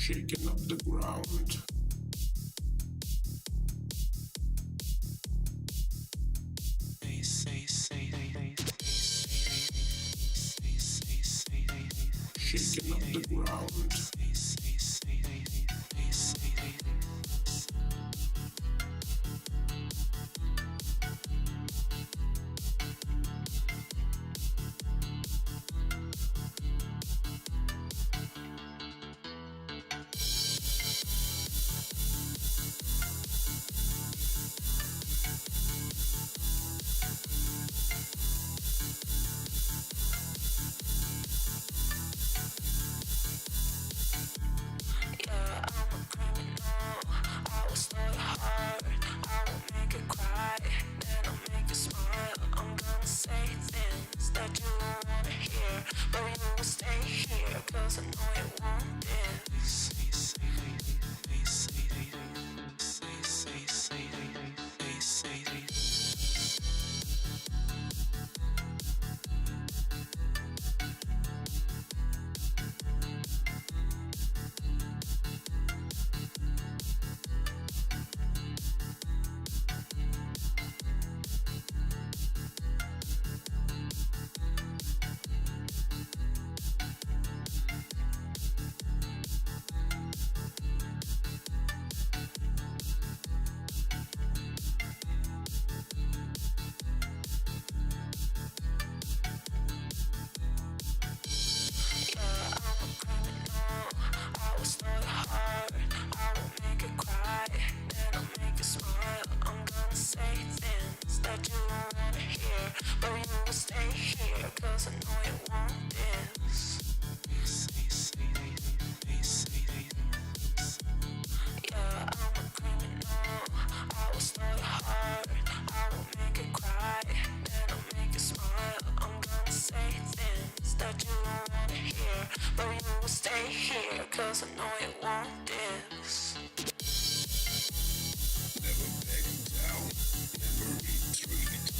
shaking up the ground. Shaking up the ground. Never back down, never retreat.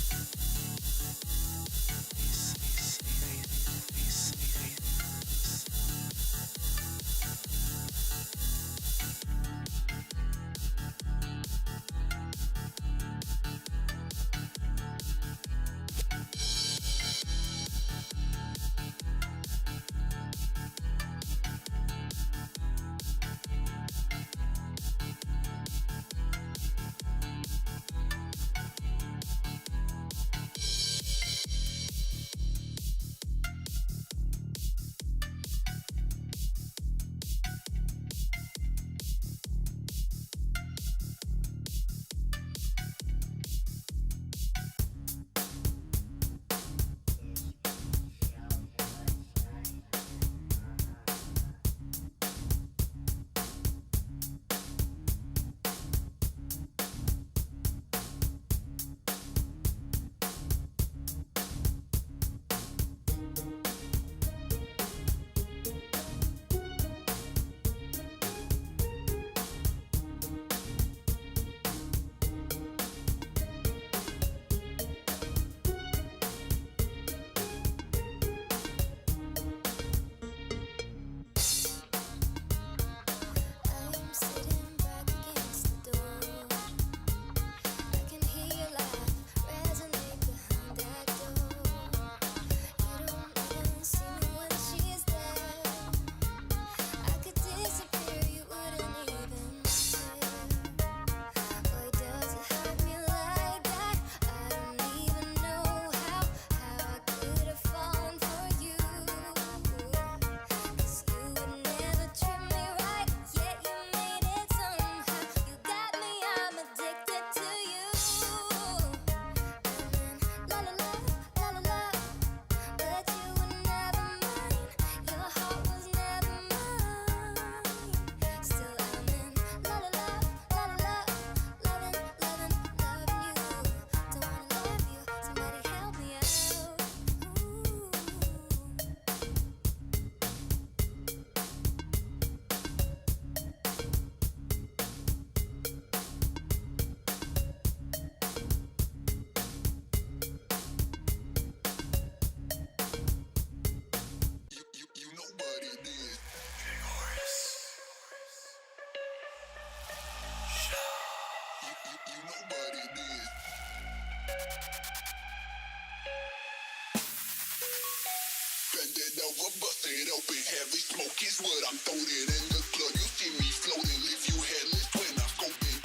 it open. Heavy smoke is what I'm throwing in the club. You see me floating, leave you headless when I'm scoping.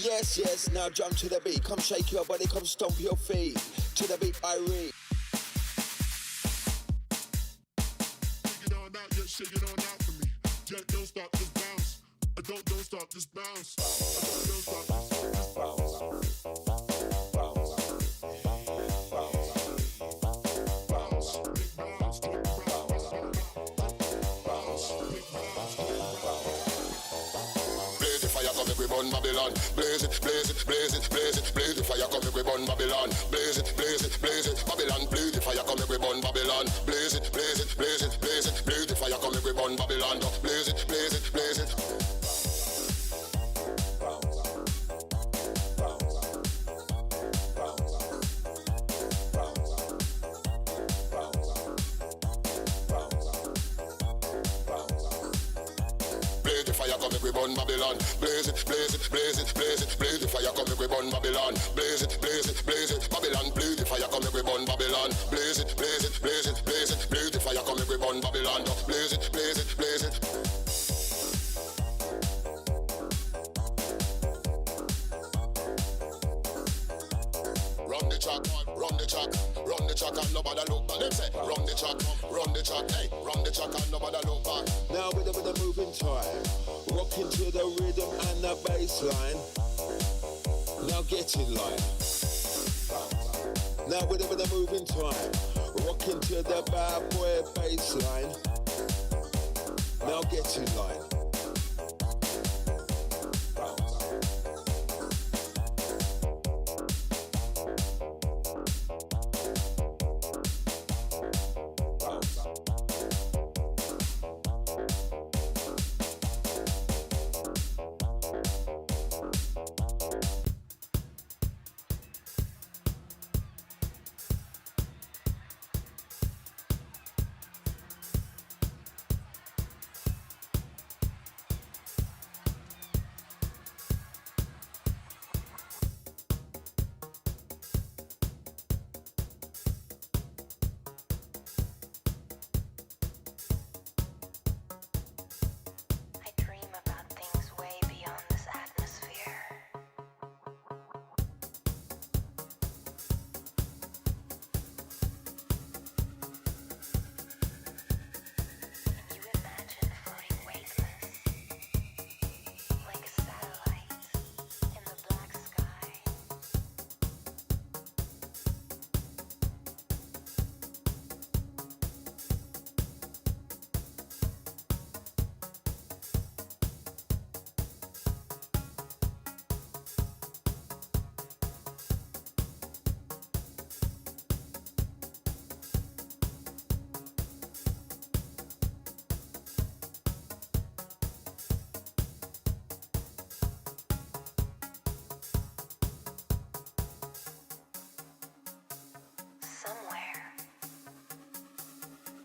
Yes, yes, now jump to the beat. Come shake your body, come stomp your feet. To the beat I read. Shake it on out, yeah, shake it on out for me. Jet, don't stop, just bounce. Don't stop, just bounce. Don't stop, just bounce. Babylon, blaze it, blaze it, blaze it, blaze it, blaze the fire, come make we burn Babylon, blaze it, blaze it, blaze it, Babylon, blaze the fire, come make we burn Babylon, blaze it, blaze it, blaze it, blaze it, blaze the fire, come make we burn Babylon, blaze it, blaze it, blaze it. Babylon, blaze it, blaze it, blaze it, blaze it, blaze the fire, come make we burn Babylon, blaze it, blaze it, blaze it, Babylon, blaze the fire, come make we burn Babylon, blaze it, blaze it, blaze it, blaze it, blaze the fire, come make we burn Babylon, blaze it, blaze it, blaze it. Run the track, run the track, run the track and nobody look back. Them say, run the track, hey, run the track and nobody look back. Now with a moving time, rocking to the rhythm and the bass line. Now get in line. Now with a moving time, rocking to the bad boy bass line. Now get in line.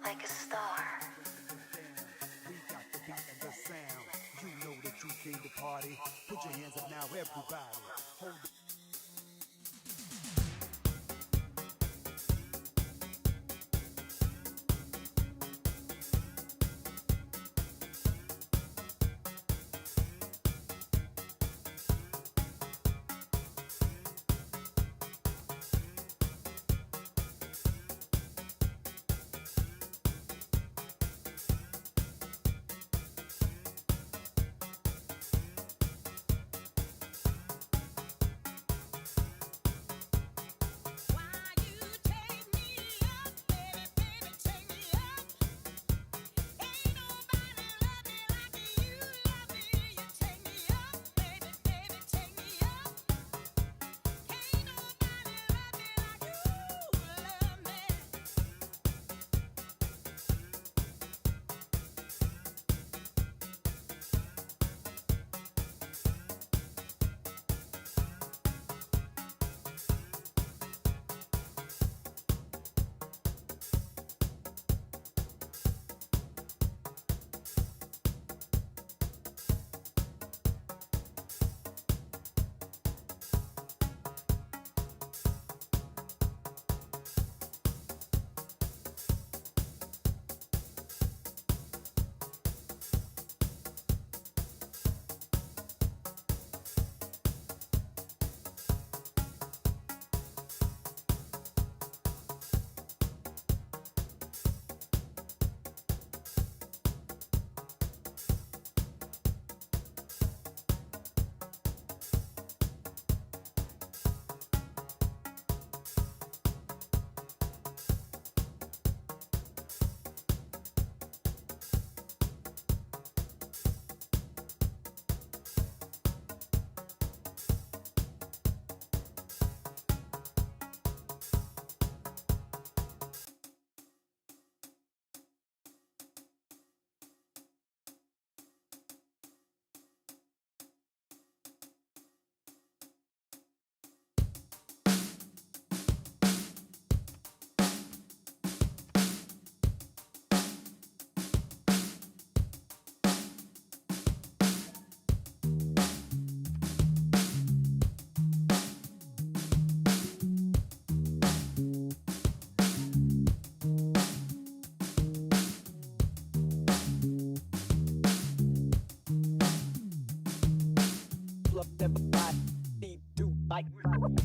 Like a star. We got the beat and the sound. You know that you came to party. Put your hands up now, everybody. Hold it.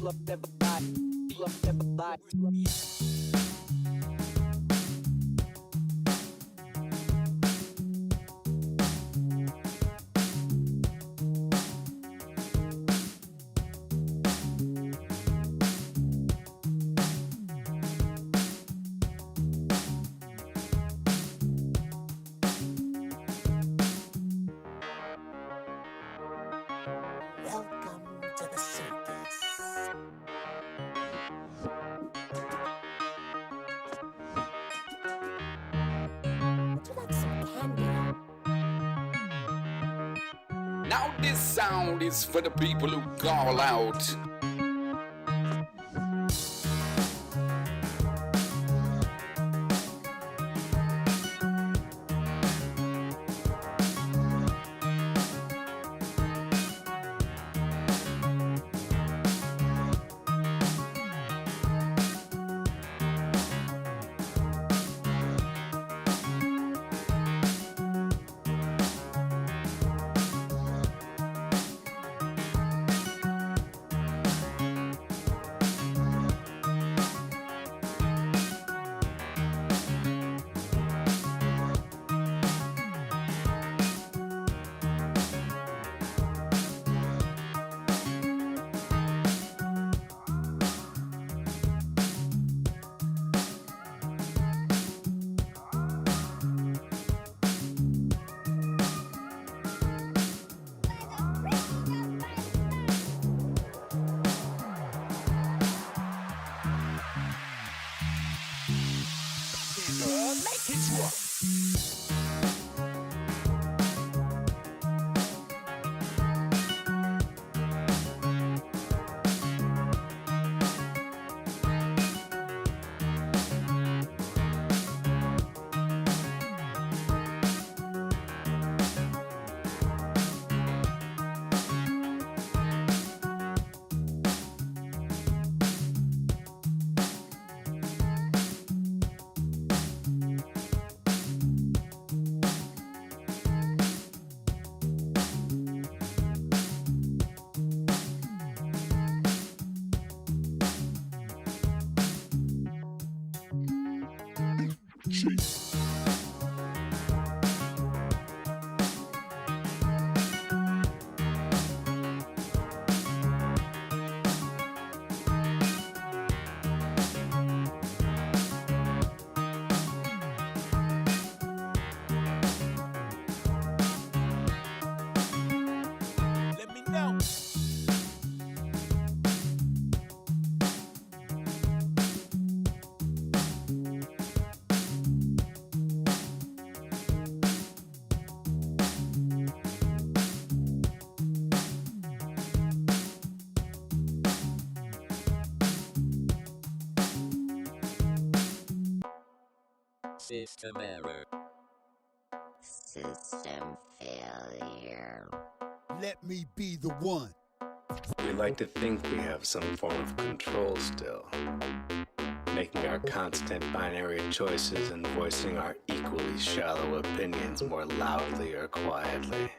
Fluff never lie. Fluff never lie. Welcome to the circus. Would you like some candy? Now this sound is for the people who call out. Let me know. System error. System failure. Let me be the one. We like to think we have some form of control still, making our constant binary choices and voicing our equally shallow opinions more loudly or quietly.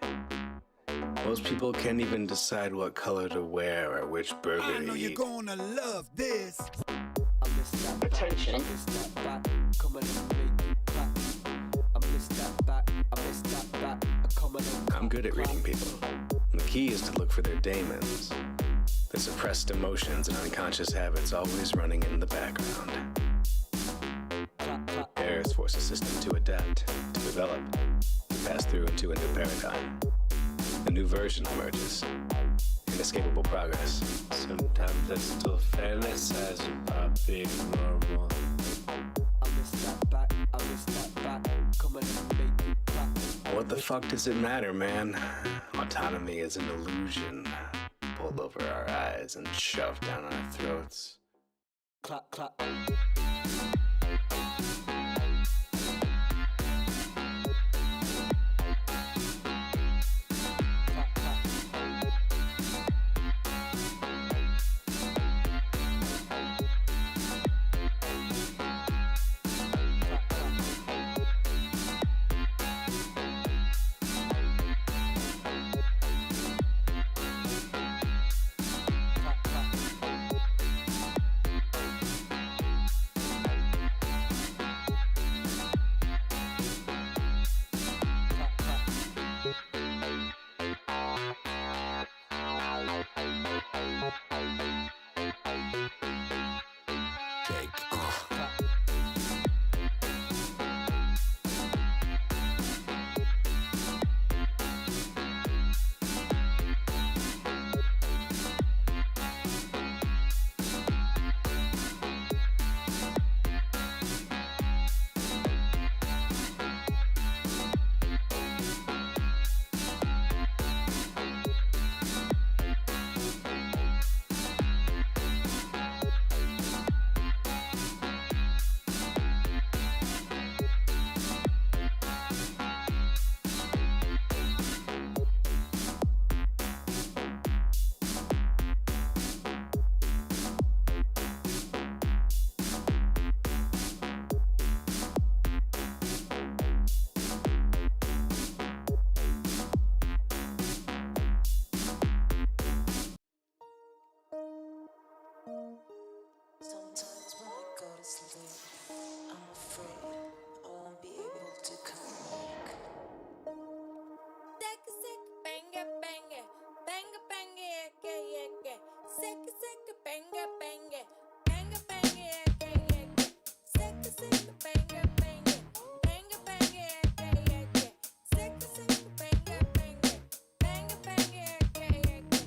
Most people can't even decide what color to wear or which burger I know to you're eat. gonna love this. Attention. I missed that back. Come on and make you clap. I missed that back. I missed that back. Come on and I'm good at reading people. The key is to look for their daemons, the suppressed emotions and unconscious habits always running in the background. Errors force a system to adapt, to develop, to pass through into a new paradigm. A new version emerges. Inescapable progress. Sometimes I still fantasize about being normal. I missed that back. I missed that back. Come on and make you clap. What the fuck does it matter, man? Autonomy is an illusion. Pulled over our eyes and shoved down our throats. Clap, clap. Sometimes when I go to sleep, I'm afraid I won't be able to come back. Sick, sick, bang it, bang it, bang it, bang it, yeah, yeah, yeah. Sick, sick, bang it, bang it, bang it, bang it, yeah, yeah, yeah. Sick, sick, bang it, bang it, bang it, bang it, yeah, yeah, yeah. Sick, sick, bang it, bang it, bang it, bang it, yeah, yeah, yeah.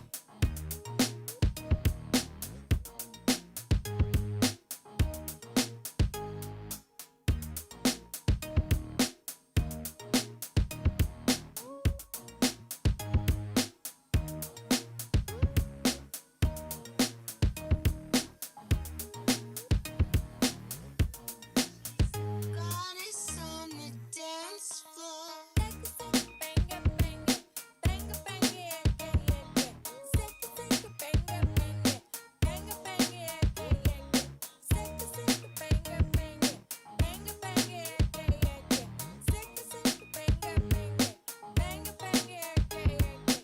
God is on the dance floor. Bang it, bang it, bang it, bang it, yeah, yeah, yeah. Sick, bang it, bang it, bang it, bang it, yeah, yeah, yeah. Sick, bang it, bang it, bang it, bang it, yeah, yeah, yeah. Sick, bang it, bang it, bang it, bang it, yeah, yeah, yeah.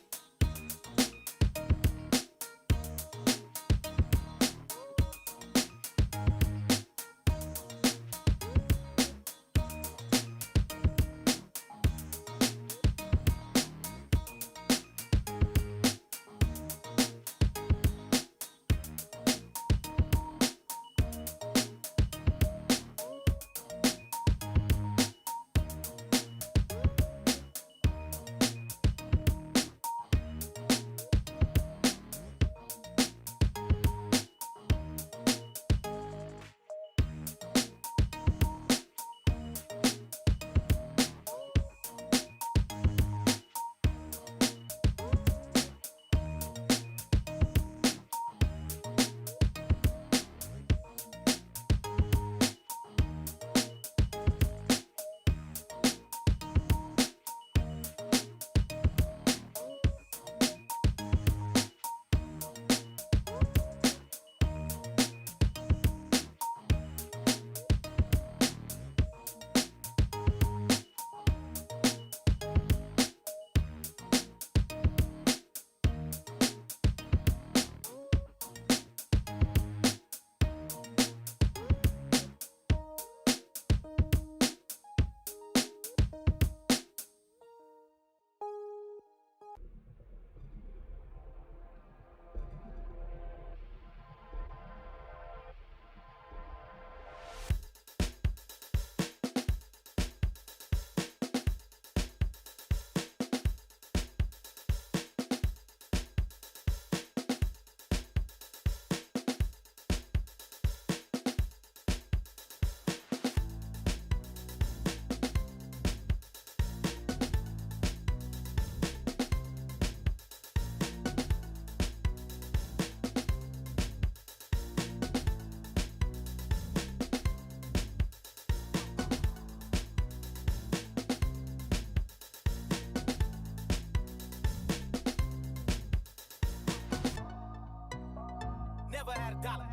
Never had a dollar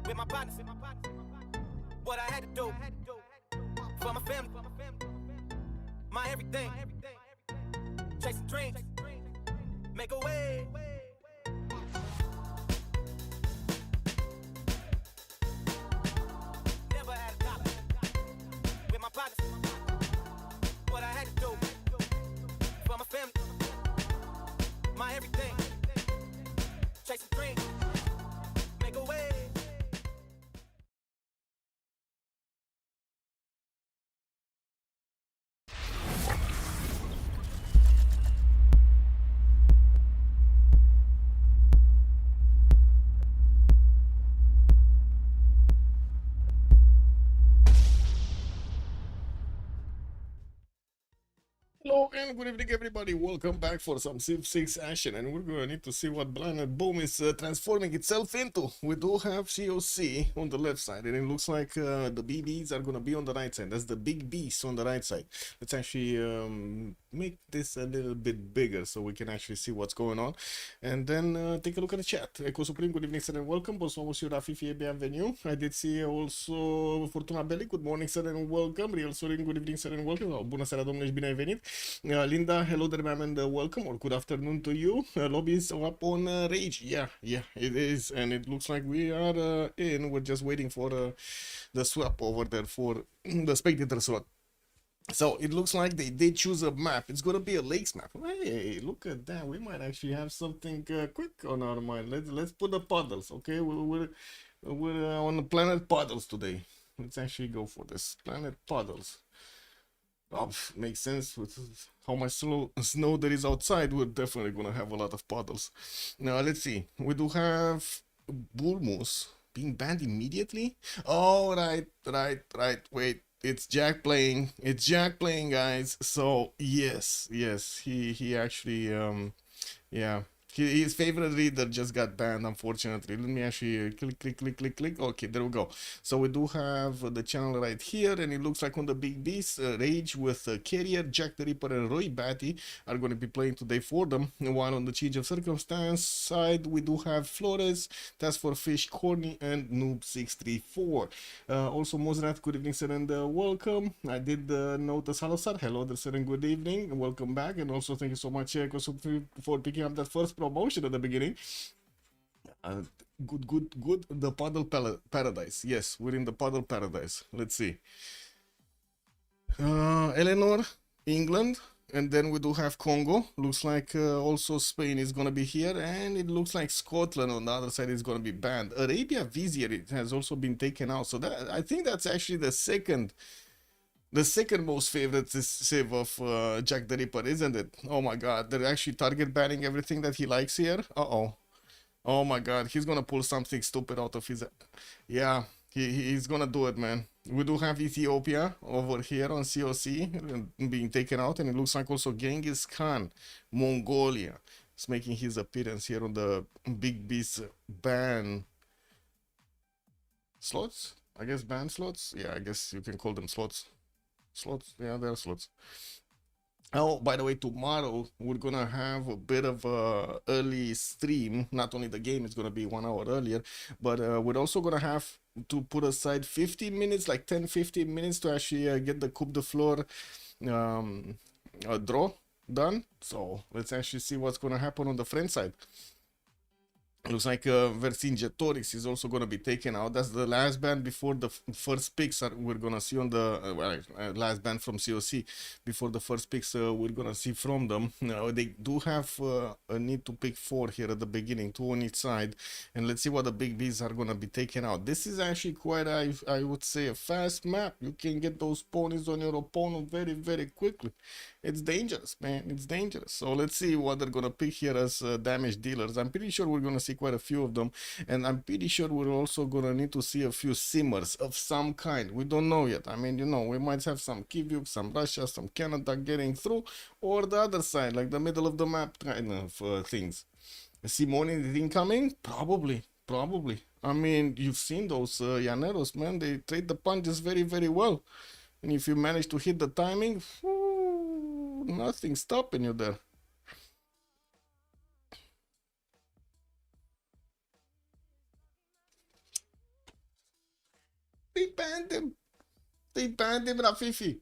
with my partners. What I had to do for my family, my everything. Chasing dreams, make a way. Never had a dollar with my partners. What I had to do for my family, my everything. Chasing dreams, make a way. and good evening, everybody. Welcome back for some Civ6 action, and we're going to need to see what Blinded Boom is transforming itself into. We do have COC on the left side, and it looks like the BBs are going to be on the right side. That's the big beast on the right side. Let's actually make this a little bit bigger so we can actually see what's going on, and then take a look at the chat. Eco Supreme, good evening, sir, and welcome. Also, Monsieur Rafifi, bienvenue. I did see also Fortuna Belli, good morning, sir, and welcome. Real Sorin, good evening, sir, and welcome. Oh, bună seara, domnule, și bine ai venit. Linda, hello there, ma'am, and welcome, or good afternoon to you. Lobby is up on Rage. Yeah, it is, and it looks like we are in. We're just waiting for the swap over there for the spectator slot. So it looks like they did choose a map. It's gonna be a lakes map. Hey, look at that. We might actually have something quick on our mind. Let's put the puddles. Okay, we're on the planet puddles today. Let's actually go for this planet puddles. Oh, makes sense with how much snow there is outside. We're definitely gonna have a lot of puddles. Now let's see. We do have bull moose being banned immediately. Oh, right. Wait. It's Jack playing. It's Jack playing, guys. So yes, he actually yeah. His favorite reader just got banned, unfortunately. Let me actually click. Okay, there we go. So we do have the channel right here, and it looks like on the big beast, Rage with Carrier, Jack the Ripper, and Roy Batty are going to be playing today for them. While on the change of circumstance side, we do have Flores, Task for Fish, Corny, and Noob634. Also, Mozrat, good evening, sir, and welcome. I did notice, hello, sir. Hello there, sir, and good evening. Welcome back, and also thank you so much, for picking up that first promotion at the beginning. Good. The puddle paradise. Yes, we're in the puddle paradise. Let's see. Eleanor, England, and then we do have Congo. Looks like also Spain is gonna be here, and it looks like Scotland on the other side is gonna be banned. Arabia Vizier, it has also been taken out. So that, I think that's actually the second most favorite Civ of Jack the Ripper, isn't it? Oh my god, they're actually target banning everything that he likes here. Oh my god, he's gonna pull something stupid out of his... Yeah, he's gonna do it, man. We do have Ethiopia over here on COC being taken out, and it looks like also Genghis Khan, Mongolia, is making his appearance here on the Big Beast ban slots. I guess ban slots? Yeah, I guess you can call them slots. Yeah, they're slots. Oh, by the way, tomorrow we're gonna have a bit of a early stream. Not only the game is gonna be 1 hour earlier, but we're also gonna have to put aside 15 minutes, like 10-15 minutes, to actually get the Coupe de Fleur draw done. So let's actually see what's gonna happen on the French side. Looks like Vercingetorix is also going to be taken out. That's the last band before the first picks we're going to see on the last band from COC before the first picks we're going to see from them. They do have a need to pick 4 here at the beginning, 2 on each side, and let's see what the big Bs are going to be taken out. This is actually quite, I would say, a fast map. You can get those ponies on your opponent very, very quickly. It's dangerous, man. It's dangerous. So let's see what they're going to pick here as damage dealers. I'm pretty sure we're going to see quite a few of them, and I'm pretty sure we're also going to need to see a few simmers of some kind. We don't know yet. I mean, you know, we might have some Kyiv, some Russia, some Canada getting through, or the other side, like the middle of the map kind of things. Simone is incoming? Probably. I mean, you've seen those Llaneros, man. They trade the punches very, very well. And if you manage to hit the timing, nothing stopping you there. They banned him. They banned him, Rafifi.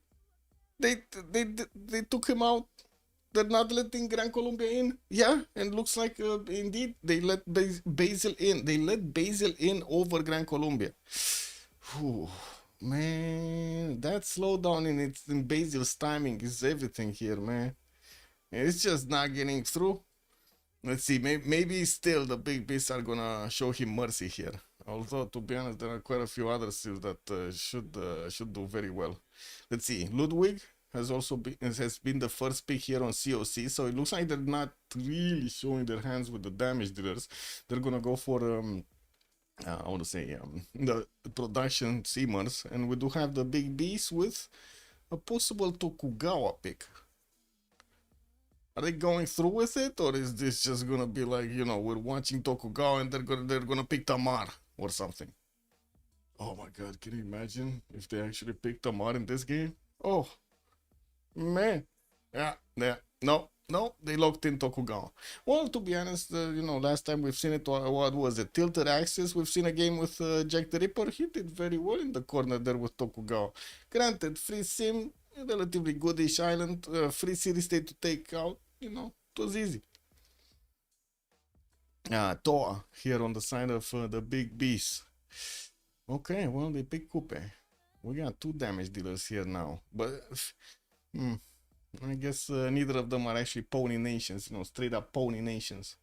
They took him out. They're not letting Gran Colombia in. Yeah, and looks like indeed they let Basil in. They let Basil in over Gran Colombia. Whew. Man, that slowdown in Basil's timing is everything here, man. It's just not getting through. Let's see, maybe still the big beasts are gonna show him mercy here. Although, to be honest, there are quite a few other seals that should do very well. Let's see, Ludwig has been the first pick here on COC, so it looks like they're not really showing their hands with the damage dealers. They're gonna go for I want to say the production simmers, and we do have the big beast with a possible Tokugawa pick. Are they going through with it, or is this just gonna be like, you know, we're watching Tokugawa and they're gonna pick Tamar or something? Oh my god, can you imagine if they actually pick Tamar in this game? Oh man. Yeah, no, they locked in Tokugawa. Well, to be honest, you know, last time we've seen it, what was it, Tilted Axis? We've seen a game with Jack the Ripper. He did very well in the corner there with Tokugawa. Granted, free sim, relatively goodish island, free city state to take out, you know, it was easy. Toa here on the side of the big beast. Okay, well, they pick Coupe. We got 2 damage dealers here now, but I guess neither of them are actually pony nations, you know, straight up pony nations.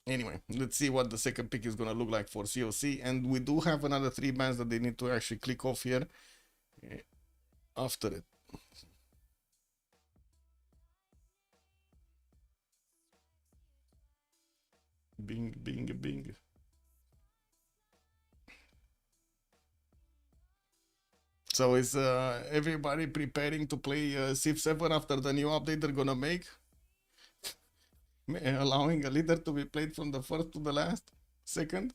Anyway, let's see what the second pick is gonna look like for COC, and we do have another 3 bands that they need to actually click off here after it. Bing, bing, bing. So is everybody preparing to play Civ7 after the new update they're gonna make? Allowing a leader to be played from the first to the last? Second?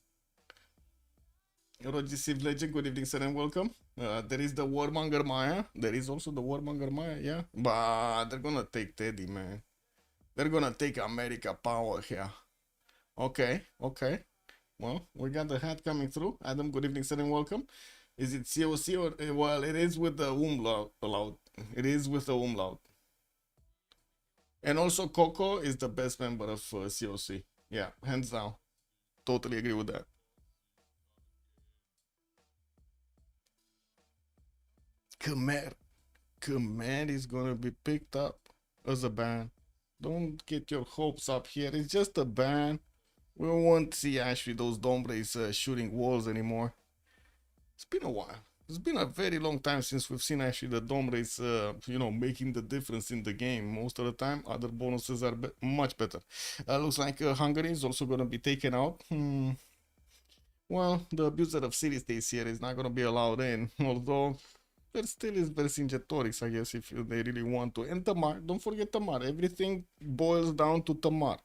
Roger Civ Legend, good evening, sir, and welcome. There is the Warmonger Maya. There is also the Warmonger Maya, yeah. But they're gonna take Teddy, man. They're gonna take America Power here. Okay. Well, we got the hat coming through. Adam, good evening, sir, and welcome. Is it COC or, well, it is with the umlaut allowed. It is with the umlaut. And also Coco is the best member of COC. Yeah, hands down. Totally agree with that. Khmer is gonna be picked up as a ban. Don't get your hopes up here. It's just a ban. We won't see actually those Dombres shooting walls anymore. It's been a while. It's been a very long time since we've seen actually the Dombres, you know, making the difference in the game. Most of the time, other bonuses are much better. Looks like Hungary is also going to be taken out. Well, the abuser of city states here is not going to be allowed in, although there still is Vercingetorix, I guess, if they really want to. And Tamar, don't forget Tamar. Everything boils down to Tamar.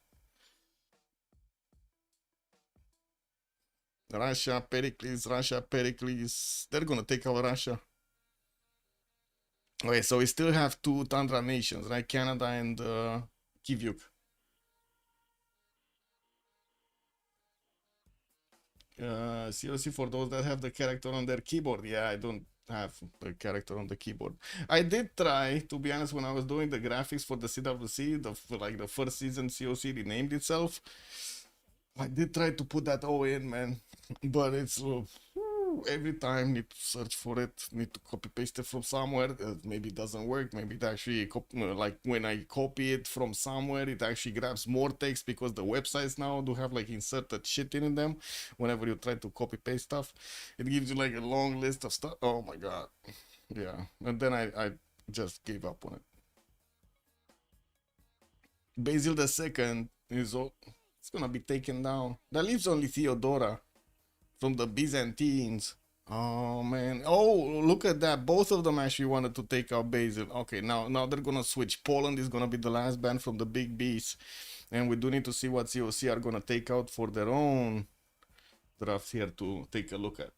Russia, Pericles. They're gonna take over Russia. Okay, so we still have 2 Tundra nations, right? Canada and Kivyuk. COC for those that have the character on their keyboard. Yeah, I don't have the character on the keyboard. I did try, to be honest, when I was doing the graphics for the CWC, like the first season COC renamed itself. I did try to put that O in, man, but it's every time need to search for it, need to copy paste it from somewhere. Maybe it doesn't work. Maybe it actually like when I copy it from somewhere, it actually grabs more text because the websites now do have like inserted shit in them. Whenever you try to copy paste stuff, it gives you like a long list of stuff. Oh my god, yeah. And then I just gave up on it. Basil II is all. It's gonna be taken down. That leaves only Theodora from the Byzantines. Oh man. Oh, look at that. Both of them actually wanted to take out Basil. Okay, now they're gonna switch. Poland is gonna be the last band from the big beast. And we do need to see what COC are gonna take out for their own draft here to take a look at.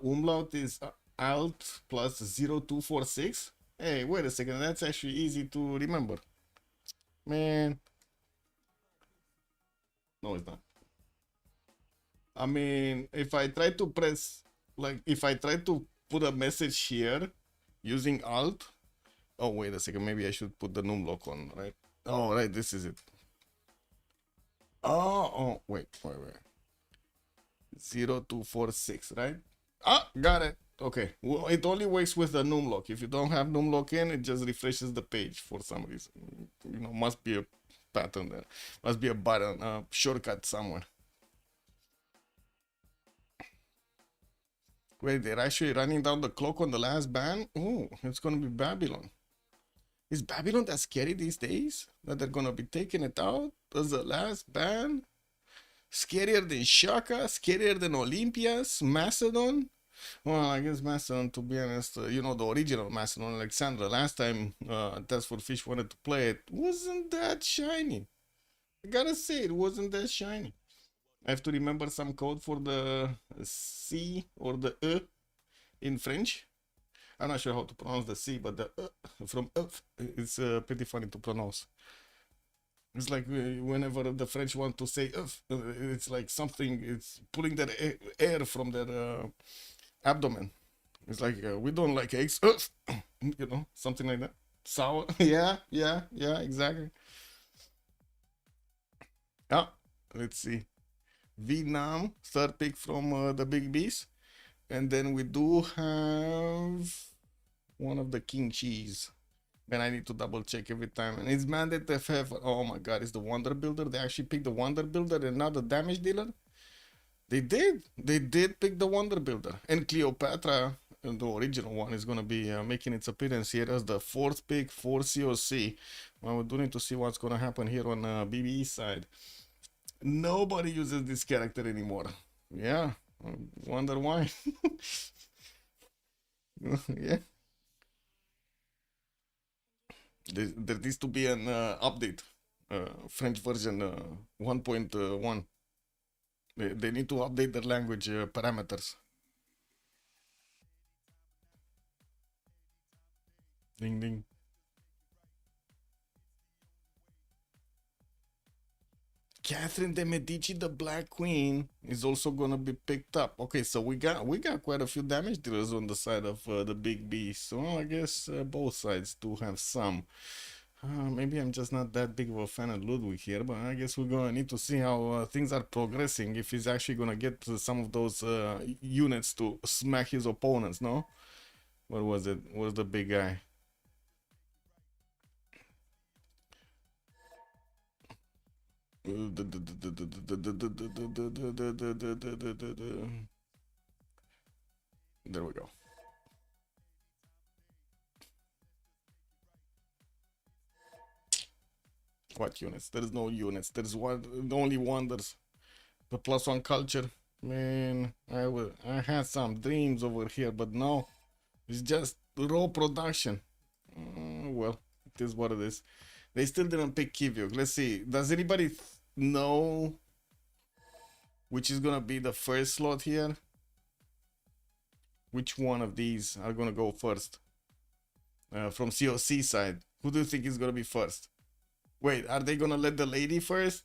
Umlaut is Alt plus 0246. Hey, wait a second. That's actually easy to remember. Man. No, it's not. I mean, if I try to press, like, if I try to put a message here using Alt. Oh, wait a second. Maybe I should put the numlock on, right? Oh, right. This is it. Oh, wait. 0246, right? Ah, got it. Okay. Well, it only works with the numlock. If you don't have numlock in, it just refreshes the page for some reason. You know, must be a pattern there. Must be a button, shortcut somewhere. Wait, they're actually running down the clock on the last ban? Oh, it's gonna be Babylon. Is Babylon that scary these days? That they're gonna be taking it out as the last ban? Scarier than Shaka? Scarier than Olympias? Macedon? Well, I guess Macedon, to be honest, you know, the original Macedon Alexandra, last time Test for Fish wanted to play it, wasn't that shiny. I gotta say, it wasn't that shiny. I have to remember some code for the C or the E in French. I'm not sure how to pronounce the C, but the from it's pretty funny to pronounce. It's like whenever the French want to say it's like something, it's pulling their air from their abdomen. It's like we don't like eggs, you know, something like that. Sour, yeah, exactly. Yeah, let's see. Vietnam, third pick from the Big Bees. And then we do have one of the King Cheese. And I need to double check every time. And it's mandate FF. Oh my god, it's the Wonder Builder. They actually picked the Wonder Builder and not the Damage Dealer. They did. They did pick the Wonder Builder. And Cleopatra, the original one, is going to be making its appearance here as the fourth pick for COC. Well, we do need to see what's going to happen here on BBE side. Nobody uses this character anymore. Yeah, I wonder why. Yeah. There needs to be an update, French version 1.1. They need to update their language parameters. Ding ding. Catherine de Medici, the Black Queen, is also gonna be picked up. Okay, so we got quite a few damage dealers on the side of the Big B. So I guess both sides do have some. Maybe I'm just not that big of a fan of Ludwig here, but I guess we're gonna need to see how things are progressing. If he's actually gonna get some of those units to smack his opponents. No, what was it? What was the big guy? There we go. What units? There's no units. There's only wonders. The +1 culture. Man, I had some dreams over here, but no. It's just raw production. Well, it is what it is. They still didn't pick Kivyuk. Let's see. Does anybody know which is gonna be the first slot here? Which one of these are gonna go first? From COC side, who do you think is gonna be first? Wait, are they gonna let the lady first?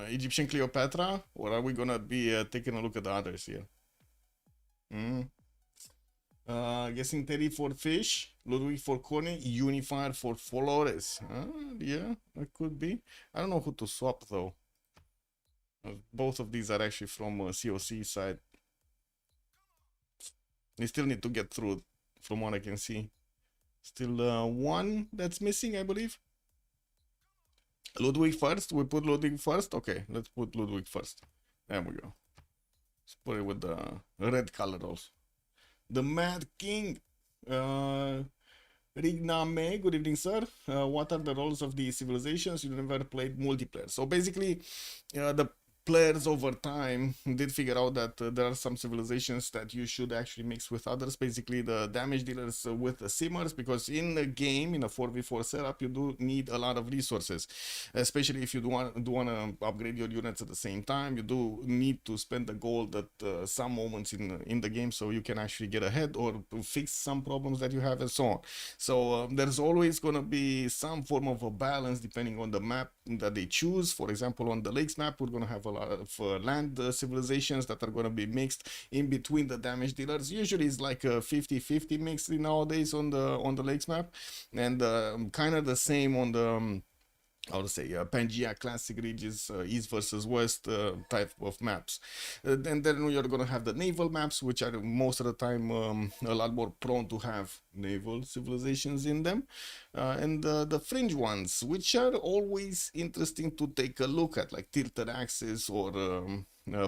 Egyptian Cleopatra? Or are we gonna be taking a look at the others here? Guessing Terry for Fish, Ludwig for Corny, Unifier for Flores. Yeah, that could be. I don't know who to swap though. Both of these are actually from COC side. They still need to get through, from what I can see. Still one that's missing, I believe. Ludwig first. We put Ludwig first. Okay, let's put Ludwig first. There we go. Let's put it with the red color also. The Mad King, Rigname, good evening, sir. What are the roles of the civilizations? You never played multiplayer. So basically, the players over time did figure out that there are some civilizations that you should actually mix with others, basically the damage dealers with the simmers, because in the game, in a 4v4 setup, you do need a lot of resources, especially if you do want to upgrade your units at the same time. You do need to spend the gold at some moments in the game so you can actually get ahead or fix some problems that you have and so on. So there's always going to be some form of a balance depending on the map that they choose. For example, on the lakes map, we're going to have a lot of land civilizations that are going to be mixed in between the damage dealers. Usually it's like a 50-50 mix nowadays on the lakes map, and kind of the same on the how to say, Pangea Classic Regions, East versus West type of maps. And then you're going to have the naval maps, which are most of the time a lot more prone to have naval civilizations in them. And the fringe ones, which are always interesting to take a look at, like Tilted Axis or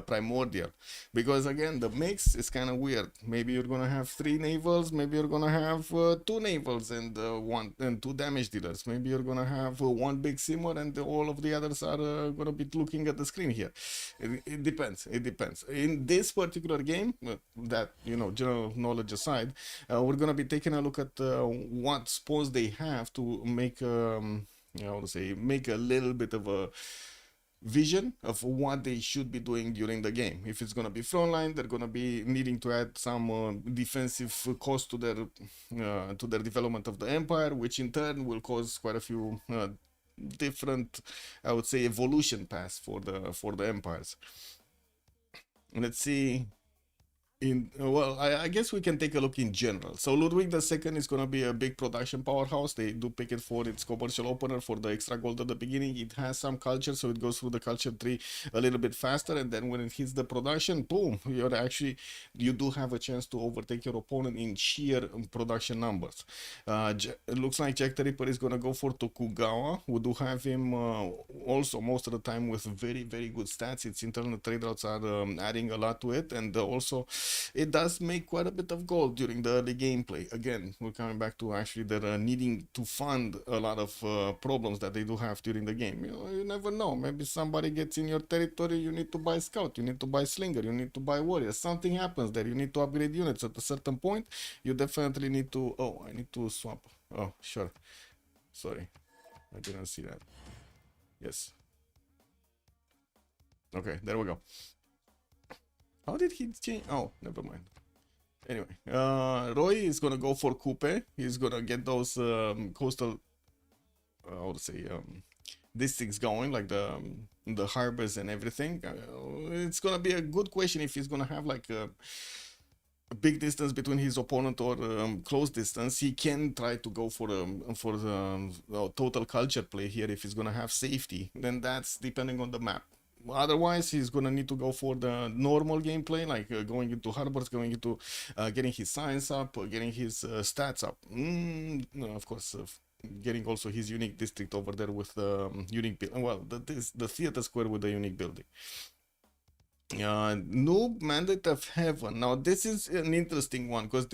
primordial, because again the mix is kind of weird. Maybe you're gonna have 3 navals, maybe you're gonna have 2 navals and 2 damage dealers, maybe you're gonna have 1 big simmer and all of the others are gonna be looking at the screen here. It depends. In this particular game, that, you know, general knowledge aside, we're gonna be taking a look at what spawns they have to make you know, make a little bit of a vision of what they should be doing during the game. If it's going to be frontline, they're going to be needing to add some defensive cost to their development of the empire, which in turn will cause quite a few different, I would say, evolution paths for the empires. Let's see. Well, I guess we can take a look in general. So Ludwig II is going to be a big production powerhouse. They do pick it for its commercial opener for the extra gold at the beginning. It has some culture, so it goes through the culture tree a little bit faster, and then when it hits the production, boom, you do have a chance to overtake your opponent in sheer production numbers. It looks like Jack the Ripper is going to go for Tokugawa. We do have him also most of the time with very, very good stats. Its internal trade routes are adding a lot to it, and also it does make quite a bit of gold during the early gameplay. Again, we're coming back to actually they're needing to fund a lot of problems that they do have during the game. You know, you never know. Maybe somebody gets in your territory, you need to buy scout, you need to buy slinger, you need to buy warrior. Something happens there, you need to upgrade units at a certain point. You definitely need to... Oh, I need to swap. Oh, sure. Sorry, I didn't see that. Yes. Okay, there we go. How did he change? Oh, never mind. Anyway, Roy is gonna go for Coupe. He's gonna get those coastal, I would say, districts going, like the harbors and everything. It's gonna be a good question if he's gonna have like a big distance between his opponent or close distance. He can try to go for the total culture play here if he's gonna have safety. Then that's depending on the map. Otherwise, he's gonna need to go for the normal gameplay, like going into harbors, going into getting his science up, getting his stats up. Of course, getting also his unique district over there with the unique building. Well, the theater square with the unique building. Noob Mandate of Heaven. Now this is an interesting one, because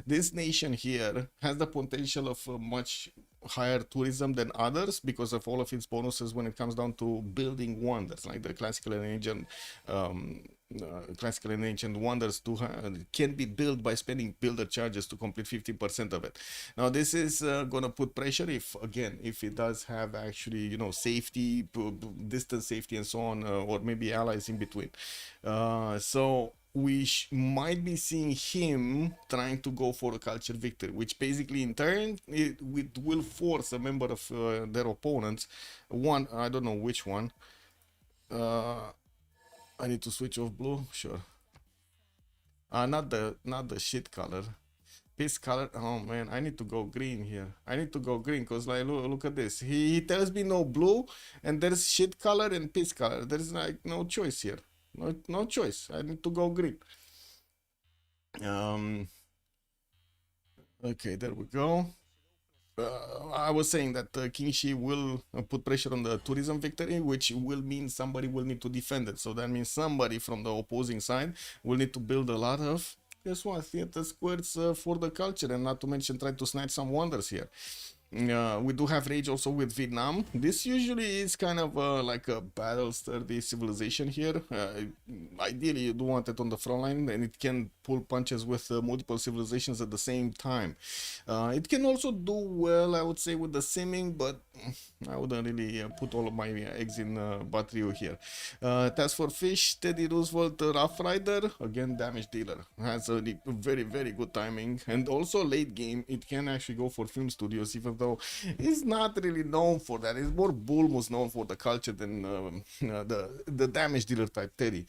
this nation here has the potential of much higher tourism than others because of all of its bonuses when it comes down to building wonders, like the classical and ancient wonders can be built by spending builder charges to complete 50% of it. Now this is gonna put pressure if it does have actually, you know, safety, distance safety and so on, or maybe allies in between. So we might be seeing him trying to go for a culture victory, which basically in turn it will force a member of their opponents, I don't know which one. I need to switch off blue, sure. Not the shit color, piss color. Oh man, I need to go green here. I need to go green because, like, look at this. He tells me no blue, and there's shit color and piss color. There's like no choice here. No choice. I need to go green. Okay, there we go. I was saying that King Shi will put pressure on the tourism victory, which will mean somebody will need to defend it. So that means somebody from the opposing side will need to build a lot of, guess what, theater squares for the culture, and not to mention try to snatch some wonders here. We do have rage also with Vietnam. This usually is kind of like a battle sturdy civilization here. Ideally you do want it on the front line, and it can pull punches with multiple civilizations at the same time. It can also do well, I would say, with the simming, but I wouldn't really put all of my eggs in Batrio here. Task for Fish, Teddy Roosevelt, Rough Rider, again damage dealer, has a very, very good timing, and also late game it can actually go for film studios, even though it's not really known for that. It's more Bulmus known for the culture than the damage dealer type Teddy.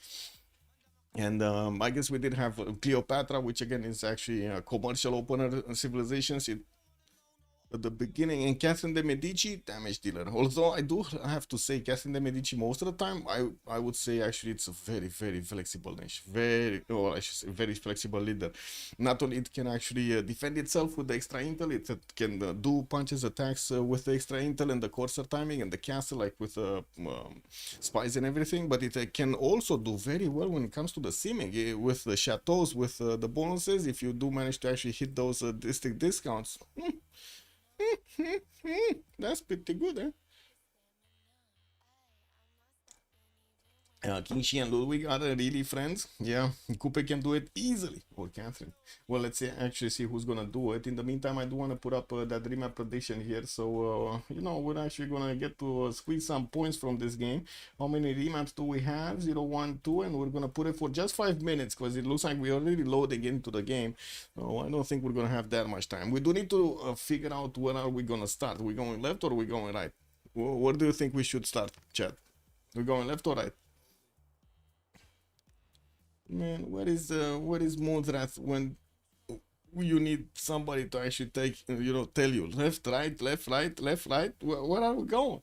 And I guess we did have Cleopatra, which again is actually a commercial opener civilizations. at the beginning. And Catherine de Medici, damage dealer. Although I do have to say, Catherine de Medici, most of the time, I would say actually it's a very, very flexible niche. Very, well, I should say, very flexible leader. Not only it can actually defend itself with the extra intel, it can do punches, attacks with the extra intel and the courser timing and the castle, like with spies and everything, but it can also do very well when it comes to the simming with the chateaus, with the bonuses. If you do manage to actually hit those district discounts, that's pretty good, eh? King Shi and Ludwig are really friends. Yeah, Coupe can do it easily, or Catherine. Well, let's actually see who's gonna do it. In the meantime, I do want to put up that remap prediction here, so you know, we're actually gonna get to squeeze some points from this game. How many remaps do we have? 0, 1, 2, and we're gonna put it for just 5 minutes because it looks like we're already loading into the game. So I don't think we're gonna have that much time. We do need to figure out where are we gonna start. We going left or we going right? Where do you think we should start, chat? We going left or right? Man, where is Moonrath when you need somebody to actually take, you know, tell you left, right, left, right, left, right? Where are we going?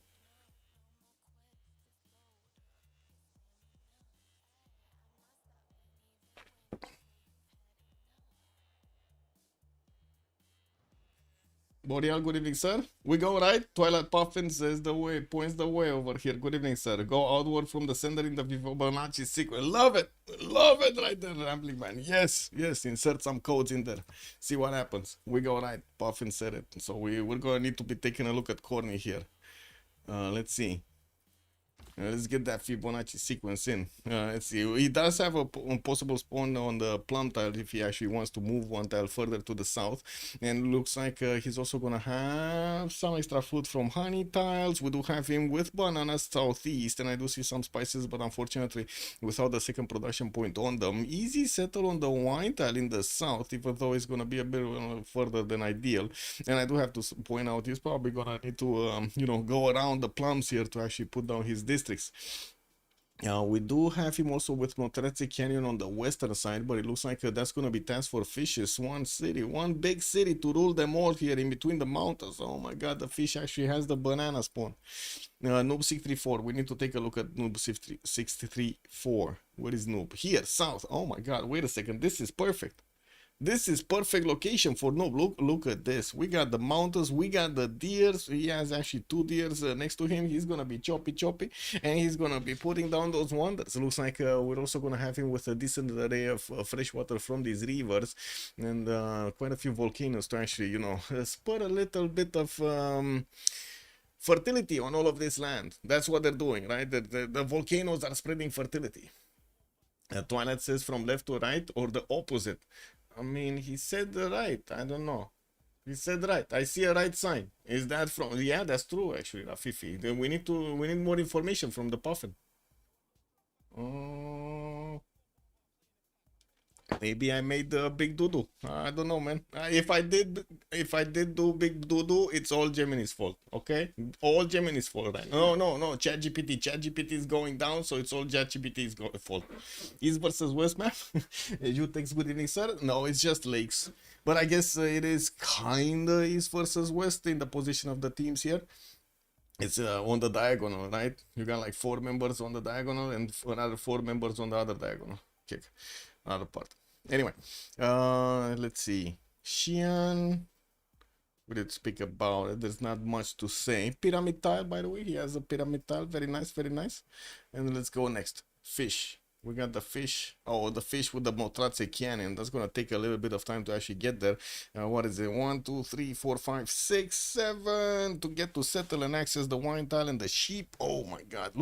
Boreal, good evening, sir. We go right. Twilight Puffin says the way, points the way over here. Good evening, sir. Go outward from the center in the Fibonacci sequence. Love it right there, Rambling Man. Yes, insert some codes in there. See what happens. We go right. Puffin said it. So we're gonna need to be taking a look at Corny here. Let's see. Let's get that Fibonacci sequence in. Let's see. He does have a possible spawn on the plum tile if he actually wants to move one tile further to the south. And looks like he's also gonna have some extra food from honey tiles. We do have him with bananas southeast, and I do see some spices, but unfortunately without the second production point on them. Easy settle on the wine tile in the south, even though it's gonna be a bit further than ideal. And I do have to point out he's probably gonna need to you know, go around the plums here to actually put down his districts. We do have him also with Montretti Canyon on the western side, but it looks like that's going to be tasked for fishes. One city, one big city to rule them all here in between the mountains. Oh my god, the fish actually has the banana spawn. Noob 634, we need to take a look at Noob 634. Where is Noob? Here, south. Oh my god, wait a second, this is perfect. This is perfect location for Noob. Look at this. We got the mountains, we got the deers. He has actually 2 deers next to him. He's gonna be choppy, and he's gonna be putting down those wonders. It looks like we're also gonna have him with a decent array of fresh water from these rivers, and quite a few volcanoes to actually, you know, spur a little bit of fertility on all of this land. That's what they're doing, right? The volcanoes are spreading fertility. Twilight says from left to right or the opposite. I mean, he said the right. I don't know. He said right. I see a right sign. Is that from? Yeah, that's true actually, Rafifi. Then we need more information from the Puffin. Maybe I made the big doo-doo. I don't know, man. If I did do big doo-doo, it's all Gemini's fault. Okay, all Gemini's fault, right? No. ChatGPT is going down, so it's all ChatGPT's fault. East versus West map. You text good evening, sir. No, it's just lakes. But I guess it is kinda East versus West in the position of the teams here. It's on the diagonal, right? You got like 4 members on the diagonal and another 4 members on the other diagonal. Kick. Another part. Anyway, let's see. Xian, we did speak about it. There's not much to say. Pyramid tile, by the way, he has a pyramid tile. Very nice, very nice. And let's go next. Fish. We got the fish. Oh, the fish with the Motrace Canyon. That's gonna take a little bit of time to actually get there. What is it? 1, 2, 3, 4, 5, 6, 7 to get to settle and access the wine tile and the sheep. Oh my god,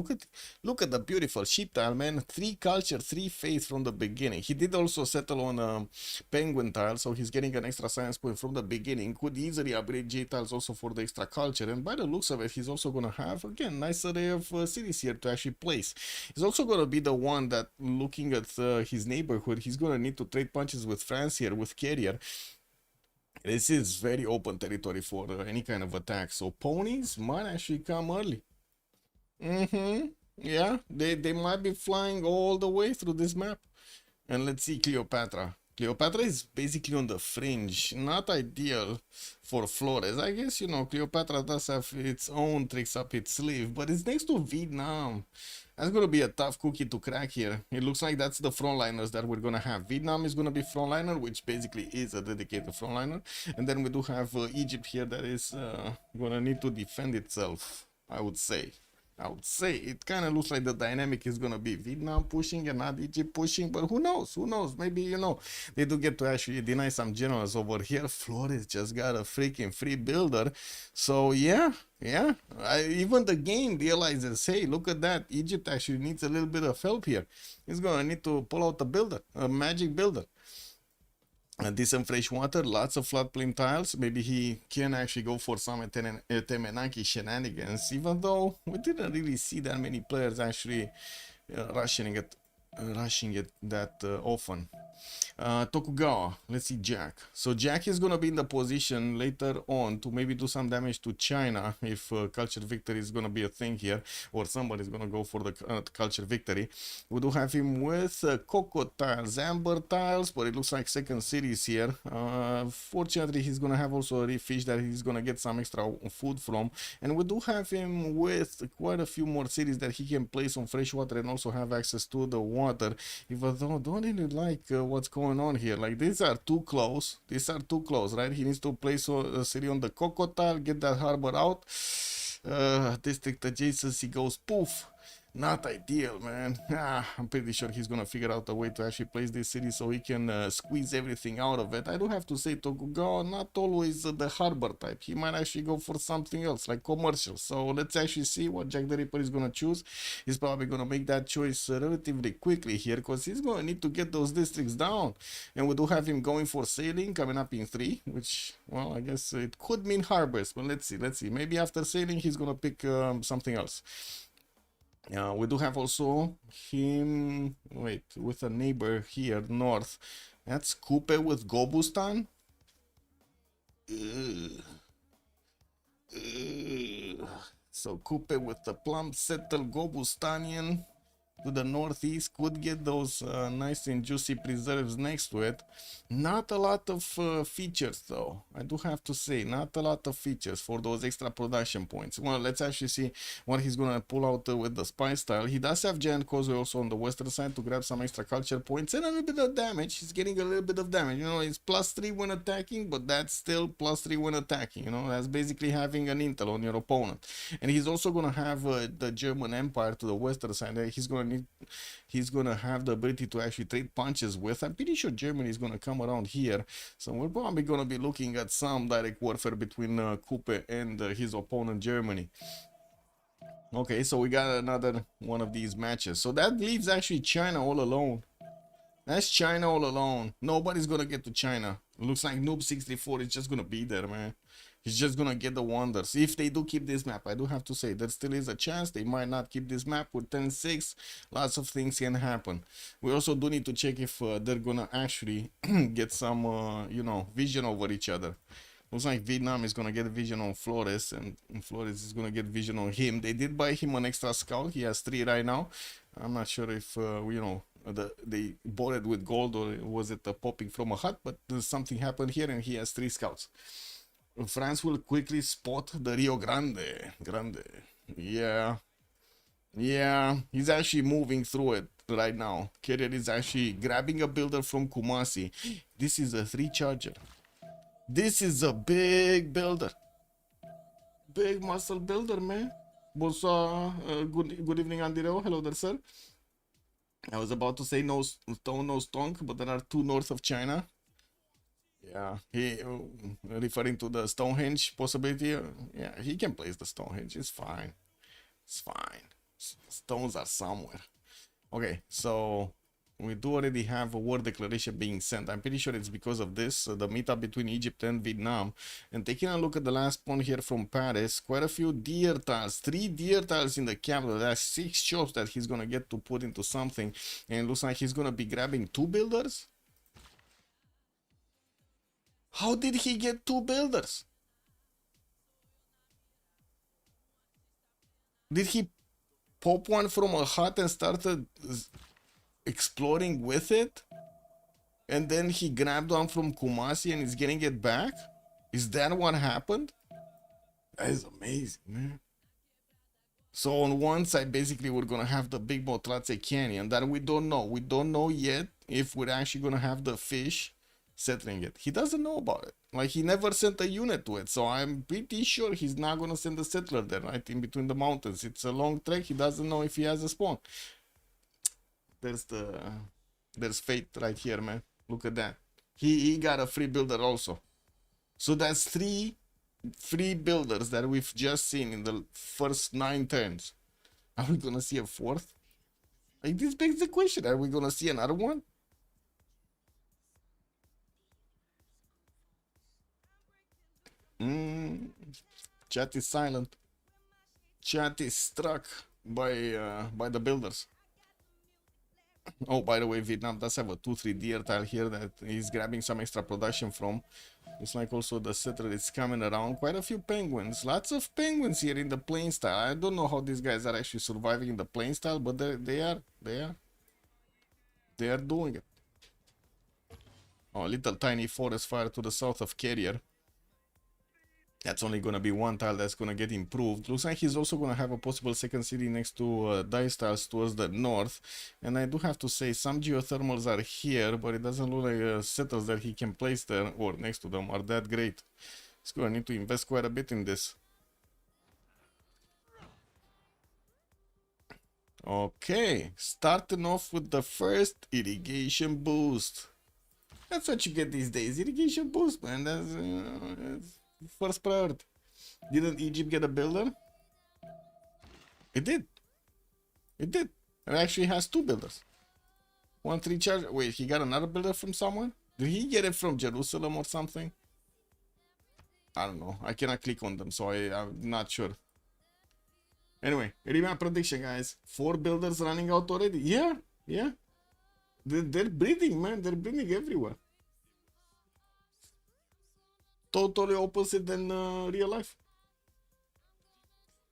look at the beautiful sheep tile, man. 3 culture, 3 faith from the beginning. He did also settle on a penguin tile, so he's getting an extra science point from the beginning. Could easily upgrade J tiles also for the extra culture, and by the looks of it, he's also gonna have again nice array of cities here to actually place. He's also gonna be the one that, looking at his neighborhood, he's gonna need to trade punches with France here with Carrier. This is very open territory for any kind of attack, so ponies might actually come early. Yeah, they might be flying all the way through this map. And let's see Cleopatra. Cleopatra is basically on the fringe, not ideal for Flores. I guess, you know, Cleopatra does have its own tricks up its sleeve, but it's next to Vietnam. That's gonna be a tough cookie to crack here. It looks like that's the frontliners that we're gonna have. Vietnam is gonna be frontliner, which basically is a dedicated frontliner. And then we do have Egypt here that is gonna need to defend itself, I would say. It kind of looks like the dynamic is gonna be Vietnam pushing and not Egypt pushing, but who knows? Who knows? Maybe, you know, they do get to actually deny some generals over here. Flores just got a freaking free builder, so yeah. Even the game realizes, hey, look at that. Egypt actually needs a little bit of help here. He's gonna need to pull out a builder, a magic builder. Decent fresh water, lots of floodplain tiles. Maybe he can actually go for some Temenaki shenanigans, even though we didn't really see that many players actually rushing it that often. Tokugawa, let's see Jack. So Jack is gonna be in the position later on to maybe do some damage to China if culture victory is gonna be a thing here, or somebody's gonna go for the culture victory. We do have him with cocoa tiles, amber tiles, but it looks like second series here. Fortunately, he's gonna have also a reef fish that he's gonna get some extra food from, and we do have him with quite a few more cities that he can place on fresh water and also have access to the water. Even though I don't really like what's going on here. Like, these are too close, right? He needs to place a city on the cocoa tile, get that harbor out. District adjacency goes poof. Not ideal, man. I'm pretty sure he's gonna figure out a way to actually place this city so he can squeeze everything out of it. I do have to say, Tokugawa, not always the harbor type. He might actually go for something else, like commercial. So let's actually see what Jack the Ripper is gonna choose. He's probably gonna make that choice relatively quickly here, because he's gonna need to get those districts down. And we do have him going for sailing coming up in 3, which, well, I guess it could mean harbors, but let's see. Maybe after sailing, he's gonna pick something else. We do have also him, wait, with a neighbor here north. That's Kupe with Gobustan. So Kupe with the plum settle Gobustanian to the northeast could get those nice and juicy preserves next to it. Not a lot of features, though. I do have to say, not a lot of features for those extra production points. Well, let's actually see what he's gonna pull out with the spy style. He does have Giant Causeway also on the western side to grab some extra culture points and a little bit of damage. He's getting a little bit of damage. You know, it's +3 when attacking, but that's still +3 when attacking. You know, that's basically having an intel on your opponent. And he's also gonna have the German Empire to the western side. He's gonna have the ability to actually trade punches with. I'm pretty sure Germany is gonna come around here, so we're probably gonna be looking at some direct warfare between Kupe and his opponent Germany. Okay, so we got another one of these matches. So that leaves actually China all alone. That's China all alone. Nobody's gonna get to China. Looks like Noob64 is just gonna be there, man. He's just gonna get the wonders. If they do keep this map, I do have to say, there still is a chance they might not keep this map with 10-6. Lots of things can happen. We also do need to check if they're gonna actually get some, you know, vision over each other. Looks like Vietnam is gonna get vision on Flores, and Flores is gonna get vision on him. They did buy him an extra scout. He has 3 right now. I'm not sure if, you know, they bought it with gold or was it popping from a hut, but something happened here and he has 3 scouts. France will quickly spot the Rio Grande. Yeah, he's actually moving through it right now. Carrier is actually grabbing a builder from Kumasi. This is a 3 charger. This is a big builder. Big muscle builder, man. Bonsoir, good evening, Andiro. Hello there, sir. I was about to say no stone, no stonk, but there are 2 north of China. Yeah, he referring to the Stonehenge possibility. Yeah, he can place the Stonehenge. It's fine. Stones are somewhere. Okay, so we do already have a war declaration being sent. I'm pretty sure it's because of this, the meetup between Egypt and Vietnam. And taking a look at the last point here from Paris, quite a few deer tiles, 3 deer tiles in the capital. That's 6 shops that he's gonna get to put into something. And it looks like he's gonna be grabbing 2 builders. How did he get 2 builders? Did he pop one from a hut and started exploring with it? and then he grabbed one from Kumasi and is getting it back? Is that what happened? That is amazing, man. So on one side, basically, we're gonna have the big Botratse Canyon that we don't know. We don't know yet if we're actually gonna have the fish settling it. He doesn't know about it. Like, he never sent a unit to it, so I'm pretty sure he's not gonna send a settler there, right in between the mountains. It's a long trek. He doesn't know if he has a spawn. There's fate right here, man. Look at that. He got a free builder also. So that's three free builders that we've just seen in the first 9 turns. Are we gonna see a fourth? Like, this begs the question, are we gonna see another one? Chat is silent. Chat is struck by the builders. Oh, by the way, Vietnam does have a 2-3 deer tile here that he's grabbing some extra production from. It's like also the settler is coming around. Quite a few penguins. Lots of penguins here in the plain style. I don't know how these guys are actually surviving in the plain style, but they are doing it. Oh, little tiny forest fire to the south of Carrier. That's only gonna be one tile that's gonna get improved. Looks like he's also gonna have a possible second city next to dice tiles towards the north. And I do have to say, some geothermals are here, but it doesn't look like settles that he can place there or next to them are that great. He's gonna need to invest quite a bit in this. Okay, starting off with the first irrigation boost. That's what you get these days, irrigation boost, man. That's first priority. Didn't Egypt get a builder? It did. It did. It actually has 2 builders. 1-3 charge. Wait, he got another builder from somewhere? Did he get it from Jerusalem or something? I don't know. I cannot click on them, so I'm not sure. Anyway, remap prediction, guys. 4 builders running out already. Yeah. They're breeding, man. They're breeding everywhere. Totally opposite than real life.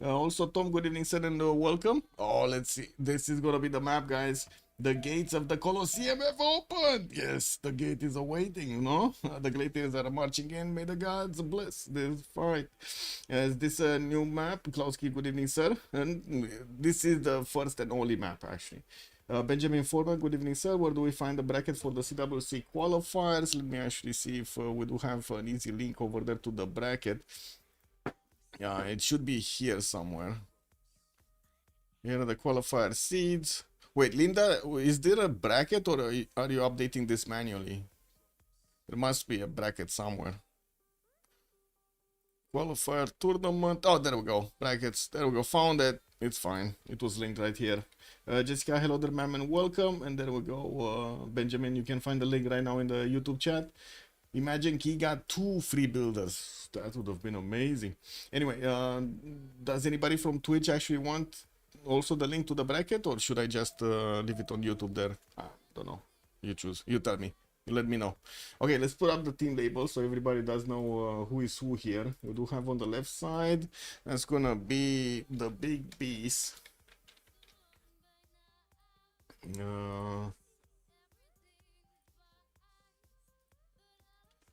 Also, Tom, good evening, sir, and welcome. Oh, let's see. This is gonna be the map, guys. The gates of the Colosseum have opened. Yes, the gate is awaiting, you know. The gladiators are marching in. May the gods bless this fight. Is this a new map? Klauski, good evening, sir. And this is the first and only map, actually. Benjamin Foreman, good evening, sir. Where do we find the bracket for the CWC qualifiers? Let me actually see if we do have an easy link over there to the bracket. Yeah, it should be here somewhere. Here are the qualifier seeds. Wait, Linda, is there a bracket or are you updating this manually? There must be a bracket somewhere. Qualifier tournament. Oh, there we go. Brackets. There we go. Found it. It's fine. It was linked right here. Jessica, hello there, ma'am, and welcome. And there we go. Benjamin, you can find the link right now in the YouTube chat. Imagine he got 2 free builders. That would have been amazing. Anyway, does anybody from Twitch actually want also the link to the bracket, or should I just leave it on YouTube there? Don't know. You choose. You tell me. You let me know. Okay, let's put up the team label so everybody does know who is who here. We do have on the left side, that's gonna be the big beast.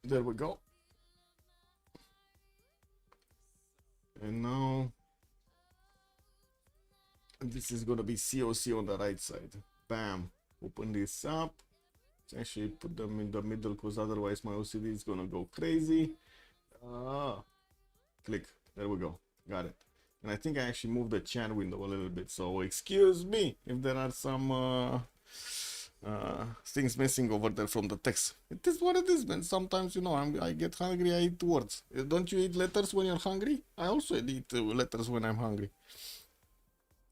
There we go. And now this is gonna be COC on the right side. Bam. Open this up. Let's actually put them in the middle, because otherwise my OCD is gonna go crazy. Click. There we go. Got it. And I think I actually moved the chat window a little bit, so excuse me if there are some things missing over there from the text. It is what it is, man. Sometimes, you know, I get hungry, I eat words. Don't you eat letters when you're hungry? I also eat letters when I'm hungry.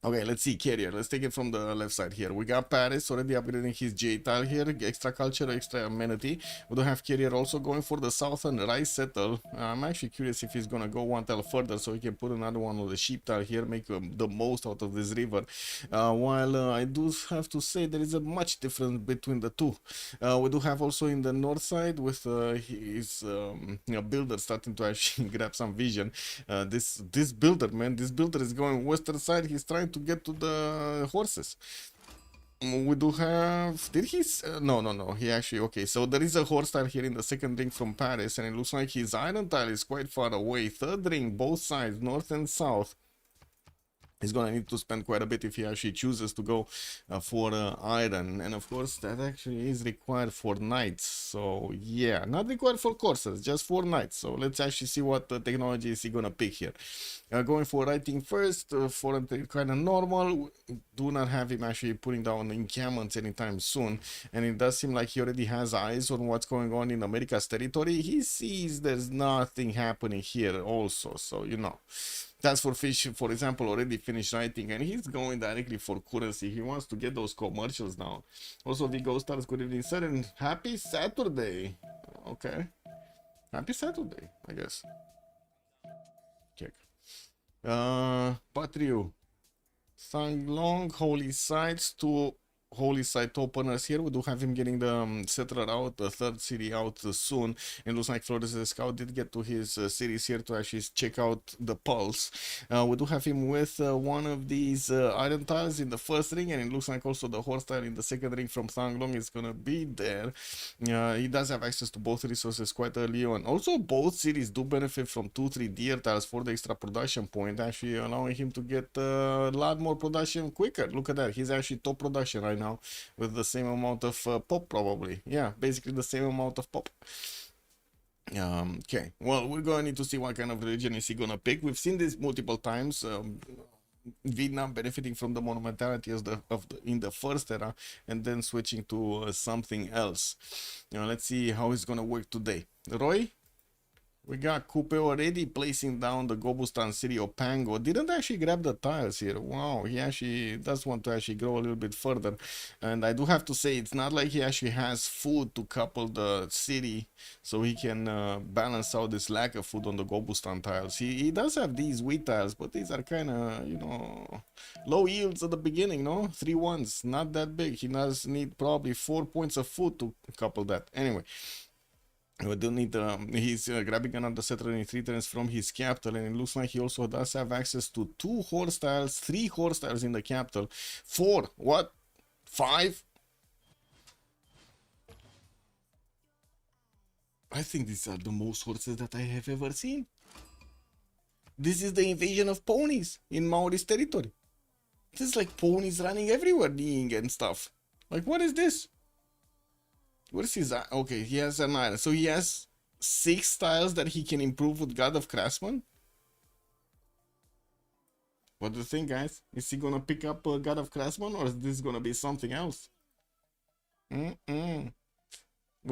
Okay, let's see, Carrier. Let's take it from the left side here. We got Paris already upgrading his J tile here. Extra culture, extra amenity. We do have Carrier also going for the southern rice settle. I'm actually curious if he's gonna go one tile further so he can put another one on the sheep tile here, make the most out of this river. While I do have to say there is a much difference between the two. We do have also in the north side with his builder starting to actually grab some vision. This builder, man, this builder is going western side. He's trying to get to the horses. We do have. Did he? No. He actually. Okay, so there is a horse tile here in the second ring from Paris, and it looks like his iron tile is quite far away. Third ring, both sides, north and south. He's gonna need to spend quite a bit if he actually chooses to go for iron, and of course that actually is required for knights. So yeah, not required for coursers, just for knights. So let's actually see what technology is he gonna pick here. Going for writing first, for kind of normal. Do not have him actually putting down encampments anytime soon, and it does seem like he already has eyes on what's going on in America's territory. He sees there's nothing happening here also, so you know. That's for Fish, for example, already finished writing, and he's going directly for currency. He wants to get those commercials down. Also, Vigo Stars, good evening, sir, and happy Saturday. Okay. Happy Saturday, I guess. Check. Patriu. Sanglong, Holy Sites, to Holy Site openers here. We do have him getting the settler out, the third city out soon. It looks like Flores the Scout did get to his cities here to actually check out the pulse. We do have him with one of these iron tiles in the first ring, and it looks like also the horse tile in the second ring from Sanglong is gonna be there. He does have access to both resources quite early on. Also, both cities do benefit from 2-3 deer tiles for the extra production point, actually allowing him to get a lot more production quicker. Look at that, he's actually top production right now with the same amount of pop, probably. Yeah, basically the same amount of pop. Okay, well, we're going to need to see what kind of religion is he gonna pick. We've seen this multiple times. Vietnam benefiting from the monumentality in the first era, and then switching to something else. Let's see how it's gonna work today. Roy, we got Coupe already placing down the Gobustan city of Pango. Didn't actually grab the tiles here. Wow, he actually does want to actually grow a little bit further. And I do have to say, it's not like he actually has food to couple the city, so he can balance out this lack of food on the Gobustan tiles. He does have these wheat tiles, but these are kind of, you know, low yields at the beginning, no? 3 ones, not that big. He does need probably 4 points of food to couple that. Anyway. We do need he's grabbing another settler in 3 turns from his capital, and it looks like he also does have access to 2 horse tiles, 3 horse tiles in the capital, 4, what, 5? I think these are the most horses that I have ever seen. This is the invasion of ponies in Maori's territory. This is like ponies running everywhere, kneeing and stuff. Like, what is this? What is his... Okay, he has an iron. So he has 6 tiles that he can improve with God of Craftsman? What do you think, guys? Is he gonna pick up God of Craftsman, or is this gonna be something else? We'll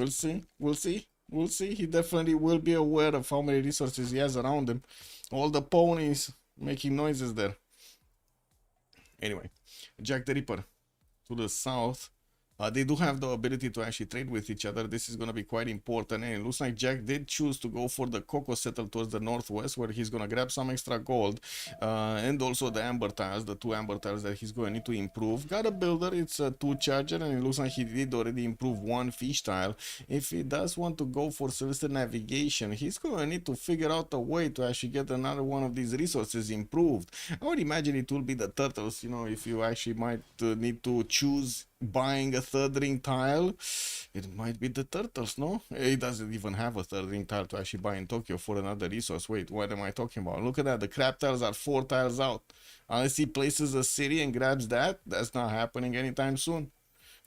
see. We'll see. We'll see. He definitely will be aware of how many resources he has around him. All the ponies making noises there. Anyway, Jack the Ripper to the south. They do have the ability to actually trade with each other. This is going to be quite important, and it looks like Jack did choose to go for the Coco Settle towards the northwest, where he's going to grab some extra gold, and also the amber tiles, the 2 amber tiles that he's going to need to improve. Got a builder, it's a 2 charger, and it looks like he did already improve 1 fish tile. If he does want to go for celestial navigation, he's going to need to figure out a way to actually get another one of these resources improved. I would imagine it will be the turtles, you know, if you actually might need to choose buying a 3rd ring tile, it might be the turtles, no? He doesn't even have a 3rd ring tile to actually buy in Tokyo for another resource. Wait, what am I talking about? Look at that, the crab tiles are 4 tiles out. Unless he places a city and grabs that, that's not happening anytime soon.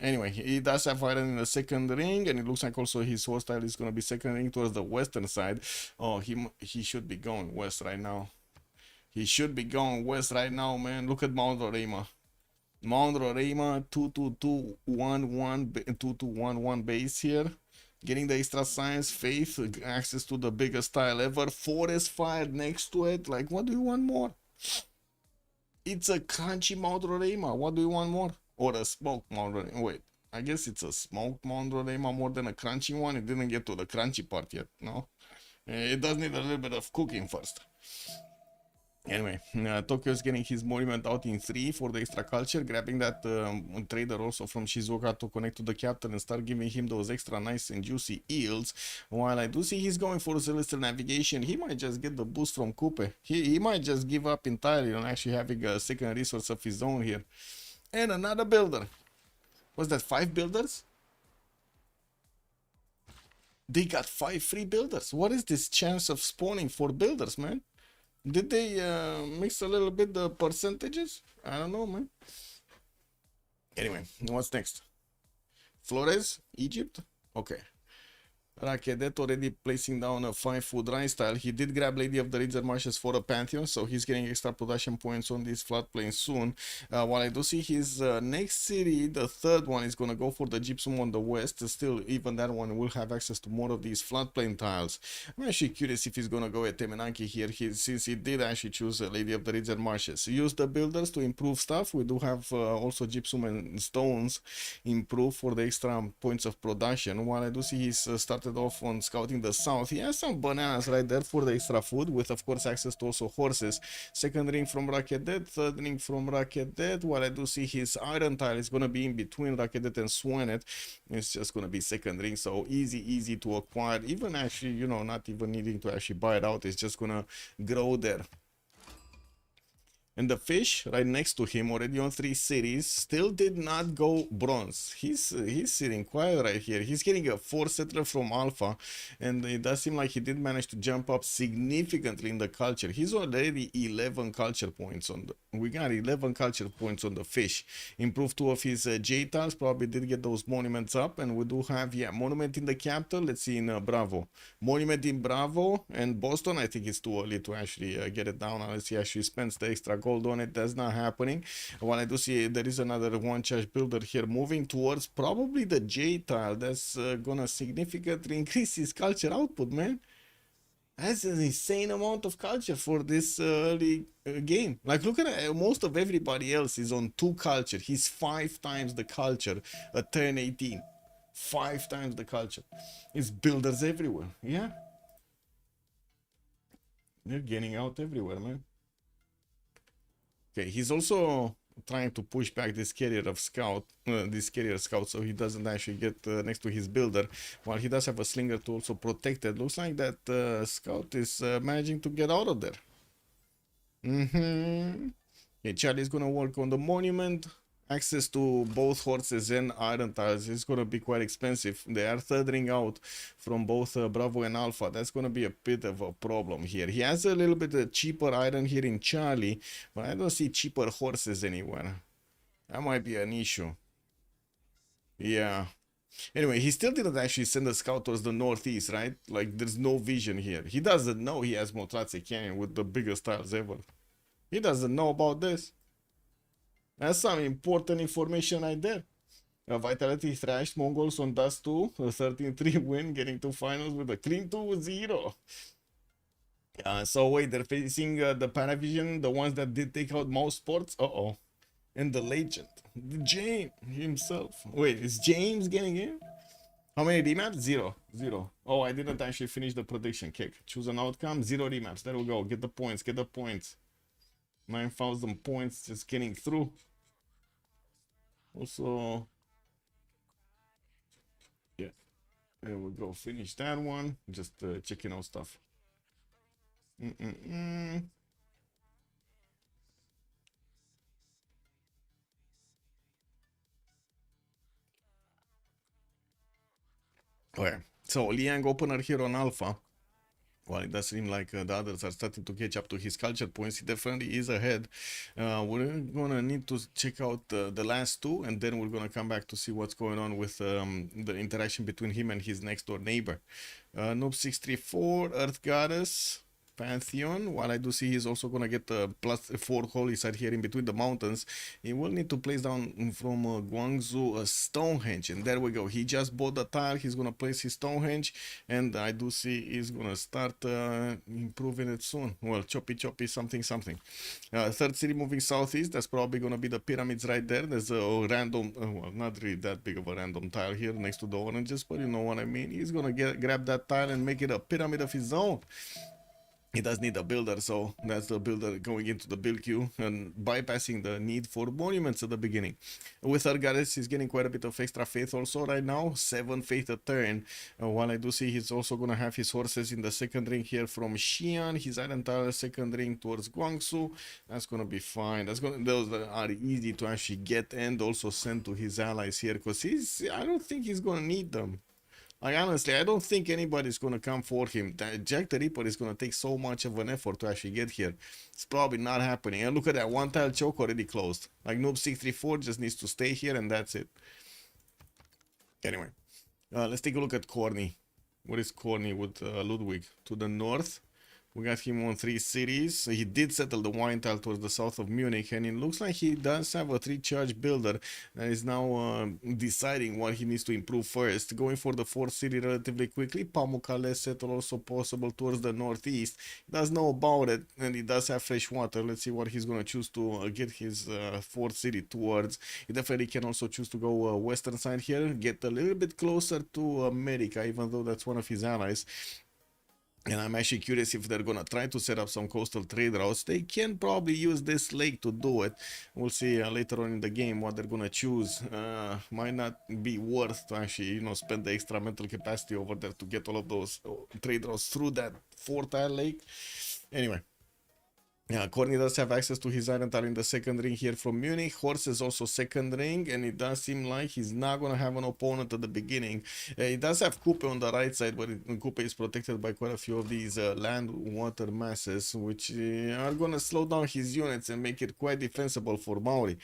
Anyway, he does have iron in the 2nd ring, and it looks like also his horse tile is going to be 2nd ring towards the western side. Oh, he should be going west right now. He should be going west right now, man. Look at Mount Roraima. Mount Roraima 2211 base here, getting the extra science, faith, access to the biggest tile ever, forest fire next to it. Like, what do you want more? It's a crunchy Mount Roraima. What do you want more? Or a smoked Mount Roraima. Wait, I guess it's a smoked Mount Roraima more than a crunchy one. It didn't get to the crunchy part yet, no? It does need a little bit of cooking first. Anyway, Tokyo is getting his monument out in 3 for the extra culture, grabbing that trader also from Shizuoka to connect to the captain and start giving him those extra nice and juicy yields. While I do see he's going for celestial navigation, he might just get the boost from Coupe. He might just give up entirely on actually having a 2nd resource of his own here. And another builder. Was that 5 builders? They got 5 free builders. What is this chance of spawning 4 builders, man? Did they mix a little bit the percentages? I don't know, man. Anyway, what's next? Flores, Egypt? Okay. Rakedet already placing down a 5 food rice style. He did grab Lady of the Ridge Marshes for a Pantheon, so he's getting extra production points on this floodplain soon. While I do see his next city, the third one, is going to go for the Gypsum on the west. Still, even that one will have access to more of these floodplain tiles. I'm actually curious if he's going to go at Temenanki here, since he did actually choose Lady of the Ridge Marshes. Use the builders to improve stuff. We do have also Gypsum and Stones improve for the extra points of production. While I do see he's started off on scouting the south. He has some bananas right there for the extra food, with of course access to also horses. Second ring from Rakedet, third ring from Rakedet. While I do see his iron tile is going to be in between Rakedet and Swanet. It's just going to be second ring, so easy to acquire, even actually, you know, not even needing to actually buy it out. It's just going to grow there. And the fish right next to him, already on 3 cities, still did not go bronze. He's sitting quiet right here. He's getting a 4 settler from Alpha, and it does seem like he did manage to jump up significantly in the culture. He's already 11 culture points on the... We got 11 culture points on the fish. Improved 2 of his J tiles, probably did get those monuments up, and we do have, yeah, monument in the capital. Let's see in Bravo. Monument in Bravo and Boston. I think it's too early to actually get it down unless he actually spends the extra gold on it. That's not happening. While I do see there is another one charge builder here moving towards probably the J tile. That's gonna significantly increase his culture output, man. That's an insane amount of culture for this early game. Like, look at it. Most of everybody else is on 2 culture. He's 5 times the culture at turn 18. 5 times the culture. It's builders everywhere. Yeah, they're getting out everywhere, man. Okay, he's also trying to push back this carrier of scout, so he doesn't actually get next to his builder. While he does have a slinger to also protect it. Looks like that scout is managing to get out of there. Okay, Charlie's gonna work on the monument. Access to both horses and iron tiles is going to be quite expensive. They are third-ring out from both Bravo and Alpha. That's going to be a bit of a problem here. He has a little bit cheaper iron here in Charlie, but I don't see cheaper horses anywhere. That might be an issue. Yeah. Anyway, he still didn't actually send a scout towards the northeast, right? Like, there's no vision here. He doesn't know he has Motratse Canyon with the biggest tiles ever. He doesn't know about this. That's some important information right there. Vitality thrashed Mongols on Dust 2, a 13-3 win, getting to finals with a clean 2-0. So wait, they're facing the Panavision, the ones that did take out Mouse Sports. And the legend, James himself. Wait, is James getting in? How many remaps? 0. Oh, I didn't actually finish the prediction kick. Choose an outcome, 0 remaps. There we go. Get the points. 9,000 points just getting through. Also, yeah, there we go. Finish that one. Just checking out stuff. Okay, so Liang opener here on Alpha. Well, it does seem like the others are starting to catch up to his culture points. He definitely is ahead. We're gonna need to check out the last 2, and then we're gonna come back to see what's going on with the interaction between him and his next door neighbor. Noob 634, Earth Goddess, Pantheon. While I do see he's also gonna get the +4 holy side here in between the mountains. He will need to place down from Guangzhou a Stonehenge, and there we go. He just bought the tile. He's gonna place his Stonehenge, and I do see he's gonna start improving it soon. Well, choppy something. Third city moving southeast. That's probably gonna be the pyramids right there. There's a random, well, not really that big of a random tile here next to the oranges, but you know what I mean. He's gonna grab that tile and make it a pyramid of his own. He does need a builder, so that's the builder going into the build queue and bypassing the need for monuments at the beginning. With our goddess, he's getting quite a bit of extra faith also right now, 7 faith a turn. While I do see he's also gonna have his horses in the second ring here from Xi'an, his entire second ring towards Guangzhou. That's gonna be fine. Those are easy to actually get and also send to his allies here, because I don't think he's gonna need them. Like, honestly, I don't think anybody's gonna come for him. Jack the Ripper is gonna take so much of an effort to actually get here. It's probably not happening. And look at that, one tile choke already closed. Like, Noob 634 just needs to stay here and that's it. Anyway, let's take a look at Corny. What is Corny with Ludwig? To the north. We got him on 3 cities. He did settle the wine tile towards the south of Munich, and it looks like he does have a 3-charge builder that is now deciding what he needs to improve first. Going for the 4th city relatively quickly. Pamukkale settle also possible towards the northeast. He does know about it, and he does have fresh water. Let's see what he's going to choose to get his 4th city towards. He definitely can also choose to go western side here, get a little bit closer to America, even though that's one of his allies. And I'm actually curious if they're gonna try to set up some coastal trade routes. They can probably use this lake to do it. We'll see later on in the game what they're gonna choose. Might not be worth to actually, you know, spend the extra mental capacity over there to get all of those trade routes through that 4-tile lake. Anyway. Yeah, Corny does have access to his iron tile in the second ring here from Munich. Horse is also second ring, and it does seem like he's not going to have an opponent at the beginning. He does have Coupe on the right side, but Coupe is protected by quite a few of these land water masses, which are going to slow down his units and make it quite defensible for Maori.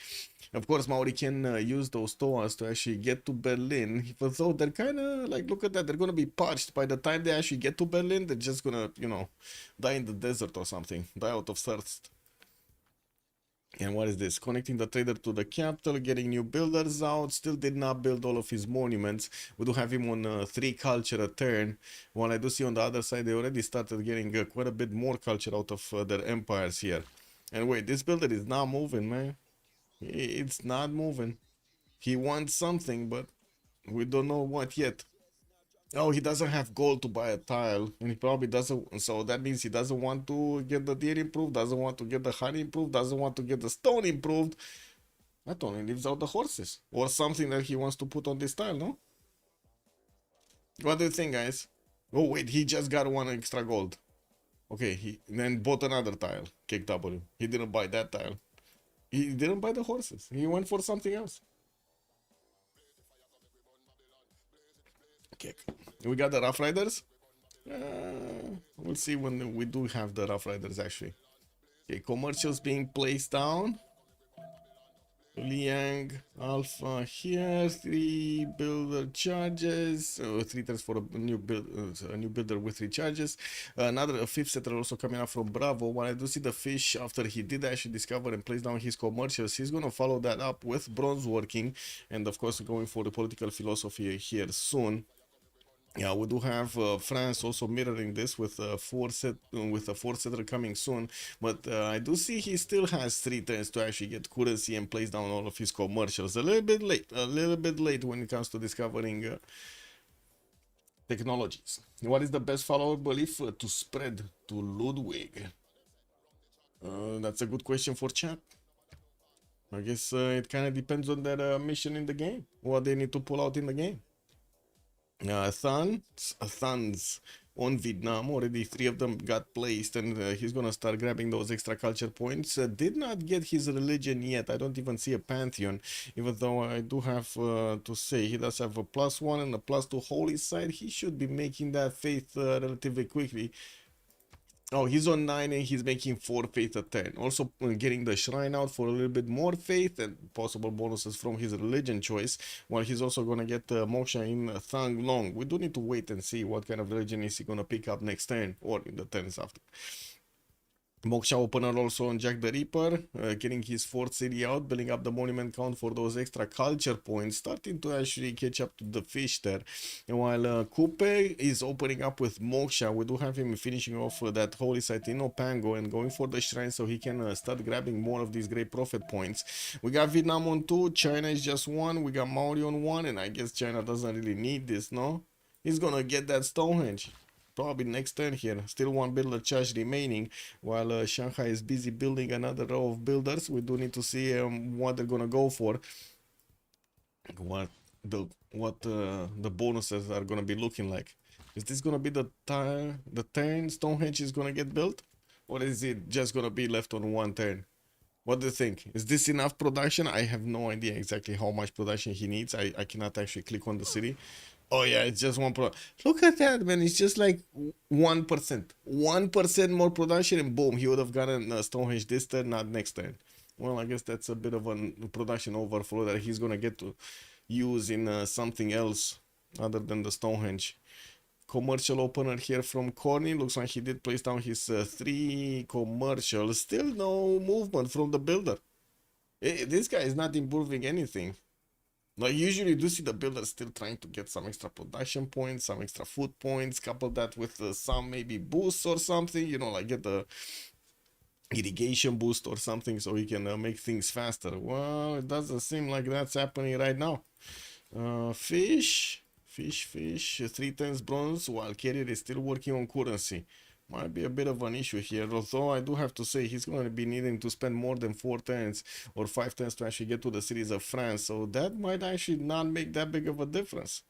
Of course, Maori can use those Toas to actually get to Berlin, even though they're kind of like, look at that, they're going to be parched. By the time they actually get to Berlin, they're just going to, you know, die in the desert or something, die out of thirst. And what is this? Connecting the trader to the capital, getting new builders out. Still did not build all of his monuments. We do have him on 3 culture a turn. While I do see on the other side, they already started getting quite a bit more culture out of their empires here. And wait, this builder is not moving, man. It's not moving. He wants something, but we don't know what yet. Oh, he doesn't have gold to buy a tile, and he probably doesn't. So that means he doesn't want to get the deer improved, doesn't want to get the honey improved, doesn't want to get the stone improved. That only leaves out the horses or something that he wants to put on this tile, no? What do you think, guys? Oh wait, he just got 1 extra gold. Okay, he then bought another tile. Kick W. He didn't buy that tile. He didn't buy the horses. He went for something else. Okay, we got the Rough Riders. We'll see when we do have the Rough Riders actually. Okay, commercials being placed down. Liang Alpha here, 3 builder charges, 3 turns for a new builder with 3 charges. Another 5th settler also coming up from Bravo. While I do see the fish after he did actually discover and place down his commercials, he's gonna follow that up with bronze working, and of course going for the political philosophy here soon. Yeah, we do have France also mirroring this with a 4th setter coming soon, but I do see he still has 3 turns to actually get currency and place down all of his commercials. A little bit late when it comes to discovering technologies. What is the best follower belief to spread to Ludwig? That's a good question for chat. I guess it kind of depends on their mission in the game, what they need to pull out in the game. Thans on Vietnam, already 3 of them got placed, and he's gonna start grabbing those extra culture points. Did not get his religion yet. I don't even see a pantheon, even though I do have to say he does have a +1 and a +2 holy side. He should be making that faith relatively quickly. Oh, he's on 9 and he's making 4 faith a turn. Also getting the shrine out for a little bit more faith and possible bonuses from his religion choice. While he's also going to get Moksha in Thang Long. We do need to wait and see what kind of religion is he going to pick up next turn or in the turns after. Moksha opener also on Jack the Ripper, getting his 4th city out, building up the monument count for those extra culture points, starting to actually catch up to the fish there. And while Coupe is opening up with Moksha, we do have him finishing off that holy site in Opango and going for the shrine so he can start grabbing more of these great profit points. We got Vietnam on 2, China is just 1, we got Maori on 1, and I guess China doesn't really need this, no? He's gonna get that Stonehenge. probably next turn here. Still one builder charge remaining, while Shanghai is busy building another row of builders. We do need to see what they're gonna go for, what the bonuses are gonna be looking like. Is this gonna be the turn Stonehenge is gonna get built, or is it just gonna be left on one turn? What do you think? Is this enough production? I have no idea exactly how much production he needs. I cannot actually click on the city. Oh yeah, it's just 1%. Look at that, man. It's just like 1%. 1% more production and boom, he would have gotten Stonehenge this turn, not next turn. Well, I guess that's a bit of a production overflow that he's gonna get to use in something else other than the Stonehenge. Commercial opener here from Corny. Looks like he did place down his 3 commercials. Still no movement from the builder. This guy is not improving anything. Like, usually you do see the builder still trying to get some extra production points, some extra food points, couple that with some maybe boosts or something, you know, like get the irrigation boost or something so he can make things faster. Well, it doesn't seem like that's happening right now. Fish, 3 times bronze, while Carrier is still working on currency. Might be a bit of an issue here, although I do have to say he's going to be needing to spend more than 4 turns or 5 turns to actually get to the cities of France, so that might actually not make that big of a difference.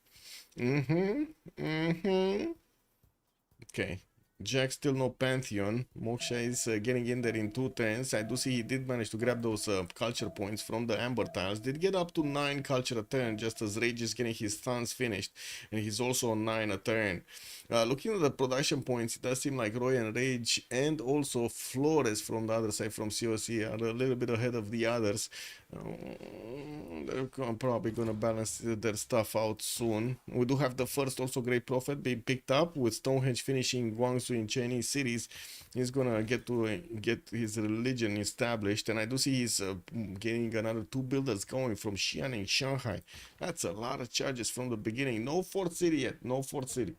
Okay. Jack still no Pantheon. Moksha is getting in there in 2 turns. I do see he did manage to grab those culture points from the Amber Tiles. Did get up to 9 culture a turn, just as Rage is getting his stuns finished. And he's also on 9 a turn. Looking at the production points, it does seem like Roy and Rage and also Flores from the other side from COC are a little bit ahead of the others. They're probably going to balance their stuff out soon. We do have the first also Great Prophet being picked up, with Stonehenge finishing Guangzhou in Chinese cities. He's going to get his religion established, and I do see he's getting another 2 builders going from Xi'an and Shanghai. That's a lot of charges from the beginning. No fourth city yet, no fourth city.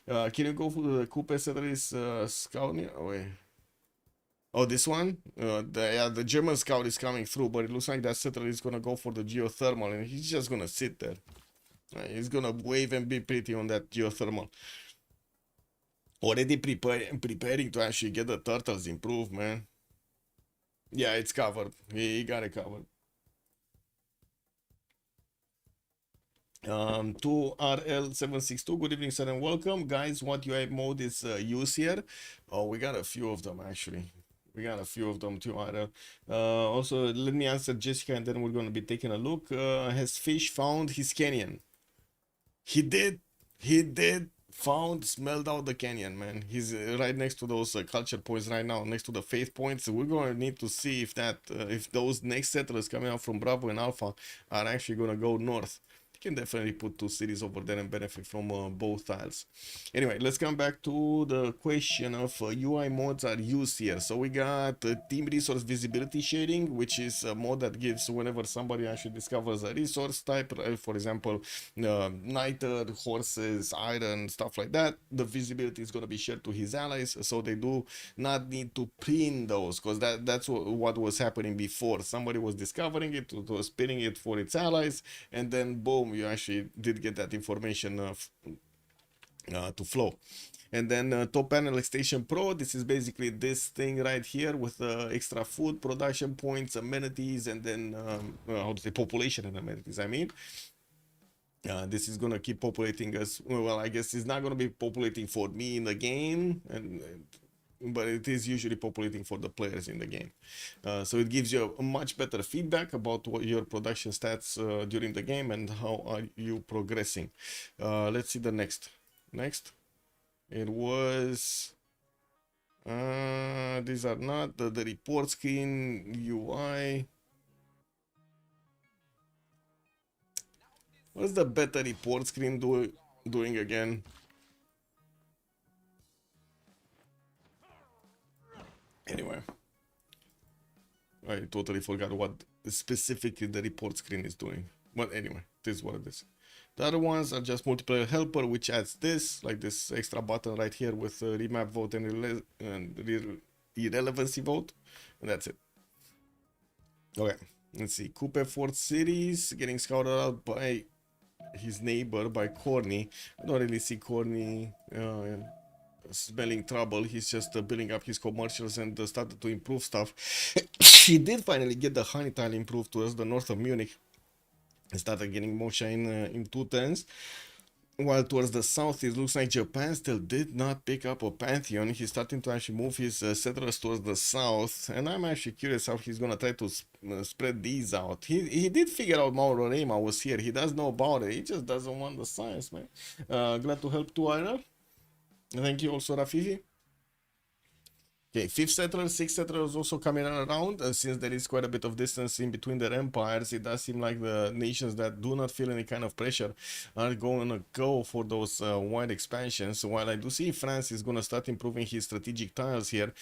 Can you go for the Coupe Settler's scout? Oh, wait. Oh, this one? The German scout is coming through, but it looks like that settler is gonna go for the geothermal, and he's just gonna sit there. He's gonna wave and be pretty on that geothermal. Already preparing to actually get the turtles improved, man. Yeah, it's covered. He got it covered. 2RL762, good evening, sir, and welcome. Guys, what UI mode is used here? Oh, we got a few of them, actually. We got a few of them too. Also, let me answer Jessica, and then we're going to be taking a look. Has Fish found his canyon? He did. Smelled out the canyon, man. He's right next to those culture points right now, next to the faith points. So we're going to need to see if if those next settlers coming out from Bravo and Alpha are actually going to go north. Can definitely put 2 cities over there and benefit from both tiles. Anyway, let's come back to the question of UI mods are used here. So we got team resource visibility shading, which is a mod that gives whenever somebody actually discovers a resource type, for example, niter, horses, iron, stuff like that, the visibility is going to be shared to his allies, so they do not need to print those, because that's what was happening before. Somebody was discovering it, was spinning it for its allies, and then boom, you actually did get that information to flow. And then top panel extension pro, this is basically this thing right here with extra food production points, amenities, and then how to say, population and amenities, I mean. This is gonna keep populating us. Well, I guess it's not gonna be populating for me in the game, but it is usually populating for the players in the game. So it gives you a much better feedback about what your production stats during the game and how are you progressing. Let's see the next. It was these are not the report screen UI. What's the better report screen doing again? Anyway, I totally forgot what specifically the report screen is doing. But anyway, this is what it is. The other ones are just multiplayer helper, which adds this, like this extra button right here with remap vote and irrelevancy vote, and that's it. Okay, let's see. Coupe Fort Cities getting scouted out by his neighbor, by Corny. I don't really see Corny. Yeah. smelling trouble. He's just building up his commercials and started to improve stuff. He did finally get the honey tile improved towards the north of Munich. He started getting more shine in 210s. While towards the south, it looks like Japan still did not pick up a Pantheon. He's starting to actually move his settlers towards the south, and I'm actually curious how he's gonna try to spread these out. He did figure out Maurorema was here. He does know about it. He just doesn't want the science, man. Glad to help too, Ira. Thank you also, Rafifi. Okay, 5th settler, 6th settler is also coming around, since there is quite a bit of distance in between their empires. It does seem like the nations that do not feel any kind of pressure are going to go for those wide expansions. While I do see France is going to start improving his strategic tiles here,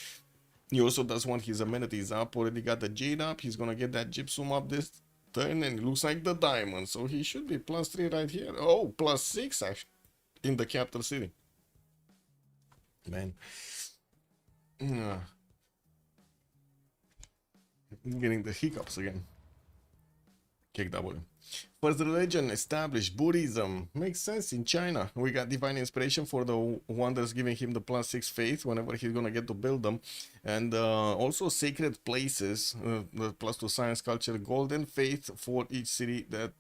he also does want his amenities up. Already got the jade up. He's going to get that gypsum up this turn, and it looks like the diamond. So he should be +3 right here. Oh, +6 actually in the capital city. Man. I'm getting the hiccups again. Kick W. First religion established, Buddhism. Makes sense in China. We got divine inspiration for the wonders, giving him the +6 faith whenever he's gonna get to build them. And also sacred places, the +2 science, culture, golden faith for each city that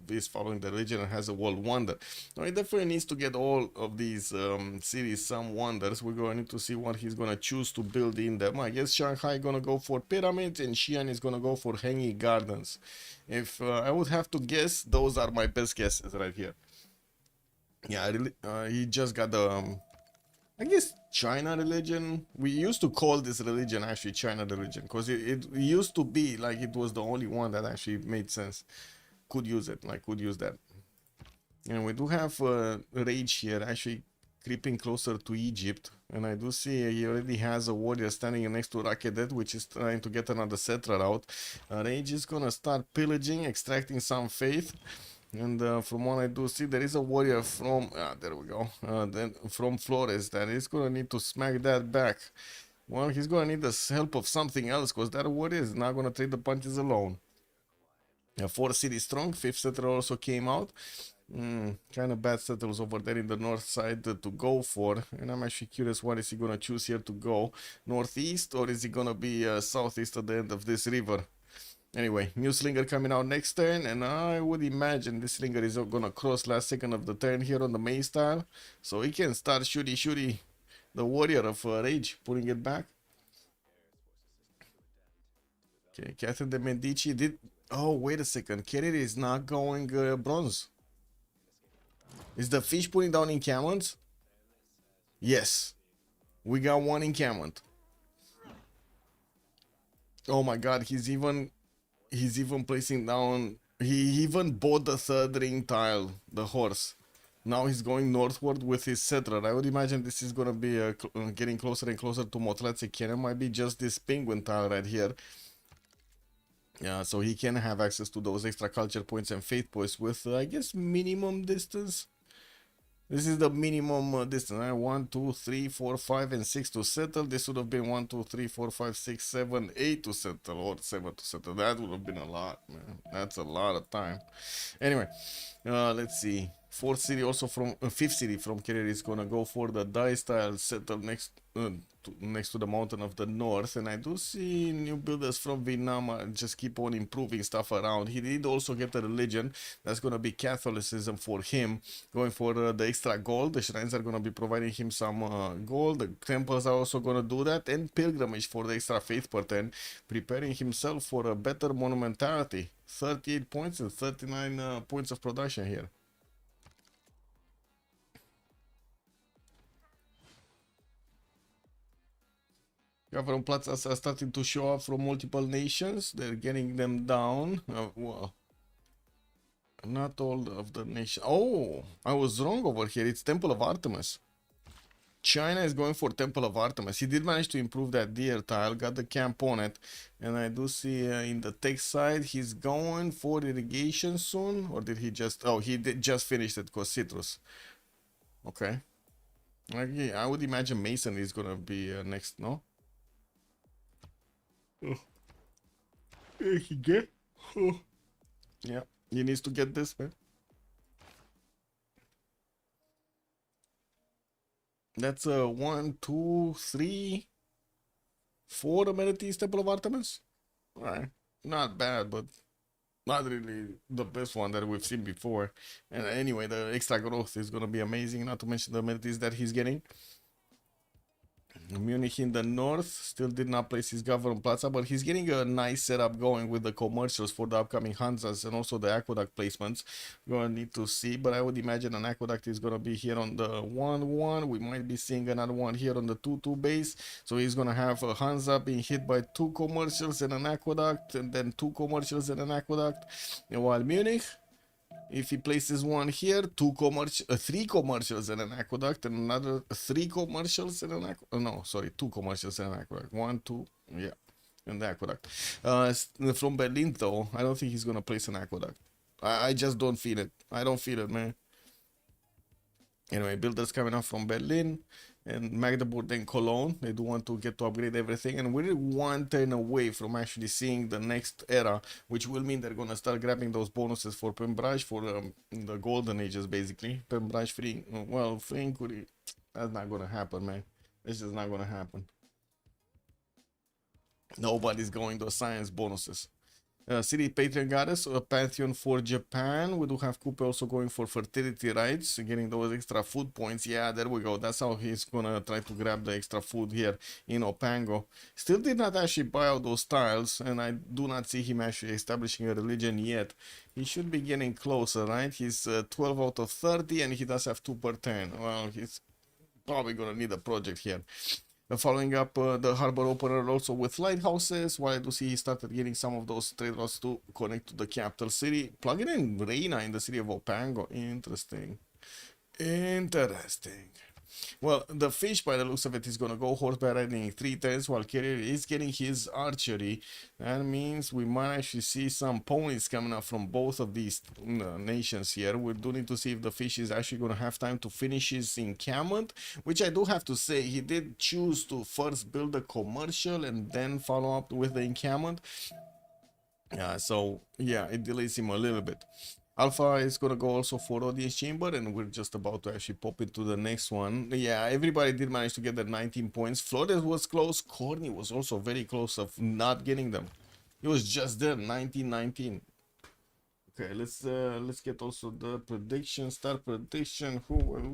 is following the religion and has a world wonder. Now he definitely needs to get all of these cities some wonders. We're going to see what he's gonna choose to build in them. I guess Shanghai gonna go for pyramids and Xi'an is gonna go for hanging gardens. If I would have to guess, those are my best guesses right here. Yeah, he just got the, I guess, China religion. We used to call this religion actually China religion, because it used to be like it was the only one that actually made sense. Could use it, like could use that. And we do have Rage here actually creeping closer to Egypt, and I do see he already has a warrior standing next to Rakedet, which is trying to get another settler out. Rage is gonna start pillaging, extracting some faith, and from what I do see, there is a warrior from there we go, then from Flores that is gonna need to smack that back. Well, he's gonna need the help of something else, because that warrior is not gonna take the punches alone. 4 city strong, 5th settler also came out. Kind of bad settles over there in the north side to go for, and I'm actually curious what is he gonna choose here to go, northeast or is he gonna be southeast at the end of this river. Anyway, new slinger coming out next turn, and I would imagine this slinger is gonna cross last second of the turn here on the main style, so he can start shooty the warrior of Rage, putting it back. Okay, Catherine de Medici did, oh wait a second, Kennedy is not going bronze. Is the fish putting down encampments? Yes. We got one encampment. Oh my god, he's even placing down, he even bought the 3rd ring tile, the horse. Now he's going northward with his settler. I would imagine this is gonna be getting closer and closer to Motlatse Cannon. Might be just this penguin tile right here. Yeah, so he can have access to those extra culture points and faith points with, I guess, minimum distance. This is the minimum distance. 1, 2, 3, 4, 5, and 6 to settle. This would have been 1, 2, 3, 4, 5, 6, 7, 8 to settle, or 7 to settle. That would have been a lot, man. That's a lot of time. Anyway, let's see. 4th city also from 5th city from Kerry is gonna go for the die style settle next to the mountain of the north, and I do see new builders from Vietnam just keep on improving stuff around. He did also get a religion that's gonna be Catholicism for him, going for the extra gold. The shrines are gonna be providing him some gold. The temples are also gonna do that, and pilgrimage for the extra faith per turn, preparing himself for a better monumentality. 38 points and 39 points of production here. Government plazas are starting to show up from multiple nations. They're getting them down. Well, not all of the nations. Oh, I was wrong over here. It's Temple of Artemis. China is going for Temple of Artemis. He did manage to improve that deer tile, got the camp on it. And I do see in the tech side, he's going for irrigation soon. Or did he just... Oh, he did just finish it because citrus. Okay. Okay, I would imagine Mason is going to be next, no? He get? Yeah, he needs to get this, man. That's 1, 2, 3, 4 amenities Temple of Artemis. All right, not bad, but not really the best one that we've seen before. And anyway, the extra growth is gonna be amazing. Not to mention the amenities that he's getting. Munich in the north still did not place his government plaza, but he's getting a nice setup going with the commercials for the upcoming Hanzas and also the aqueduct placements. We're gonna need to see, but I would imagine an aqueduct is gonna be here on the 1-1. We might be seeing another one here on the 2-2 base. So he's gonna have a Hansa being hit by 2 commercials and an aqueduct, and then 2 commercials and an aqueduct. And while Munich, if he places one here, 3 commercials and an aqueduct, and another 3 commercials and an aqueduct. No, sorry, 2 commercials and an aqueduct. 1, 2, yeah, and the aqueduct. From Berlin, though, I don't think he's gonna place an aqueduct. I just don't feel it. I don't feel it, man. Anyway, builders coming up from Berlin and Magdeburg and Cologne. They do want to get to upgrade everything, and we're 1 turn away from actually seeing the next era, which will mean they're gonna start grabbing those bonuses for Pembrage for the golden ages, basically. Pembrage free, well, free inquiry. That's not gonna happen, man. It's just not gonna happen. Nobody's going to science bonuses. City Patron Goddess, a Pantheon for Japan. We do have Coupe also going for fertility rights, getting those extra food points. Yeah, there we go. That's how he's gonna try to grab the extra food here in Opango. Still did not actually buy out those tiles, and I do not see him actually establishing a religion yet. He should be getting closer, right? He's 12 out of 30, and he does have 2 per 10. Well, he's probably gonna need a project here. Following up the harbor opener also with lighthouses, while I do see he started getting some of those trade routes to connect to the capital city. Plugging in Reina in the city of Opango. Interesting. Interesting. Well, the fish, by the looks of it, is going to go horseback riding 3 turns, while Carrier is getting his archery. That means we might actually see some ponies coming up from both of these nations here. We do need to see if the fish is actually going to have time to finish his encampment, which I do have to say, he did choose to first build a commercial and then follow up with the encampment. So, yeah, it delays him a little bit. Alpha is gonna go also for audience chamber, and we're just about to actually pop into the next one. Yeah, everybody did manage to get their 19 points. Flores was close. Corny was also very close of not getting them. He was just there, 19-19. Okay, let's get also the prediction, start prediction. Who will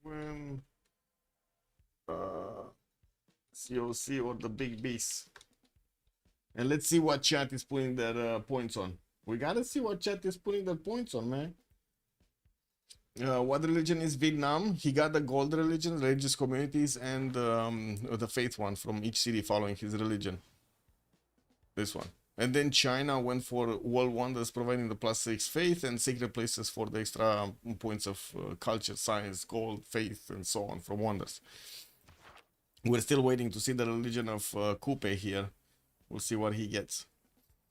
win? COC or the big beast? And let's see what chat is putting their points on. We gotta see what chat is putting their points on, man. What religion is Vietnam? He got the gold religion, religious communities, and the faith one from each city following his religion. This one. And then China went for world wonders, providing the +6 faith, and sacred places for the extra points of culture, science, gold, faith, and so on from wonders. We're still waiting to see the religion of Coupe here. We'll see what he gets.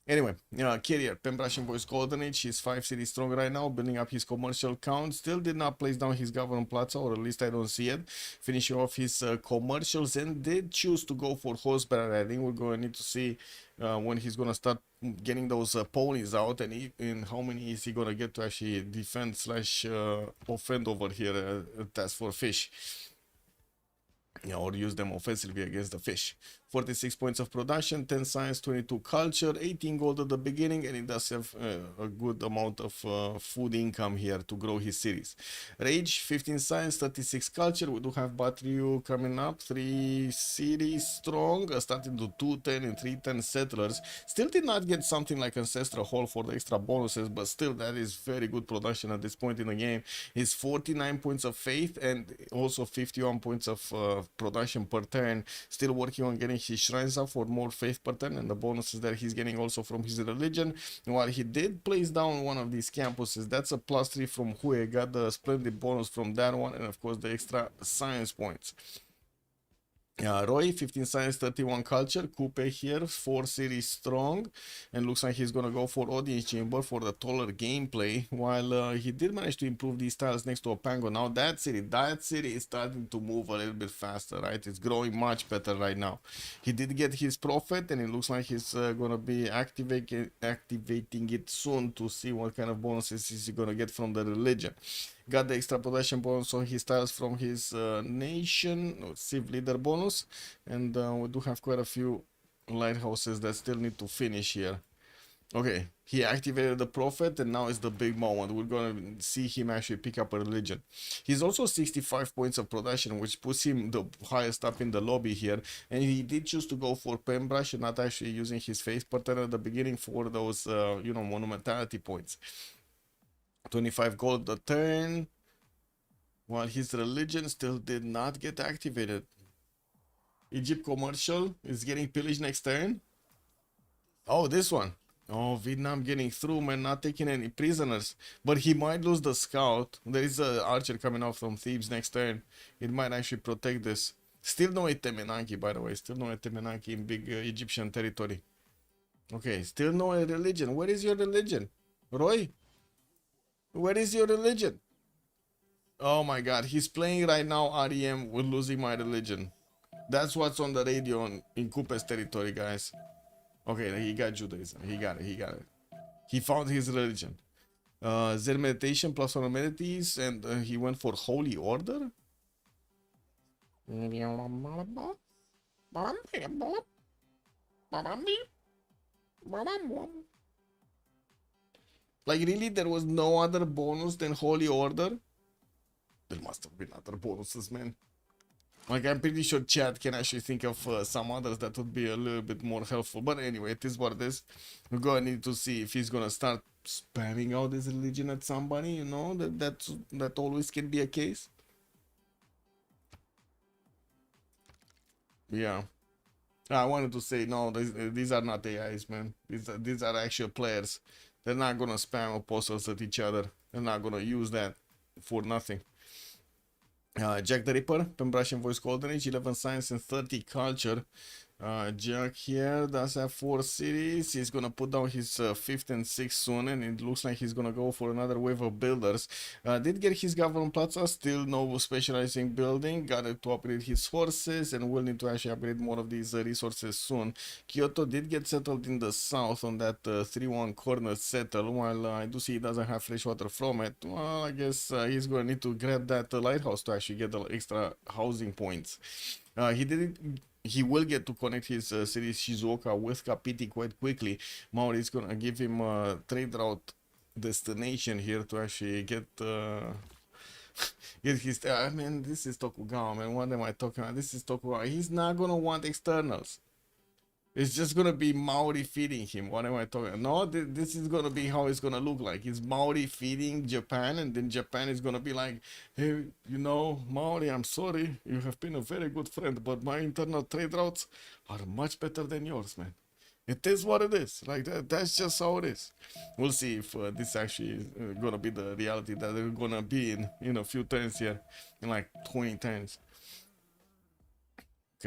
Anyway, Carrier, Pembrasian Boys Golden Age, he's 5 cities strong right now, building up his commercial count. Still did not place down his government plaza, or at least I don't see it. Finishing off his commercials, and did choose to go for horseback riding. We're going to need to see when he's going to start getting those ponies out, and how many is he going to get to actually defend / offend over here. Task for fish. Yeah, or use them offensively against the fish. 46 points of production, 10 science, 22 culture, 18 gold at the beginning, and it does have a good amount of food income here to grow his series. Rage, 15 science, 36 culture. We do have Batriu coming up, 3 cities strong, starting to 210 and 310 settlers. Still did not get something like Ancestral Hall for the extra bonuses, but still that is very good production at this point in the game. He's 49 points of faith and also 51 points of production per turn. Still working on getting his shrines up for more faith per turn, and the bonuses that he's getting also from his religion. While he did place down one of these campuses, that's a +3 from Hue, got the splendid bonus from that one, and of course the extra science points. Roy, 15 science, 31 culture. Coupe here, 4 cities strong, and looks like he's gonna go for audience chamber for the taller gameplay, while he did manage to improve these tiles next to Opango. Now that city is starting to move a little bit faster, right? It's growing much better right now. He did get his prophet, and it looks like he's gonna be activating it soon to see what kind of bonuses he's gonna get from the religion. got the extra production bonus on his tiles from his nation, Civ leader bonus, and we do have quite a few lighthouses that still need to finish here. Okay, he activated the prophet, and now is the big moment. We're gonna see him actually pick up a religion. He's also 65 points of production, which puts him the highest up in the lobby here. And he did choose to go for pen brush and not actually using his face pattern at the beginning for those, you know, monumentality points. 25 gold a turn, while his religion still did not get activated. Egypt commercial is getting pillaged next turn. Oh, this one. Oh, Vietnam getting through, man, not taking any prisoners. But he might lose the scout. There is an archer coming off from Thebes next turn. It might actually protect this. Still no Etemenanki, by the way. Still no Etemenanki in big Egyptian territory. Okay, still no religion. Where is your religion? Roy? Where is your religion? Oh my god, he's playing right now REM with losing my religion. That's what's on the radio in Kupe's territory, guys. Okay, he got Judaism. He got it. He found his religion. Zen meditation plus one amenities, and he went for Holy Order? Like, really, there was no other bonus than Holy Order? There must have been other bonuses, man. Like, I'm pretty sure chat can actually think of some others that would be a little bit more helpful. But anyway, it is what it is. We're gonna need to see if he's gonna start spamming out his religion at somebody, you know? That always can be a case. Yeah. I wanted to say, no, these are not AIs, man. These are actual players. They're not gonna spam apostles at each other. They're not gonna use that for nothing. Jack the Ripper, Pembrush and Voice Golden Age, 11 Science and 30 Culture. Jack here does have 4 cities. He's gonna put down his 5th and 6th soon, and it looks like he's gonna go for another wave of builders. Did get his government plaza, still no specializing building. Got to upgrade his horses, and will need to actually upgrade more of these resources soon. Kyoto did get settled in the south on that 3-1 corner settle, while I do see he doesn't have fresh water from it. Well, I guess he's gonna need to grab that lighthouse to actually get the extra housing points. He will get to connect his city Shizuoka with Kapiti quite quickly. Maori is gonna give him a trade route destination here to actually get get his. I mean, this is Tokugawa, man. What am I talking about? This is Tokugawa. He's not gonna want externals. It's just gonna be Maori feeding him. What am I talking? No, this is gonna be how it's gonna look like. It's Maori feeding Japan, and then Japan is gonna be like, hey, you know, Maori, I'm sorry, you have been a very good friend, but my internal trade routes are much better than yours, man. It is what it is. Like that's just how it is. We'll see if this actually is gonna be the reality that they're gonna be in a few turns here, in like 20 turns.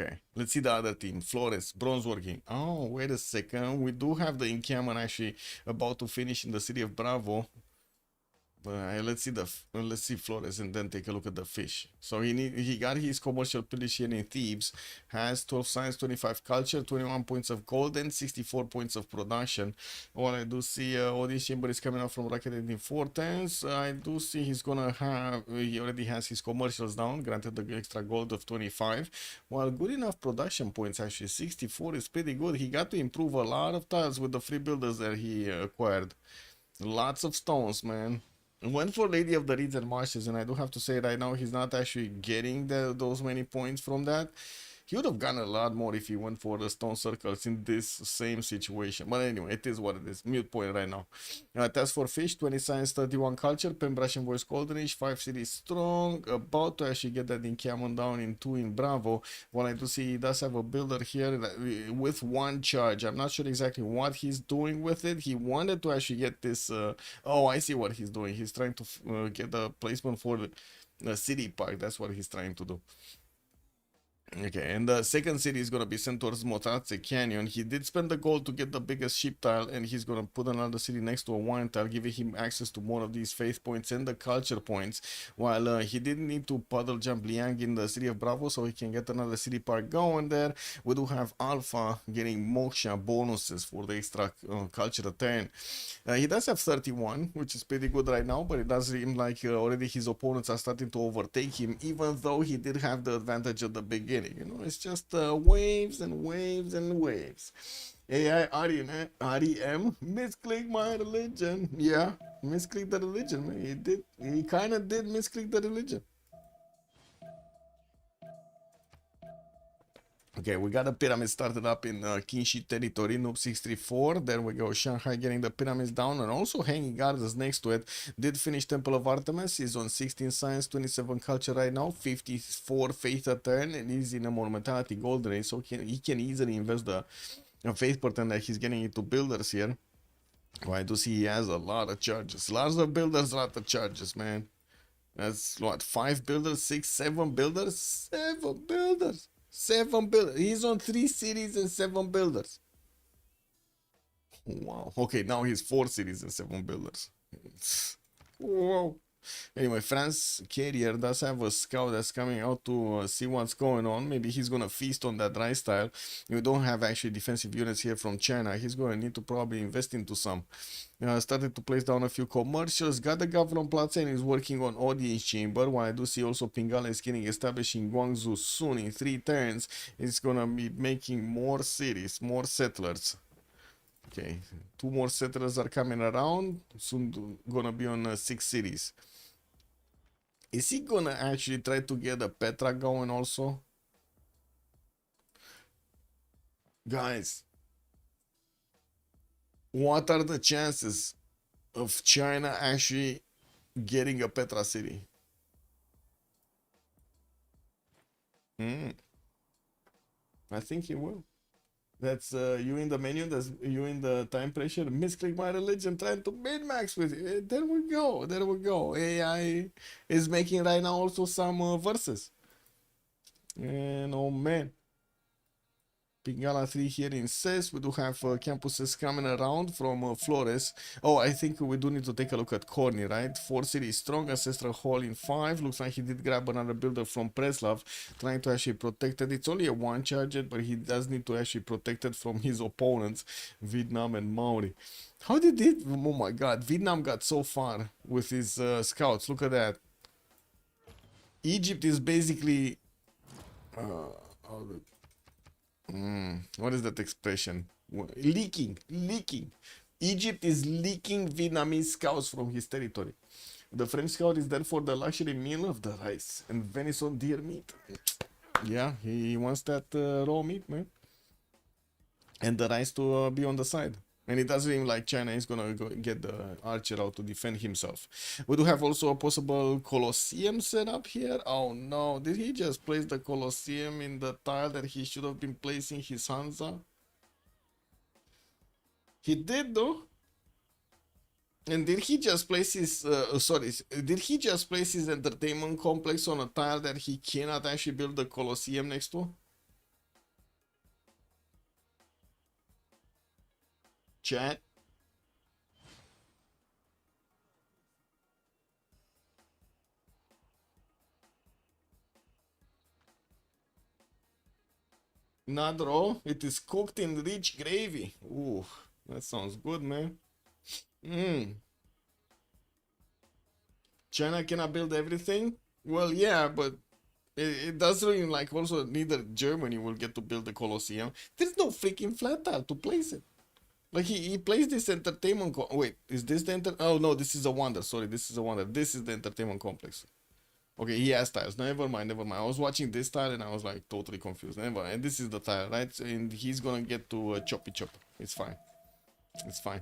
Okay, let's see the other team. Flores, bronze working. Oh, wait a second. We do have the encampment actually about to finish in the city of Bravo. But let's see Flores and then take a look at the fish. So he got his commercial pillage here in Thebes, has 12 science, 25 culture, 21 points of gold, and 64 points of production. While I do see Odin Chamber is coming out from rocketed in 4 turns, I do see he already has his commercials down, granted the extra gold of 25. While good enough production points, actually 64 is pretty good. He got to improve a lot of tiles with the free builders that he acquired. Lots of stones, man. Went for Lady of the Reeds and Marshes, and I do have to say right now he's not actually getting those many points from that. He would have gotten a lot more if he went for the stone circles in this same situation. But anyway, it is what it is. Mute point right now. Task for Fish, 20 Science, 31 Culture, Pembrush and Voice Golden Age, 5 Cities Strong. About to actually get that encampment down in 2 in Bravo. What I do see, he does have a builder here with 1 charge. I'm not sure exactly what he's doing with it. He wanted to actually get this... oh, I see what he's doing. He's trying to get the placement for the city park. That's what he's trying to do. Okay, and the second city is gonna be sent towards Motatse Canyon. He did spend the gold to get the biggest ship tile, and he's gonna put another city next to a wine tile, giving him access to more of these faith points and the culture points. While he didn't need to puddle jump Liang in the city of Bravo, so he can get another city park going there. We do have Alpha getting Moksha bonuses for the extra culture turn. He does have 31, which is pretty good right now, but it does seem like already his opponents are starting to overtake him, even though he did have the advantage at the beginning. You know, it's just waves and waves and waves. AI REM misclick my religion. Yeah, misclick the religion, man. He kind of did misclick the religion. Okay, we got a pyramid started up in Kinshi territory, Noob 634. There we go, Shanghai getting the pyramids down and also hanging gardens next to it. Did finish Temple of Artemis, he's on 16 science, 27 culture right now, 54 faith a turn, and he's in a monumentality gold race, so he can easily invest the faith portent that he's getting into builders here. Well, I do see he has a lot of charges. Lots of builders, lot of charges, man. That's what, 5 builders, 6, 7 builders? 7 builders! 7 builders. He's on 3 cities and 7 builders. Wow. Okay, now he's 4 cities and 7 builders. Wow. Anyway, France Carrier does have a scout that's coming out to see what's going on. Maybe he's gonna feast on that rice tile. We don't have actually defensive units here from China. He's gonna need to probably invest into some. Started to place down a few commercials. Got the government Plaza and is working on audience chamber. While I do see also Pingala is getting established in Guangzhou soon. In 3 turns, it's gonna be making more cities, more settlers. Okay, 2 more settlers are coming around. Soon gonna be on 6 cities. Is he gonna actually try to get a Petra going also? Guys, what are the chances of China actually getting a Petra city? I think he will. That's you in the menu, that's you in the time pressure. Misclick my religion, trying to min-max with it. There we go, there we go. AI is making right now also some verses. And oh man. Pingala 3 here in CES. We do have campuses coming around from Flores. Oh, I think we do need to take a look at Corny, right? 4 cities strong, Ancestral Hall in 5. Looks like he did grab another builder from Preslav, trying to actually protect it. It's only a 1 charge, but he does need to actually protect it from his opponents, Vietnam and Maori. How did it? Oh my god, Vietnam got so far with his scouts. Look at that. Egypt is basically... what is that expression? Leaking. Egypt is leaking Vietnamese scouts from his territory. The French scout is there for the luxury meal of the rice and venison deer meat. Yeah, he wants that raw meat, man. And the rice to be on the side. And it doesn't seem like China is gonna go get the archer out to defend himself. We do have also a possible Colosseum set up here. Oh no, did he just place the Colosseum in the tile that he should have been placing his Hansa? He did though. And did he just place his, did he just place his entertainment complex on a tile that he cannot actually build the Colosseum next to? Chat. Not raw, it is cooked in rich gravy. Ooh, that sounds good, man. China cannot build everything? Well, yeah, but it doesn't mean like also neither Germany will get to build the Colosseum. There's no freaking flat tile to place it. Like he placed this entertainment wait, is this the oh no, this is a wonder. Sorry, this is a wonder. This is the entertainment complex. Okay, he has tiles. Never mind. I was watching this tile and I was like totally confused. Never mind. And this is the tile, right? And he's gonna get to choppy chop. It's fine. It's fine.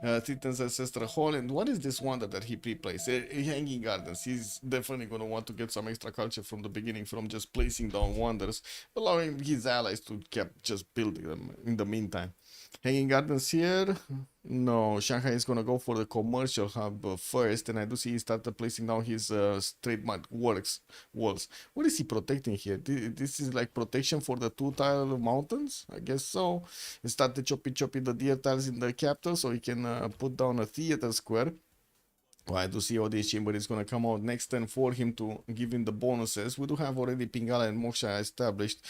Titan's Ancestral Hall. And what is this wonder that he pre-placed? Hanging Gardens. He's definitely going to want to get some extra culture from the beginning, from just placing down wonders, allowing his allies to keep just building them in the meantime. Hanging Gardens here. No, Shanghai is gonna go for the commercial hub first, and I do see he started placing down his trademark walls. What is he protecting here? This is like protection for the 2-tile mountains, I guess so. He started chopping the deer tiles in the capital so he can put down a theater square. Well, I do see audience chamber is going to come out next turn for him to give him the bonuses. We do have already Pingala and Moksha established.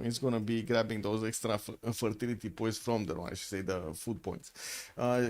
He's going to be grabbing those extra fertility points from them, I should say the food points.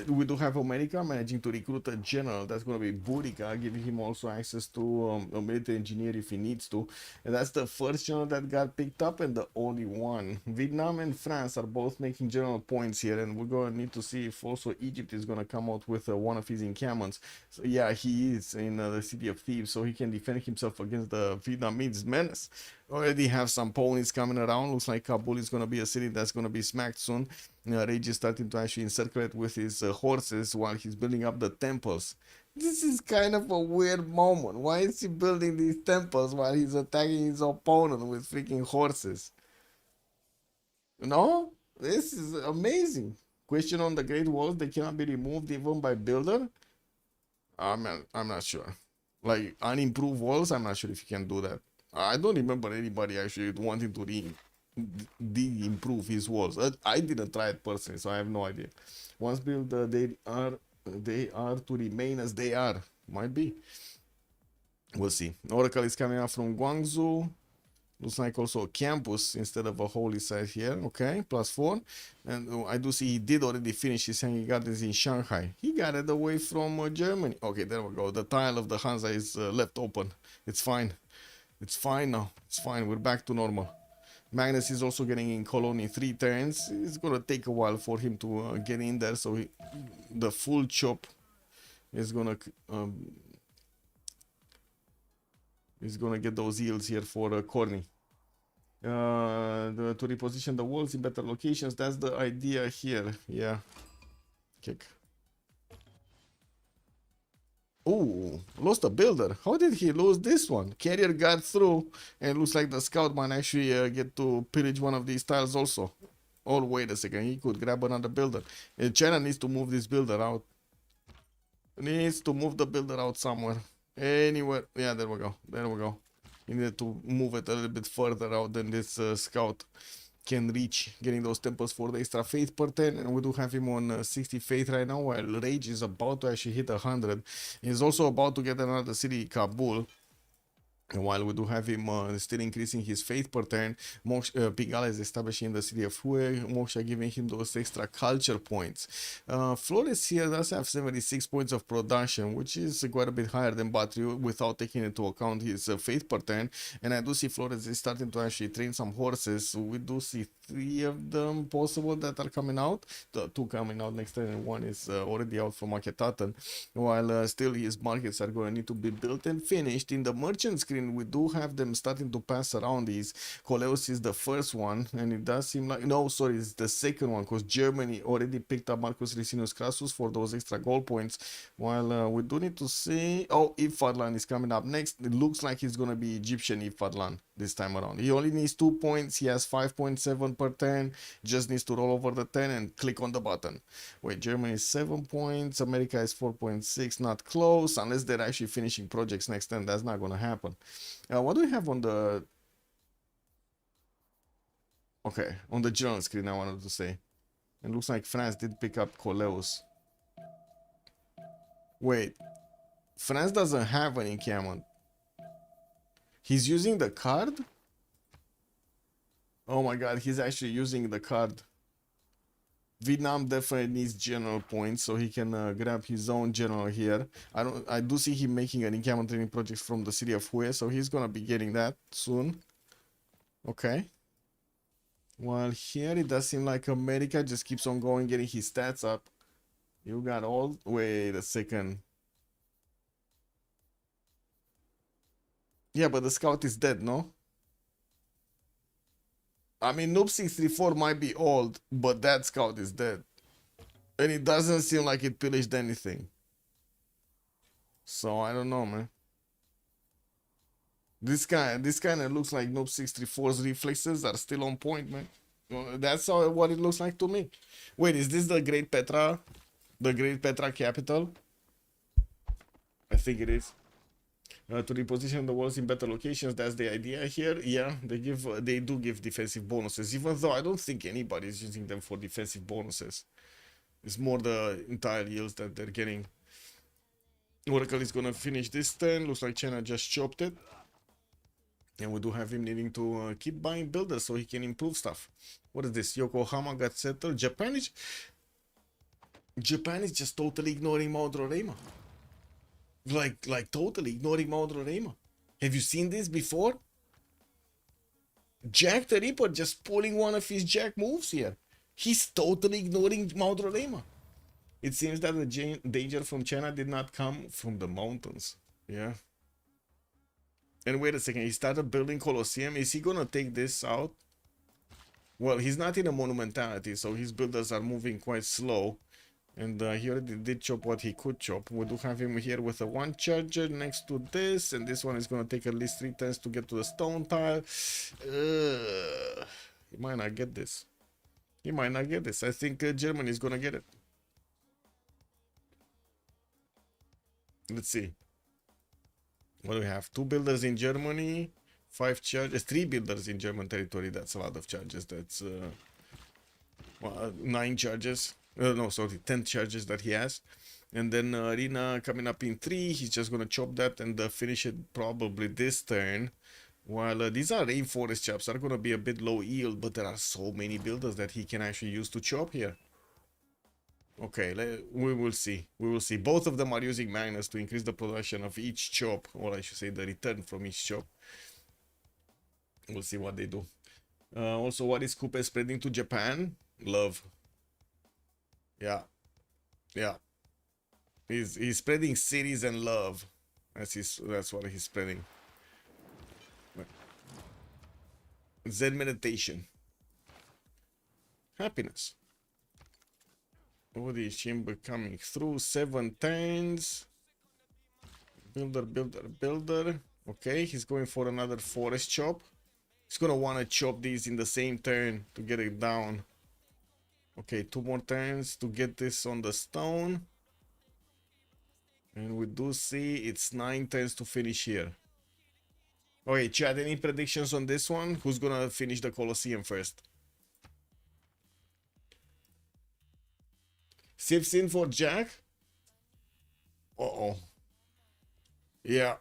We do have America managing to recruit a general. That's going to be Burica, giving him also access to a military engineer if he needs to. And that's the first general that got picked up and the only one. Vietnam and France are both making general points here, and we're going to need to see if also Egypt is going to come out with one of his encampments. So yeah, he is in the city of Thebes, so he can defend himself against the Vietnamese menace. Already have some ponies coming around. Looks like Kabul is going to be a city that's going to be smacked soon. Rage is starting to actually encircle it with his horses while he's building up the temples. This is kind of a weird moment. Why is he building these temples while he's attacking his opponent with freaking horses? No? This is amazing. Question on the Great Walls, they cannot be removed even by builder? I'm not sure. Like unimproved walls, I'm not sure if you can do that. I don't remember anybody actually wanting to improve his walls. I didn't try it personally, so I have no idea. Once built, they are to remain as they are. Might be. We'll see. Oracle is coming out from Guangzhou. Looks like also a campus instead of a holy site here. Okay, +4. And I do see he did already finish his hanging gardens in Shanghai. He got it away from Germany. Okay, there we go. The tile of the Hansa is left open. It's fine. It's fine now. It's fine. We're back to normal. Magnus is also getting in Cologne in 3 turns. It's going to take a while for him to get in there. So the full chop is going to... He's gonna get those yields here for Corny. To reposition the walls in better locations. That's the idea here. Yeah. Kick. Oh, lost a builder. How did he lose this one? Carrier got through, and it looks like the scout might actually get to pillage one of these tiles also. Oh, wait a second. He could grab another builder. China needs to move this builder out. Needs to move the builder out somewhere. Anywhere. Yeah, there we go. There we go. You need to move it a little bit further out than this scout can reach, getting those temples for the extra faith per 10. And we do have him on 60 faith right now, while Rage is about to actually hit 100. He's also about to get another city, Kabul. And while we do have him still increasing his faith per turn, Pingala is establishing the city of Hue, Moksha giving him those extra culture points. Flores here does have 76 points of production, which is quite a bit higher than Battery without taking into account his faith per turn. And I do see Flores is starting to actually train some horses. We do see 3 of them possible that are coming out. The 2 coming out next turn, and 1 is already out from Maketatan. While still his markets are going to need to be built and finished. In the merchant screen, we do have them starting to pass around these. Coleus is the first one, and it does seem like, no, sorry, it's the second one, because Germany already picked up Marcus Ricinus Crassus for those extra goal points. While we do need to see, oh, Ifadlan is coming up next. It looks like he's going to be Egyptian Ifadlan this time around. He only needs 2 points. He has 5.7 per 10. Just needs to roll over the 10 and click on the button. Wait, Germany is 7 points. America is 4.6. Not close, unless they're actually finishing projects next turn. That's not going to happen. What do we have on the... Okay, on the general screen I wanted to say. It looks like France did pick up Coleus. Wait, France doesn't have an encampment. He's using the card? Oh my god, he's actually using the card. Vietnam definitely needs general points, so he can grab his own general here. I do see him making an encampment training project from the city of Hue, so he's gonna be getting that soon. Okay. While here it does seem like America just keeps on going, getting his stats up. You got all... Wait a second. Yeah, but the scout is dead, no? I mean, Noob 634 might be old, but that scout is dead. And it doesn't seem like it pillaged anything. So I don't know, man. This kind of looks like Noob 634's reflexes are still on point, man. Well, that's what it looks like to me. Wait, is this the Great Petra? The Great Petra capital? I think it is. To reposition the walls in better locations, that's the idea here. Yeah, they do give defensive bonuses, even though I don't think anybody is using them for defensive bonuses. It's more the entire yields that they're getting. Oracle is gonna finish this turn. Looks like China just chopped it. And we do have him needing to keep buying builders so he can improve stuff. What is this? Yokohama got settled. Japan is just totally ignoring Mount Roraima. Like totally ignoring Mount Roraima. Have you seen this before? Jack the Ripper just pulling one of his Jack moves here. He's totally ignoring Mount Roraima. It seems that the danger from China did not come from the mountains. Yeah. And wait a second, he started building Colosseum. Is he gonna take this out? Well, he's not in a monumentality, so his builders are moving quite slow. And he already did chop what he could chop. We do have him here with a one charger next to this. And this one is gonna take at least 3 turns to get to the stone tile. He might not get this. He might not get this. I think Germany is gonna get it. Let's see. What do we have? 2 builders in Germany, 5 charges, 3 builders in German territory. That's a lot of charges. That's 9 charges. No, sorry, 10 charges that he has. And then Arena coming up in 3. He's just gonna chop that and finish it probably this turn. While these are rainforest chops, are gonna be a bit low yield, but there are so many builders that he can actually use to chop here. Okay, we will see. We will see. Both of them are using magnets to increase the production of each chop, or I should say the return from each chop. We'll see what they do. Also, what is Coupe spreading to Japan? Love. Yeah. Yeah. He's spreading cities and love. That's what he's spreading. Zen meditation. Happiness. Body chamber coming through. 7 turns. Builder. Okay, he's going for another forest chop. He's gonna want to chop these in the same turn to get it down. Okay, 2 more turns to get this on the stone. And we do see it's 9 turns to finish here. Okay, chat, any predictions on this one? Who's gonna finish the Colosseum first? Civ6 in for Jack? Uh-oh. Yeah.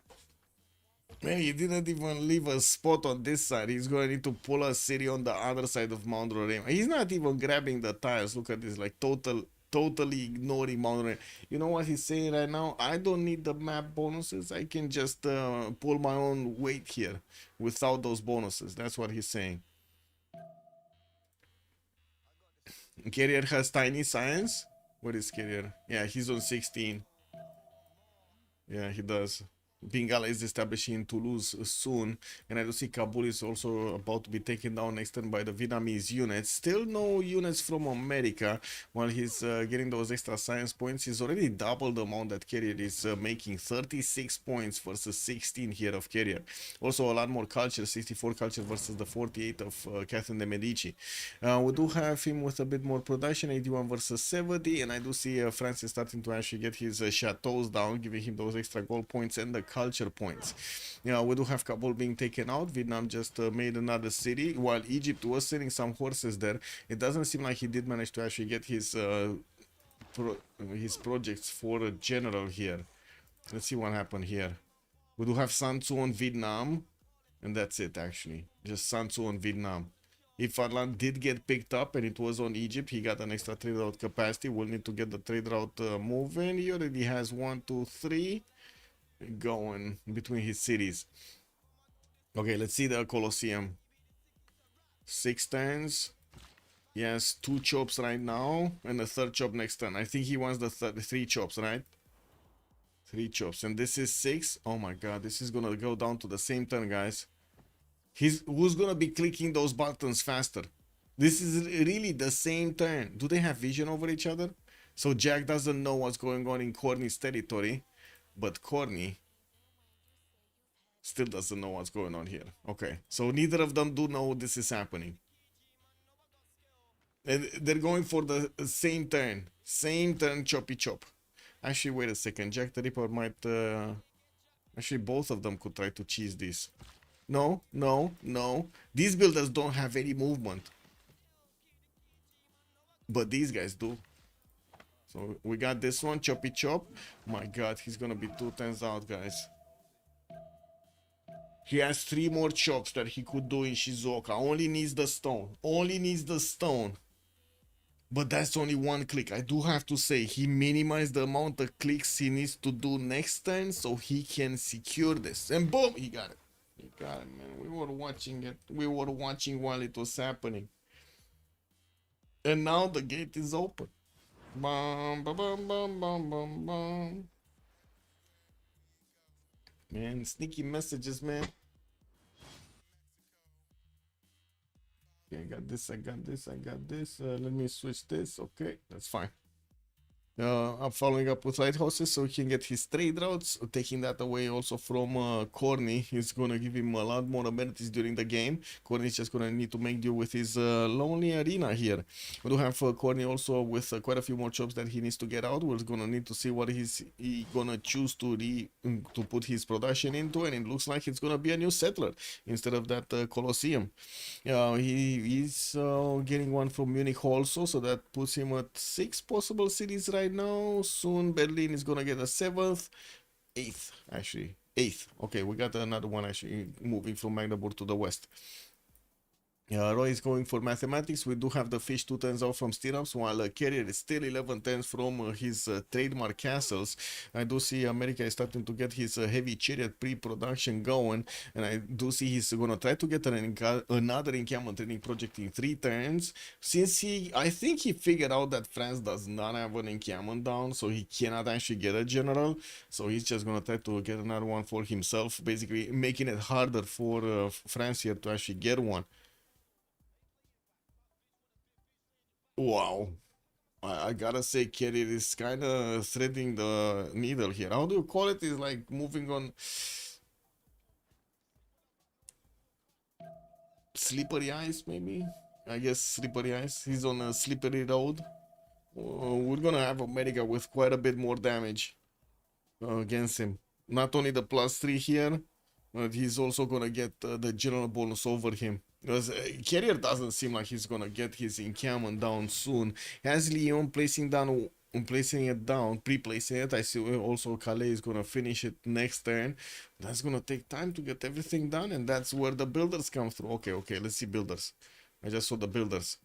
Man, he didn't even leave a spot on this side. He's gonna need to pull a city on the other side of Mount Roraima. He's not even grabbing the tiles. Look at this, like totally ignoring Mount Roraima. You know what he's saying right now? I don't need the map bonuses. I can just pull my own weight here without those bonuses. That's what he's saying. Carrier has tiny science. What is Carrier? Yeah, he's on 16. Yeah, he does. Bengala is establishing in Toulouse soon, and I do see Kabul is also about to be taken down next turn by the Vietnamese units. Still no units from America. While he's getting those extra science points, he's already doubled the amount that Carrier is making. 36 points versus 16 here of Carrier. Also a lot more culture, 64 culture versus the 48 of Catherine de Medici. We do have him with a bit more production, 81 versus 70, and I do see France is starting to actually get his chateaus down, giving him those extra gold points and the culture points. Yeah, we do have Kabul being taken out. Vietnam just made another city, while Egypt was sending some horses there. It doesn't seem like he did manage to actually get his projects for a general here. Let's see what happened here. We do have Sun Tzu on Vietnam, and that's it actually. Just Sun Tzu on Vietnam. If Farland did get picked up and it was on Egypt, he got an extra trade route capacity. We'll need to get the trade route moving. He already has 1, 2, 3 going between his cities. Okay, let's see the Colosseum. 6 turns. He has 2 chops right now and a 3rd chop next turn. I think he wants the 3 chops, right? 3 chops, and this is 6. Oh my god, this is gonna go down to the same turn, guys. Who's gonna be clicking those buttons faster? This is really the same turn. Do they have vision over each other? So Jack doesn't know what's going on in Corny's territory, but Corny still doesn't know what's going on here. Okay, so neither of them do know this is happening. And they're going for the same turn, choppy chop. Actually, wait a second, Jack the Ripper might, actually both of them could try to cheese this. No, no, no. These builders don't have any movement. But these guys do. So we got this one, choppy chop. My god, he's gonna be 2 turns out, guys. He has 3 more chops that he could do in Shizuoka. Only needs the stone. Only needs the stone. But that's only 1 click. I do have to say, he minimized the amount of clicks he needs to do next turn so he can secure this. And boom, he got it. He got it, man. We were watching it. We were watching while it was happening. And now the gate is open. Bum, bum, bum, bum, bum, bum, bum. Man, sneaky messages, man. Okay, I got this, I got this, I got this. Let me switch this. Okay, that's fine. I'm following up with lighthouses so he can get his trade routes. Taking that away also from Corny is gonna give him a lot more amenities during the game. Corny is just gonna need to make do with his lonely arena here. We do have Corny also with quite a few more chops that he needs to get out. We're gonna need to see what he gonna choose to put his production into, and it looks like it's gonna be a new settler instead of that Colosseum. He is getting one from Munich also, so that puts him at 6 possible cities right now. Soon Berlin is gonna get a 7th, 8th actually, 8th. Okay, we got another one actually moving from Magdeburg to the west. Roy is going for mathematics. We do have the fish 2 turns out from stirrups, while Carrier is still 11 turns from his trademark castles. I do see America is starting to get his heavy chariot pre-production going, and I do see he's gonna try to get another encampment training project in 3 turns. Since I think he figured out that France does not have an encampment down, so he cannot actually get a general. So he's just gonna try to get another one for himself, basically making it harder for France here to actually get one. Wow, I gotta say, Kerry is kind of threading the needle here. How do you call it? Is like moving on slippery ice, maybe? I guess slippery ice. He's on a slippery road. We're gonna have America with quite a bit more damage against him. Not only the +3 here, but he's also gonna get the general bonus over him. Because Carrier doesn't seem like he's gonna get his encampment down soon. Has Lyon placing it down, pre-placing it. I see also Calais is gonna finish it next turn. That's gonna take time to get everything done, and that's where the builders come through. Okay, let's see builders. I just saw the builders.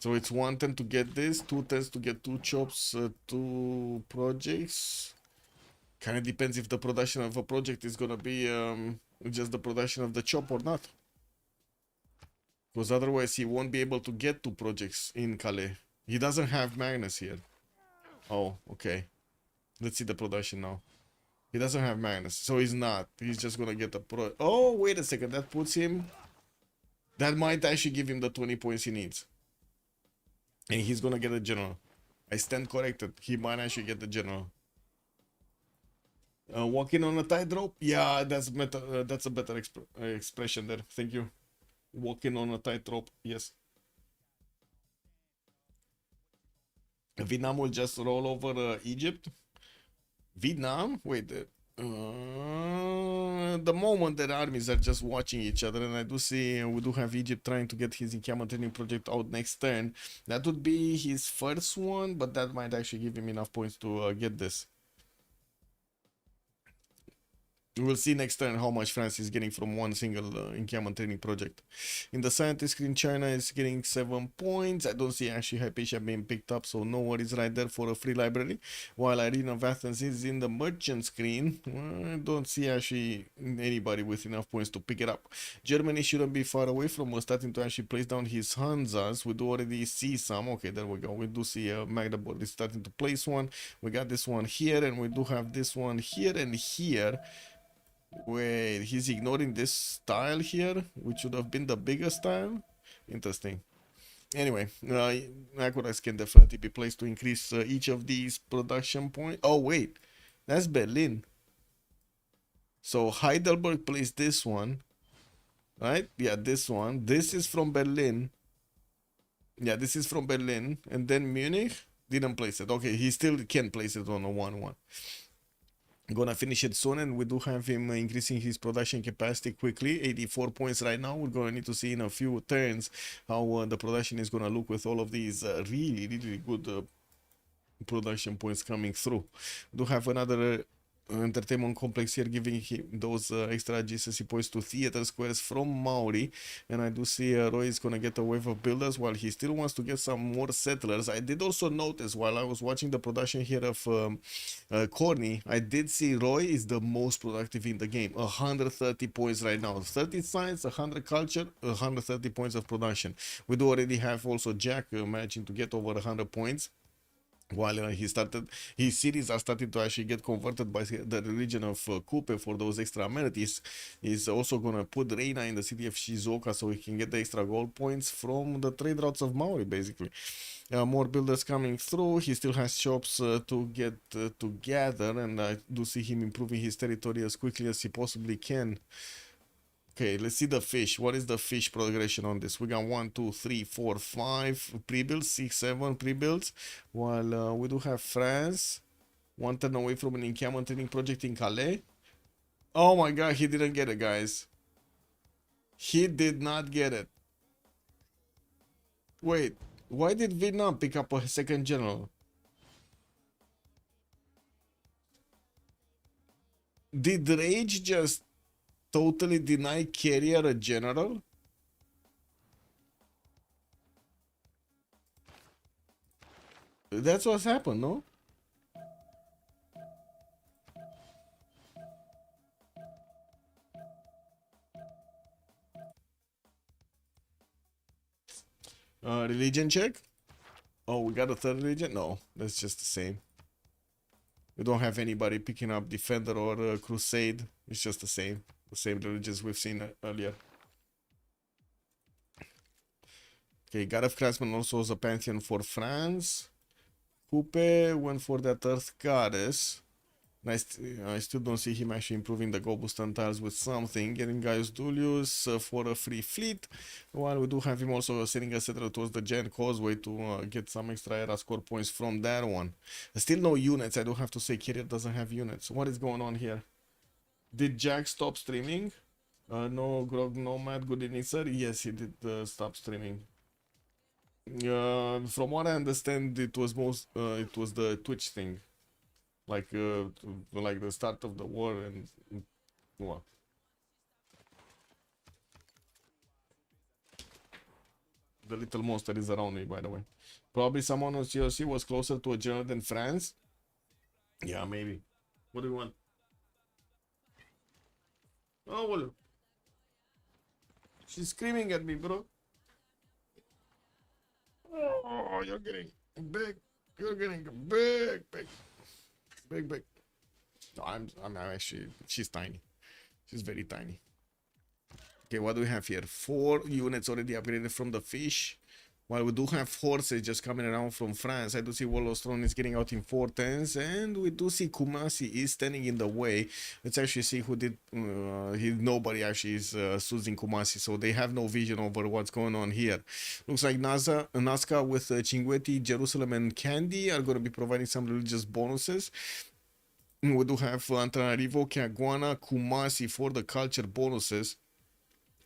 So it's 1 turn to get this, 2 turns to get 2 chops, 2 projects. Kind of depends if the production of a project is gonna be just the production of the chop or not. Because otherwise he won't be able to get 2 projects in Calais. He doesn't have Magnus here. Oh, okay. Let's see the production now. He doesn't have Magnus, so he's not. He's just gonna get a pro. Oh, wait a second. That puts him... That might actually give him the 20 points he needs. And he's gonna get a general. I stand corrected. He might actually get the general. Walking on a tightrope? Yeah, that's a better expression there. Thank you. Walking on a tightrope, yes. Vietnam will just roll over Egypt. Vietnam? Wait, the moment that armies are just watching each other, and I do see we do have Egypt trying to get his encampment training project out next turn. That would be his first one, but that might actually give him enough points to get this. We'll see next turn how much France is getting from one single encampment training project. In the scientist screen, China is getting 7 points. I don't see actually Hypatia being picked up, so no worries right there for a free library. While Irene of Athens is in the merchant screen, I don't see actually anybody with enough points to pick it up. Germany shouldn't be far away from starting to actually place down his Hanzas. We do already see some. Okay, there we go. We do see Magdeburg is starting to place one. We got this one here, and we do have this one here and here. Wait, he's ignoring this tile here, which should have been the biggest tile? Interesting. Anyway, Aqueducts can definitely be placed to increase each of these production points. Oh wait, that's Berlin. So Heidelberg placed this one, right? Yeah, this one. This is from Berlin. Yeah, this is from Berlin, and then Munich didn't place it. Okay, he still can place it on a 1-1. Gonna finish it soon, and we do have him increasing his production capacity quickly. 84 points right now. We're gonna need to see in a few turns how the production is gonna look with all of these really good production points coming through. We do have another entertainment complex here, giving him those extra GCC points to theater squares from Maori, and I do see Roy is gonna get a wave of builders while he still wants to get some more settlers. I did also notice while I was watching the production here of Corny, I did see Roy is the most productive in the game. 130 points right now, 30 science, 100 culture, 130 points of production. We do already have also Jack managing to get over 100 points, while his cities are starting to actually get converted by the religion of Kupe for those extra amenities. He's also gonna put Reina in the city of Shizuoka so he can get the extra gold points from the trade routes of Maori, basically. More builders coming through. He still has shops to get together, and I do see him improving his territory as quickly as he possibly can. Okay, let's see the fish. What is the fish progression on this? We got 1, 2, 3, 4, 5 pre-builds, 6, 7 pre-builds. While we do have France, one turn away from an encampment training project in Calais. Oh my god, he didn't get it, guys. He did not get it. Wait, why did Vietnam pick up a second general? Did Rage just totally deny Carrier a general? That's what's happened, no? Religion check? Oh, we got a third religion? No, that's just the same. We don't have anybody picking up Defender or Crusade. It's just the same religions we've seen earlier. Okay, God of Craftsman also has a Pantheon for France. Coupe went for that Earth Goddess. I still don't see him actually improving the Gobustan tiles with something. Getting Gaius Julius for a free fleet. While we do have him also sending a settler towards the Giant Causeway to get some extra era score points from that one. Still no units. I do have to say Carrier doesn't have units. What is going on here? Did Jack stop streaming? No, Grog Nomad, good evening, sir. Yes, he did stop streaming. From what I understand, it was the Twitch thing. Like the start of the war and what? The little monster is around me, by the way. Probably someone on CWC was closer to a general than France. Yeah, maybe. What do you want? Oh well. She's screaming at me, bro. Oh, you're getting big. You're getting big. No, I'm actually. She's tiny. She's very tiny. Okay, what do we have here? 4 units already upgraded from the fish. While we do have horses just coming around from France, I do see Wallostron is getting out in 4 turns, and we do see Kumasi is standing in the way. Let's actually see who did. Nobody actually is choosing Kumasi, so they have no vision over what's going on here. Looks like Nazca with Chinguetti, Jerusalem, and Candy are going to be providing some religious bonuses. We do have Antananarivo, Caguana, Kumasi for the culture bonuses.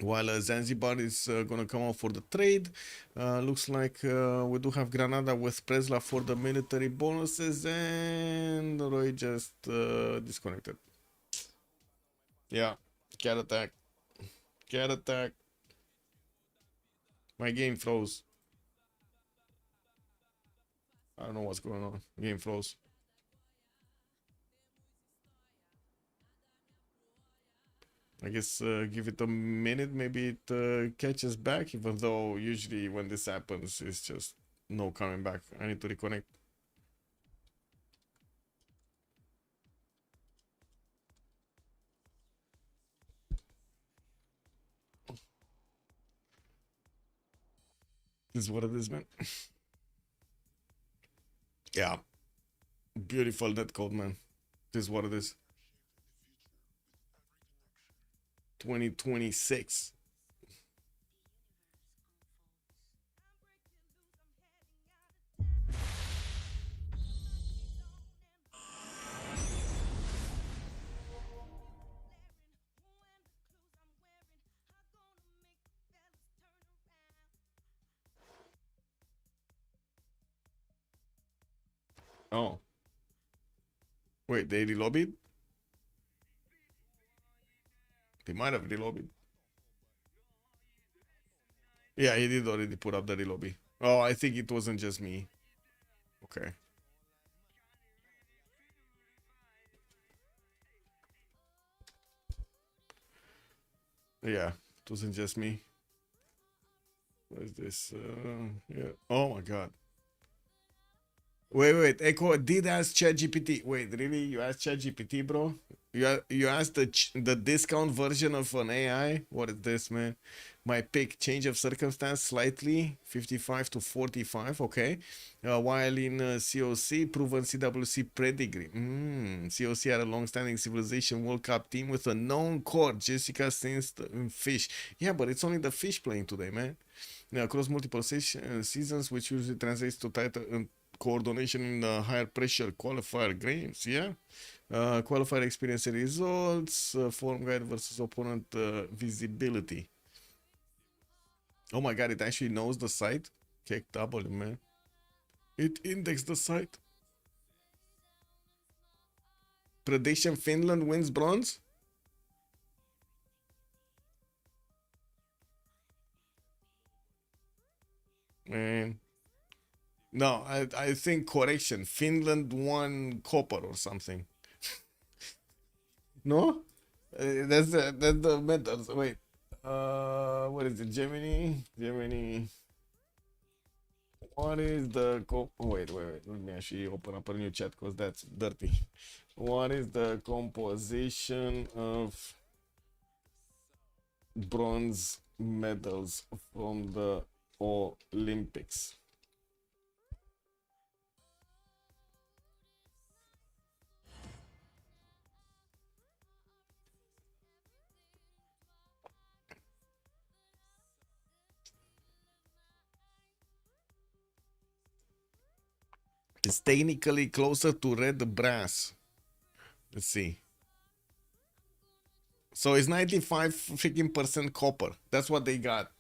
While Zanzibar is going to come out for the trade. Looks like we do have Granada with Presla for the military bonuses, and Roy just disconnected. Yeah, cat attack. Cat attack. My game froze. I don't know what's going on. Game froze. I guess give it a minute, maybe it catches back, even though usually when this happens, it's just no coming back. I need to reconnect. This is what it is, man. Yeah. Beautiful netcode, man. This is what it is. 2026. Oh. Wait, they relobbied? They might have relobbied. Yeah, he did already put up the relobby. Oh, I think it wasn't just me. Okay. Yeah, it wasn't just me. What is this? Yeah. Oh my god. Wait. Echo did ask ChatGPT. Wait, really? You asked ChatGPT, bro? You asked the discount version of an AI? What is this, man? My pick, change of circumstance slightly, 55 to 45, okay. While in COC, proven CWC pedigree. COC had a long-standing Civilization World Cup team with a known core, Jessica since Fish. Yeah, but it's only the Fish playing today, man. Across multiple seasons, which usually translates to title coordination in the higher pressure qualifier games, yeah. Qualifier experience and results, form guide versus opponent visibility. Oh my god, it actually knows the site? Kick W, man. It indexed the site. Prediction, Finland wins bronze? Man. No, I think correction. Finland won copper or something. No? That's the medals. Wait. What is it? Germany. What is the wait. Let me actually open up a new chat because that's dirty. What is the composition of bronze medals from the Olympics? It's technically closer to red brass. Let's see. So it's 95 freaking percent copper. That's what they got.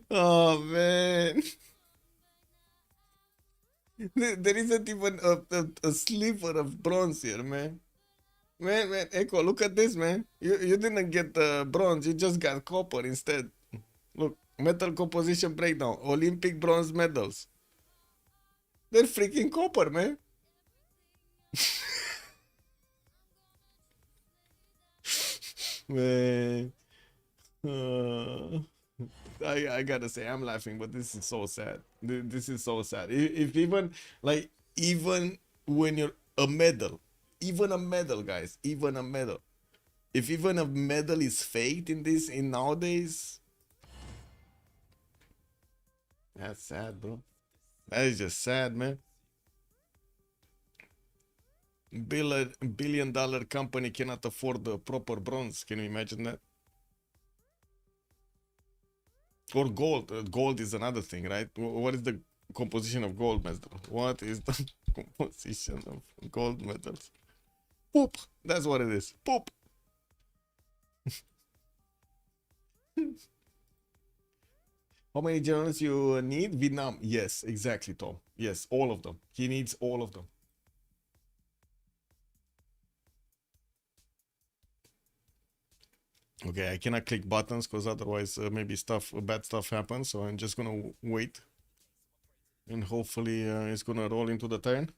Oh man. There isn't even a sliver of bronze here, man. Man, Echo, look at this, man. You didn't get bronze, you just got copper instead. Look, metal composition breakdown, Olympic bronze medals. They're freaking copper, man. Man. I gotta say, I'm laughing, but this is so sad. This is so sad. If even, like, even when you're a medal, guys, even a medal. If even a medal is faked in nowadays, that's sad, bro. That is just sad, man. Billion-dollar company cannot afford the proper bronze. Can you imagine that? Or gold. Gold is another thing, right? What is the composition of gold medal? What is the composition of gold medals? Poop. That's what it is. Poop. How many generals you need? Vietnam. Yes, exactly, Tom. Yes, all of them. He needs all of them. Okay, I cannot click buttons because otherwise maybe bad stuff happens. So I'm just gonna wait, and hopefully it's gonna roll into the turn.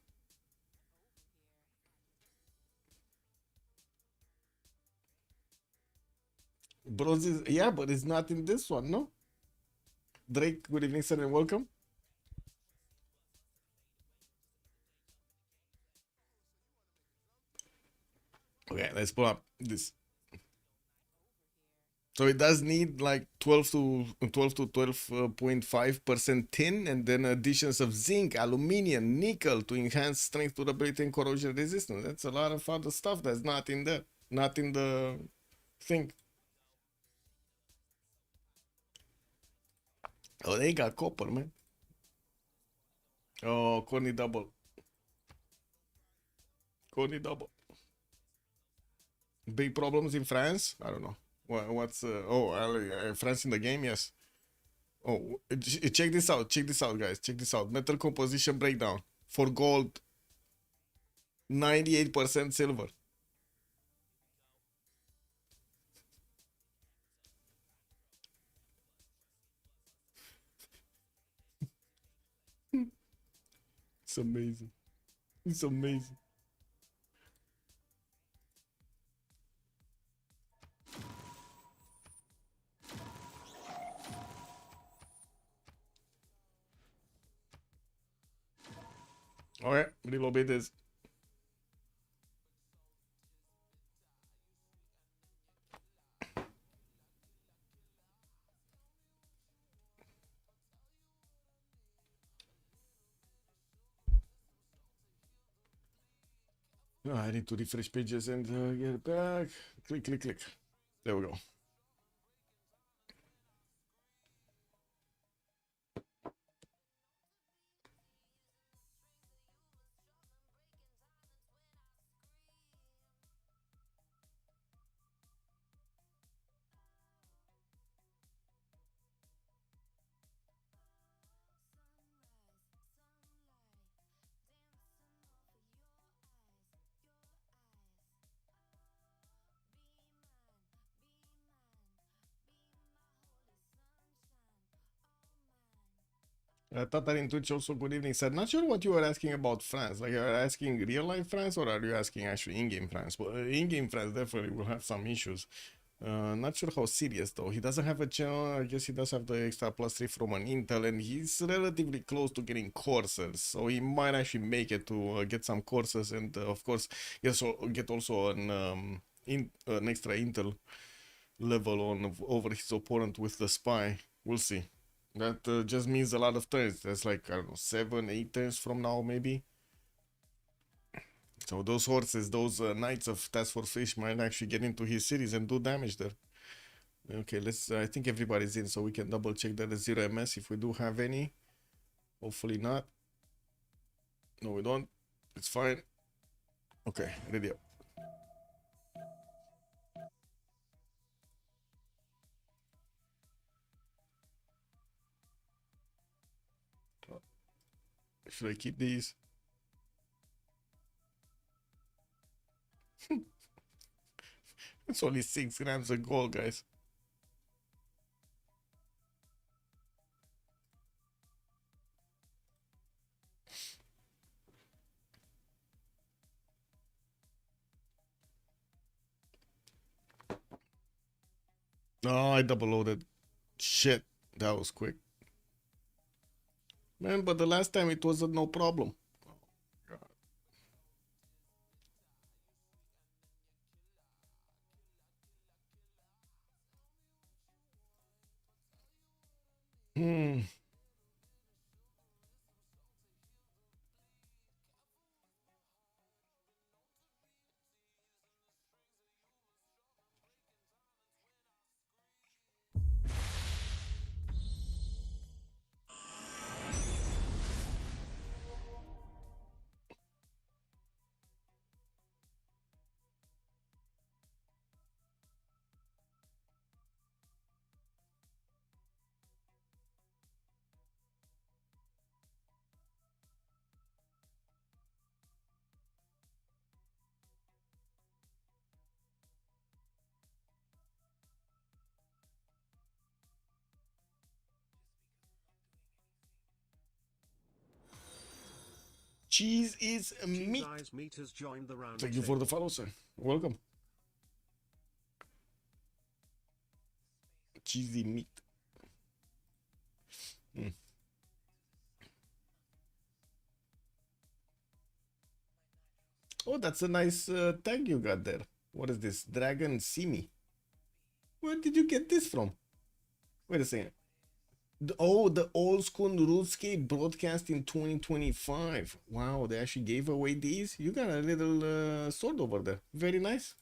Bronze is, yeah, but it's not in this one, no? Drake, good evening, sir, and welcome. Okay, let's pull up this. So it does need like 12 to 12.5% tin, and then additions of zinc, aluminium, nickel to enhance strength, durability, and corrosion resistance. That's a lot of other stuff that's not in there, not in the thing. Oh, they got copper, man. Oh, Corny double. Corny double. Big problems in France? I don't know. What's France in the game? Yes. Oh, check this out. Check this out, guys. Check this out. Metal composition breakdown for gold. 98% silver. It's amazing. It's amazing. Okay, reload this. Oh, I need to refresh pages and get back. Click, click, click. There we go. Tatarin Twitch also, good evening, sir. Not sure what you were asking about France. Like, are you asking real life France or are you asking actually in-game France? But in-game France definitely will have some issues. Not sure how serious though. He doesn't have a channel. I guess he does have the extra +3 from an Intel, and he's relatively close to getting courses, so he might actually make it to get some courses, and of course, get also an extra Intel level on over his opponent with the spy. We'll see. That just means a lot of turns. That's like, I don't know, 7, 8 turns from now, maybe. So those horses, those Knights of Task Force Fish might actually get into his cities and do damage there. Okay, let's, I think everybody's in, so we can double check that the 0 MS if we do have any. Hopefully not. No, we don't. It's fine. Okay, ready up. Should I keep these? It's only 6 grams of gold, guys. Oh, I double loaded. Shit, that was quick. Man, but the last time it wasn't no problem. Hmm. Cheese is meat. Thank you for the follow, sir. Welcome. Cheesy meat. Mm. Oh, that's a nice tag you got there. What is this? Dragon Simi. Where did you get this from? Wait a second. The old school RuneScape broadcast in 2025. Wow, they actually gave away these. You got a little sword over there. Very nice.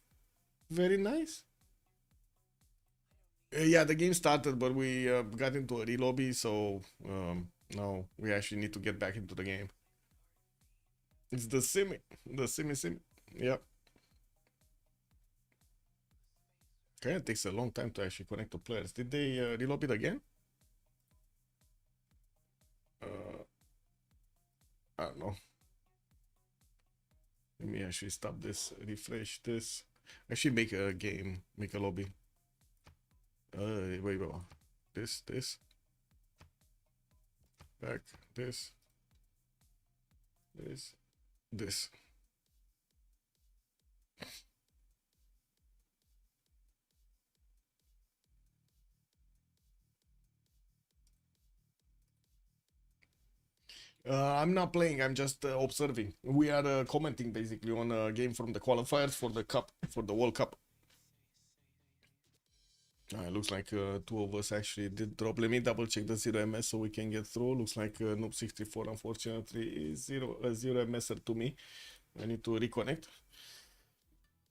Very nice. Yeah, the game started, but we got into a re-lobby, so now we actually need to get back into the game. It's the sim. Yep. Okay, it takes a long time to actually connect to players. Did they re-lobby it again? I don't know. Let me actually stop this, refresh this. Actually make a game, make a lobby. Wait. This. Back, this. I'm not playing, I'm just observing. We are commenting basically on a game from the qualifiers for the cup, for the World Cup. It looks like two of us actually did drop. Let me double check the 0 MS so we can get through. Looks like Noob64 unfortunately is 0 MSer to me. I need to reconnect.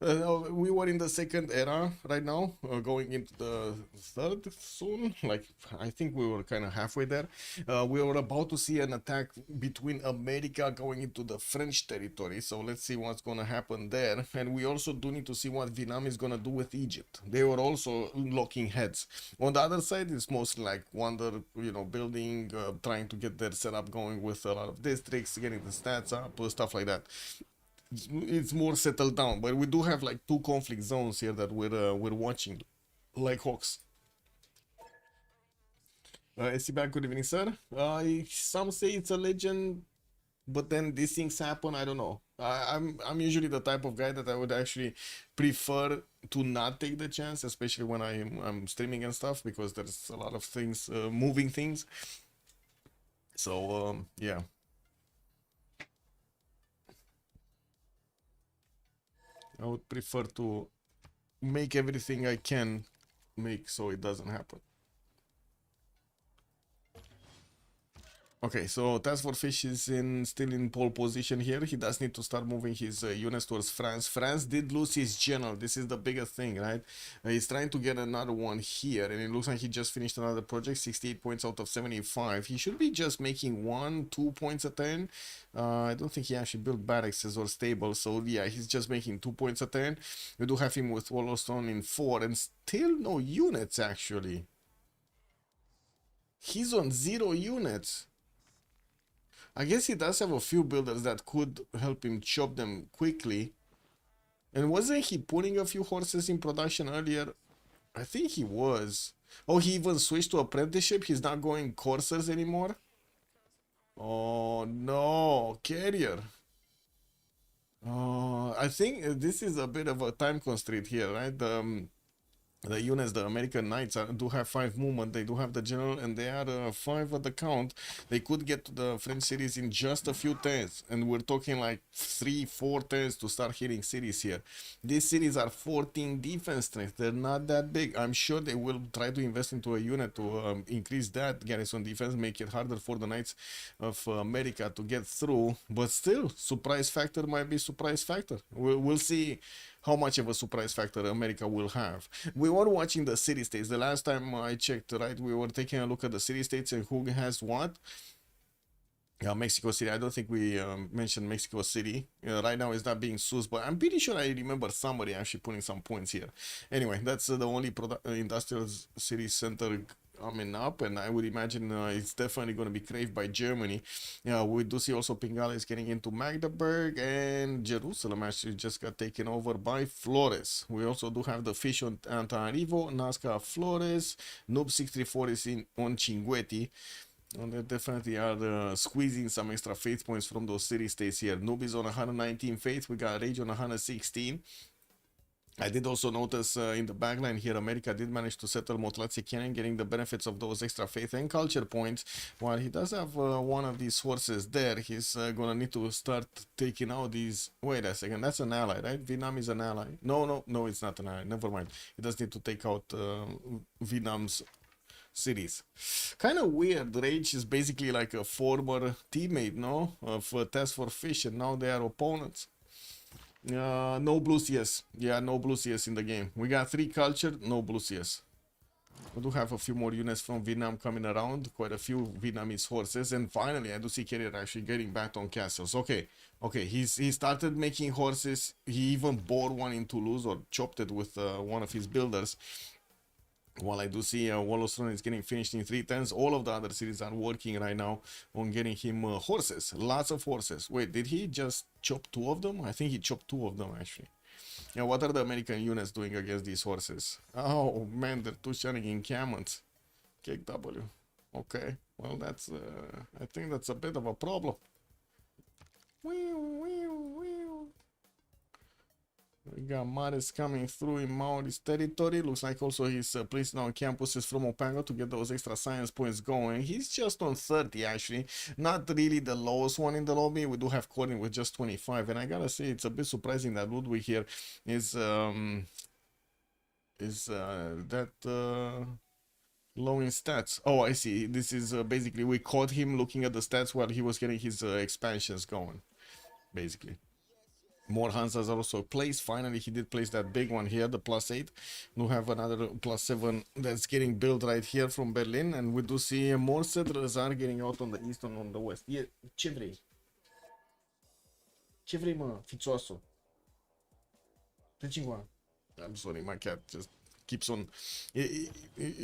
We were in the second era right now, going into the third soon. Like, I think we were kind of halfway there. We were about to see an attack between America going into the French territory. So let's see what's going to happen there. And we also do need to see what Vietnam is going to do with Egypt. They were also locking heads. On the other side, it's mostly like Wonder, building, trying to get their setup going with a lot of districts, getting the stats up, stuff like that. It's more settled down, but we do have like two conflict zones here that we're watching like hawks. SC good evening, sir. Some say it's a legend, but then these things happen. I don't know. I'm usually the type of guy that I would actually prefer to not take the chance, especially when I'm streaming and stuff, because there's a lot of things, moving things. So yeah. I would prefer to make everything I can make so it doesn't happen. Okay, so Task Force Fish is still in pole position here. He does need to start moving his units towards France. France did lose his general. This is the biggest thing, right? He's trying to get another one here, and it looks like he just finished another project, 68 points out of 75. He should be just making 1-2 points a turn. I don't think he actually built barracks or stable, so yeah, he's just making 2 points a turn. We do have him with Wallowstone in 4, and still no units, actually. He's on 0 units. I guess he does have a few builders that could help him chop them quickly. And wasn't he putting a few horses in production earlier? I think he was. Oh, he even switched to apprenticeship? He's not going coursers anymore? Oh, no. Carrier. I think this is a bit of a time constraint here, right? The units, the American Knights do have 5 movement, they do have the general, and they are 5 at the count. They could get to the French cities in just a few turns, and we're talking like 3-4 turns to start hitting cities here. These cities are 14 defense strength, they're not that big. I'm sure they will try to invest into a unit to increase that garrison defense, make it harder for the Knights of America to get through, but still, surprise factor might be surprise factor. We'll see how much of a surprise factor America will have. We were watching the city-states. The last time I checked, right, we were taking a look at the city-states and who has what. Mexico City, I don't think we mentioned Mexico City. Right now it's not being used, but I'm pretty sure I remember somebody actually putting some points here. Anyway, that's the only industrial city center coming up, and I would imagine it's definitely going to be craved by Germany. We do see also Pingala is getting into Magdeburg, and Jerusalem actually just got taken over by Flores. We also do have the fish on Antananarivo, Nazca Flores, Noob 634 is on Cinguetti. And they definitely are squeezing some extra faith points from those city states here. Noob is on 119 faith. We got Rage on 116. I did also notice in the backline here, America did manage to settle Motlatsi Cannon, getting the benefits of those extra faith and culture points. While he does have one of these horses there, he's gonna need to start taking out these. Wait a second, that's an ally, right? Vietnam is an ally. No, it's not an ally. Never mind. He does need to take out Vietnam's cities. Kind of weird. Rage is basically like a former teammate, no, of Test for Fish, and now they are opponents. No blue CS. Yeah, no blue CS in the game. We got 3 culture, no blue CS. We do have a few more units from Vietnam coming around, quite a few Vietnamese horses, and finally I do see Carrier actually getting back on castles. Okay, he started making horses. He even bought one in Toulouse or chopped it with one of his builders. While I do see Wallostron is getting finished in 3 turns, all of the other cities are working right now on getting him horses. Lots of horses. Wait, did he just chop 2 of them? I think he chopped 2 of them actually. Yeah, what are the American units doing against these horses? Oh man, they're 2-shotting encampments. KW. Okay, well that's, I think that's a bit of a problem. We got Maris coming through in Maori's territory. Looks like also he's placing on campuses from Opanga to get those extra science points going. He's just on 30 actually. Not really the lowest one in the lobby. We do have Corin with just 25. And I gotta say, it's a bit surprising that Ludwig here is that low in stats. Oh, I see. This is basically, we caught him looking at the stats while he was getting his expansions going, basically. More Hansas are also placed. Finally, he did place that big one here, the +8. We have another +7 that's getting built right here from Berlin. And we do see more settlers are getting out on the east and on the west. Yeah, ce vrei? Ce vrei, mă, fițoasă? I'm sorry, my cat just keeps on.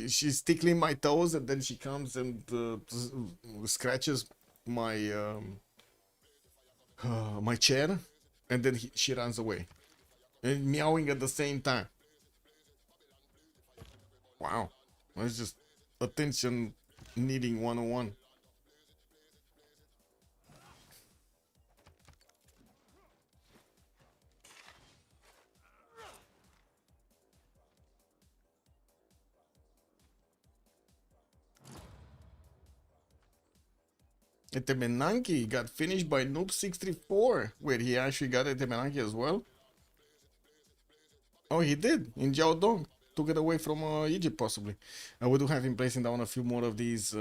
She's tickling my toes, and then she comes and scratches my my chair. And then she runs away. And meowing at the same time. Wow. That's just attention needing 101. Etemenanki got finished by Noob634. Wait, he actually got Etemenanki as well? Oh, he did, in Jiaodong. Took it away from Egypt, possibly. We do have him placing down a few more of these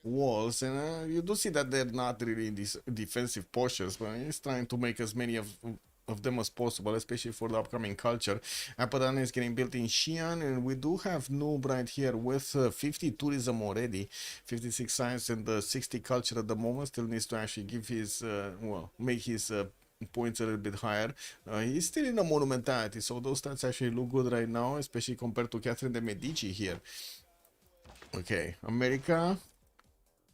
walls. And you do see that they're not really in these defensive postures, but he's trying to make as many of them as possible, especially for the upcoming culture. Apadan is getting built in Xi'an, and we do have Noob right here with 50 tourism already, 56 science and 60 culture at the moment. Still needs to actually give his, well, make his points a little bit higher. He's still in a monumentality, so those stats actually look good right now, especially compared to Catherine de Medici here. Okay, America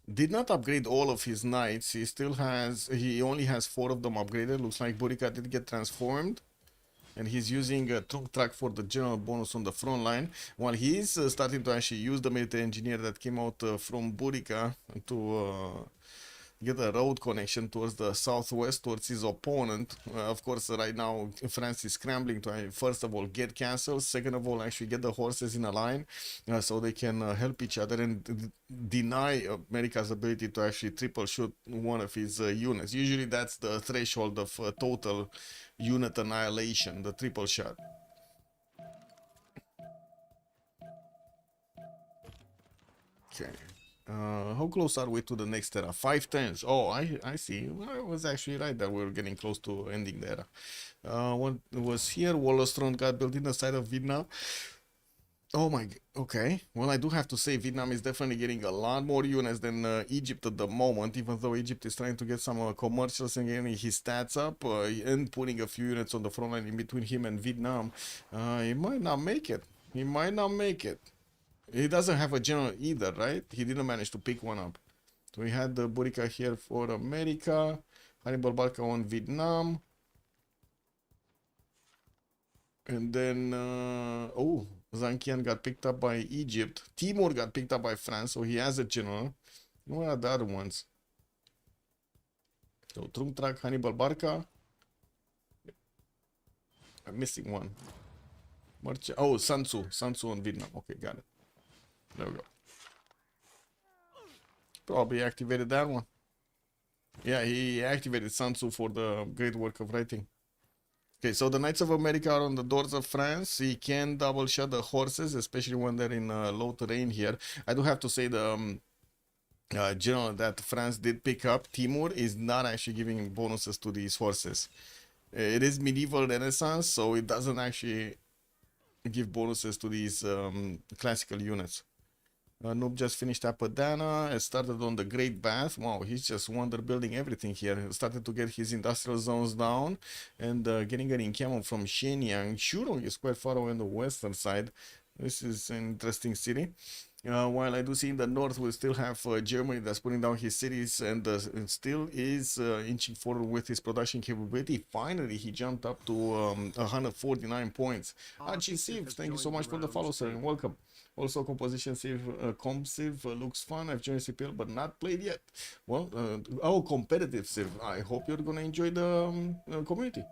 did not upgrade all of his knights. He only has 4 of them upgraded. Looks like Burica did get transformed, and he's using a trunk track for the general bonus on the front line, while he's starting to actually use the military engineer that came out from Burica to get a road connection towards the southwest, towards his opponent. Of course, right now France is scrambling to first of all get castles, second of all actually get the horses in a line so they can help each other and deny America's ability to actually triple shoot one of his units. Usually that's the threshold of total unit annihilation, the triple shot. Okay. How close are we to the next era? 5 turns. Oh, I see. Well, I was actually right that we were getting close to ending the era. What was here? Wallostron got built in the side of Vietnam. Oh my, okay. Well, I do have to say Vietnam is definitely getting a lot more units than Egypt at the moment, even though Egypt is trying to get some commercials and getting his stats up and putting a few units on the front line in between him and Vietnam. He might not make it. He might not make it. He doesn't have a general either, right? He didn't manage to pick one up. So we had the Burica here for America, Hannibal Barca on Vietnam. And then, oh, Zankian got picked up by Egypt. Timur got picked up by France, so he has a general. What are the other ones? So Trumtrak, Hannibal Barca. I'm missing one. Oh, Sun Tzu in Vietnam. Okay, got it. There we go. Probably activated that one. Yeah, he activated Sun Tzu for the great work of writing. Okay, so the Knights of America are on the doors of France. He can double shot the horses, especially when they're in low terrain here. I do have to say the general that France did pick up, Timur, is not actually giving bonuses to these horses. It is medieval Renaissance, so it doesn't actually give bonuses to these classical units. Noob just finished Apadana and started on the Great Bath. Wow, he's just wonder building everything here. Started to get his industrial zones down and getting an income from Shenyang. Shurong is quite far away on the western side. This is an interesting city. While I do see in the north, we still have Germany that's putting down his cities and still is inching forward with his production capability. Finally, he jumped up to 149 points. Archie Civ, thank you so much for the follow, sir, and welcome. Also, composition Civ, comp Civ looks fun. I've joined CPL but not played yet. Well, competitive Civ. I hope you're gonna enjoy the community.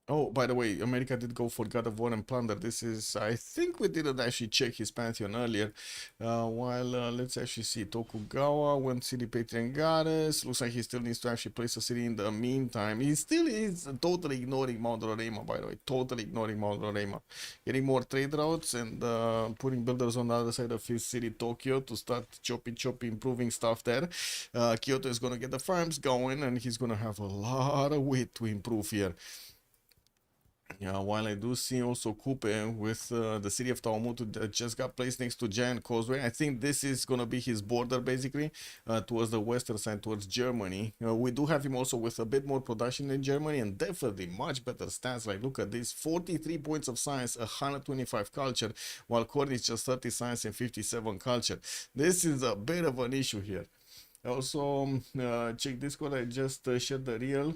Oh, by the way, America did go for God of War and Plunder. This is, I think we didn't actually check his pantheon earlier. Let's actually see. Tokugawa, one city patron goddess. Looks like he still needs to actually place a city in the meantime. He still is totally ignoring Mount Roraima, by the way. Totally ignoring Mount Roraima. Getting more trade routes and putting builders on the other side of his city, Tokyo, to start chopping, improving stuff there. Kyoto is going to get the farms going and he's going to have a lot of weight to improve here. Yeah, while I do see also Kupe with the city of Tawamutu that just got placed next to Giant Causeway. I think this is going to be his border basically towards the western side, towards Germany. We do have him also with a bit more production in Germany and definitely much better stats. Like, look at this, 43 points of science, 125 culture, while Korn is just 30 science and 57 culture. This is a bit of an issue here. Also, check Discord, I just shared the real.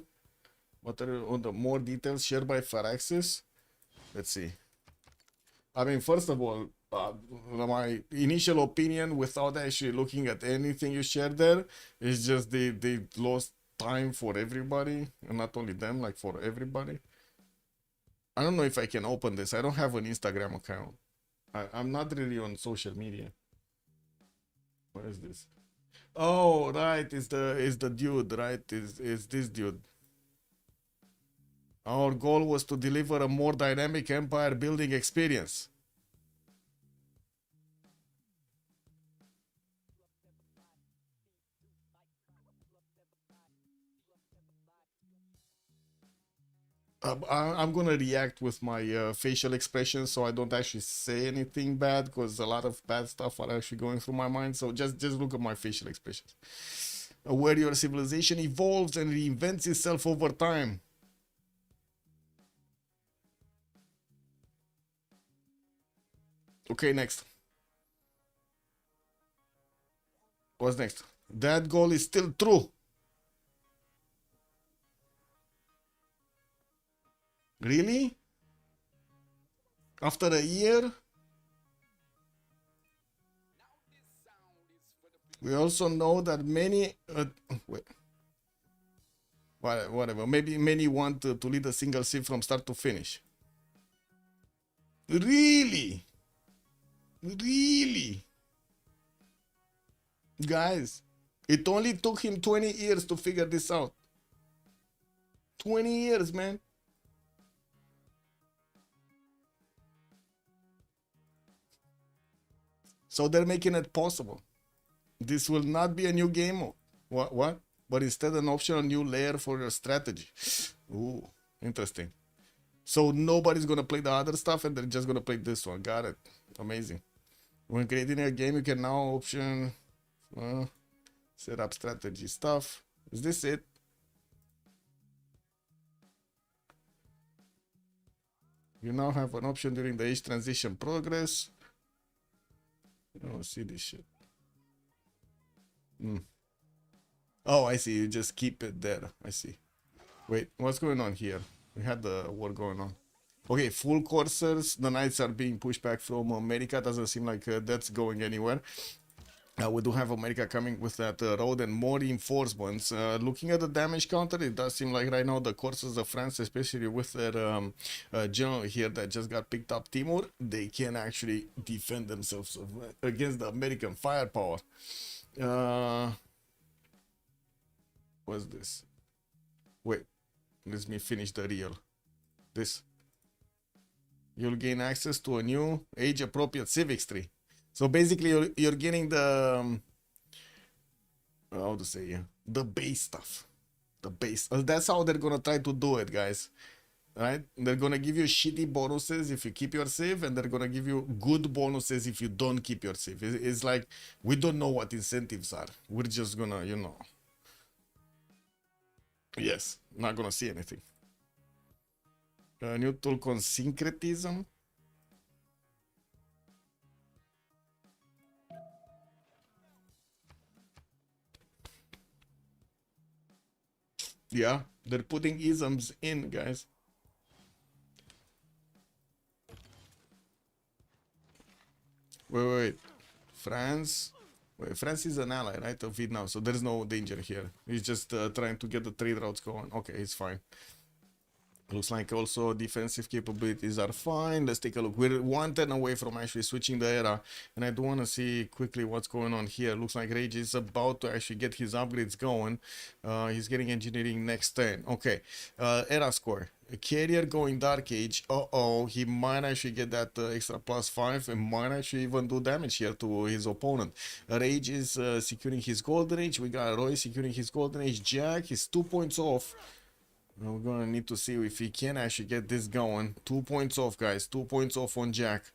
What are on the more details shared by Faraxis? Let's see. I mean, first of all, my initial opinion without actually looking at anything you shared there is just they lost time for everybody, and not only them, like for everybody. I don't know if I can open this. I don't have an Instagram account. I'm not really on social media. What is this? Oh, right, is the dude, right? Is this dude. Our goal was to deliver a more dynamic empire building experience. I'm gonna react with my facial expressions, so I don't actually say anything bad, because a lot of bad stuff are actually going through my mind. So just look at my facial expressions. Where your civilization evolves and reinvents itself over time. Okay, next. What's next? That goal is still true. Really? After a year? We also know that many... wait. Whatever. Maybe many want to lead a single Civ from start to finish. Really? Really? Guys, it only took him 20 years to figure this out. 20 years, man. So they're making it possible. This will not be a new game mode. What? But instead an optional new layer for your strategy. Ooh, interesting. So nobody's gonna play the other stuff and they're just gonna play this one. Got it. Amazing. When creating a game, you can now option set up strategy stuff. Is this it? You now have an option during the age transition progress. I don't see this shit. Oh, I see. You just keep it there. I see. Wait, what's going on here? We had the war going on. Okay, full coursers. The knights are being pushed back from America. Doesn't seem like that's going anywhere. We do have America coming with that road and more reinforcements. Looking at the damage counter, it does seem like right now the courses of France, especially with their general here that just got picked up, Timur, they can actually defend themselves against the American firepower. What's this? Wait, let me finish the reel. This. You'll gain access to a new age-appropriate Civ6 tree. So basically, you're getting the how to say the base stuff, the base. That's how they're gonna try to do it, guys. Right? They're gonna give you shitty bonuses if you keep your save, and they're gonna give you good bonuses if you don't keep your save. It's like we don't know what incentives are. We're just gonna, you know. Yes, not gonna see anything. New tool called syncretism. Yeah, they're putting isms in, guys. Wait. France. Wait, France is an ally, right, of Vietnam, so there's no danger here. He's just trying to get the trade routes going. Okay, it's fine. Looks like also defensive capabilities are fine. Let's take a look. We're 1 turn away from actually switching the era, and I do want to see quickly what's going on here. Looks like Rage is about to actually get his upgrades going. He's getting engineering next turn. Okay, era score. A carrier going Dark Age. He might actually get that extra +5 and might actually even do damage here to his opponent. Rage is securing his Golden Age. We got Roy securing his Golden Age. Jack is 2 points off. We're gonna need to see if he can actually get this going. 2 points off, guys. 2 points off on Jack.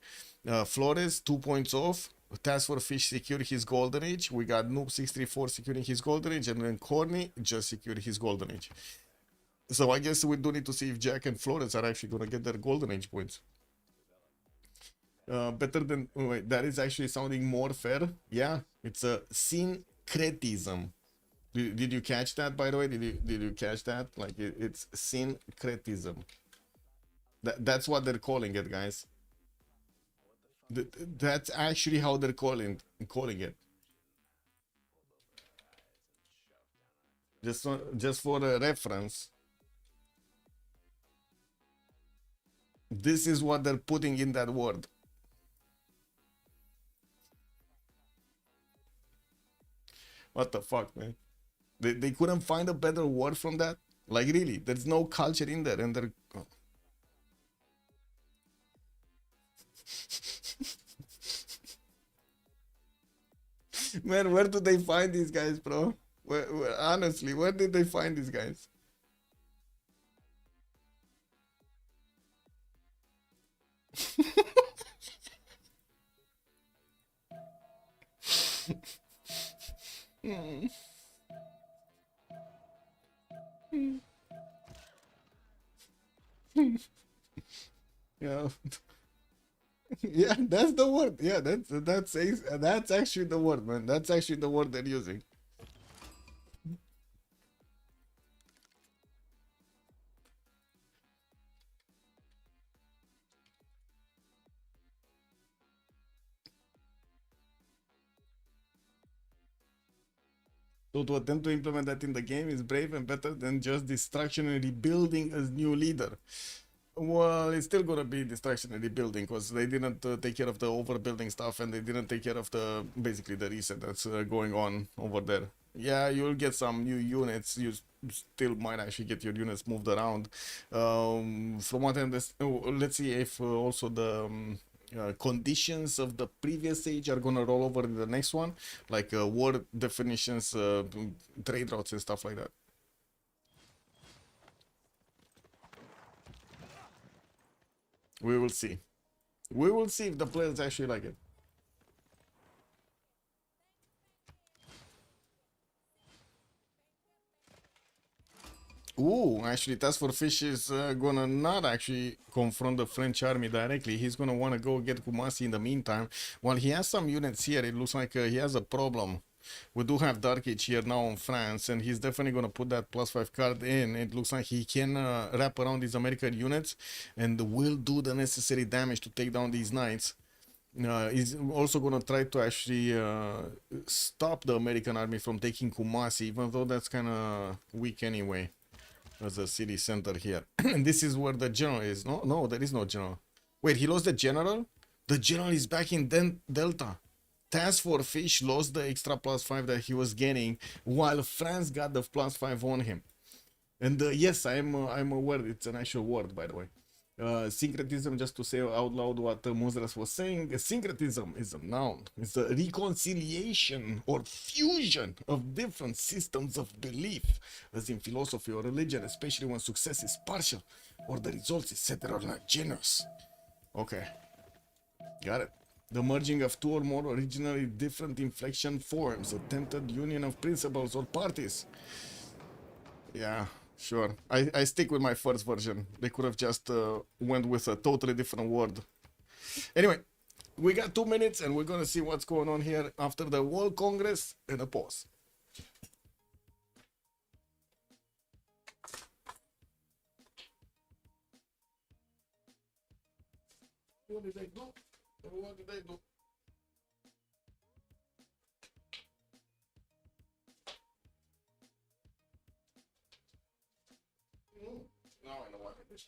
Flores, 2 points off. Task for Fish secured his Golden Age. We got Noob 634 securing his Golden Age, and then Corny just secured his Golden Age. So I guess we do need to see if Jack and Flores are actually gonna get their Golden Age points. Better than wait, that is actually sounding more fair. Yeah, it's a syncretism. Did you catch that, by the way? Did you catch that? Like it's syncretism. That's what they're calling it, guys. That's actually how they're calling it. Just for a reference, this is what they're putting in that word. What the fuck, man? They couldn't find a better word from that? Like, really, there's no culture in there, and they're... Oh. Man, where do they find these guys, bro? Honestly, where did they find these guys? Yeah. Yeah, that's the word. Yeah, that's actually the word, man. That's actually the word they're using. So to attempt to implement that in the game is brave and better than just destruction and rebuilding as new leader. Well, it's still gonna be destruction and rebuilding because they didn't take care of the overbuilding stuff, and they didn't take care of the basically the reset that's going on over there. Yeah, you'll get some new units. You still might actually get your units moved around. From what I understand, let's see if also the conditions of the stage age are gonna roll over in the next one, like word definitions, trade routes and stuff like that. We will see. We will see if the players actually like it. Ooh, actually, Task for Fish is gonna not actually confront the French army directly. He's gonna want to go get Kumasi in the meantime. While he has some units here, it looks like he has a problem. We do have Dark Age here now on France, and he's definitely gonna put that +5 card in. It looks like he can wrap around these American units and will do the necessary damage to take down these knights. He's also gonna try to actually stop the American army from taking Kumasi, even though that's kind of weak anyway as a city center here. And this is where the general is. No, there is no general. Wait, he lost the general? The general is back in Delta. Task for Fish lost the extra +5 that he was getting, while France got the +5 on him. And yes, I'm aware it's an actual word, by the way. Syncretism, just to say out loud what Muzras was saying, syncretism is a noun. It's a reconciliation or fusion of different systems of belief, as in philosophy or religion, especially when success is partial or the results, etc., are not generous. Okay, got it. The merging of two or more originally different inflection forms, attempted union of principles or parties. Yeah, sure. I stick with my first version. They could have just went with a totally different word. Anyway, we got 2 minutes and we're gonna see what's going on here after the World Congress and a pause. What did they do? What did they do? Now I know what it is.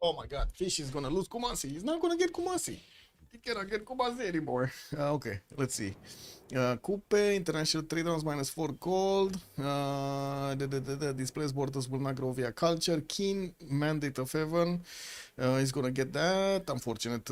Oh my god, Fish is gonna lose Kumasi. He's not gonna get Kumasi. He cannot get Kumasi anymore. Okay, let's see. Coupe, international trade rounds -4 gold. Displaced borders will not grow via culture. Keen, mandate of heaven. He's gonna get that. Unfortunate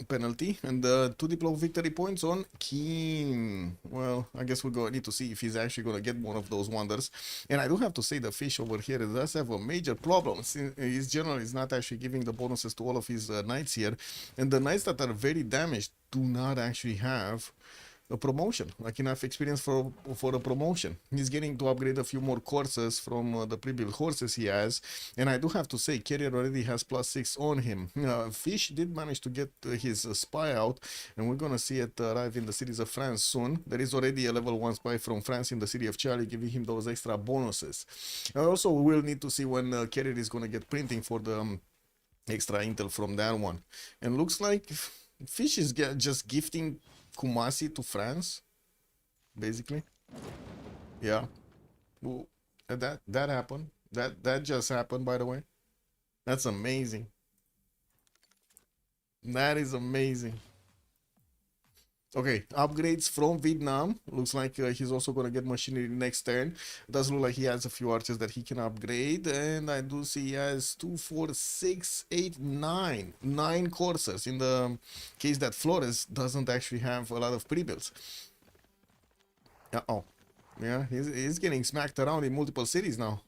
penalty. And 2 diplo victory points on Keen. Well, I guess we're gonna need to see if he's actually gonna get one of those wonders. And I do have to say the Fish over here does have a major problem. His general is not actually giving the bonuses to all of his knights here. And the knights that are very damaged do not actually have a promotion, like enough experience for a promotion. He's getting to upgrade a few more courses from the pre-built horses he has, and I do have to say Carrier already has +6 on him. Fish did manage to get his spy out, and we're gonna see it arrive in the cities of France soon. There is already a level 1 spy from France in the city of Charlie, giving him those extra bonuses. Also, we will need to see when Carrier is gonna get printing for the extra intel from that one. And looks like Fish is just gifting Kumasi to France, basically. Yeah. Well, that happened. That just happened, by the way. That's amazing. That is amazing. Okay, upgrades from Vietnam. Looks like he's also gonna get machinery next turn. Does look like he has a few archers that he can upgrade, and I do see he has 2, 4, 6, 8, 9 coursers. In the case that Flores doesn't actually have a lot of pre-builds. Uh-oh. Yeah, he's getting smacked around in multiple cities now.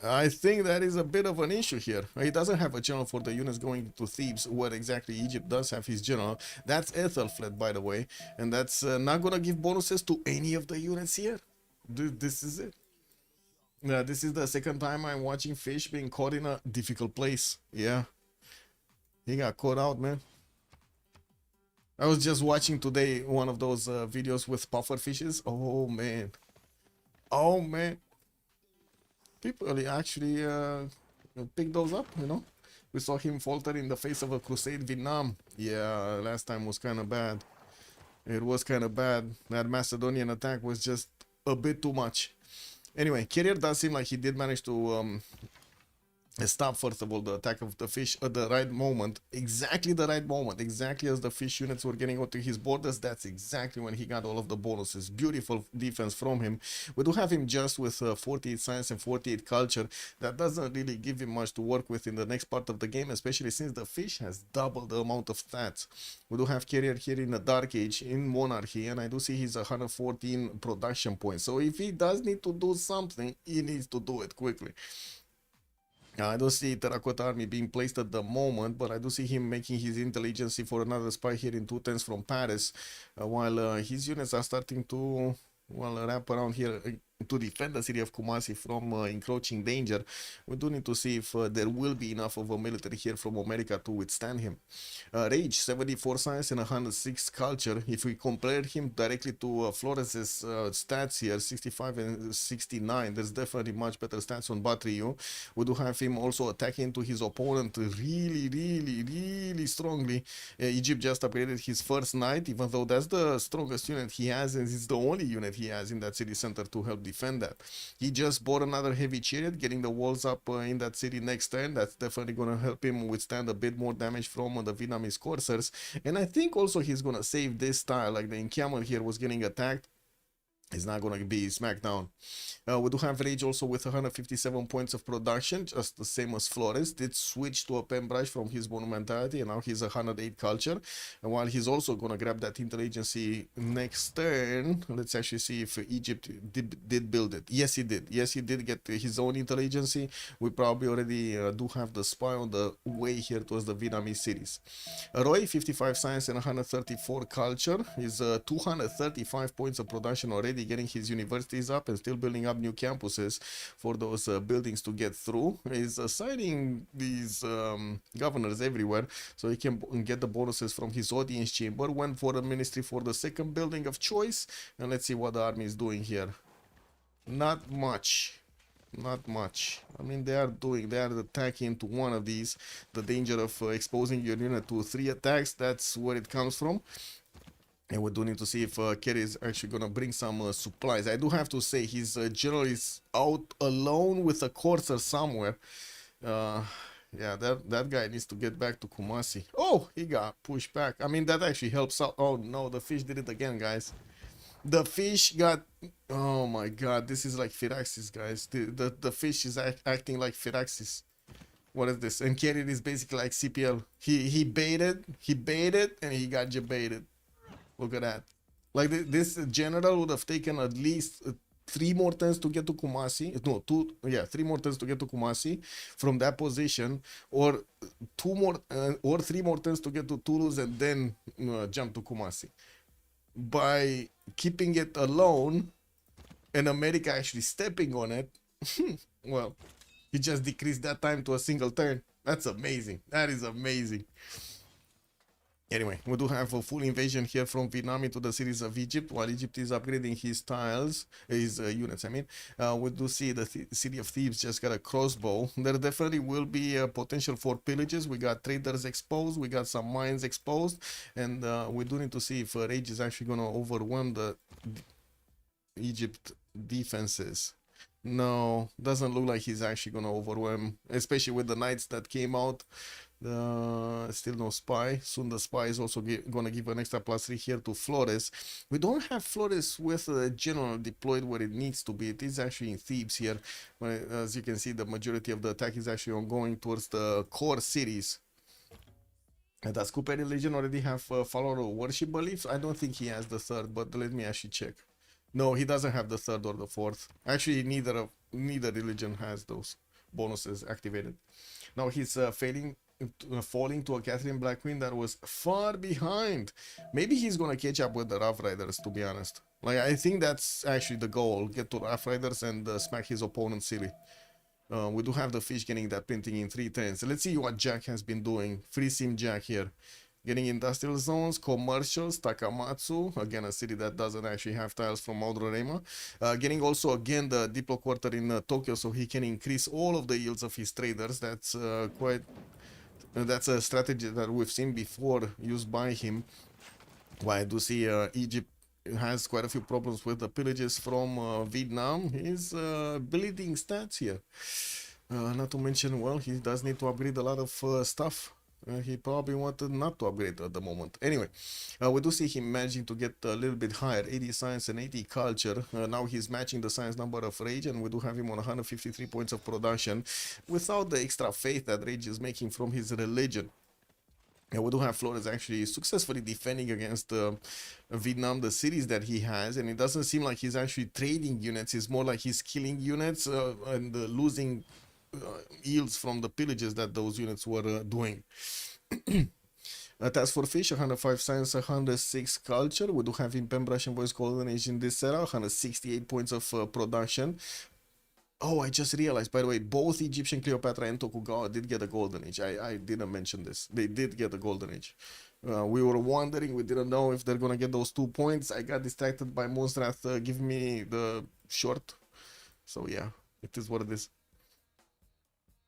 I think that is a bit of an issue here. He doesn't have a general for the units going to Thebes, where exactly Egypt does have his general. That's Ethelflaed, by the way, and that's not gonna give bonuses to any of the units here. This is it. Yeah, this is the second time I'm watching Fish being caught in a difficult place. Yeah, he got caught out, man. I was just watching today one of those videos with puffer fishes. Oh man, oh man. People actually pick those up, you know. We saw him falter in the face of a crusade Vietnam. Yeah, last time was kind of bad. It was kind of bad. That Macedonian attack was just a bit too much. Anyway, Carrier does seem like he did manage to stop, first of all, the attack of the fish at the right moment. Exactly the right moment. Exactly as the fish units were getting onto his borders. That's exactly when he got all of the bonuses. Beautiful defense from him. We do have him just with 48 science and 48 culture. That doesn't really give him much to work with in the next part of the game, especially since the fish has double the amount of stats. We do have Carrier here in the Dark Age, in Monarchy, and I do see he's 114 production points. So if he does need to do something, he needs to do it quickly. I don't see Terracotta Army being placed at the moment, but I do see him making his intelligence for another spy here in 210s from Paris, while his units are starting to, well, wrap around here to defend the city of Kumasi from encroaching danger. We do need to see if there will be enough of a military here from America to withstand him. Rage, 74 science and 106 culture. If we compare him directly to Flores's stats here, 65 and 69, there's definitely much better stats on Batriu. We do have him also attacking to his opponent really strongly. Egypt just upgraded his first knight, even though that's the strongest unit he has, and it's the only unit he has in that city center to help defend that. He just bought another heavy chariot, getting the walls up in that city next turn. That's definitely going to help him withstand a bit more damage from the Vietnamese coursers. And I think also he's going to save this tile, like the encampment here was getting attacked. It's not going to be smacked down. We do have Rage also with 157 points of production, just the same as Flores. Did switch to a pen brush from his monumentality, and now he's 108 culture. And while he's also going to grab that intelligency next turn, let's actually see if Egypt did build it. Yes, he did. Yes, he did get his own intelligency. We probably already do have the spy on the way here towards the Vietnamese cities. Roy, 55 science and 134 culture. He's 235 points of production already, getting his universities up and still building up new campuses for those buildings to get through. He's assigning these governors everywhere so he can get the bonuses from his audience chamber. Went for a ministry for the second building of choice, and let's see what the army is doing here. Not much. Not much. I mean, they are attacking to one of these. The danger of exposing your unit to 3 attacks, that's where it comes from. And we do need to see if Kerry is actually going to bring some supplies. I do have to say his general is out alone with a courser somewhere. Yeah, that guy needs to get back to Kumasi. Oh, he got pushed back. I mean, that actually helps out. Oh no, the fish did it again, guys. The fish got... Oh my god, this is like Firaxis, guys. The fish is acting like Firaxis. What is this? And Kerry is basically like CPL. He baited, and he got jebaited. Look at that. Like this general would have taken at least 3 more turns to get to Kumasi. No, 2. Yeah, 3 more turns to get to Kumasi from that position, or 2 more or 3 more turns to get to Toulouse and then jump to Kumasi. By keeping it alone and America actually stepping on it, well, he just decreased that time to a single turn. That's amazing. That is amazing. Anyway, we do have a full invasion here from Vietnam into the cities of Egypt, while Egypt is upgrading his tiles, his units, I mean. We do see the city of Thebes just got a crossbow. There definitely will be a potential for pillages. We got traders exposed, we got some mines exposed, and we do need to see if Rage is actually going to overwhelm the Egypt defenses. No, doesn't look like he's actually going to overwhelm, especially with the knights that came out. Still no spy. Soon the spy is also gonna give an extra +3 here to Flores. We don't have Flores with the general deployed where it needs to be. It is actually in Thebes here. As you can see, the majority of the attack is actually ongoing towards the core cities. Does Cooper Religion already have follower worship beliefs? I don't think he has the third, but let me actually check. No, he doesn't have the third or the fourth. Actually, neither religion has those bonuses activated. Now he's falling to a Catherine Black Queen that was far behind. Maybe he's gonna catch up with the Rough Riders, to be honest. Like, I think that's actually the goal: get to Rough Riders and smack his opponent silly. We do have the fish getting that printing in 3 turns. Let's see what Jack has been doing. Free Sim Jack here. Getting industrial zones, commercials, Takamatsu, again a city that doesn't actually have tiles from Audrorema. Getting also again the Diplo quarter in Tokyo, so he can increase all of the yields of his traders. That's that's a strategy that we've seen before used by him. Well, I do see Egypt has quite a few problems with the pillages from Vietnam. He's bleeding stats here. Not to mention, well, he does need to upgrade a lot of stuff. He probably wanted not to upgrade at the moment. Anyway, we do see him managing to get a little bit higher, 80 science and 80 culture. Now he's matching the science number of Rage, and we do have him on 153 points of production without the extra faith that Rage is making from his religion. And we do have Flores actually successfully defending against Vietnam, the cities that he has, and it doesn't seem like he's actually trading units. It's more like he's killing units and losing yields from the pillages that those units were doing. Task for Fish, 105 science, 106 culture. We do have in Pembrose and Voice Golden Age in this era, 168 points of production. Oh, I just realized, by the way, both Egyptian Cleopatra and Tokugawa did get a Golden Age. I didn't mention this. They did get a Golden Age. We were wondering, we didn't know if they're gonna get those 2 points. I got distracted by Moonstrath giving me the short. So yeah, it is what it is.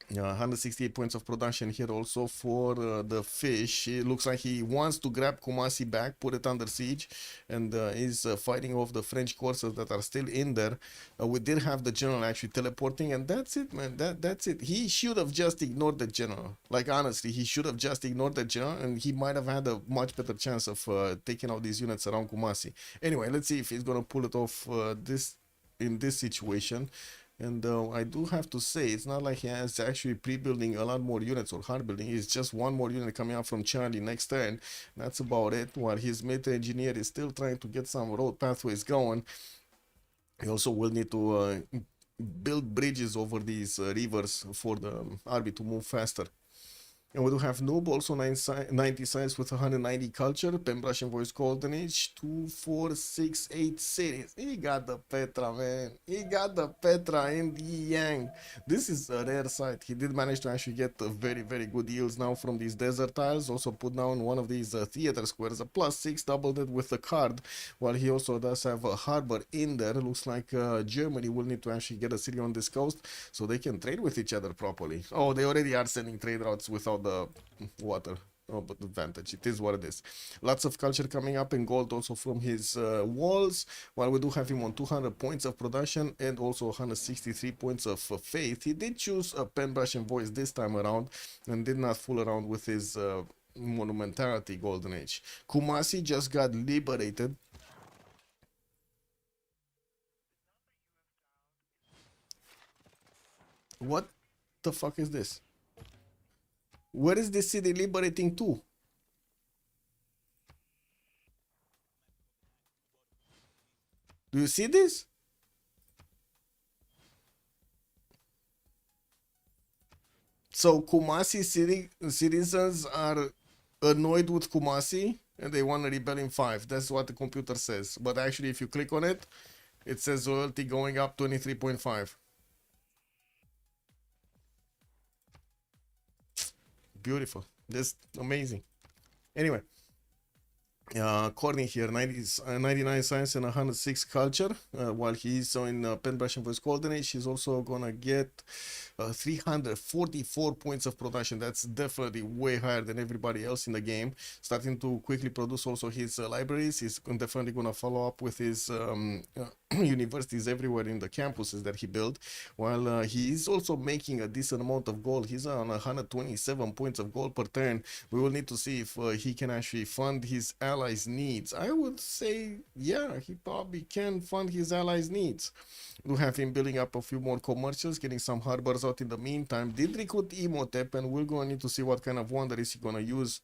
168 points of production here also for the fish. It looks like he wants to grab Kumasi back, put it under siege, and is fighting off the French courses that are still in there. We did have the general actually teleporting, and that's it, man. That's it. He should have just ignored the general. Like, honestly, he should have just ignored the general, and he might have had a much better chance of taking out these units around Kumasi. Anyway, let's see if he's gonna pull it off in this situation. And I do have to say, it's not like he has actually pre-building a lot more units or hard building. It's just one more unit coming out from Charlie next turn. That's about it. While his military engineer is still trying to get some road pathways going. He also will need to build bridges over these rivers for the army to move faster. And we do have Noob, also 90 science with 190 culture. Pembrose Voice Golden Age, 2, 4, 6, 8 cities. He got the Petra, man. He got the Petra in the Yang. This is a rare sight. He did manage to actually get very, very good yields now from these desert tiles. Also put down one of these theater squares, a +6, doubled it with the card. While he also does have a harbor in there. Looks like Germany will need to actually get a city on this coast so they can trade with each other properly. Oh, they already are sending trade routes without the water. Oh, but advantage, it is what it is. Lots of culture coming up in gold also from his walls, while we do have him on 200 points of production and also 163 points of faith. He did choose a Pembrose Voice this time around and did not fool around with his monumentality Golden Age. Kumasi just got liberated. What the fuck is this? Where is this city liberating to? Do you see this? So Kumasi citizens are annoyed with Kumasi and they want to rebel in 5. That's what the computer says. But actually, if you click on it, it says loyalty going up 23.5. Beautiful. That's amazing. Anyway, Courtney here, 99 science and 106 culture. While he's in Pembrose Voice Golden Age, he's also gonna get 344 points of production. That's definitely way higher than everybody else in the game. Starting to quickly produce also his libraries. He's definitely gonna follow up with his universities everywhere in the campuses that he built, while he is also making a decent amount of gold. He's on 127 points of gold per turn. We will need to see if he can actually fund his allies' needs. I would say, yeah, he probably can fund his allies' needs. We'll have him building up a few more commercials, getting some harbors out in the meantime. Did recruit Emotep, and we're going to need to see what kind of wonder is he going to use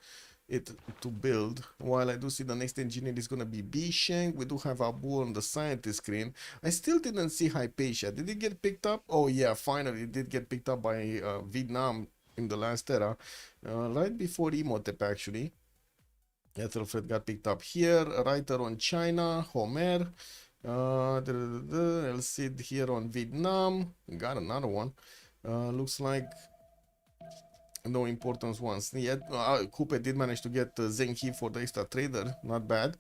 it to build. While I do see the next engineer is going to be Bisheng. We do have Abu on the scientist screen. I still didn't see Hypatia. Did it get picked up? Oh yeah, finally it did get picked up by Vietnam in the last era, right before Emotep actually. Ethelfred got picked up here. Writer on China, Homer. El Cid here on Vietnam. Got another one. Looks like no importance ones yet. Coupe did manage to get Zheng He for the extra trader. Not bad.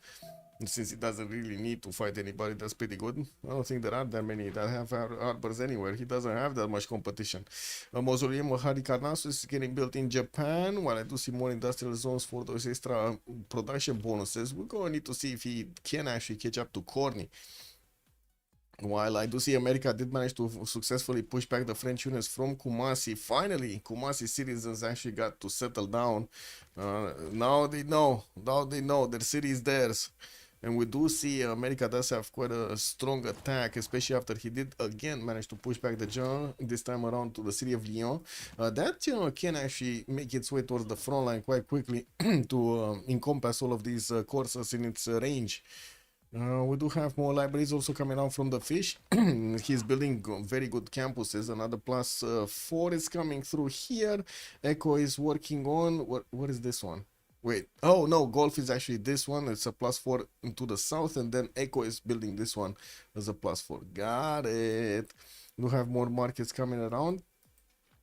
Since he doesn't really need to fight anybody, that's pretty good. I don't think there are that many that have harbors anywhere. He doesn't have that much competition. Mausoleum of Harikarnasu is getting built in Japan. While I do see more industrial zones for those extra production bonuses, we're going to need to see if he can actually catch up to Corny. While I do see America did manage to successfully push back the French units from Kumasi. Finally, Kumasi citizens actually got to settle down. Now they know their city is theirs. And we do see America does have quite a strong attack, especially after he did again manage to push back the general, this time around to the city of Lyon. That general can actually make its way towards the front line quite quickly to encompass all of these courses in its range. We do have more libraries also coming out from the fish. He's building very good campuses. Another +4 is coming through here. Echo is working on what is this one? Wait, oh no, Golf is actually this one. It's a +4 to the south, and then Echo is building this one as a +4. Got it. We have more markets coming around,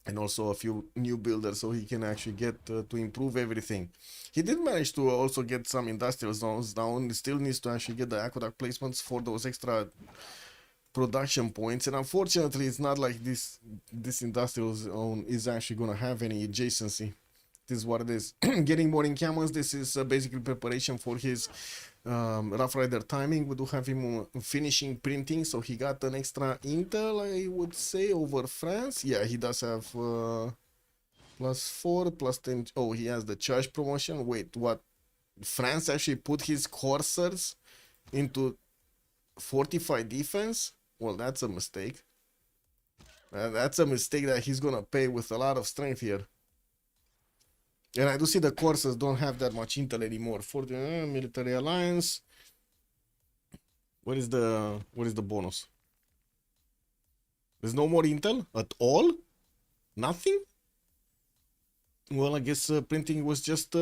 and also a few new builders, so he can actually get to improve everything. He did manage to also get some industrial zones down. He still needs to actually get the aqueduct placements for those extra production points, and unfortunately it's not like this industrial zone is actually going to have any adjacency. This is what it is. Getting more encampments. This is basically preparation for his Rough Rider timing. We do have him finishing printing, so he got an extra intel, I would say, over France. Yeah, he does have +4, +10. Oh, he has the charge promotion. Wait, what? France actually put his coursers into fortified defense? Well, that's a mistake. That's a mistake that he's gonna pay with a lot of strength here. And I do see the courses don't have that much intel anymore. For the military alliance, what is the bonus? There's no more intel at all? Nothing? Well, I guess printing was just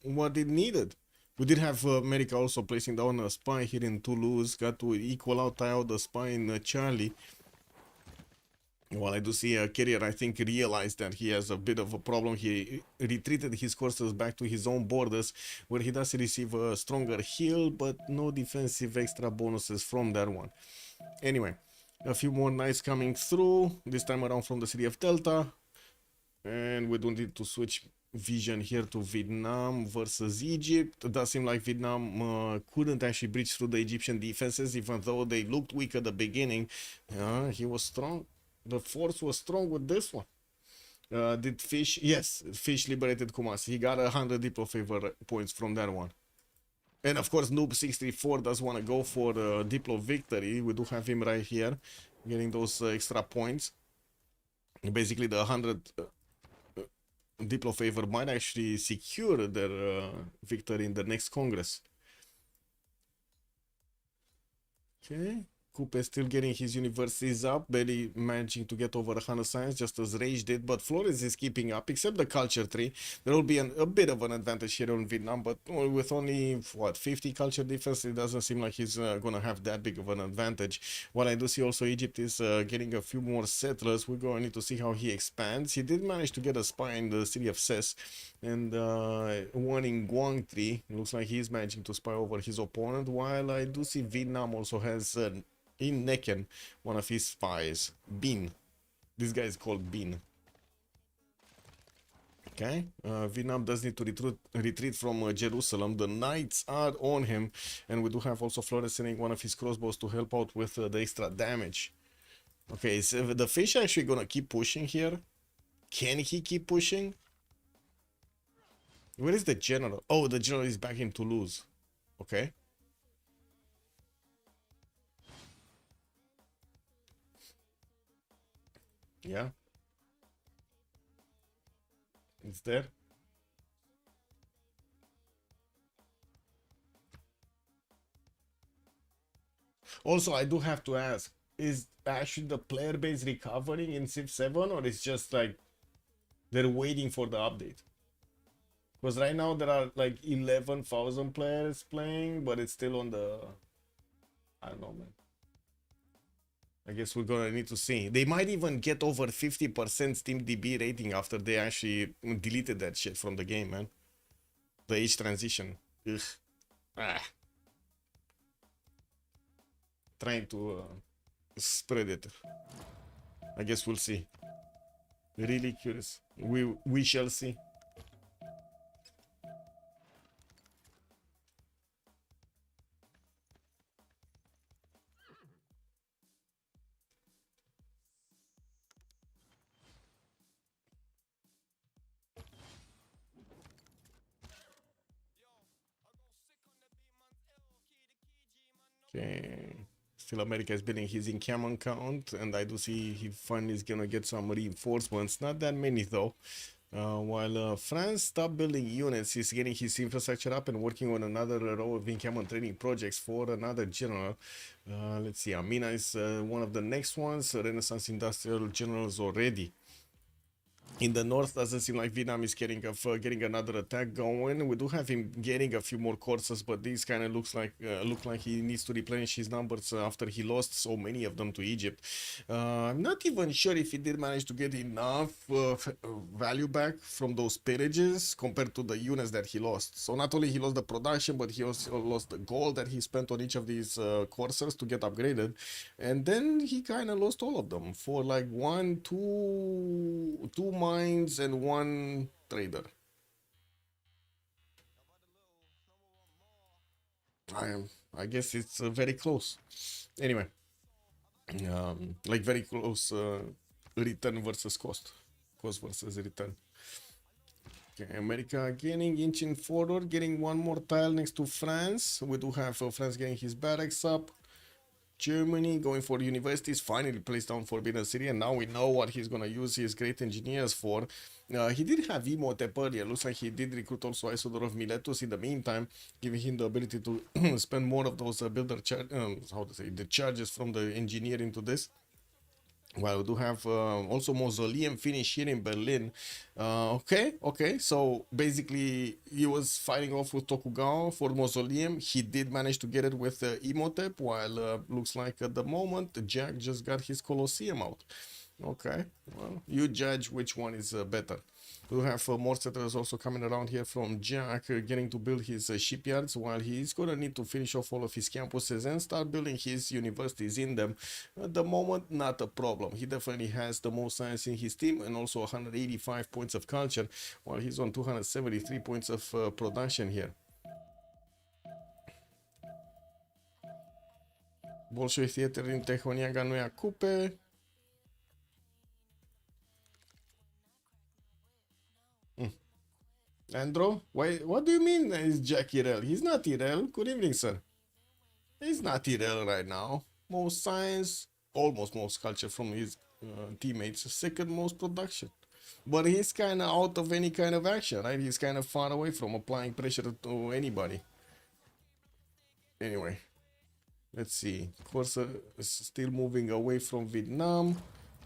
what it needed. We did have America also placing down a spy here in Toulouse. Got to equal out, tie out the spy in Charlie. Well, I do see a carrier, I think, realized that he has a bit of a problem. He retreated his courses back to his own borders, where he does receive a stronger heal, but no defensive extra bonuses from that one. Anyway, a few more knights coming through, this time around from the city of Delta. And we don't need to switch vision here to Vietnam versus Egypt. It does seem like Vietnam couldn't actually breach through the Egyptian defenses, even though they looked weak at the beginning. He was strong. The force was strong with this one. Did Fish? Yes, Fish liberated Kumasi. He got 100 Diplo favor points from that one. And of course, Noob634 does want to go for Diplo victory. We do have him right here, getting those extra points. Basically, the 100 Diplo favor might actually secure their victory in the next Congress. Okay. Coupe still getting his universities up, barely managing to get over 100 science, just as Rage did, but Flores is keeping up, except the culture tree. There will be a bit of an advantage here in Vietnam, but with only, what, 50 culture defense, it doesn't seem like he's going to have that big of an advantage. What I do see also, Egypt is getting a few more settlers. We're going to need to see how he expands. He did manage to get a spy in the city of Ses, and one in Guangtri. It looks like he's managing to spy over his opponent, while I do see Vietnam also has in Necken one of his spies, Bin. This guy is called Bin. Okay, Vietnam does need to retreat from Jerusalem. The knights are on him, and we do have also Flores sending one of his crossbows to help out with the extra damage. Okay, is the fish actually gonna keep pushing here? Can he keep pushing? Where is the general? Oh, the general is back in Toulouse. Okay. Yeah. It's there. Also, I do have to ask, is actually the player base recovering in Civ 7, or is just like they're waiting for the update? Because right now there are like 11,000 players playing, but it's still on the... I don't know, man. I guess we're gonna need to see. They might even get over 50% Steam DB rating after they actually deleted that shit from the game, man. The age transition. Ugh. Ah. Trying to spread it. I guess we'll see. Really curious. We shall see. Okay. Still America is building his encampment count, and I do see he finally is gonna get some reinforcements. Not that many though. While France stopped building units, he's getting his infrastructure up and working on another row of encampment training projects for another general. Let's see, Amina is one of the next ones. Renaissance Industrial Generals already. In the north, doesn't seem like Vietnam is getting another attack going. We do have him getting a few more courses, but this kind of look like he needs to replenish his numbers after he lost so many of them to Egypt. I'm not even sure if he did manage to get enough value back from those peerages compared to the units that he lost. So not only he lost the production, but he also lost the gold that he spent on each of these coursers to get upgraded, and then he kind of lost all of them for like two mines and one trader. I guess it's very close. Anyway, like very close return versus cost versus return. Okay, America gaining, inching forward, getting one more tile next to France. We do have France getting his barracks up. Germany going for universities, finally placed down Forbidden City, and now we know what he's gonna use his great engineers for. He did have Emotep earlier. Looks like he did recruit also Isodor of Miletus in the meantime, giving him the ability to spend more of those builder the charges from the engineer into this. Well, we do have also Mausoleum finish here in Berlin. Okay, so basically he was fighting off with Tokugawa for Mausoleum. He did manage to get it with Emotep, while looks like at the moment Jack just got his Colosseum out. Okay, well, you judge which one is better. We have more settlers also coming around here from Jack, getting to build his shipyards, while he's gonna need to finish off all of his campuses and start building his universities in them. At the moment, not a problem. He definitely has the most science in his team and also 185 points of culture, while he's on 273 points of production here. Bolshoi Theater din Tehoniaga nu ia cupe. Andro, why? What do you mean is Jack Irel? He's not Irel. Good evening, sir. He's not Irel right now. Most science, almost most culture from his teammates. Second most production. But he's kind of out of any kind of action, right? He's kind of far away from applying pressure to anybody. Anyway, let's see. Corsa is still moving away from Vietnam.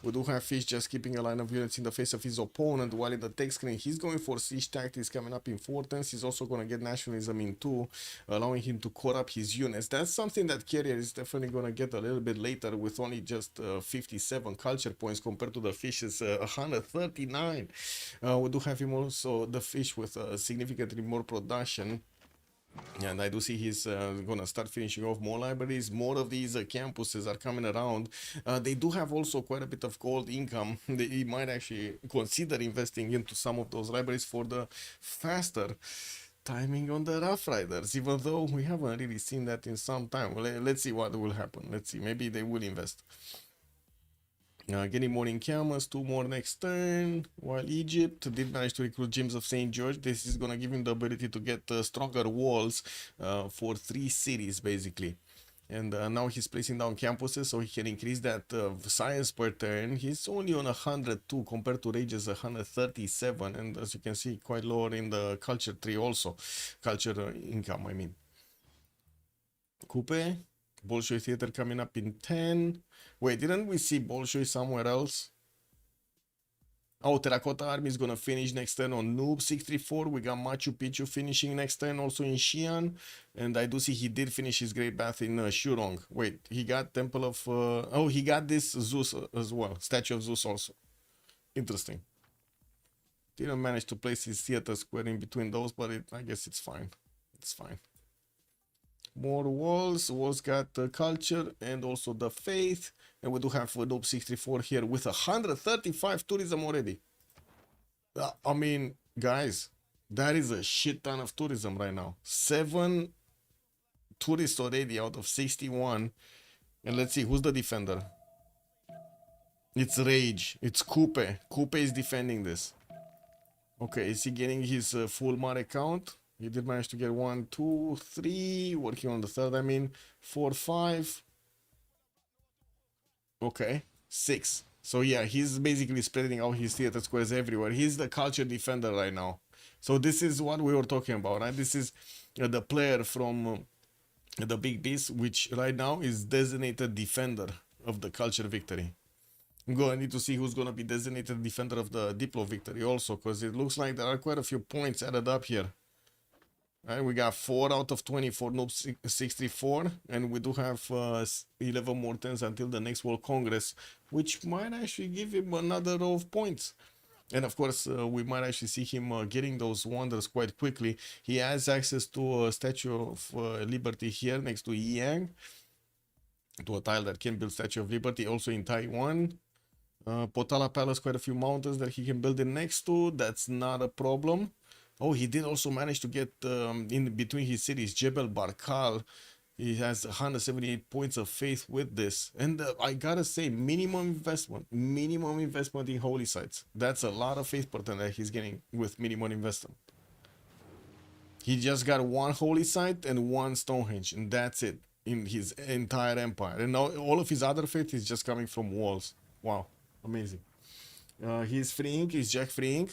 We do have Fish just keeping a line of units in the face of his opponent, while in the text screen he's going for siege tactics coming up in importance. He's also going to get nationalism in 2, allowing him to core up his units. That's something that Carrier is definitely going to get a little bit later, with only just 57 culture points compared to the Fish's 139. We do have him also, the Fish, with significantly more production. And I do see he's gonna start finishing off more libraries. More of these campuses are coming around. They do have also quite a bit of gold income. They might actually consider investing into some of those libraries for the faster timing on the Rough Riders, even though we haven't really seen that in some time. Let's see what will happen. Let's see, maybe they will invest. Getting more in Camas, 2 more next turn, while Egypt did manage to recruit James of St. George. This is going to give him the ability to get stronger walls for 3 cities, basically. And now he's placing down campuses so he can increase that science per turn. He's only on 102 compared to Rage's 137, and as you can see, quite lower in the culture tree also. Culture income, I mean. Coupe, Bolshoi Theater coming up in 10. Wait, didn't we see Bolshoi somewhere else? Oh, Terracotta Army is gonna finish next turn on Noob 634. We got Machu Picchu finishing next turn also in Xi'an. And I do see he did finish his Great Bath in Shurong. Wait, he got Temple of... oh, he got this Zeus as well. Statue of Zeus also. Interesting. Didn't manage to place his theater square in between those, but I guess it's fine. It's fine. More walls. Walls got the culture and also the faith. And we do have Noob 64 here with 135 tourism already. I mean, guys, that is a shit ton of tourism right now. 7 tourists already out of 61. And let's see, who's the defender? It's Rage. It's Coupe. Coupe is defending this. Okay, is he getting his full Mare count? He did manage to get 1, 2, 3. Working on the third, I mean. 4, 5. Okay, 6. So yeah, he's basically spreading out his theater squares everywhere. He's the culture defender right now. So this is what we were talking about, right? This is the player from the Big Beast, which right now is designated defender of the culture victory. I'm going to need to see who's going to be designated defender of the Diplo victory also, because it looks like there are quite a few points added up here. Right, we got 4 out of 20 for Noob 64, and we do have 11 more turns until the next World Congress, which might actually give him another row of points. And of course, we might actually see him getting those wonders quite quickly. He has access to a Statue of Liberty here next to Yang, to a tile that can build Statue of Liberty, also in Taiwan. Potala Palace, quite a few mountains that he can build it next to. That's not a problem. Oh, he did also manage to get in between his cities, Jebel Barkal. He has 178 points of faith with this. And I gotta say, minimum investment in holy sites. That's a lot of faith per turn that he's getting with minimum investment. He just got 1 holy site and 1 Stonehenge, and that's it in his entire empire. And now all of his other faith is just coming from walls. Wow, amazing. He's freeing, he's Jack freeing.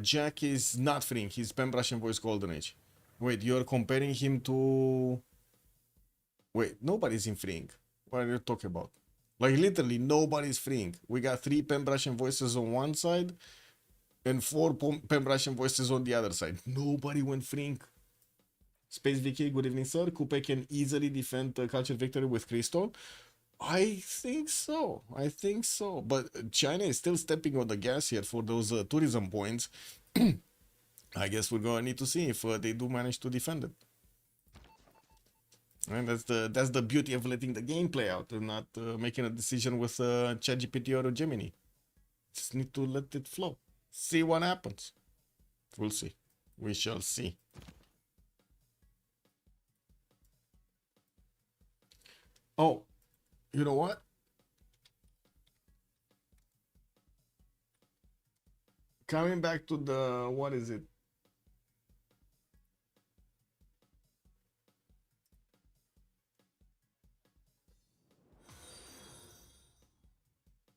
Jack is not freeing, he's Pembrashen Voice Golden Age. Wait, you're comparing him to... Wait, nobody's in freeing. What are you talking about? Like, literally, nobody's freeing. We got 3 Pembrashen Voices on one side and 4 Pembrashen Voices on the other side. Nobody went freeing. Space VK, good evening, sir. Coupe can easily defend the culture victory with Crystal. I think so. But China is still stepping on the gas here for those tourism points. I guess we're going to need to see if they do manage to defend it. And that's the beauty of letting the game play out and not making a decision with ChatGPT or Gemini. Just need to let it flow. See what happens. We'll see. We shall see. Oh, you know what? Coming back to the, what is it?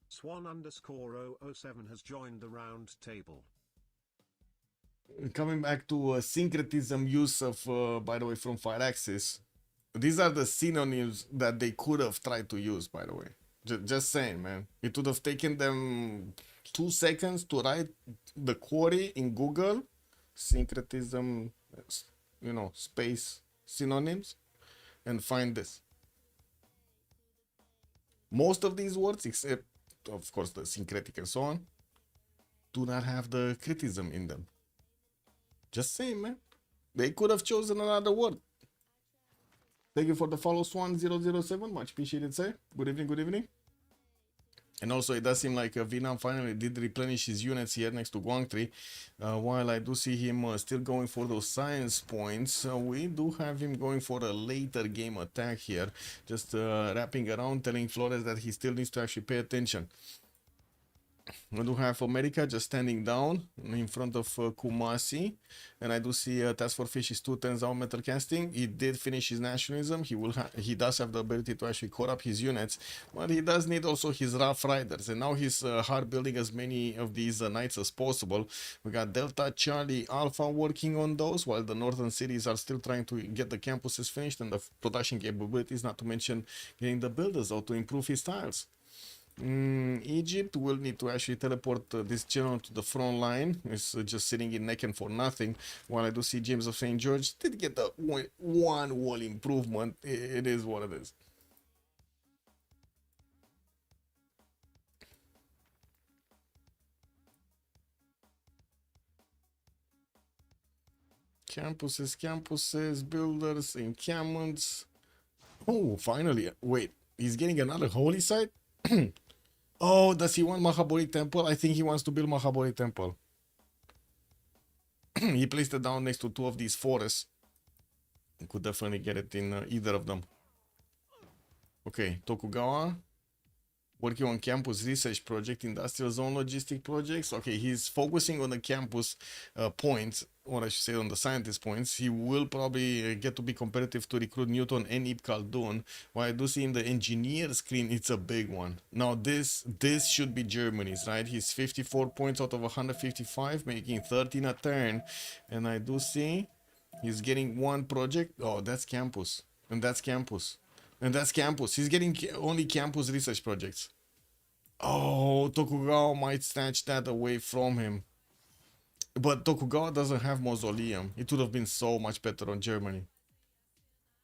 Swan_007 has joined the round table. Coming back to syncretism use of, by the way, from Firaxis. These are the synonyms that they could have tried to use, by the way. Just saying, man. It would have taken them 2 seconds to write the query in Google. Syncretism, you know, space synonyms, and find this. Most of these words, except, of course, the syncretic and so on, do not have the criticism in them. Just saying, man. They could have chosen another word. Thank you for the follow, Swan007. Much appreciated, sir. Good evening, good evening. And also, it does seem like Vietnam finally did replenish his units here next to Guangtri. While I do see him still going for those science points, we do have him going for a later game attack here. Just wrapping around, telling Flores that he still needs to actually pay attention. We do have America just standing down in front of Kumasi, and I do see Task Force Fish is 2 turns out metal casting. He did finish his nationalism. He does have the ability to actually core up his units, but he does need also his Rough Riders, and now he's hard building as many of these knights as possible. We got Delta, Charlie, Alpha working on those, while the northern cities are still trying to get the campuses finished and the production capabilities, not to mention getting the builders out to improve his tiles. Egypt will need to actually teleport this general to the front line. It's just sitting in Necken for nothing. While I do see James of St. George did get the one wall improvement. It is what it is. Campuses, builders, encampments. Oh, finally. Wait, he's getting another holy site? Oh, does he want Mahabodhi Temple? I think he wants to build Mahabodhi Temple. He placed it down next to 2 of these forests. He could definitely get it in either of them. Okay, Tokugawa. Working on campus research project, industrial zone logistic projects. Okay, he's focusing on the campus points, or I should say on the scientist points. He will probably get to be competitive to recruit Newton and Ibn Khaldun. While I do see in the engineer screen, it's a big one. Now this should be Germany's, right? He's 54 points out of 155, making 13 a turn. And I do see he's getting 1 project. Oh, that's campus. And that's campus. And that's campus. He's getting only campus research projects. Oh, Tokugawa might snatch that away from him. But Tokugawa doesn't have mausoleum. It would have been so much better on Germany.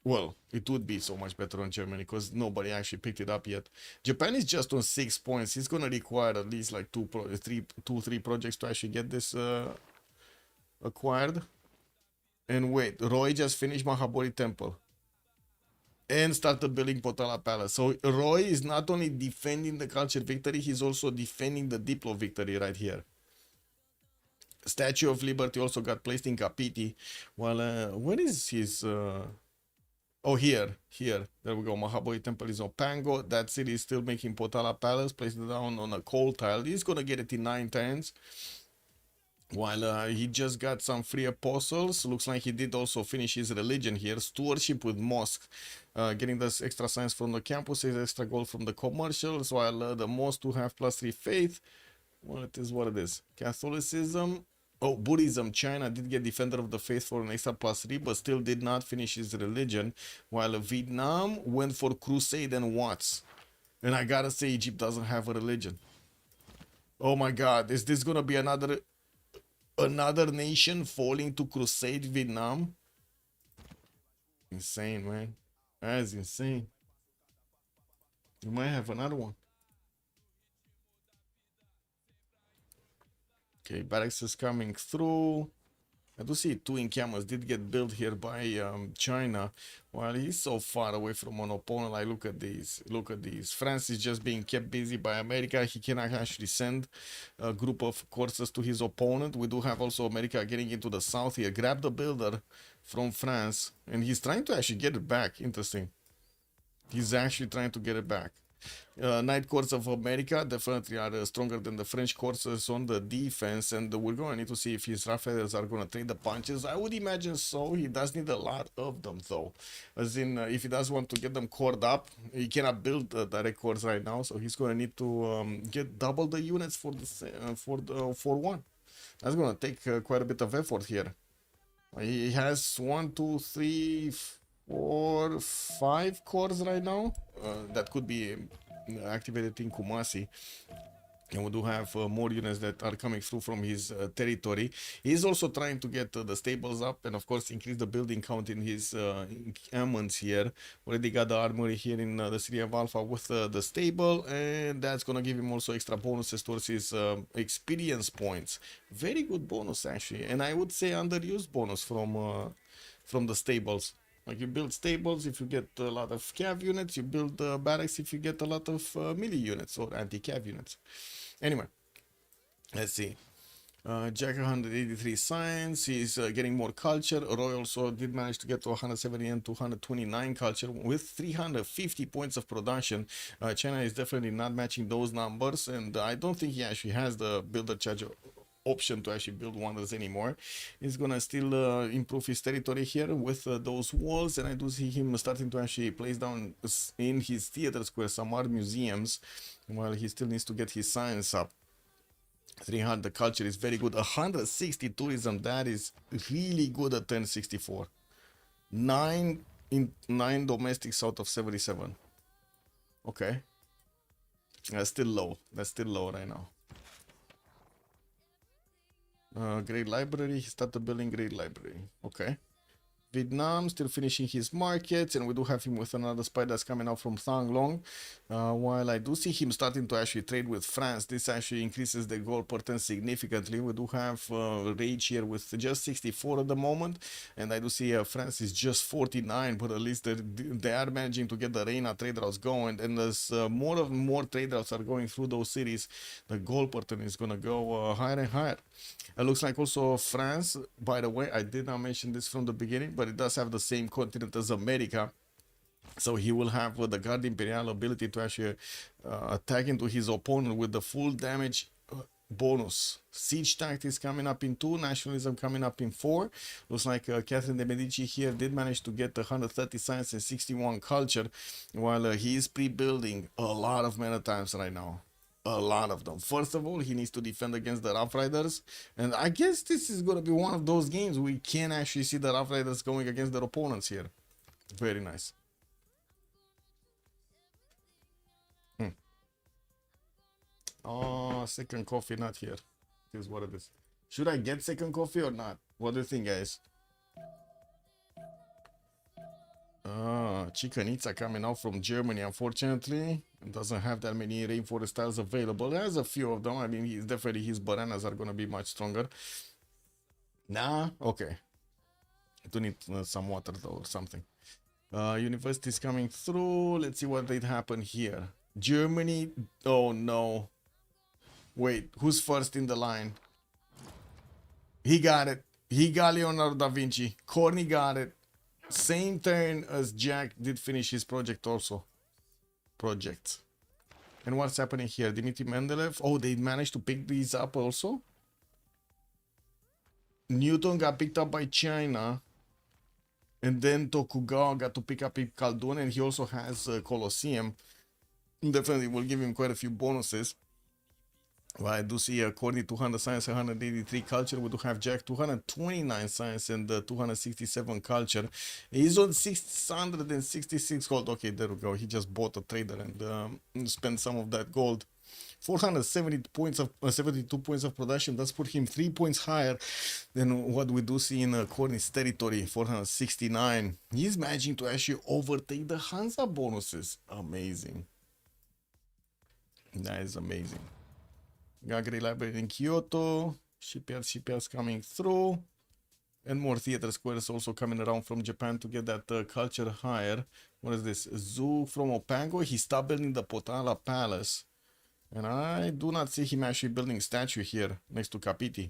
Well, it would be so much better on Germany because nobody actually picked it up yet. Japan is just on 6 points. He's gonna require at least like 3 projects to actually get this acquired. And wait, Roy just finished Mahabodhi Temple and started building Potala Palace. So Roy is not only defending the culture victory, he's also defending the Diplo victory right here. Statue of Liberty also got placed in Kapiti. Well, where is his... Oh, here. There we go. Mahabodhi Temple is on Pango. That city is still making Potala Palace. Placed it down on a coal tile. He's gonna get it in 9 turns. While he just got some free apostles. Looks like he did also finish his religion here. Stewardship with mosque. Getting this extra science from the campuses, extra gold from the commercials. While the mosque to have +3 faith. Well, it is what it is. Catholicism. Oh, Buddhism. China did get Defender of the Faith for an extra +3, but still did not finish his religion. While Vietnam went for Crusade and Watts. And I gotta say, Egypt doesn't have a religion. Oh my God, is this gonna be another nation falling to Crusade Vietnam? Insane, man. That is insane. You might have another one. Okay, barracks is coming through. I do see 2 encampments did get built here by China. While he's so far away from an opponent, like look at these. France is just being kept busy by America. He cannot actually send a group of courses to his opponent. We do have also America getting into the south here. Grab the builder from France. And he's trying to actually get it back. Interesting. He's actually trying to get it back. Night Courts of America definitely are stronger than the French courses on the defense, and we're going to need to see if his Rough Riders are going to trade the punches. I would imagine so. He does need a lot of them though, as in if he does want to get them cored up, he cannot build direct cores right now, so he's going to need to get double the units for one. That's going to take quite a bit of effort here. He has 1, 2, 3, 4, 5 cores right now that could be activated in Kumasi. And we do have more units that are coming through from his territory. He's also trying to get the stables up and of course increase the building count in his encampments here. Already got the armory here in the city of Alpha with the stable, and that's gonna give him also extra bonuses towards his experience points. Very good bonus actually, and I would say underused bonus from the stables. Like you build stables if you get a lot of cav units, you build barracks if you get a lot of melee units or anti-cav units. Anyway, let's see. Jack 183 science, he's getting more culture. Roy also did manage to get to 170 and 229 culture with 350 points of production. China is definitely not matching those numbers, and I don't think he actually has the builder charge option to actually build wonders anymore. He's gonna still improve his territory here with those walls, and I do see him starting to actually place down in his theater square some art museums, while he still needs to get his science up. 300 culture is very good. 160 tourism, that is really good at 1064. 9 domestics out of 77. Okay, that's still low. That's still low right now. Great library. He started building great library. Okay. Vietnam still finishing his markets, and we do have him with another spy that's coming out from Thang Long. While I do see him starting to actually trade with France, this actually increases the gold per turn significantly. We do have rage here with just 64 at the moment, and I do see France is just 49, but at least they are managing to get the Reina trade routes going, and as more trade routes are going through those cities, the gold per turn is gonna go higher and higher. It looks like also France, by the way, I did not mention this from the beginning, but it does have the same continent as America. So he will have the Guard Imperial ability to actually attack into his opponent with the full damage bonus. Siege tactics coming up in 2, nationalism coming up in 4. Looks like Catherine de Medici here did manage to get 130 science and 61 culture, while he is pre-building a lot of meta times right now. A lot of them. First of all, he needs to defend against the Rough Riders, and I guess this is going to be one of those games we can actually see the Rough Riders going against their opponents here. Very nice. Oh, second coffee not here. Here's what it is. Should I get second coffee or not? What do you think, guys? Chicanitza coming out from Germany, unfortunately. It doesn't have that many rainforest tiles available. There's a few of them. I mean, he's definitely, his bananas are gonna be much stronger. Nah, okay. I do need some water though, or something. University is coming through. Let's see what did happen here. Germany. Oh no. Wait, who's first in the line? He got it. He got Leonardo da Vinci. Corny got it. Same turn as Jack did finish his project also. And what's happening here? Dmitry Mendeleev. Oh, they managed to pick these up also. Newton got picked up by China. And then Tokugawa got to pick up Khaldun, and he also has Colosseum. Definitely will give him quite a few bonuses. Well, I do see Corny 200 science, 183 culture. We do have Jack 229 science and 267 culture. He's on 666 gold. Okay, there we go. He just bought a trader and spent some of that gold. 470 points of 72 points of production. That's put him 3 points higher than what we do see in Corny's territory. 469. He's managing to actually overtake the Hansa bonuses. Amazing. That is amazing. Gagri Library in Kyoto, CPL's coming through, and more theater squares also coming around from Japan to get that culture higher. What is this? Zoo from Opango. He stopped building the Potala Palace, and I do not see him actually building a statue here next to Capiti.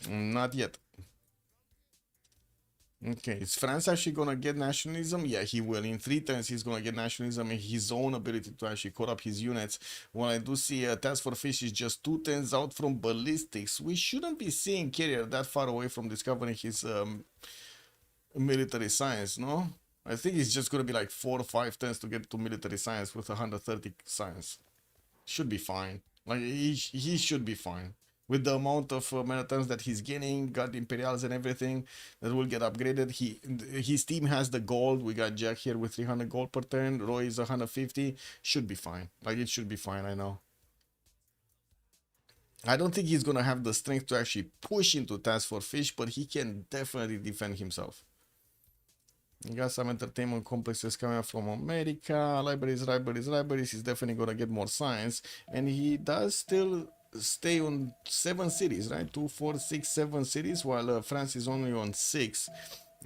Not yet. Okay, is France actually gonna get nationalism? Yeah, he will. In 3 turns, he's gonna get nationalism and his own ability to actually cut up his units. Well, I do see Task for Fish is just 2 turns out from ballistics. We shouldn't be seeing Carrier that far away from discovering his military science, no? I think it's just gonna be like 4 or 5 turns to get to military science with 130 science. Should be fine. Like, he should be fine. With the amount of marathons that he's getting, got Imperials and everything that will get upgraded. His team has the gold. We got Jack here with 300 gold per turn. Roy is 150. Should be fine. Like, it should be fine, I know. I don't think he's gonna have the strength to actually push into Task for Fish, but he can definitely defend himself. You got some entertainment complexes coming up from America, libraries. He's definitely gonna get more science, and he does still stay on 7 cities, right? 2, 4, 6, 7 cities, while France is only on 6.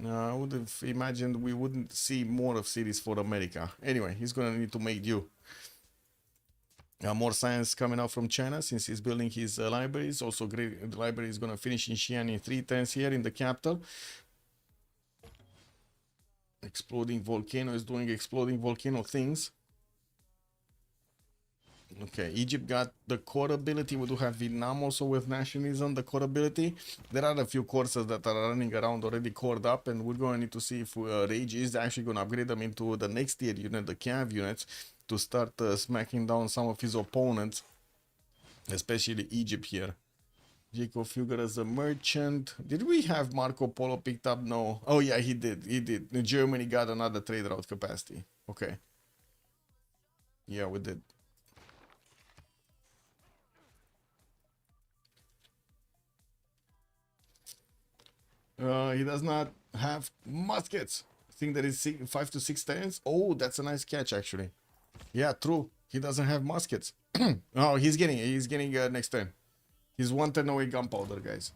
I would have imagined we wouldn't see more of cities for America. Anyway, he's gonna need to make do. More science coming out from China since he's building his libraries. Also, great. The library is gonna finish in Xi'an in 3 times here in the capital. Exploding volcano is doing exploding volcano things. Okay, Egypt got the core ability. We do have Vietnam also with nationalism, the core ability. There are a few courses that are running around already cored up, and we're going to need to see if Rage is actually going to upgrade them into the next tier unit, the Cav units, to start smacking down some of his opponents, especially Egypt here. Jacob Fugger as a merchant. Did we have Marco Polo picked up? No. Oh yeah, he did. He did. Germany got another trade route capacity. Okay. Yeah, we did. He does not have muskets. I think that is 5 to 6 turns. Oh, that's a nice catch actually. Yeah, true. He doesn't have muskets. Oh, he's getting next turn. He's 1 turn away gunpowder, guys.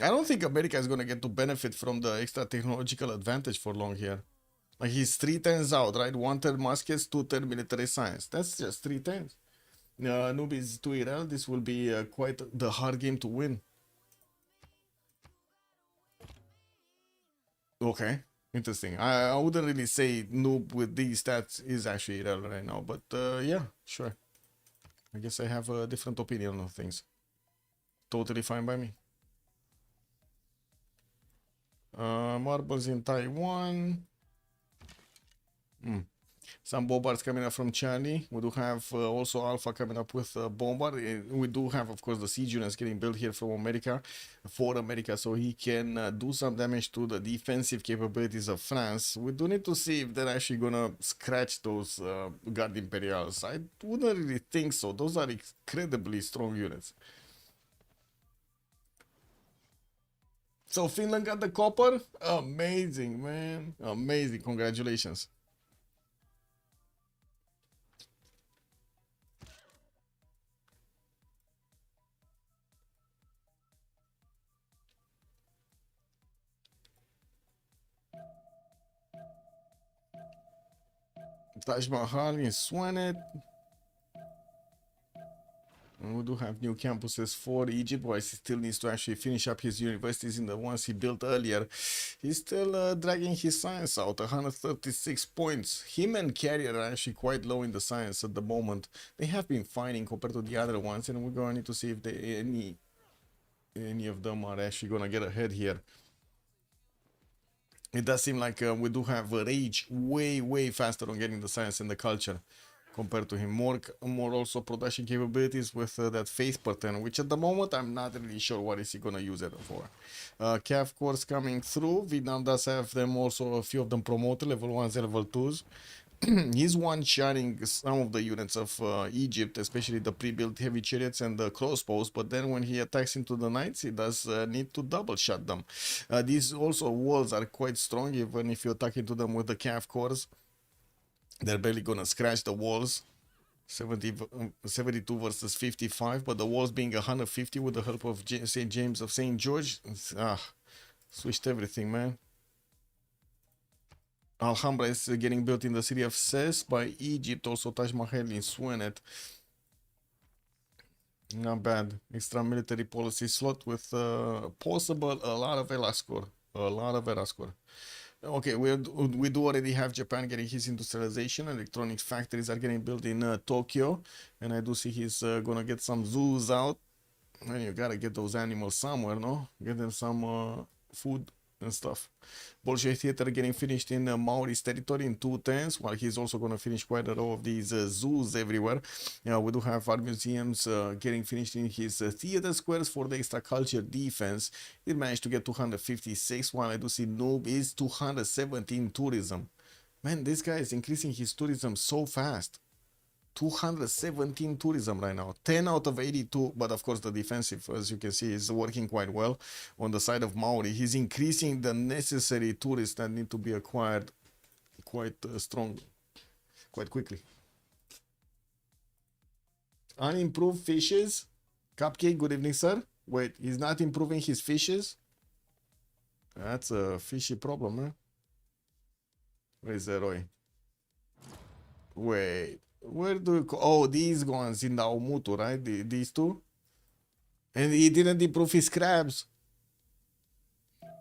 I don't think America is gonna get to benefit from the extra technological advantage for long here. Like he's 3 turns out, right? 1 turn muskets, 2 turn military science. That's just 3 turns. Newbies 2 this will be quite the hard game to win. Okay, interesting. I wouldn't really say noob with these stats is actually irrelevant right now, but yeah, sure. I guess I have a different opinion on things. Totally fine by me. Marbles in Taiwan. Some bombards coming up from Charlie. We do have also Alpha coming up with bombard. We do have, of course, the siege units getting built here from America, for America, so he can do some damage to the defensive capabilities of France. We do need to see if they're actually gonna scratch those Guard Imperials. I wouldn't really think so. Those are incredibly strong units. So Finland got the copper? Amazing, man. Amazing. Congratulations. Taj Mahal in Swanet. And we do have new campuses for Egypt, while he still needs to actually finish up his universities in the ones he built earlier. He's still dragging his science out, 136 points. Him and Carrier are actually quite low in the science at the moment. They have been fighting compared to the other ones, and we're going to need to see if any of them are actually going to get ahead here. It does seem like we do have Rage way faster on getting the science and the culture compared to him. More also production capabilities with that faith pattern, which at the moment I'm not really sure what is he gonna use it for. CAF course coming through. Vietnam does have them also, a few of them promoted, level 1s, level 2s. He's one-shotting some of the units of Egypt, especially the pre-built heavy chariots and the crossbows, but then when he attacks into the knights, he does need to double-shot them. These also walls are quite strong, even if you attack into them with the calf cores. They're barely gonna scratch the walls. 72 versus 55, but the walls being 150 with the help of St. James of St. George. Switched everything, man. Alhambra is getting built in the city of Ses by Egypt, also Taj Mahal in Swanet. Not bad. Extra military policy slot with possible a lot of ELA score. Okay, we do already have Japan getting his industrialization. Electronics factories are getting built in Tokyo, and I do see he's gonna get some zoos out. And you gotta get those animals somewhere, no? Get them some food and stuff. Bolshoi Theater getting finished in Maori's territory in 2 turns, while he's also going to finish quite a row of these zoos everywhere. We do have art museums getting finished in his theater squares for the extra culture defense. He managed to get 256, while I do see Noob is 217 tourism. Man, this guy is increasing his tourism so fast. 217 tourism right now, 10 out of 82, but of course the defensive, as you can see, is working quite well on the side of Maori. He's increasing the necessary tourists that need to be acquired quite strong, quite quickly. Unimproved fishes. Cupcake, good evening, sir. Wait, he's not improving his fishes? That's a fishy problem, man. Where is Roy? Wait, where do you... Oh, these ones in the Aumutu, right? These two? And he didn't improve his crabs.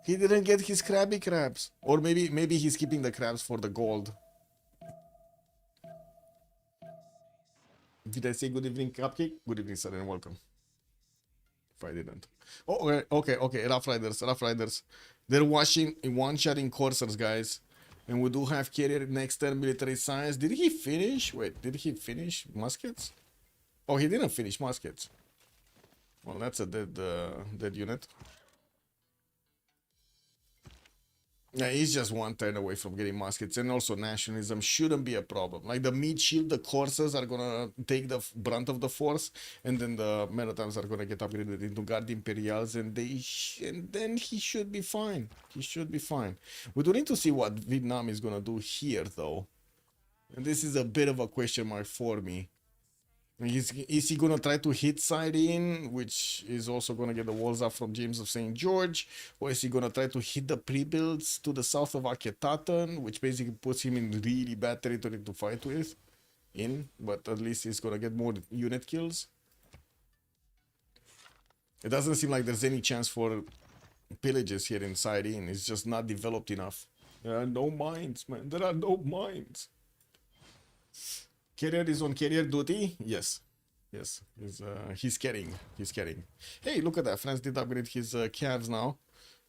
He didn't get his crabby crabs. Or maybe he's keeping the crabs for the gold. Did I say good evening, Cupcake? Good evening, sir, and welcome. If I didn't. Oh, okay. Rough Riders. They're one-shotting coursers, guys. And we do have carrier next turn, military science. Did he finish? Wait, did he finish muskets? Oh, he didn't finish muskets. Well, that's a dead unit. Yeah, he's just one turn away from getting muskets, and also nationalism shouldn't be a problem. Like the mid shield, the coursers are gonna take the brunt of the force, and then the Maritime are gonna get upgraded into Guard Imperials, and then he should be fine. He should be fine. We do need to see what Vietnam is gonna do here, though, and this is a bit of a question mark for me. Is he gonna try to hit side in, which is also gonna get the walls up from James of St. George, or is he gonna try to hit the pre-builds to the south of Aketaten, which basically puts him in really bad territory to fight with? But at least he's gonna get more unit kills. It doesn't seem like there's any chance for pillages here inside in. It's just not developed enough. There are no mines, man. There are no mines. Carrier is on carrier duty? Yes. He's carrying. Hey, look at that. France did upgrade his calves now.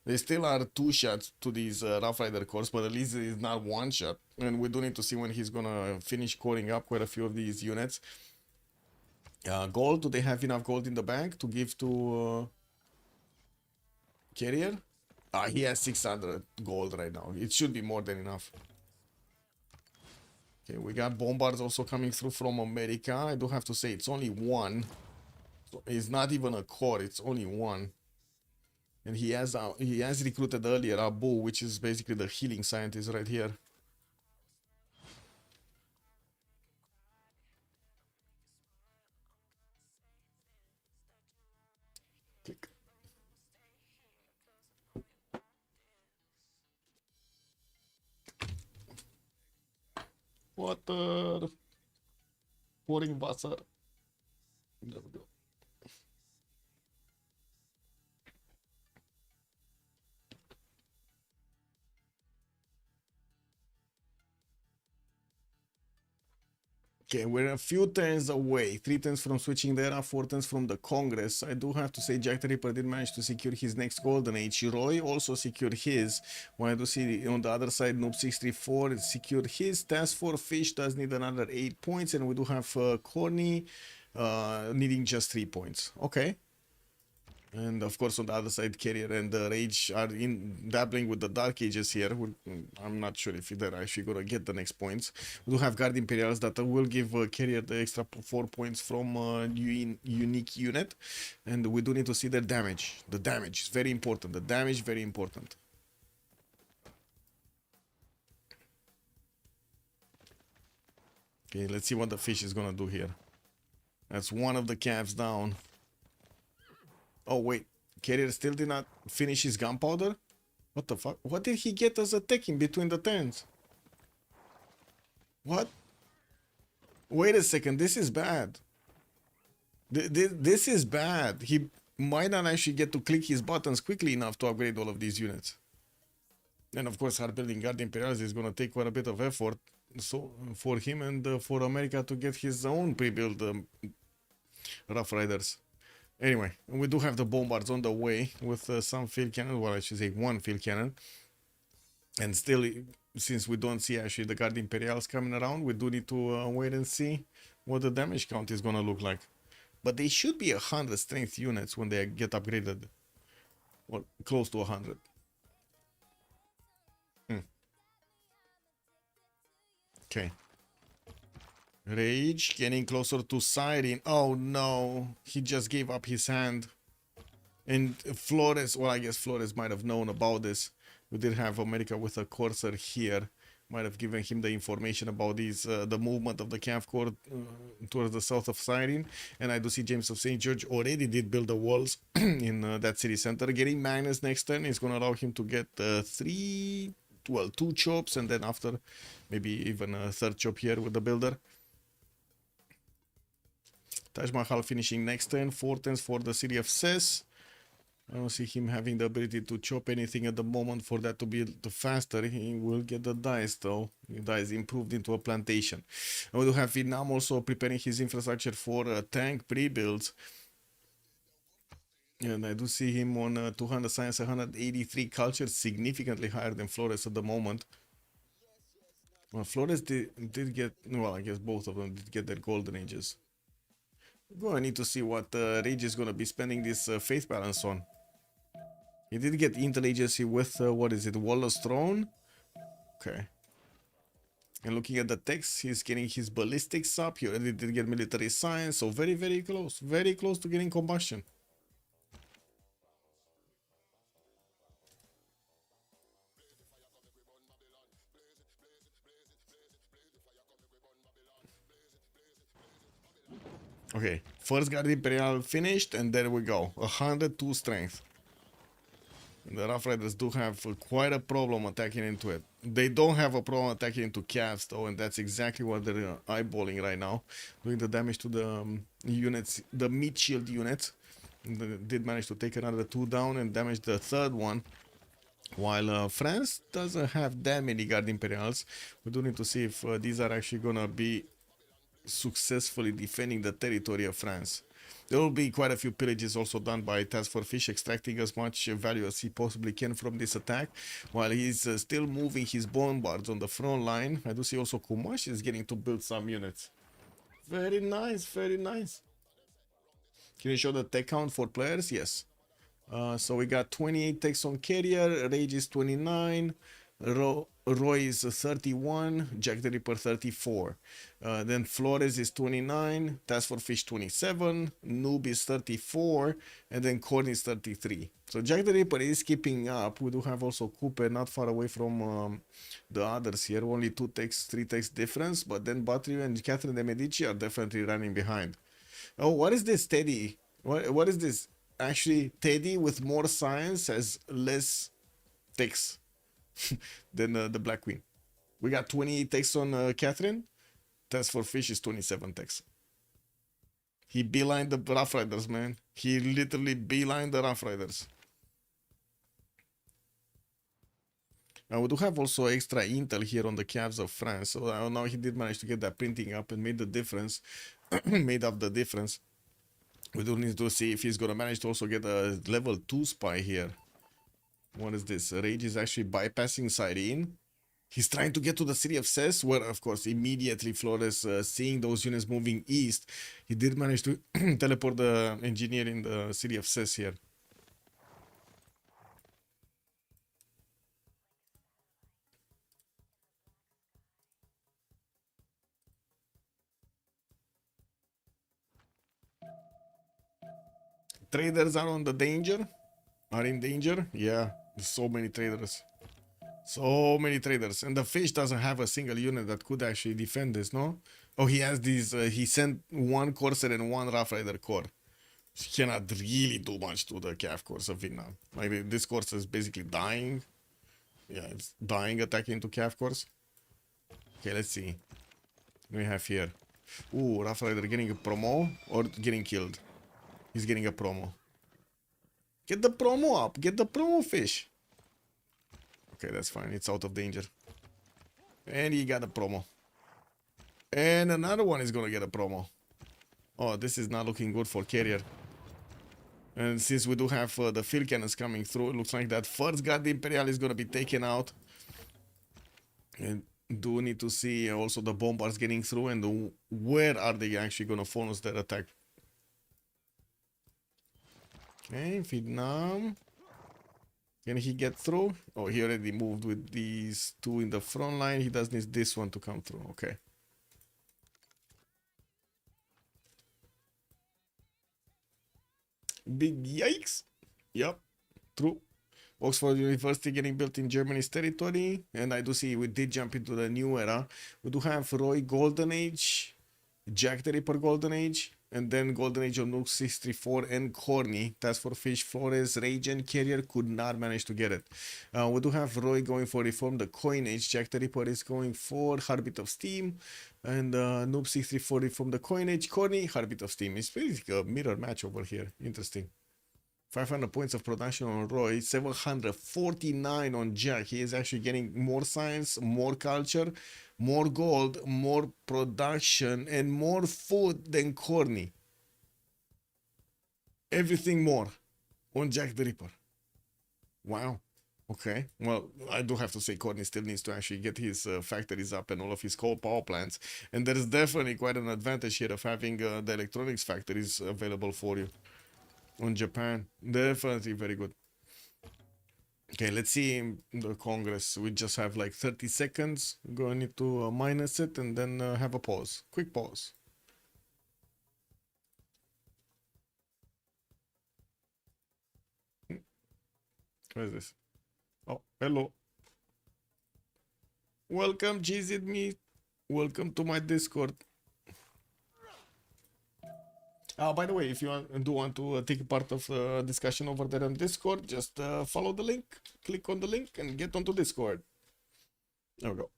They still are 2 shots to these Rough Rider cores, but at least it is not 1 shot. And we do need to see when he's gonna finish coring up quite a few of these units. Gold, do they have enough gold in the bank to give to carrier? He has 600 gold right now. It should be more than enough. Okay, we got bombards also coming through from America. I do have to say it's only 1. So it's not even a core, it's only 1. And he has recruited earlier Abu, which is basically the healing scientist right here. Click. Water. Pouring Wasser. There we go. Okay, we're a few turns away. 3 turns from switching the era, 4 turns from the Congress. I do have to say Jack the Ripper did manage to secure his next golden age. Roy also secured his. When I do see on the other side, Noob 634 secured his. Task Force Fish does need another 8 points, and we do have Corny needing just 3 points. Okay. And of course on the other side, Carrier and Rage are dabbling with the Dark Ages here. I'm not sure if they're actually gonna get the next points. We do have Guard Imperials that will give Carrier the extra 4 points from unique unit. And we do need to see their damage. The damage is very important. The damage very important. Okay, let's see what the fish is gonna do here. That's one of the calves down. Oh wait, Carrier still did not finish his gunpowder? What the fuck? What did he get as a tech in between the turns? What? Wait a second, this is bad. This is bad. He might not actually get to click his buttons quickly enough to upgrade all of these units. And of course, hard building Guard Imperials is going to take quite a bit of effort for him and for America to get his own pre-built Rough Riders. Anyway, we do have the bombards on the way with some field cannon. Well, I should say 1 field cannon. And still, since we don't see actually the Guard Imperials coming around, we do need to wait and see what the damage count is going to look like. But they should be 100 strength units when they get upgraded. Or close to 100. Okay. Rage getting closer to Siren. Oh no, he just gave up his hand. And Flores, well, I guess Flores might have known about this. We did have America with a Corsair here. Might have given him the information about these, the movement of the Cav Corps towards the south of Siren. And I do see James of St. George already did build the walls in that city center. Getting Magnus next turn is going to allow him to get 2 chops, and then after maybe even a 3rd chop here with the builder. Taj Mahal finishing next turn, 4 turns for the city of Ses. I don't see him having the ability to chop anything at the moment for that to be faster. He will get the dice though. The dice improved into a plantation. And we do have Vietnam also preparing his infrastructure for tank pre-builds. And I do see him on 200 science, 183 culture, significantly higher than Flores at the moment. Well, Flores did get, well, I guess both of them did get their golden ages. We're going to need to see what Rage is going to be spending this faith balance on. He did get Intel Agency with, what is it, Waller's Throne? Okay. And looking at the text, he's getting his ballistics up. He already did get military science, so very, very close. Very close to getting combustion. Okay, first Guard Imperial finished, and there we go. 102 strength. The Rough Riders do have quite a problem attacking into it. They don't have a problem attacking into Cavs though, and that's exactly what they're eyeballing right now. Doing the damage to the units, the mid shield units. They did manage to take another 2 down and damage the 3rd one. While France doesn't have that many Guard Imperials. We do need to see if these are actually gonna be successfully defending the territory of France. There will be quite a few pillages also done by Task for Fish, extracting as much value as he possibly can from this attack, while he's still moving his bombards on the front line. I do see also Kumash is getting to build some units. Very nice, very nice. Can you show the tech count for players? Yes. So we got 28 techs on Carrier, Rage is 29, Roy is 31, Jack the Ripper 34. Then Flores is 29, Task for Fish 27, Noob is 34, and then Korn is 33. So Jack the Ripper is keeping up. We do have also Cooper not far away from the others here, only 2 techs, 3 techs difference, but then Battery and Catherine de Medici are definitely running behind. Oh, what is this, Teddy? What is this? Actually, Teddy with more science has less techs than the Black Queen. We got 28 techs on Catherine. Task for Fish is 27 techs. He beelined the Rough Riders, man. He literally beelined the Rough Riders. Now we do have also extra intel here on the Cavs of France. So now he did manage to get that printing up and made the difference. Made up the difference. We do need to see if he's gonna manage to also get a level 2 spy here. What is this? Rage is actually bypassing Siren. He's trying to get to the city of Ses, where of course immediately Flores, seeing those units moving east, he did manage to teleport the engineer in the city of Ses here. Traders are on the danger. Are in danger? Yeah, there's so many traders. So many traders. And the Fish doesn't have a single unit that could actually defend this, no? Oh, he has these, he sent 1 Corsair and 1 Rough Rider Corps. He cannot really do much to the Cav Corps of Vietnam. Like, this Corsair is basically dying. Yeah, it's dying attacking to Cav Corps. Okay, let's see. What we have here? Ooh, Rough Rider getting a promo or getting killed? He's getting a promo. Get the promo up. Get the promo, Fish. Okay, that's fine. It's out of danger. And he got a promo. And another one is going to get a promo. Oh, this is not looking good for Carrier. And since we do have the field cannons coming through, it looks like that first Guard Imperial is going to be taken out. And do need to see also the bombards getting through and where are they actually going to focus their attack. Okay, Vietnam. Can he get through? Oh, he already moved with these 2 in the front line. He does need this one to come through. Okay. Big yikes. Yep, true. Oxford University getting built in Germany's territory, and I do see we did jump into the new era. We do have Roy Golden Age, Jack the Ripper Golden Age, and then Golden Age of Nuke 634 and Corny. Task for Fish, Flores, Rage, and Carrier could not manage to get it. We do have Roy going for Reform the Coin Age, Jack the Ripper is going for Heartbeat of Steam, and Noob 634 Reform the Coin Age, Corny, Heartbeat of Steam. It's basically a mirror match over here. Interesting. 500 points of production on Roy, 749 on Jack. He is actually getting more science, more culture, more gold, more production, and more food than Corny. Everything more on Jack the Ripper. Wow. Okay. Well, I do have to say Corny still needs to actually get his factories up and all of his coal power plants. And there is definitely quite an advantage here of having the electronics factories available for you. On Japan, definitely very good. Okay, let's see the Congress. We just have like 30 seconds. Going to need to minus it and then have a pause. Quick pause. What is this? Oh, hello. Welcome, GZ Me. Welcome to my Discord. By the way, if you do want to take part of discussion over there on Discord, just follow the link, click on the link, and get onto Discord. There we go.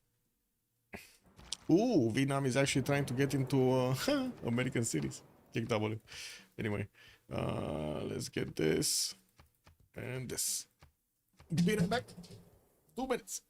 Ooh, Vietnam is actually trying to get into American cities. Kick W. Anyway, let's get this and this. Be right back. 2 minutes.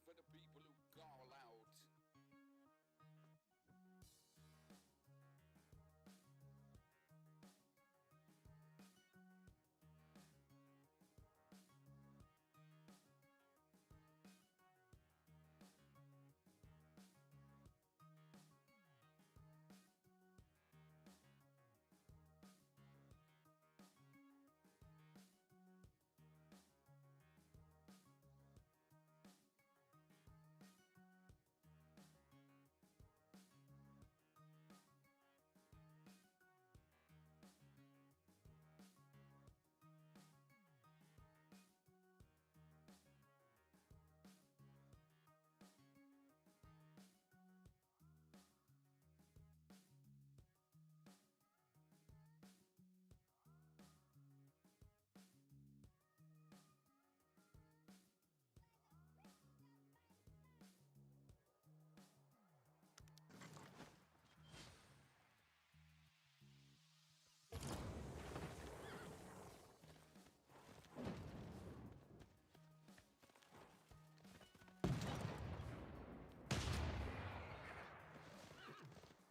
For the people who call out.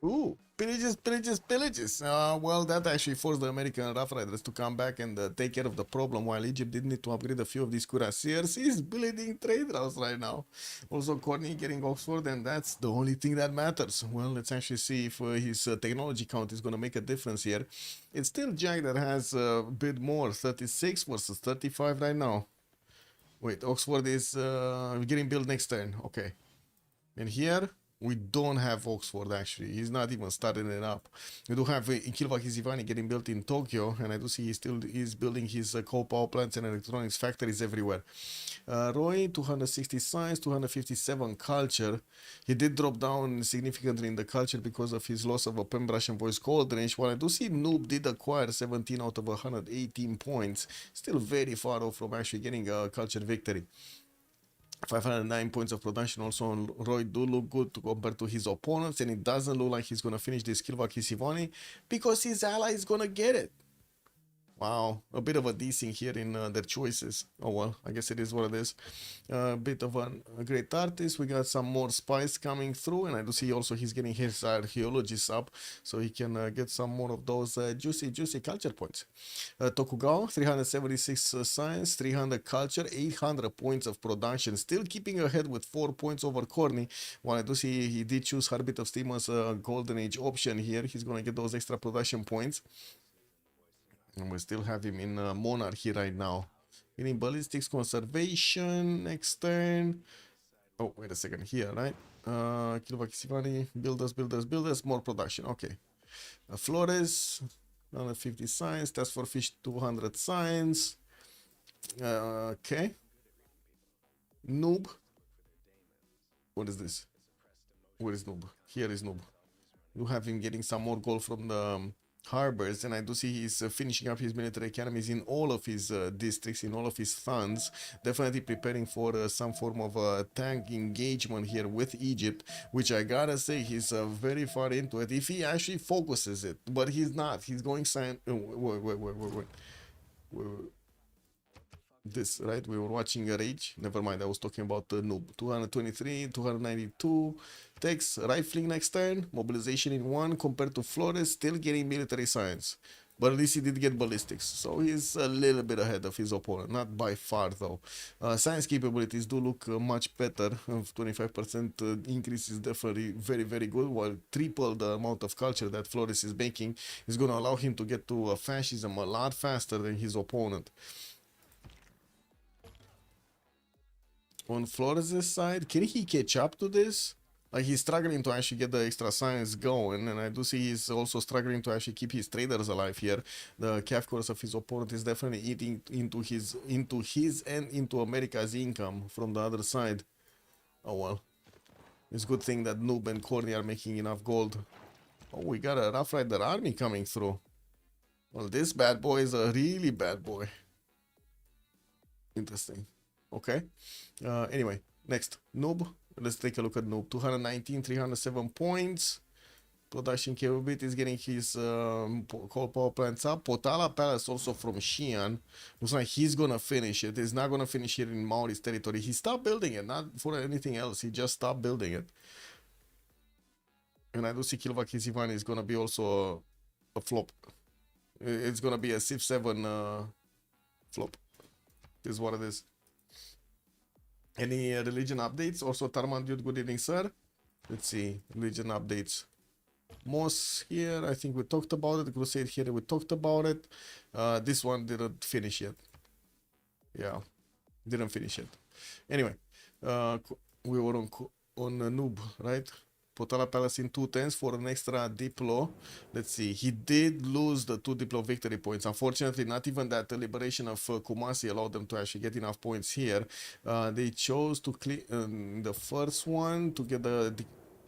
Ooh, pillages, pillages, pillages. Well, that actually forced the American Rough Riders to come back and take care of the problem, while Egypt did need to upgrade a few of these cuirassiers. He's building trade routes right now. Also, Courtney getting Oxford, and that's the only thing that matters. Well, let's actually see if his technology count is going to make a difference here. It's still Jack that has a bit more, 36 versus 35 right now. Wait, Oxford is getting built next turn. Okay. And here, We don't have Oxford actually. He's not even starting it up. We do have Kilva Kizivani getting built in Tokyo, and I do see he still is building his coal power plants and electronics factories everywhere. Roy, 260 science, 257 culture. He did drop down significantly in the culture because of his loss of a pen brush and voice coordination. While I do see Noob did acquire 17 out of 118 points, still very far off from actually getting a culture victory. 509 points of production also on Roy do look good compared to his opponents, and it doesn't look like he's gonna finish this Kilva Kisivani because his ally is gonna get it. Wow, a bit of a desync here in their choices. Oh well, I guess it is what it is. A bit of a great artist. We got some more spies coming through, and I do see also he's getting his archaeologists up, so he can get some more of those juicy culture points. Tokugawa, 376 science, 300 culture, 800 points of production, still keeping ahead with 4 points over Corny. While I do see he did choose Heartbeat of Steam as a golden age option here, he's gonna get those extra production points. And we still have him in Monarchy right now. Getting ballistics conservation next turn. Oh, wait a second here, right? Kilva Kisivani, builders, more production. Okay. Flores, 150 science. That's for fish, 200 science. Okay. Noob. What is this? Where is Noob? Here is Noob. You have him getting some more gold from the harbors, and I do see he's finishing up his military academies in all of his districts, in all of his funds, definitely preparing for some form of tank engagement here with Egypt, which I gotta say he's very far into it if he actually focuses it, but he's not. He's going wait. This, right? We were watching a Rage. Never mind, I was talking about the Noob. 223, 292. Takes rifling next turn. Mobilization in 1 compared to Flores. Still getting military science. But at least he did get ballistics. So he's a little bit ahead of his opponent. Not by far though. Science capabilities do look much better. 25% increase is definitely very good. While triple the amount of culture that Flores is making is going to allow him to get to fascism a lot faster than his opponent. On Flores' side, can he catch up to this? Like, he's struggling to actually get the extra science going, and I do see he's also struggling to actually keep his traders alive here. The calf course of his opponent is definitely eating into his and into America's income from the other side. Oh well. It's a good thing that Noob and Corny are making enough gold. Oh, we got a Rough Rider army coming through. Well, this bad boy is a really bad boy. Interesting. Okay. Anyway, next. Noob. Let's take a look at Noob. 219, 307 points. Production capability is getting his coal power plants up. Potala Palace also from Xi'an. Looks like he's gonna finish it. He's not gonna finish here in Maori's territory. He stopped building it, not for anything else. He just stopped building it. And I do see Kilva Kisivani is gonna be also a flop. It's gonna be a Civ6 flop. This is what it is. Any religion updates? Also, Tarman Dude, good evening, sir. Let's see. Religion updates. Moss here, I think we talked about it. Crusade here, we talked about it. This one didn't finish yet. Yeah, didn't finish yet. Anyway, we were on Noob, right? Potala Palace in 210s for an extra Diplo. Let's see, he did lose the 2 Diplo victory points. Unfortunately, not even that the liberation of Kumasi allowed them to actually get enough points here. They chose to clear the first one to get the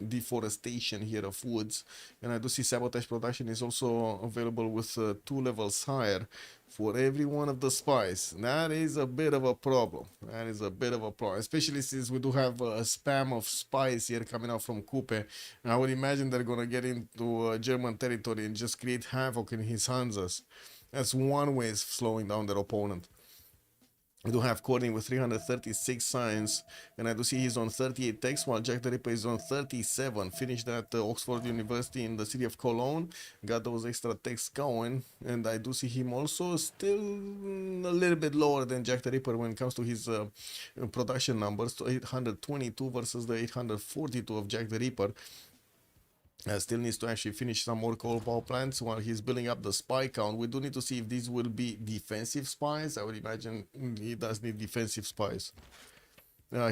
deforestation here of woods, and I do see sabotage production is also available with 2 levels higher for every one of the spies. That is a bit of a problem. That is a bit of a problem, especially since we do have a spam of spies here coming out from Kupe. I would imagine they're gonna get into German territory and just create havoc in his Hanzas. That's one way of slowing down their opponent. We do have Corny with 336 science, and I do see he's on 38 techs, while Jack the Ripper is on 37. Finished at Oxford University in the city of Cologne, got those extra techs going, and I do see him also still a little bit lower than Jack the Ripper when it comes to his production numbers, so 822 versus the 842 of Jack the Ripper. Still needs to actually finish some more coal power plants while he's building up the spy count. We do need to see if these will be defensive spies. I would imagine he does need defensive spies.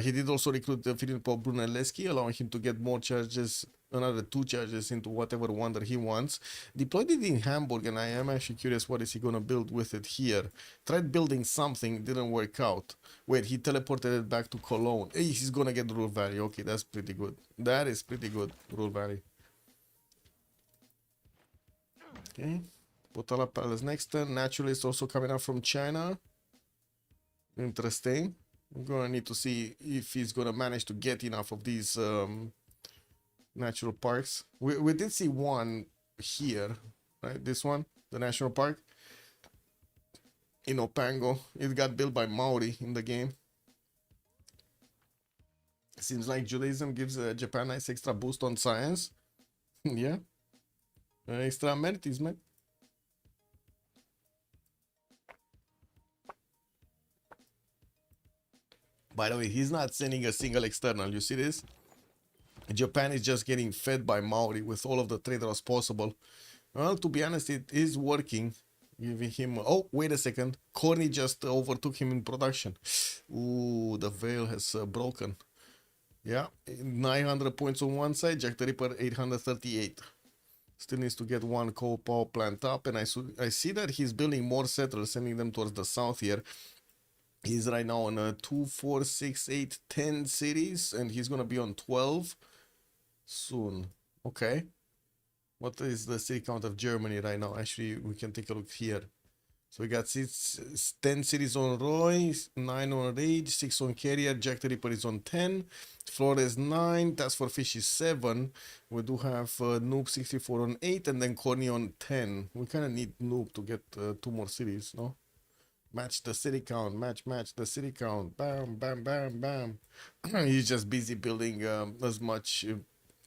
He did also recruit Filippo Brunelleschi, allowing him to get more charges, another 2 charges into whatever wonder he wants. Deployed it in Hamburg, and I am actually curious what is he gonna build with it here. Tried building something, didn't work out. Wait, he teleported it back to Cologne. Hey, he's gonna get Rule Valley. Okay, that's pretty good. That is pretty good, Rule Valley. Okay, Potala Palace next turn. Naturalist also coming up from China. Interesting. I'm gonna need to see if he's gonna manage to get enough of these natural parks. We did see one here, right? This one, the national park in Opango. It got built by Maori in the game. Seems like Judaism gives Japan a nice extra boost on science. Yeah, extra amenities, man. By the way, he's not sending a single external. You see this? Japan is just getting fed by Maori with all of the traders possible. Well, to be honest, it is working. Giving him... Oh, wait a second. Corny just overtook him in production. Ooh, the veil has broken. Yeah, 900 points on one side. Jack the Ripper, 838. Still needs to get one coal power plant up. And I see that he's building more settlers, sending them towards the south here. He's right now on 2, 4, 6, 8, 10 cities, and he's gonna be on 12 soon. Okay. What is the city count of Germany right now? Actually, we can take a look here. So we got 10 cities on Roy, 9 on Rage, 6 on Carrier, Jack the Ripper is on 10, Flores 9, Task for Fish is 7. We do have Noob 64 on 8, and then Corny on 10. We kind of need Noob to get 2 more cities, no? Match the city count, match the city count, bam, bam, bam, bam. He's just busy building as much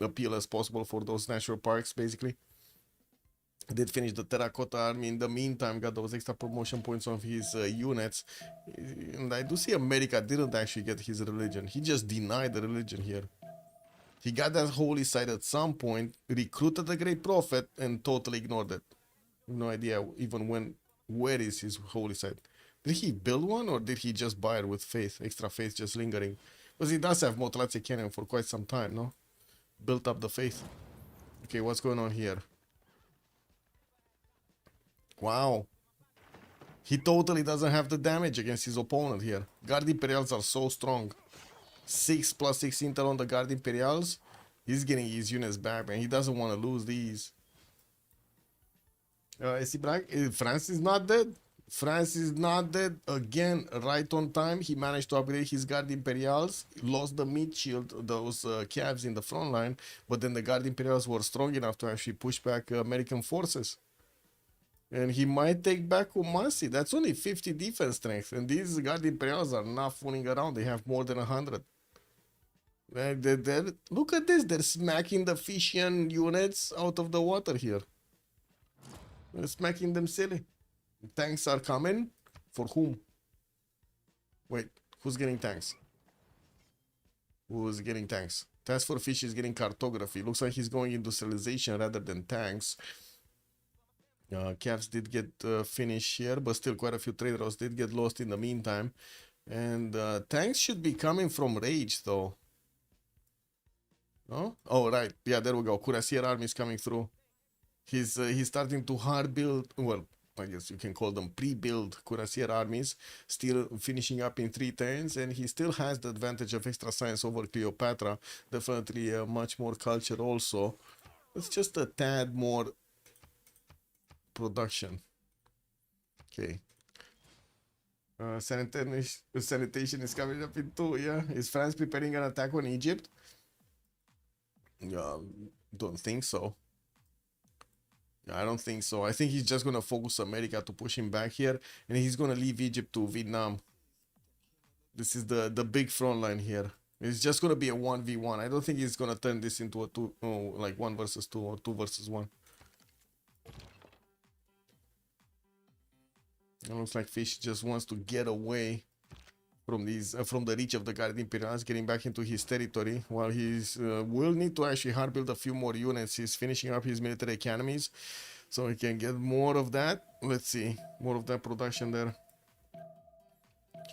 appeal as possible for those national parks, basically. Did finish the Terracotta Army in the meantime, got those extra promotion points on his units. And I do see America didn't actually get his religion. He just denied the religion here. He got that holy site at some point, recruited the Great Prophet, and totally ignored it. No idea even where is his holy site. Did he build one, or did he just buy it with faith, extra faith just lingering? Because he does have Motolatse Canyon for quite some time, no? Built up the faith. Okay, what's going on here? Wow. He totally doesn't have the damage against his opponent here. Guard Imperials are so strong. 6 + 6 intel on the Guard Imperials. He's getting his units back, man. He doesn't want to lose these. Is he black? France is not dead. France is not dead. Again, right on time. He managed to upgrade his Guard Imperials. Lost the mid shield, those calves in the front line. But then the Guard Imperials were strong enough to actually push back American forces. And he might take back Kumasi. That's only 50 defense strength. And these Guard Imperials are not fooling around. They have more than 100. Look at this. They're smacking the Fishian units out of the water here. They're smacking them silly. Tanks are coming. For whom? Wait, who's getting tanks? Who's getting tanks? Task for Fish is getting cartography. Looks like he's going industrialization rather than tanks. Cavs did get finished here, but still quite a few traders did get lost in the meantime. And tanks should be coming from Rage, though. Oh, oh right. Yeah, there we go. Cuirassier army is coming through. He's starting to hard build. Well, I guess you can call them pre-build Cuirassier armies, still finishing up in 3 turns, and he still has the advantage of extra science over Cleopatra. Definitely much more culture also. It's just a tad more production. Okay. Sanitation is coming up in 2, yeah. Is France preparing an attack on Egypt? Don't think so. I don't think so. I think he's just going to focus America to push him back here, and he's going to leave Egypt to Vietnam. This is the big front line here. It's just going to be a 1v1. I don't think he's going to turn this into a 2, like 1 versus 2 or 2 versus 1. It looks like Fish just wants to get away from these from the reach of the Guard Imperials, getting back into his territory, while he's will need to actually hard build a few more units. He's finishing up his military academies, so he can get more of that. Let's see, more of that production there.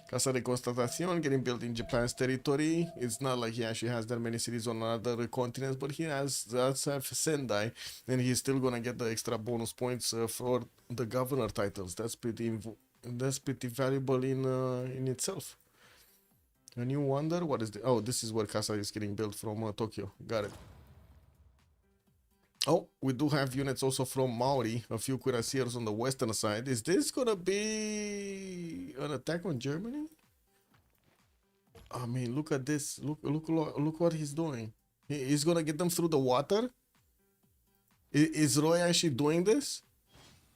Casa de Constatacion getting built in Japan's territory. It's not like he actually has that many cities on other continents, but he does have Sendai, and he's still gonna get the extra bonus points for the governor titles. That's pretty valuable in itself. A new wonder. What is the? Oh, this is where Casa is getting built from Tokyo. Got it. Oh, we do have units also from Maori, a few cuirassiers on the western side. Is this gonna be an attack on Germany? I mean, look at this. Look what he's doing. He's gonna get them through the water? Is Roy actually doing this?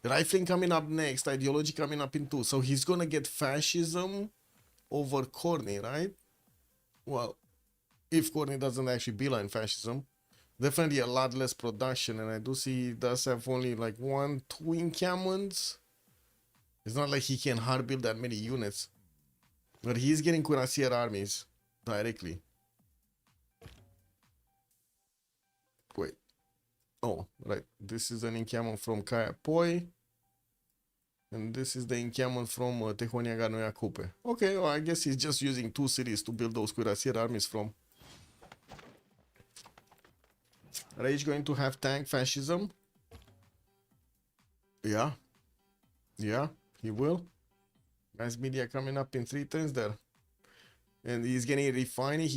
Rifling coming up next, ideology coming up in 2. So he's gonna get fascism over Corny, right? Well, if Corny doesn't actually beeline fascism. Definitely a lot less production, and I do see he does have only like 1-2 encampments. It's not like he can hard build that many units, but he's getting cuirassier armies directly. Wait, oh right, this is an encampment from Kaya Poi, and this is the encampment from Tehonia Ganoia Kupe. Okay, well, I guess he's just using 2 cities to build those cuirassier armies from. Rage going to have tank fascism? Yeah. Yeah, he will. Mass media coming up in 3 turns there. And he's getting refining.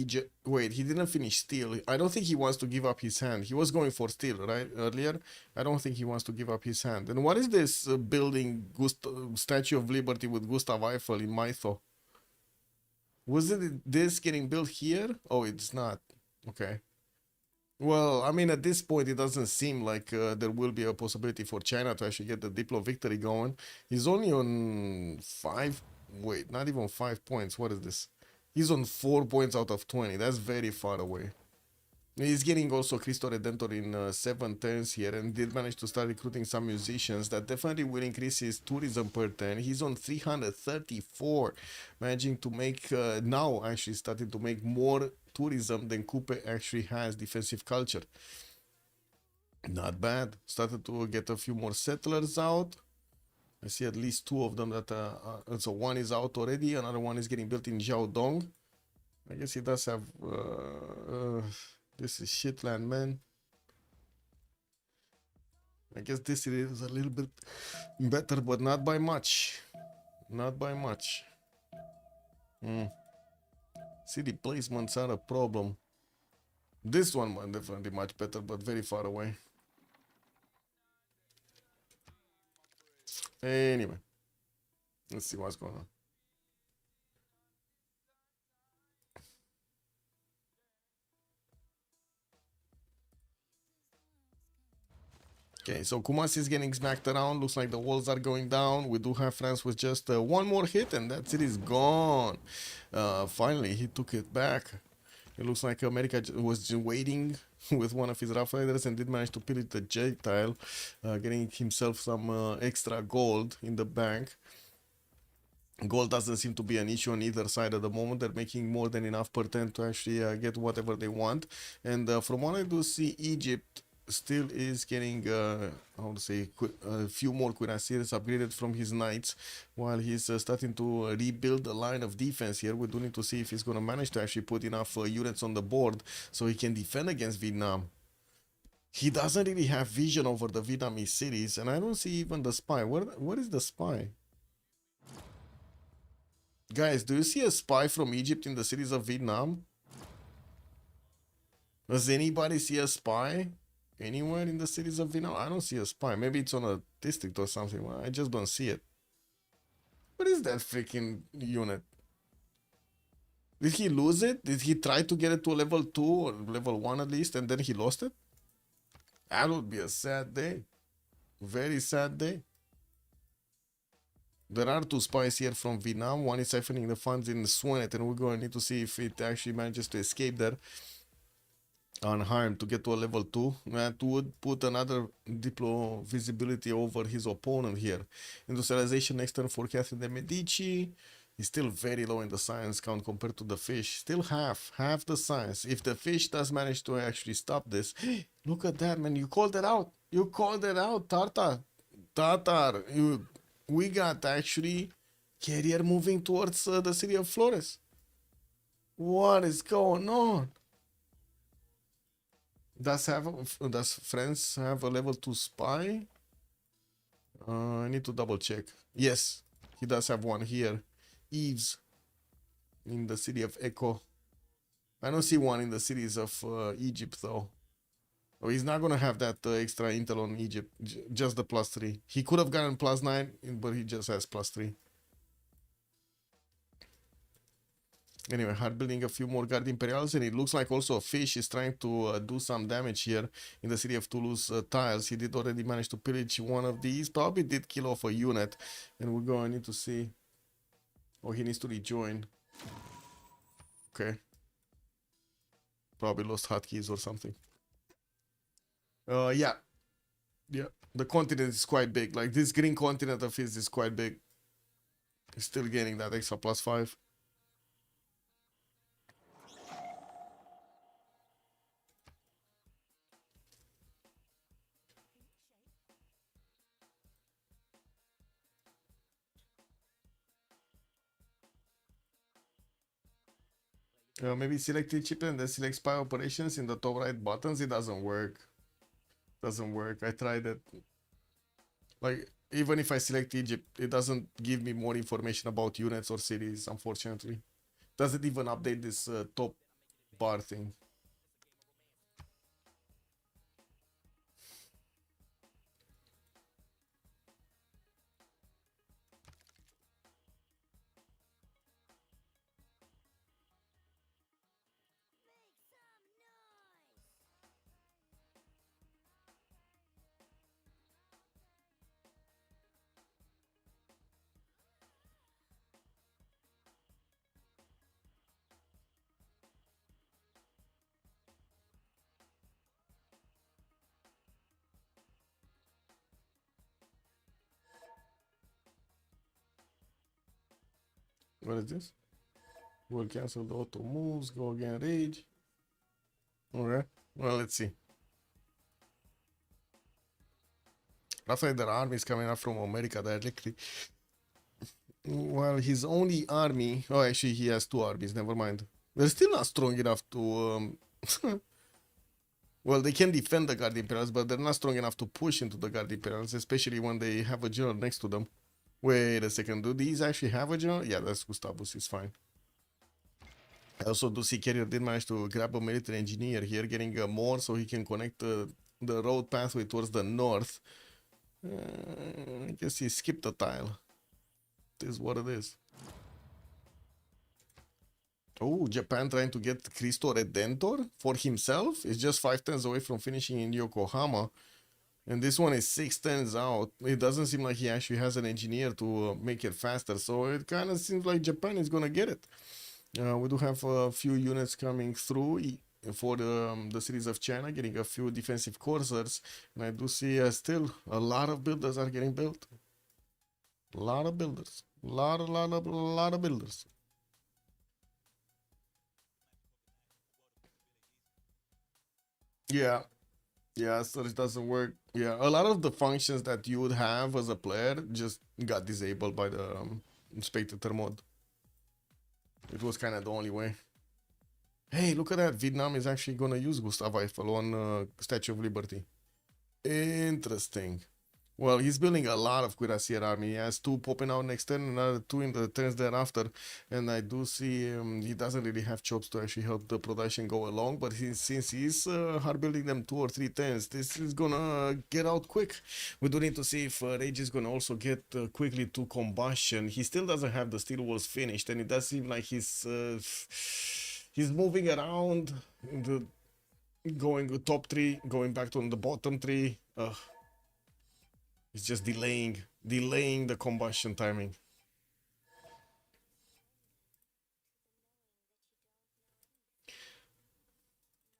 Wait, he didn't finish steel. I don't think he wants to give up his hand. He was going for steel, right? Earlier. I don't think he wants to give up his hand. And what is this building Statue of Liberty with Gustav Eiffel in Mytho? Wasn't this getting built here? Oh, it's not. Okay. Well, I mean, at this point, it doesn't seem like there will be a possibility for China to actually get the Diplo victory going. He's only on 5... Wait, not even 5 points. What is this? He's on 4 points out of 20. That's very far away. He's getting also Cristo Redentor in 7 turns here, and did manage to start recruiting some musicians. That definitely will increase his tourism per turn. He's on 334, managing to make, now actually starting to make more tourism than Kupe actually has defensive culture. Not bad. Started to get a few more settlers out. I see at least 2 of them that so one is out already, another one is getting built in Jiaodong. I guess he does have this is shitland, man. I guess this is a little bit better, but not by much. Not by much. City placements are a problem. This one definitely much better, but very far away. Anyway, let's see what's going on. Okay, so Kumasi is getting smacked around. Looks like the walls are going down. We do have France with just 1 more hit, and that city is gone. Finally, he took it back. It looks like America was waiting with one of his Rough Riders and did manage to pillage the J-tile, getting himself some extra gold in the bank. Gold doesn't seem to be an issue on either side at the moment. They're making more than enough per turn to actually get whatever they want. And from what I do see, Egypt still is getting, how to say, a few more cuirassiers upgraded from his knights, while he's starting to rebuild the line of defense here. We do need to see if he's going to manage to actually put enough units on the board so he can defend against Vietnam. He doesn't really have vision over the Vietnamese cities, and I don't see even the spy. What is the spy? Guys, do you see a spy from Egypt in the cities of Vietnam? Does anybody see a spy anywhere in the cities of Vietnam? I don't see a spy. Maybe it's on a district or something. Well, I just don't see it. What is that freaking unit? Did he lose it? Did he try to get it to a level 2 or level 1 at least, and then he lost it? That would be a sad day. Very sad day. There are 2 spies here from Vietnam. One is siphoning the funds in Swanet, and we're going to need to see if it actually manages to escape there unharmed to get to a level 2. That would put another Diplo visibility over his opponent here. Industrialization next turn for Catherine de Medici is still very low in the science count compared to the fish. Still half the science. If the fish does manage to actually stop this, look at that, man. You called it out. You called it out, Tartar. We got actually Carrier moving towards the city of Flores. What is going on? Does France have a level 2 spy? I need to double check. Yes, he does have one here. Eves in the city of Echo. I don't see one in the cities of Egypt though. Oh, he's not gonna have that extra intel on Egypt. Just the +3. He could have gotten +9, but he just has +3. Anyway, hard building a few more Guard Imperials, and it looks like also a fish is trying to do some damage here in the city of Toulouse tiles. He did already manage to pillage one of these. Probably did kill off a unit, and we're going to need to see. Oh, he needs to rejoin. Okay. Probably lost hotkeys or something. Yeah. Yeah. The continent is quite big. Like this green continent of his is quite big. He's still gaining that extra +5. Maybe select chip and then select spy operations in the top right buttons. It doesn't work. Doesn't work. I tried it. Like, even if I select Egypt, it doesn't give me more information about units or cities, unfortunately. Doesn't even update this top bar thing. What is this? We'll cancel the auto moves, go again rage. Alright, well, let's see. Looks like their army is coming up from America directly. Well, his only army... Oh, actually, he has 2 armies, never mind. They're still not strong enough to... Well, they can defend the Guard Imperials, but they're not strong enough to push into the Guard Imperials, especially when they have a general next to them. Wait a second, do these actually have a general? Yeah, that's Gustavus, it's fine. I also do see Carrier did manage to grab a military engineer here, getting more so he can connect the road pathway towards the north. I guess he skipped a tile. This is what it is. Oh, Japan trying to get Cristo Redentor for himself. It's just 5 turns away from finishing in Yokohama. And this one is 6 turns out. It doesn't seem like he actually has an engineer to make it faster. So it kind of seems like Japan is going to get it. We do have a few units coming through for the cities of China, getting a few defensive coursers. And I do see still a lot of builders are getting built. A lot of builders. A lot of builders. Yeah. Yeah, search doesn't work. Yeah, a lot of the functions that you would have as a player just got disabled by the spectator mode. It was kind of the only way. Hey, look at that. Vietnam is actually going to use Gustav Eiffel on Statue of Liberty. Interesting. Well, he's building a lot of Cuirassier army. He has 2 popping out next turn, another 2 in the turns thereafter. And I do see he doesn't really have chops to actually help the production go along. But since he's hard building them 2 or 3 turns, this is gonna get out quick. We do need to see if Rage is gonna also get quickly to combustion. He still doesn't have the steel walls finished, and it does seem like he's moving around, going to top 3, going back to the bottom 3. It's just delaying the combustion timing.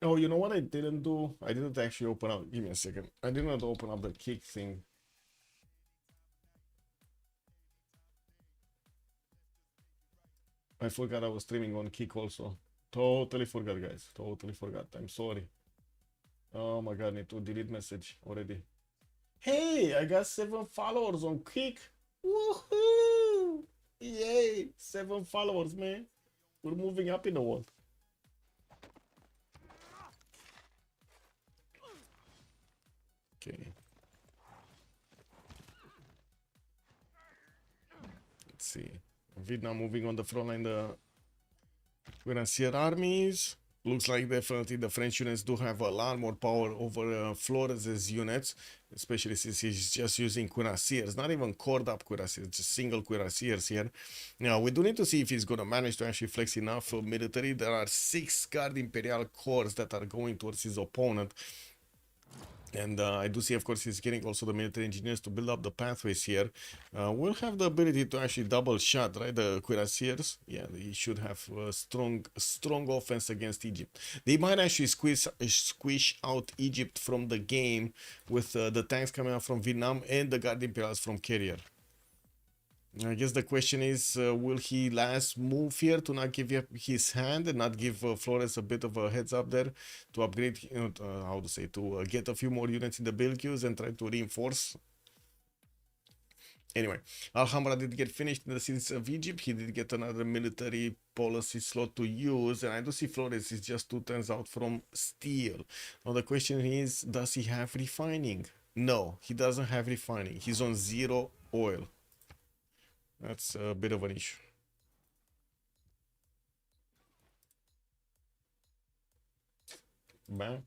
Oh, you know what I didn't do? I didn't actually open up. Give me a second. I didn't open up the kick thing. I forgot I was streaming on Kick also. Totally forgot, guys. Totally forgot. I'm sorry. Oh my god, I need to delete message already. Hey, I got 7 followers on Kick. Woohoo! Yay! 7 followers, man. We're moving up in the world. Okay. Let's see. Vietnam moving on the front line. The Cuirassier armies. Looks like definitely the French units do have a lot more power over Flores' units, especially since he's just using Cuirassiers, not even cored up Cuirassiers, just single Cuirassiers here. Now, we do need to see if he's going to manage to actually flex enough military. There are 6 Guard Imperial Corps that are going towards his opponent. And I do see, of course, he's getting also the military engineers to build up the pathways here. We'll have the ability to actually double shot, right? The Cuirassiers. Yeah, he should have a strong offense against Egypt. They might actually squish out Egypt from the game with the tanks coming out from Vietnam and the Guard Imperials from Carrier. I guess the question is, will he last move here to not give up his hand and not give Flores a bit of a heads up there to upgrade, how to say, to get a few more units in the build queues and try to reinforce. Anyway, Alhambra did get finished in the cities of Egypt. He did get another military policy slot to use, and I do see Flores is just 2 turns out from steel. Now the question is, does he have refining? No, he doesn't have refining. He's on 0 oil. That's a bit of an issue. Bam.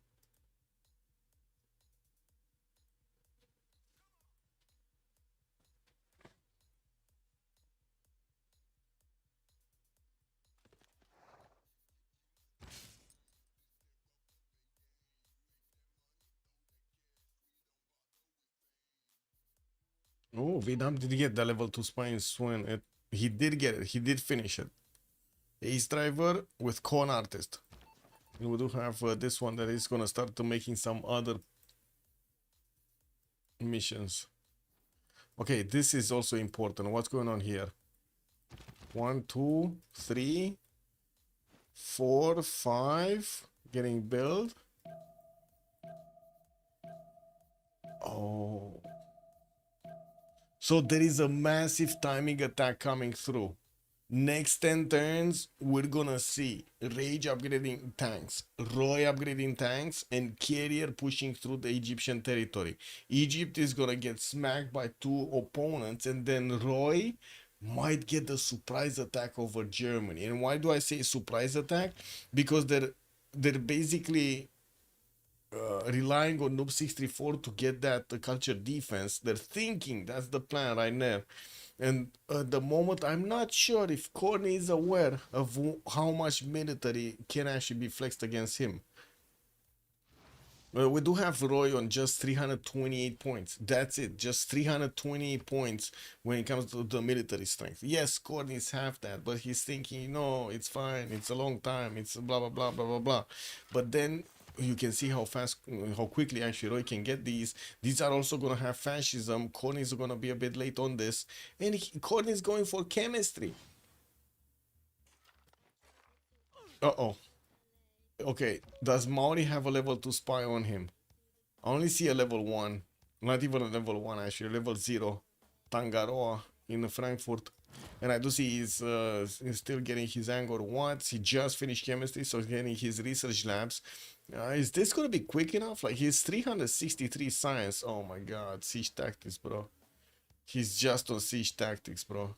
Oh, Vietnam did get the level 2 spine swing. He did get it. He did finish it. Ace driver with con artist. And we do have this one that is gonna start to making some other missions. Okay, this is also important. What's going on here? 1, 2, 3, 4, 5 getting built. Oh. So there is a massive timing attack coming through. Next 10 turns, we're gonna see Rage upgrading tanks, Roy upgrading tanks, and Carrier pushing through the Egyptian territory. Egypt is gonna get smacked by 2 opponents, and then Roy might get the surprise attack over Germany. And why do I say surprise attack? Because they're basically relying on Noob 634 to get that culture defense. They're thinking that's the plan right now. And at the moment, I'm not sure if Corny is aware of how much military can actually be flexed against him. We do have Roy on just 328 points. That's it, just 328 points when it comes to the military strength. Yes, Corny's have that, but he's thinking, no, it's fine, it's a long time, it's blah, blah, blah, blah, blah, blah. But then you can see how fast, how quickly actually Roy can get these. These are also going to have fascism. Corny's going to be a bit late on this. And Corny's going for chemistry. Uh-oh. Okay, does Maori have a level 2 spy on him? I only see a level 1. Not even a level 1 actually, level 0. Tangaroa in Frankfurt. And I do see he's still getting his Angkor Wats. He just finished chemistry, so he's getting his research labs. Is this gonna be quick enough? Like, he's 363 science. Oh my god, siege tactics, bro. He's just on siege tactics, bro.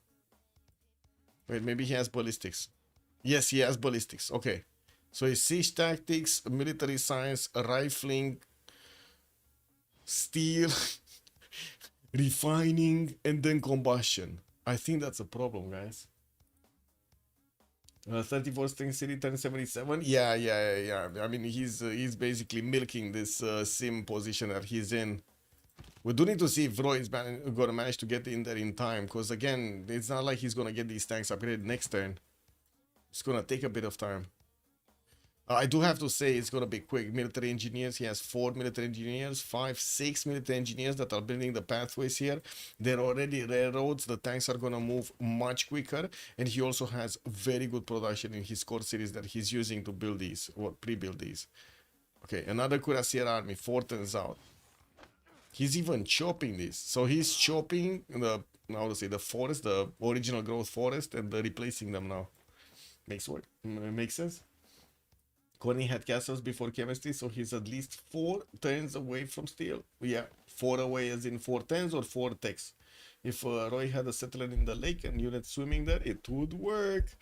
Wait, maybe he has ballistics. Yes, he has ballistics. Okay. So it's siege tactics, military science, rifling, steel, refining, and then combustion. I think that's a problem, guys. 34 strength city, 1077. Yeah. I mean, he's basically milking this sim position that he's in. We do need to see if Roy is gonna manage to get in there in time, because again, it's not like he's gonna get these tanks upgraded next turn. It's gonna take a bit of time. I do have to say it's gonna be quick. Military engineers, he has 4 military engineers, 5, 6 military engineers that are building the pathways here. They're already railroads. The tanks are gonna move much quicker, and he also has very good production in his core series that he's using to build these or pre-build these. Okay, another Cuirassier army, 4 turns out. He's even chopping this. So he's chopping the how to say, the forest, the original growth forest, and replacing them now. Makes sense. Corny had castles before chemistry, so he's at least 4 turns away from steel. Yeah, 4 away as in 4 turns or 4 techs. If Roy had a settler in the lake and unit swimming there, it would work.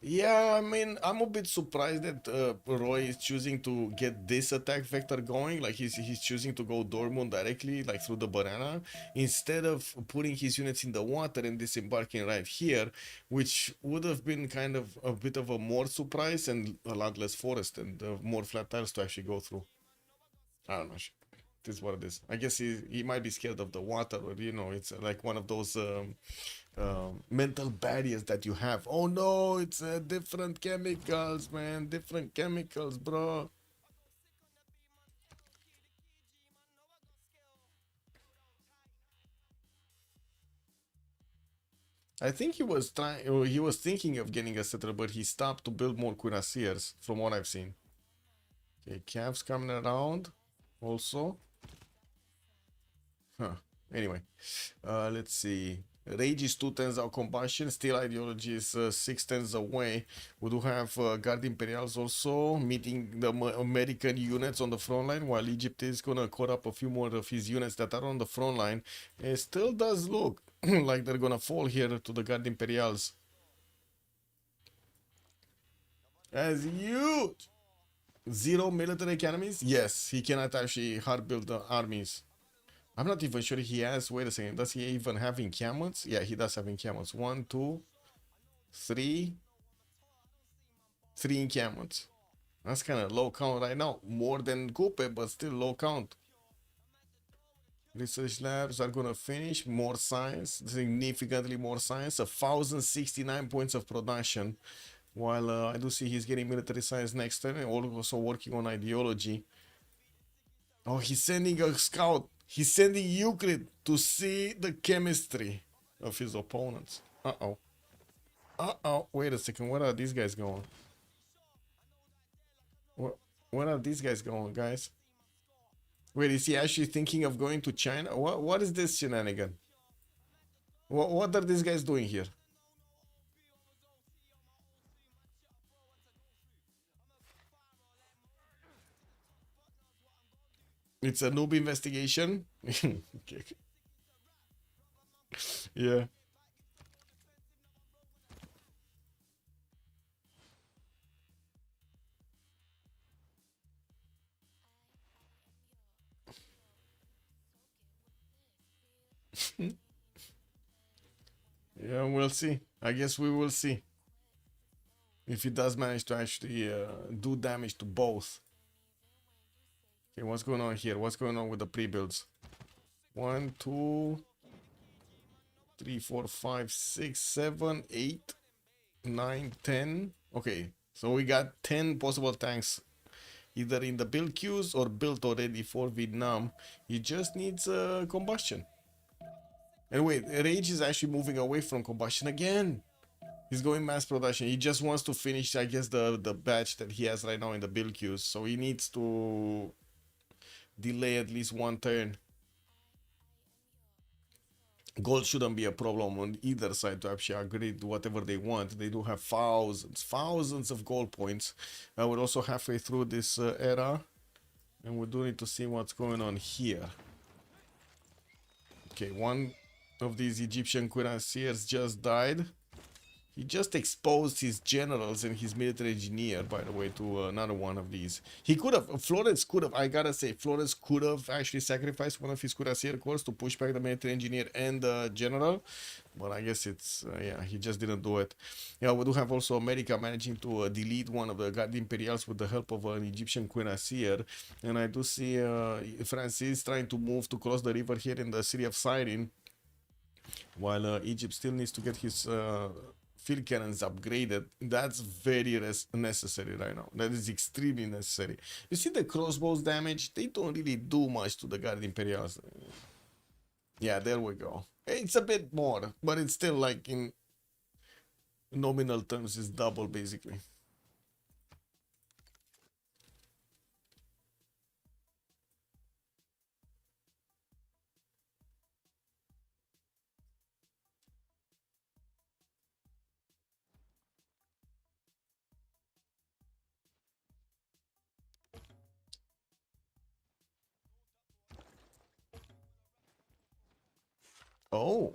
Yeah, I mean, I'm a bit surprised that Roy is choosing to get this attack vector going. Like he's choosing to go Dortmund directly, like through the banana, instead of putting his units in the water and disembarking right here, which would have been kind of a bit of a more surprise and a lot less forest and more flat tiles to actually go through. I don't know. It is what it is. I guess he might be scared of the water, or you know, it's like one of those mental barriers that you have. Oh no, it's different chemicals, man. Different chemicals, bro. I think he was thinking of getting a settler, but he stopped to build more cuirassiers, from what I've seen. Okay, Cavs coming around, also. Huh. Anyway, let's see. Rage is 2 turns out combustion. Steel ideology is 6 turns away. We do have Guard Imperials also meeting the American units on the front line, while Egypt is gonna call up a few more of his units that are on the front line. It still does look like they're gonna fall here to the Guard Imperials. As huge. 0 military academies? Yes, he cannot actually hard build the armies. I'm not even sure he has. Wait a second. Does he even have encampments? Yeah, he does have encampments. 1, 2, 3. 3 encampments. That's kind of low count right now. More than Coupe, but still low count. Research labs are gonna finish. More science. Significantly more science. 1,069 points of production. While I do see he's getting military science next turn. And also working on ideology. Oh, he's sending a scout. He's sending Euclid to see the chemistry of his opponents. Uh-oh. Uh-oh. Wait a second. Where are these guys going? Where are these guys going, guys? Wait, is he actually thinking of going to China? What is this shenanigan? What are these guys doing here? It's a noob investigation. Okay. Yeah. Yeah, we'll see. I guess we will see if he does manage to actually do damage to both. Okay, what's going on here? What's going on with the pre-builds? 1, 2, 3, 4, 5, 6, 7, 8, 9, 10. Okay, so we got 10 possible tanks either in the build queues or built already for Vietnam. He just needs combustion. And wait, Rage is actually moving away from combustion again. He's going mass production. He just wants to finish, I guess, the batch that he has right now in the build queues. So he needs to delay at least 1 turn. Gold shouldn't be a problem on either side to actually upgrade whatever they want. They do have thousands of gold points. We're also halfway through this era, and we do need to see what's going on here. Okay, one of these Egyptian cuirassiers just died. He just exposed his generals and his military engineer, by the way, to another one of these. He could have, Florence could have, I gotta say, Florence could have actually sacrificed one of his cuirassier corps to push back the military engineer and the general. But I guess it's, yeah, he just didn't do it. Yeah, we do have also America managing to delete one of the Guard Imperials with the help of an Egyptian cuirassier. And I do see Francis trying to move to cross the river here in the city of Cyrene, while Egypt still needs to get his field cannons upgraded. That's very necessary right now. That is extremely necessary. You see the crossbows damage? They don't really do much to the Guard Imperials. Yeah, there we go. It's a bit more, but it's still like in nominal terms is double basically. Oh.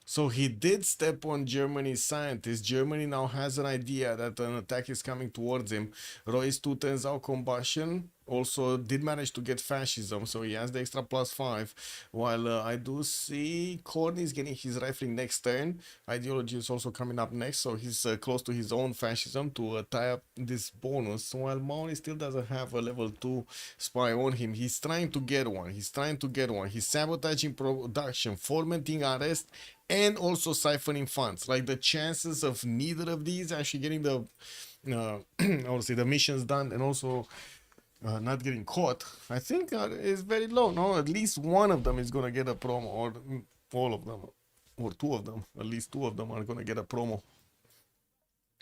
So he did step on Germany's scientists. Germany now has an idea that an attack is coming towards him. Roy's 2 turns out combustion. Also did manage to get fascism, so he has the extra +5. While I do see Corny is getting his rifling next turn. Ideology is also coming up next, so he's close to his own fascism to tie up this bonus. While Maori still doesn't have a level 2 spy on him, he's trying to get one. He's sabotaging production, fomenting arrest, and also siphoning funds. Like the chances of neither of these actually getting the I would say the missions done and also not getting caught, I think is very low. No, at least one of them is gonna get a promo, or all of them, or 2 of them. At least 2 of them are gonna get a promo.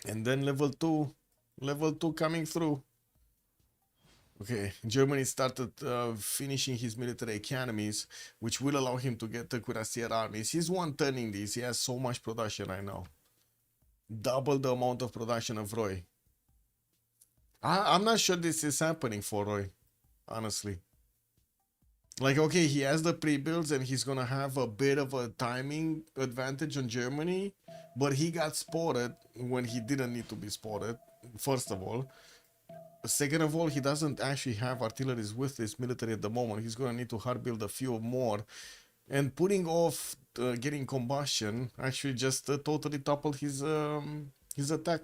And then level 2 coming through. Okay, Germany started finishing his military academies, which will allow him to get the cuirassier armies. He's one turning these. He has so much production right now. Double the amount of production of Roy. I'm not sure this is happening for Roy, honestly. Like, okay, he has the pre-builds and he's gonna have a bit of a timing advantage on Germany, but he got spotted when he didn't need to be spotted, first of all. Second of all, he doesn't actually have artilleries with this military at the moment. He's gonna need to hard build a few more. And putting off getting combustion actually just totally toppled his attack.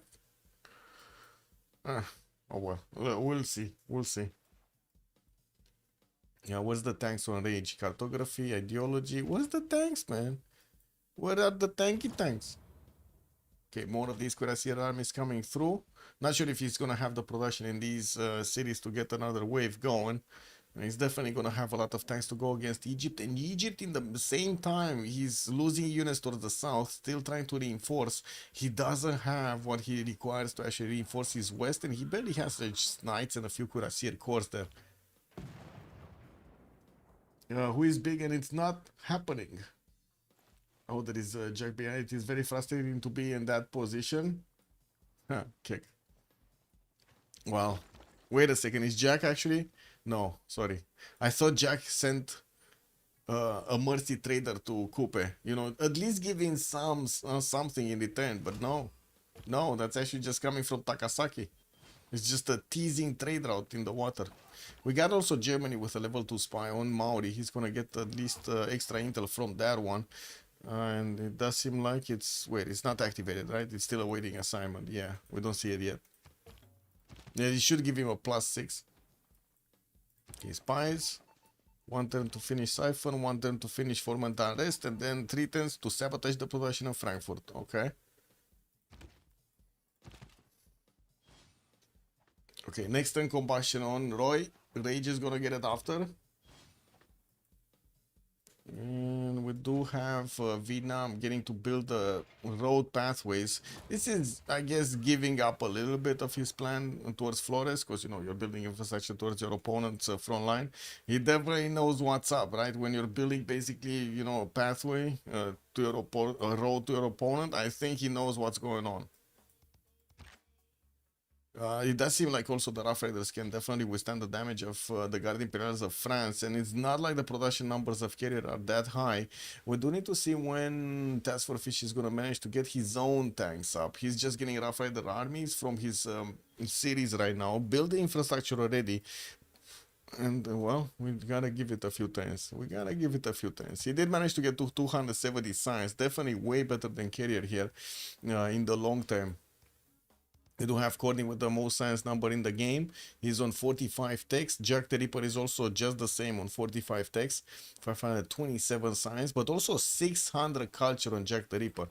Oh well, we'll see. Yeah, what's the tanks on rage? Cartography, ideology. What's the tanks, man? Where are the tanky tanks? Okay, more of these cuirassier armies coming through. Not sure if he's gonna have the production in these cities to get another wave going. And he's definitely gonna have a lot of tanks to go against Egypt. And Egypt, in the same time, he's losing units towards the south, still trying to reinforce. He doesn't have what he requires to actually reinforce his west, and he barely has just knights and a few cuirassier corps there. Who is big and it's not happening? Oh, there is Jack behind. It is very frustrating to be in that position. Huh, kick. Well, wait a second. Is Jack actually? No, sorry. I thought Jack sent a mercy trader to Coupe. You know, at least giving something in return. But no, that's actually just coming from Takasaki. It's just a teasing trade route in the water. We got also Germany with a level 2 spy on Maori. He's gonna get at least extra intel from that one. And it does seem like it's... Wait, it's not activated, right? It's still awaiting assignment. Yeah, we don't see it yet. Yeah, it should give him a +6. Okay, spies. 1 turn to finish Siphon, 1 turn to finish Formant Arrest, and then 3 turns to sabotage the production of Frankfurt. Okay. Okay, next turn combustion on Roy. Rage is gonna get it after. And we do have Vietnam getting to build the road pathways. This is, I guess, giving up a little bit of his plan towards Flores, because, you know, you're building infrastructure towards your opponent's front line. He definitely knows what's up, right? When you're building basically, you know, a pathway to your a road to your opponent, I think he knows what's going on. It does seem like also the Rough Riders can definitely withstand the damage of the Guard Imperials of France, and it's not like the production numbers of carrier are that high. We do need to see when Task Force Fish is going to manage to get his own tanks up. He's just getting Rough Rider armies from his series right now, build the infrastructure already, and well, we gotta give it a few turns. He did manage to get to 270 signs, definitely way better than carrier here in the long term. We do have Courtney with the most science number in the game. He's on 45 techs. Jack the Ripper is also just the same on 45 techs. 527 science, but also 600 culture on Jack the Ripper.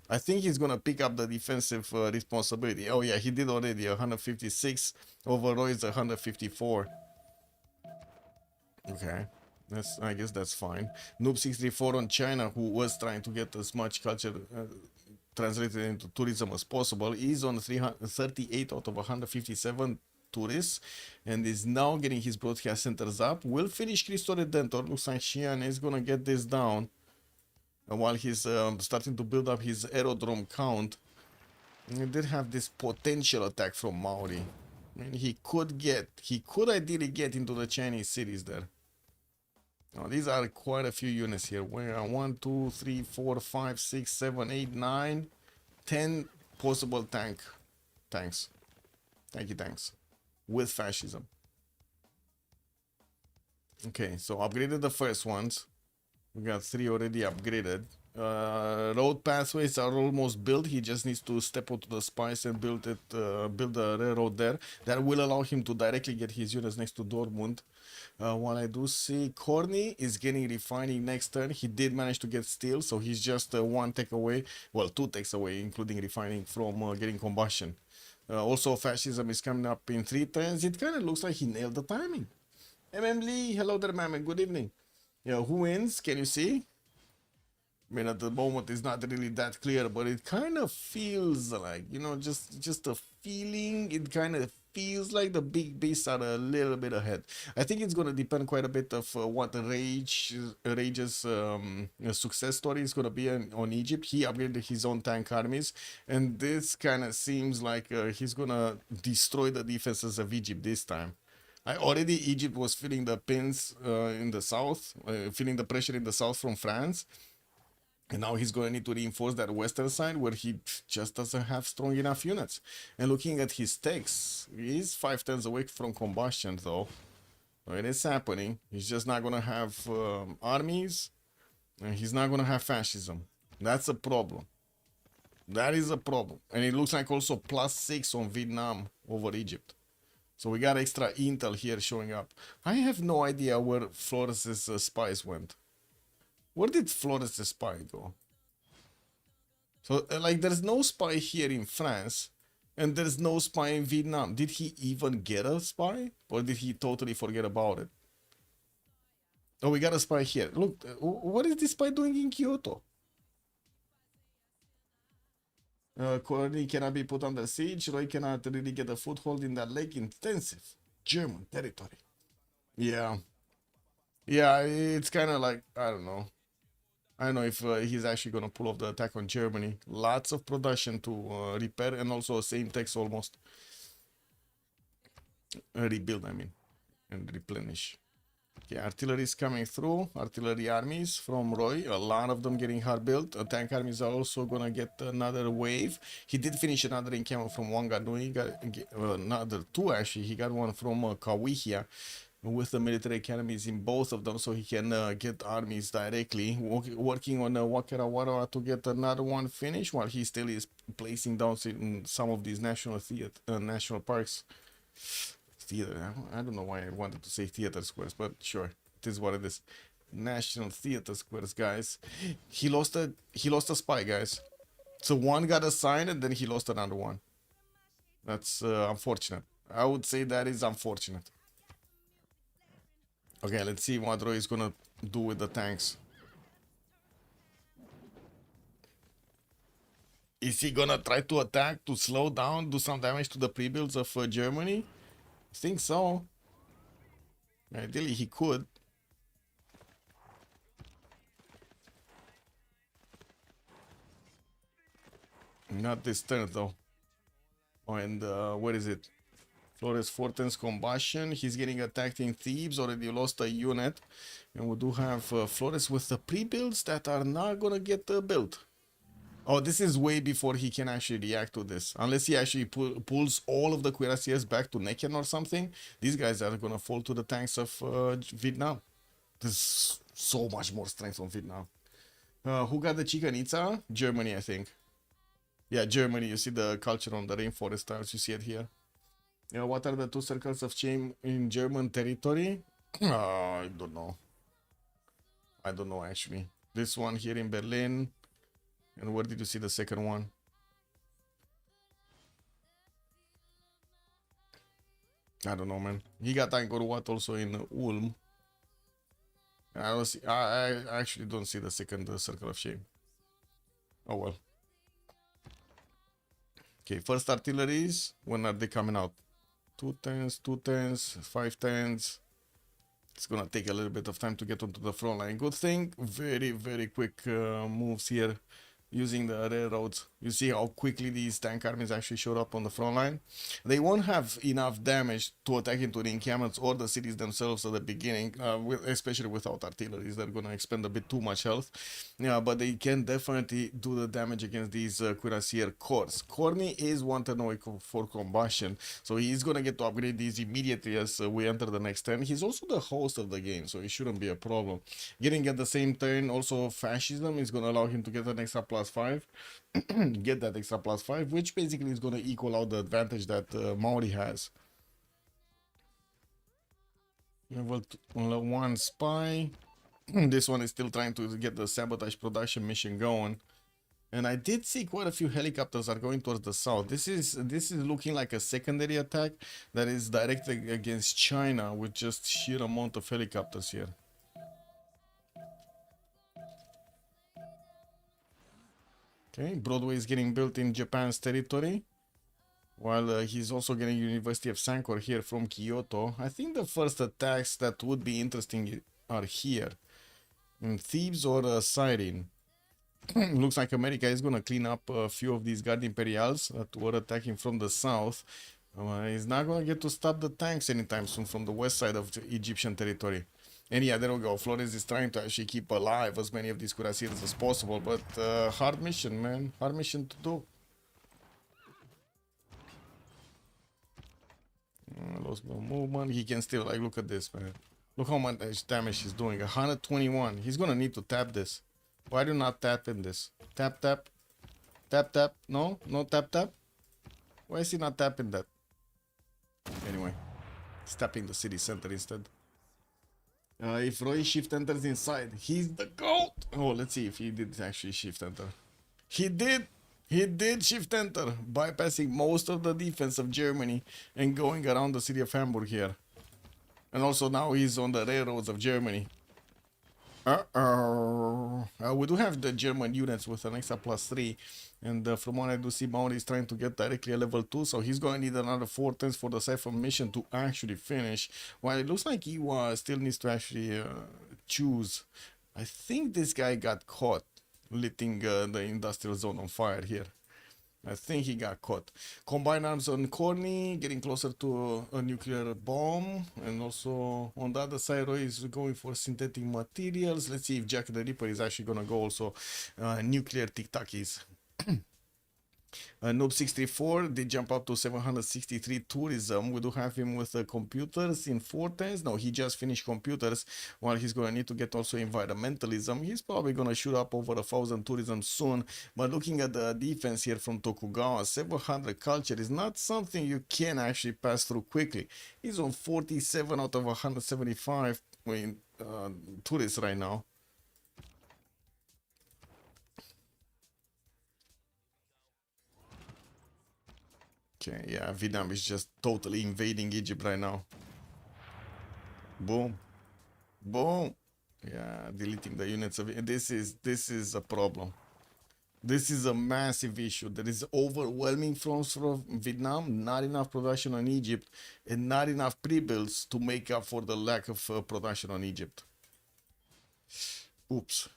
I think he's going to pick up the defensive responsibility. Oh yeah, he did already. 156 over Roy's 154. Okay. I guess that's fine. Noob 634 on China, who was trying to get as much culture translated into tourism as possible, is on 338 out of 157 tourists, and is now getting his broadcast centers up. Will finish Cristo Redentor. Looks like Xi'an is gonna get this down, and while he's starting to build up his aerodrome count. He did have this potential attack from Maori. I mean, he could ideally get into the Chinese cities there. Now these are quite a few units here. We're on 1, 2, 3, 4, 5, 6, 7, 8, 9, 10 possible tanks. Thank you, tanks. With fascism. Okay, so upgraded the first ones. We got 3 already upgraded. Road pathways are almost built. He just needs to step onto the spice and build the railroad there. That will allow him to directly get his units next to Dortmund. While I do see Corny is getting refining next turn. He did manage to get steel, so he's just 1 tech away. Well, 2 techs away, including refining from getting combustion. Also, fascism is coming up in 3 turns. It kind of looks like he nailed the timing. MM Lee, hello there, ma'am, good evening. Yeah, who wins? Can you see? I mean, at the moment, it's not really that clear, but it kind of feels like, you know, just a feeling. It kind of feels like the big beasts are a little bit ahead. I think it's going to depend quite a bit of what Rage's success story is going to be on Egypt. He upgraded his own tank armies, and this kind of seems like he's going to destroy the defenses of Egypt this time. Egypt was feeling the pins in the south, feeling the pressure in the south from France. And now he's going to need to reinforce that western side where he just doesn't have strong enough units. And looking at his techs, he's 5 turns away from combustion though. It is happening. He's just not going to have armies. And he's not going to have fascism. That's a problem. That is a problem. And it looks like also +6 on Vietnam over Egypt. So we got extra intel here showing up. I have no idea where Flores' spies went. Where did Flores' spy go? So, like, there's no spy here in France, and there's no spy in Vietnam. Did he even get a spy? Or did he totally forget about it? Oh, we got a spy here. Look, what is this spy doing in Kyoto? Colony cannot be put under siege. Roy cannot really get a foothold in that lake intensive German territory. Yeah. Yeah, it's kind of like, I don't know. I don't know if he's actually going to pull off the attack on Germany. Lots of production to repair, and also same techs almost. Rebuild, I mean, and replenish. Okay, artillery is coming through. Artillery armies from Roy. A lot of them getting hard built. Tank armies are also going to get another wave. He did finish another encampment from Wanganui. He got another 2 actually. He got one from Kawihia, with the military academies in both of them, so he can get armies directly. Working on Wakarawara to get another one finished, while he still is placing down in some of these national parks. Theater. I don't know why I wanted to say theater squares, but sure, it is what it is. National theater squares, guys. He lost a spy, guys. So one got assigned, and then he lost another one. That's unfortunate. I would say that is unfortunate. Okay, let's see what Roy is gonna do with the tanks. Is he gonna try to attack, to slow down, do some damage to the pre-builds of Germany? I think so. Ideally, he could. Not this turn, though. Oh, and where is it? Flores Forten's combustion. He's getting attacked in Thebes. Already lost a unit. And we do have Flores with the pre-builds that are not gonna get built. Oh, this is way before he can actually react to this. Unless he actually pulls all of the cuirassiers back to Necken or something. These guys are gonna fall to the tanks of Vietnam. There's so much more strength on Vietnam. Who got the Chichen Itza? Germany, I think. Yeah, Germany. You see the culture on the rainforest tiles. You see it here. Yeah, what are the 2 circles of shame in German territory? I don't know. I don't know, actually. This one here in Berlin. And where did you see the second one? I don't know, man. He got Angkor Wat also in Ulm. I don't see. I actually don't see the second circle of shame. Oh well. Okay, first artilleries. When are they coming out? 2 10s, 2 10s, 5 10s. It's gonna take a little bit of time to get onto the front line. Good thing, very, very quick moves here using the railroads. You see how quickly these tank armies actually showed up on the front line. They won't have enough damage to attack into the encampments or the cities themselves at the beginning, especially without artillery. They're going to expend a bit too much health. Yeah, but they can definitely do the damage against these cuirassier corps. Corny is wanted for combustion, so he's going to get to upgrade these immediately as we enter the next turn. He's also the host of the game, so it shouldn't be a problem. Getting at the same turn also fascism is going to allow him to get an extra +5. Get that extra +5, which basically is going to equal out the advantage that Maori has. Level 1 spy. This one is still trying to get the sabotage production mission going. And I did see quite a few helicopters are going towards the south. This is looking like a secondary attack that is directed against China with just sheer amount of helicopters here. Okay, Broadway is getting built in Japan's territory, while he's also getting University of Sankor here from Kyoto. I think the first attacks that would be interesting are here, in Thebes or Siren. Looks like America is going to clean up a few of these Guard Imperials that were attacking from the south. He's not going to get to stop the tanks anytime soon from the west side of the Egyptian territory. And yeah, there we go. Flores is trying to actually keep alive as many of these cuirassiers as possible, but hard mission, man. Hard mission to do. Lost no movement. He can still, like, look at this, man. Look how much damage he's doing. 121. He's gonna need to tap this. Why do not tap in this? Tap, tap. Tap, tap. No? No tap, tap? Why is he not tapping that? Anyway. He's tapping the city center instead. If Roy shift enters inside, he's the GOAT! Oh, let's see if he did actually shift enter. He did! He did shift enter, bypassing most of the defense of Germany and going around the city of Hamburg here. And also now he's on the railroads of Germany. We do have the German units with an extra +3. And from what I do see, Maori is trying to get directly a level 2. So he's going to need another 4 turns for the Cypher mission to actually finish. While it looks like he still needs to actually choose. I think this guy got caught lighting the industrial zone on fire here. I think he got caught. Combined arms on Corny, getting closer to a nuclear bomb. And also on the other side, Roy is going for synthetic materials. Let's see if Jack the Ripper is actually going to go also nuclear tic-tacis. Noob 64 did jump up to 763 tourism. We do have him with computers in 4 turns. No, he just finished computers, while he's going to need to get also environmentalism. He's probably going to shoot up over 1,000 tourism soon. But looking at the defense here from Tokugawa, 700 culture is not something you can actually pass through quickly. He's on 47 out of 175 tourists right now. Okay, yeah, Vietnam is just totally invading Egypt right now. Boom. Boom. Yeah, deleting the units of it. This is a problem. This is a massive issue. There is overwhelming fronts from Vietnam, not enough production on Egypt, and not enough pre-builds to make up for the lack of production on Egypt. Oops.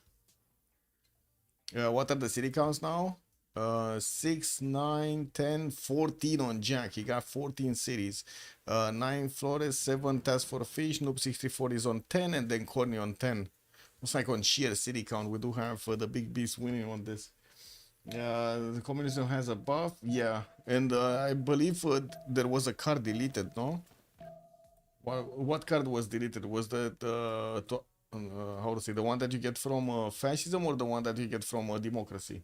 What are the city counts now? 6, 9, 10, 14 on Jack. He got 14 cities. 9 Flores, 7 Task for Fish. Noob 64 is on 10, and then Corny on 10. Looks like on sheer city count, we do have the big beast winning on this. The communism has a buff. Yeah, and I believe there was a card deleted, no? What card was deleted? Was that how to say, the one that you get from fascism, or the one that you get from democracy?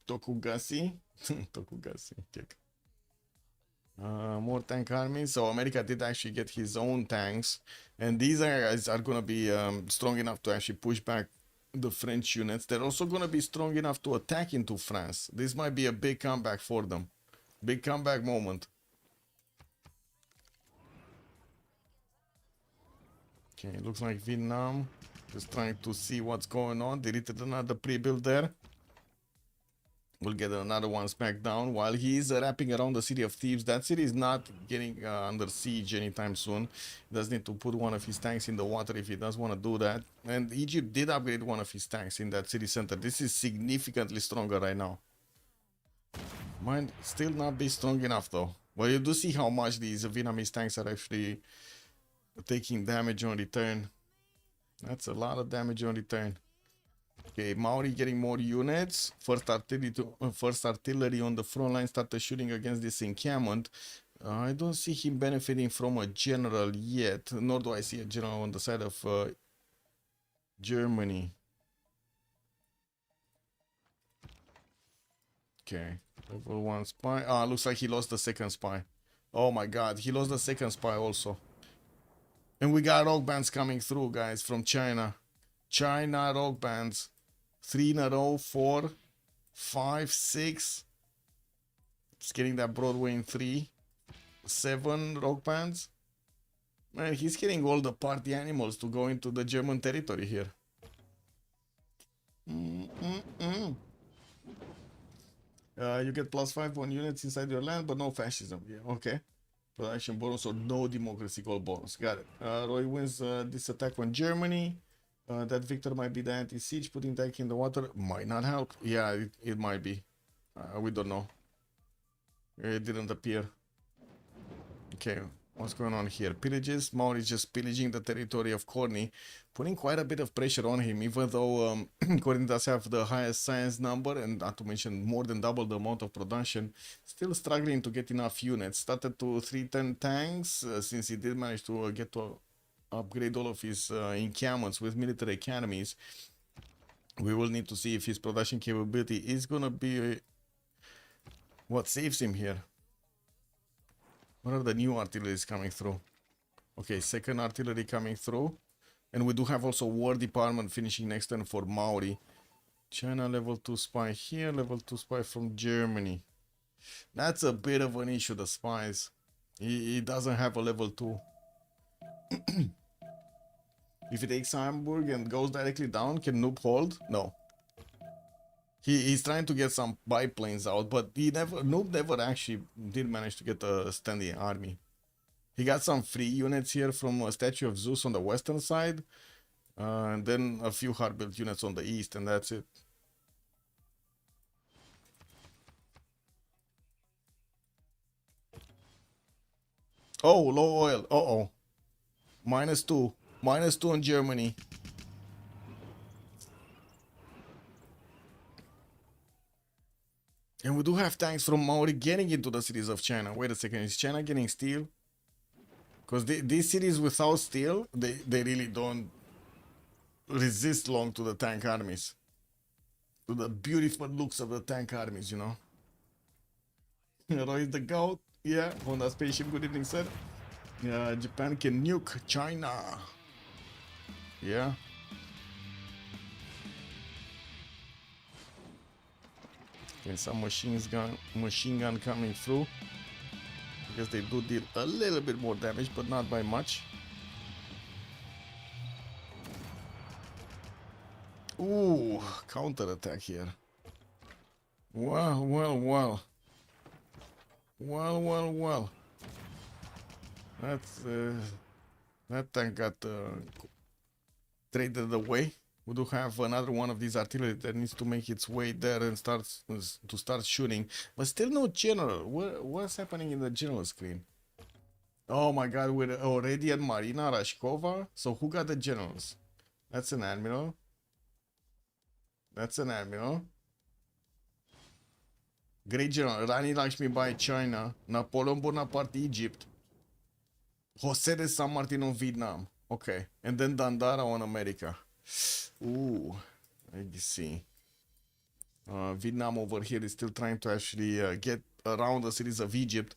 Tokugawa. Tokugawa. Kick. More tank armies. So America did actually get his own tanks, and these guys are gonna be strong enough to actually push back the French units. They're also gonna be strong enough to attack into France. This might be a big comeback for them. Big comeback moment. Okay, looks like Vietnam just trying to see what's going on. Deleted another pre-build there. We'll get another one smacked down while he's wrapping around the city of Thebes. That city is not getting under siege anytime soon. He does need to put one of his tanks in the water if he does want to do that. And Egypt did upgrade one of his tanks in that city center. This is significantly stronger right now. Might still not be strong enough though. But you do see how much these Vietnamese tanks are actually taking damage on return. That's a lot of damage on return. Okay, Maori getting more units. First artillery on the front line started shooting against this encampment. I don't see him benefiting from a general yet, nor do I see a general on the side of Germany. Okay, level 1 spy. Ah, looks like he lost the second spy. Oh my god, he lost the second spy also. And we got rock bands coming through, guys, from China. China rock bands. 3 in a row, 4, 5, 6. It's getting that Broadway in 3. 7 rock bands. Man, he's getting all the party animals to go into the German territory here. You get +5 on units inside your land, but no fascism. Yeah, okay. Production bonus or no democracy goal bonus. Got it. Roy wins this attack on Germany. That victor might be the anti-siege. Putting tank in the water might not help. Yeah, it might be. We don't know. It didn't appear. Okay, what's going on here? Pillages. Maori is just pillaging the territory of Corny, putting quite a bit of pressure on him, even though Corny does have the highest science number and not to mention more than double the amount of production. Still struggling to get enough units. Started to 310 tanks since he did manage to get to upgrade all of his encampments with military academies. We will need to see if his production capability is gonna be what saves him here. What are the new artilleries coming through? Okay, second artillery coming through. And we do have also War Department finishing next turn for Maori. China level 2 spy here, level 2 spy from Germany. That's a bit of an issue, the spies. He doesn't have a level 2. If he takes Hamburg and goes directly down, can Noob hold? No. He's trying to get some biplanes out, but Noob never actually did manage to get a standing army. He got some free units here from a statue of Zeus on the western side, and then a few hard-built units on the east, and that's it. Oh, low oil. Uh-oh. -2. -2 on Germany. And we do have tanks from Maori getting into the cities of China. Wait a second, is China getting steel? Because these cities without steel, they really don't resist long to the tank armies. To the beautiful looks of the tank armies, you know. Roy the goat. Yeah, Honda Spaceship, good evening, sir. Yeah, Japan can nuke China. Yeah. Okay, some machine gun coming through. Because they do deal a little bit more damage, but not by much. Ooh, counter attack here. Well. That's that tank got traded away. We do have another one of these artillery that needs to make its way there and start shooting, but still no general. What's happening in the general screen? Oh my god, we're already at Marina Rashkova. So who got the generals? That's an admiral. That's an admiral. Great general. Rani Lakshmi by China. Napoleon Bonaparte Egypt. Jose de San Martin on Vietnam. Okay. And then Dandara on America. Ooh. Let's see. Vietnam over here is still trying to actually get around the cities of Egypt.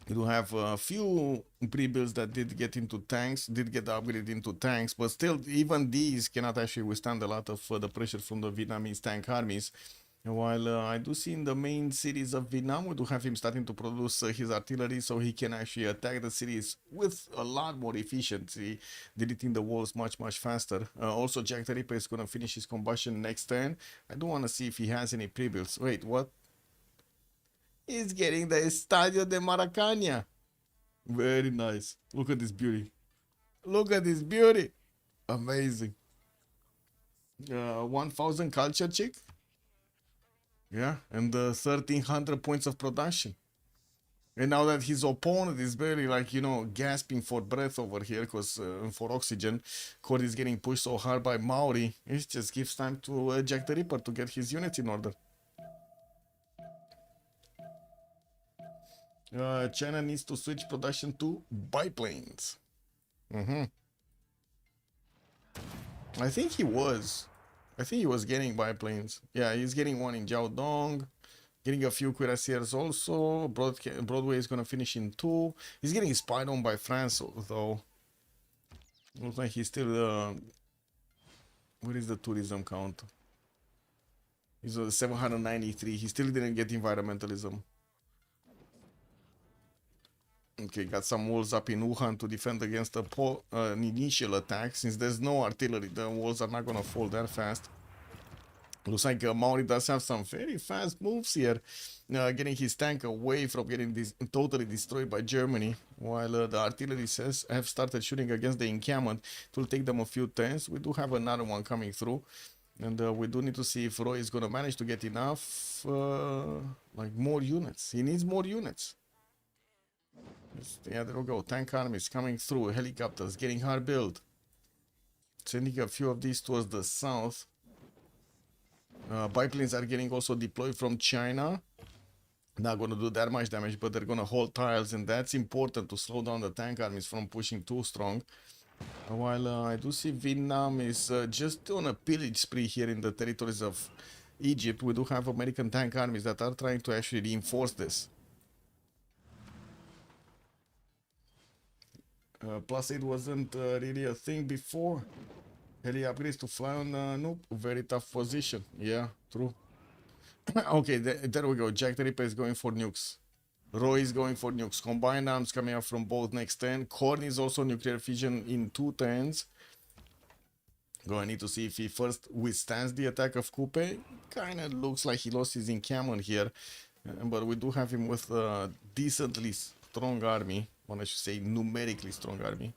We do have a few pre-builds that did get into tanks, did get upgraded into tanks, but still, even these cannot actually withstand a lot of the pressure from the Vietnamese tank armies. While I do see in the main cities of Vietnam, we do have him starting to produce his artillery so he can actually attack the cities with a lot more efficiency, deleting the walls much faster. Also, Jack the Ripper is going to finish his combustion next turn. I do want to see if he has any pre-builds. Wait, what? He's getting the Estadio de Maracanã. Very nice. Look at this beauty. Look at this beauty. Amazing. 1000 culture chick. Yeah, and 1300 points of production. And now that his opponent is barely like, you know, gasping for breath over here because for oxygen, Cord is getting pushed so hard by Maori, it just gives time to Jack the Ripper to get his units in order. China needs to switch production to biplanes. I think he was getting biplanes. Yeah, he's getting one in Jiaodong, getting a few cuirassiers also. Broadway is gonna finish in 2. He's getting spied on by France though. Looks like he's still what is the tourism count? He's 793. He still didn't get environmentalism. Okay, got some walls up in Wuhan to defend against an initial attack. Since there's no artillery, the walls are not gonna fall that fast. Looks like Maori does have some very fast moves here, getting his tank away from getting totally destroyed by Germany, while the artillery have started shooting against the encampment. It will take them a few turns. We do have another one coming through, and we do need to see if Roy is gonna manage to get enough, like more units. He needs more units. Yeah, there we go. Tank armies coming through. Helicopters getting hard built. Sending a few of these towards the south. Biplanes are getting also deployed from China. Not going to do that much damage, but they're going to hold tiles, and that's important to slow down the tank armies from pushing too strong. While I do see Vietnam is just on a pillage spree here in the territories of Egypt, we do have American tank armies that are trying to actually reinforce this. Plus, it wasn't really a thing before. Heli upgrades to fly on nope, very tough position. Yeah, true. Okay, there we go. Jack the Ripper is going for nukes. Roy is going for nukes. Combined arms coming up from both next turn. Korn is also nuclear fission in 2 turns. Gonna need to see if he first withstands the attack of Coupe. Kinda looks like he lost his encampment here. But we do have him with a decently strong army. One I should say numerically strong army.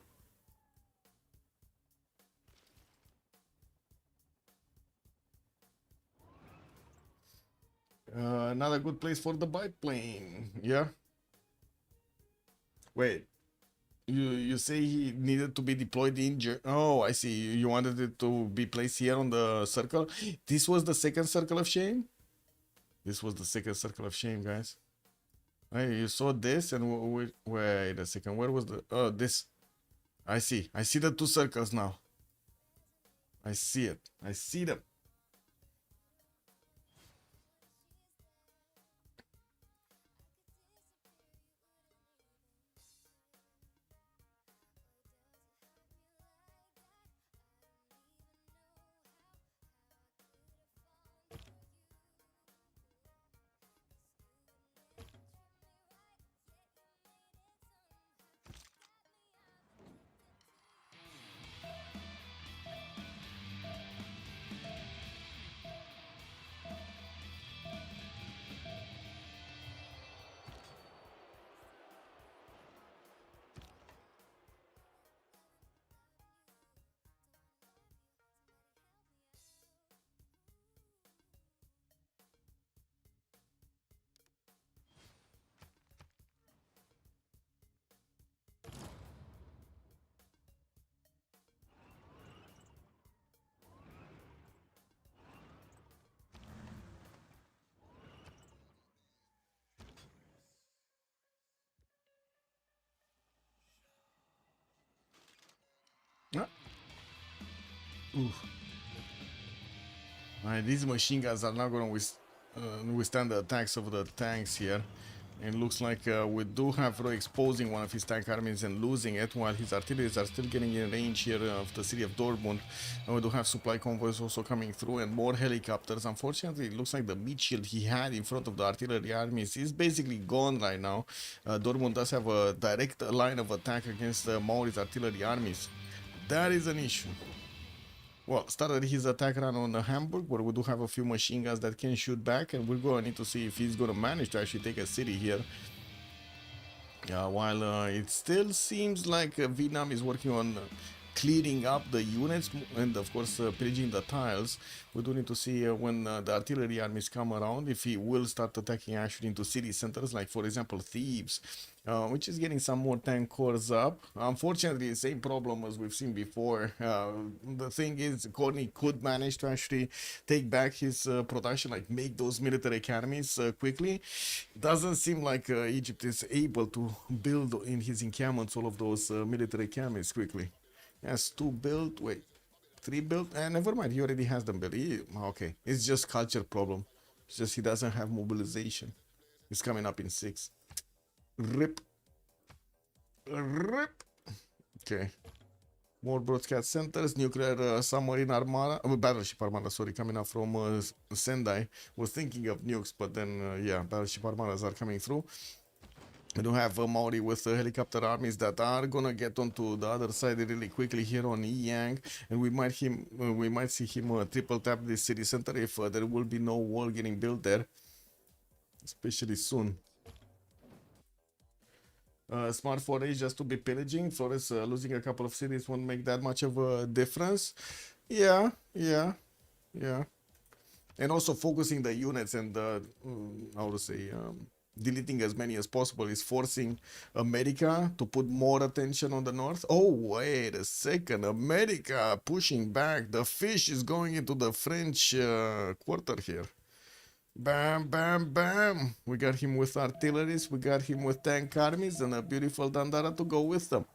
Another good place for the biplane. Yeah. Wait. You say he needed to be deployed in oh, I see. You wanted it to be placed here on the circle. This was the second circle of shame. This was the second circle of shame, guys. Hey, you saw this and wait a second. Where was the this? I see the 2 circles now. I see it. I see them. Oof. Alright, these machine guns are not going to withstand the attacks of the tanks here. It looks like we do have Roy exposing one of his tank armies and losing it, while his artilleries are still getting in range here of the city of Dortmund. And we do have supply convoys also coming through and more helicopters. Unfortunately, it looks like the meat shield he had in front of the artillery armies is basically gone right now. Dortmund does have a direct line of attack against Maori's artillery armies. That is an issue. Well, started his attack run on Hamburg, where we do have a few machine guns that can shoot back, and we're going to need to see if he's going to manage to actually take a city here. While it still seems like Vietnam is working on clearing up the units and of course pillaging the tiles, we do need to see when the artillery armies come around if he will start attacking actually into city centers, like for example Thebes, which is getting some more tank cores up. Unfortunately, the same problem as we've seen before. The thing is, Corny could manage to actually take back his production, like make those military academies quickly. Doesn't seem like Egypt is able to build in his encampments all of those military academies quickly. Yes, 2 built, wait, 3 built, and never mind, he already has them built. Okay, it's just culture problem. It's just he doesn't have mobilization. It's coming up in 6. Rip. Rip. Okay. More broadcast centers, nuclear submarine armada, battleship armada, sorry, coming up from Sendai. Was thinking of nukes, but then, yeah, battleship armadas are coming through. We do have Maori with helicopter armies that are gonna get onto the other side really quickly here on Yang, and we might see him triple tap this city center if there will be no wall getting built there, especially soon. Smart forage just to be pillaging. Flores losing a couple of cities won't make that much of a difference. Yeah. And also focusing the units and how to say, deleting as many as possible is forcing America to put more attention on the north. Oh, wait a second. America pushing back. The fish is going into the French quarter here. Bam, bam, bam. We got him with artilleries. We got him with tank armies and a beautiful Dandara to go with them.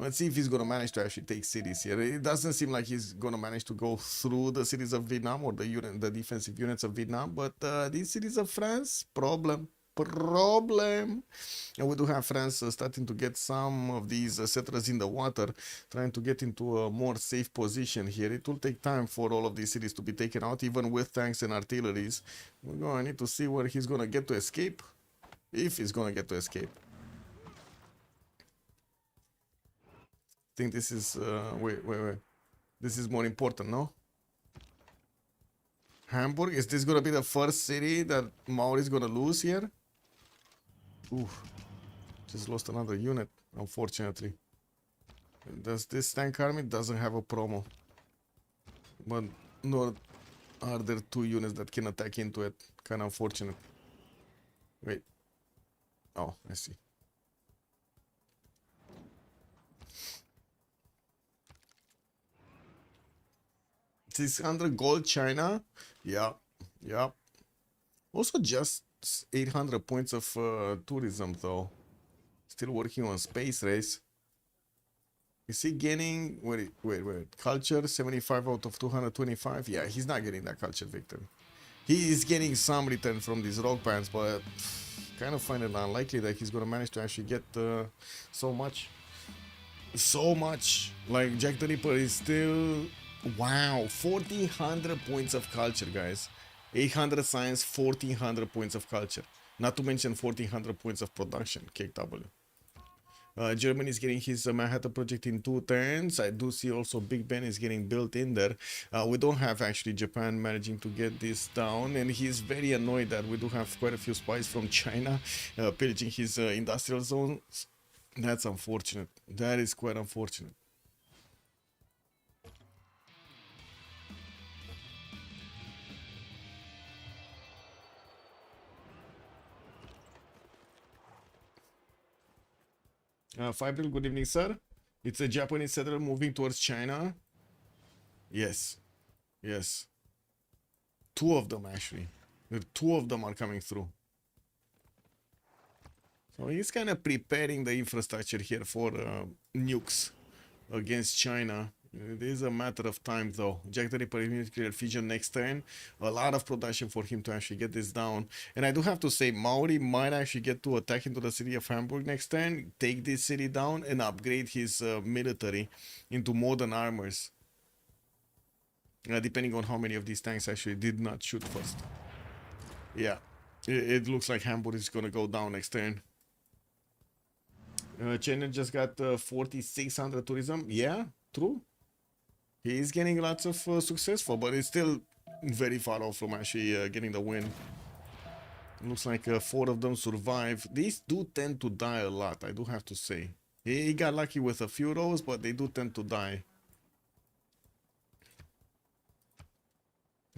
Let's see if he's going to manage to actually take cities here. It doesn't seem like he's going to manage to go through the cities of Vietnam or the defensive units of Vietnam. But these cities of France, problem. And we do have France starting to get some of these settlers in the water, trying to get into a more safe position here. It will take time for all of these cities to be taken out, even with tanks and artilleries. We're going to need to see where he's going to get to escape, if he's going to get to escape. I think this is wait, this is more important, no? Hamburg, is this gonna be the first city that Maori is gonna lose here? Oof, just lost another unit, unfortunately. This tank army doesn't have a promo, but nor are there 2 units that can attack into it. Kind of unfortunate. Wait, oh, I see. $600 gold China. Yeah. Also just 800 points of tourism though. Still working on space race. Is he gaining, wait, culture 75 out of 225? Yeah, he's not getting that culture victory. He is getting some return from these rock bands, but kind of find it unlikely that he's gonna manage to actually get so much. Like Jack the Ripper is still, wow, 1400 points of culture, guys. 800 science, 1400 points of culture. Not to mention 1400 points of production, KW. Germany is getting his Manhattan project in 2 turns. I do see also Big Ben is getting built in there. We don't have actually Japan managing to get this down, and he's very annoyed that we do have quite a few spies from China pillaging his industrial zones. That's unfortunate. That is quite unfortunate. Fibril, good evening, sir. It's a Japanese settler moving towards China. Yes. 2 of them, actually. 2 of them are coming through. So he's kind of preparing the infrastructure here for nukes against China. It is a matter of time though. Jack the Ripper immediately cleared Fusion next turn. A lot of production for him to actually get this down. And I do have to say, Maori might actually get to attack into the city of Hamburg next turn, take this city down, and upgrade his military into modern armors. Depending on how many of these tanks actually did not shoot first. Yeah, it looks like Hamburg is gonna go down next turn. China just got 4,600 tourism. Yeah, true. He is getting lots of successful, but it's still very far off from actually getting the win. Looks like 4 of them survive. These do tend to die a lot, I do have to say. He got lucky with a few rows, but they do tend to die.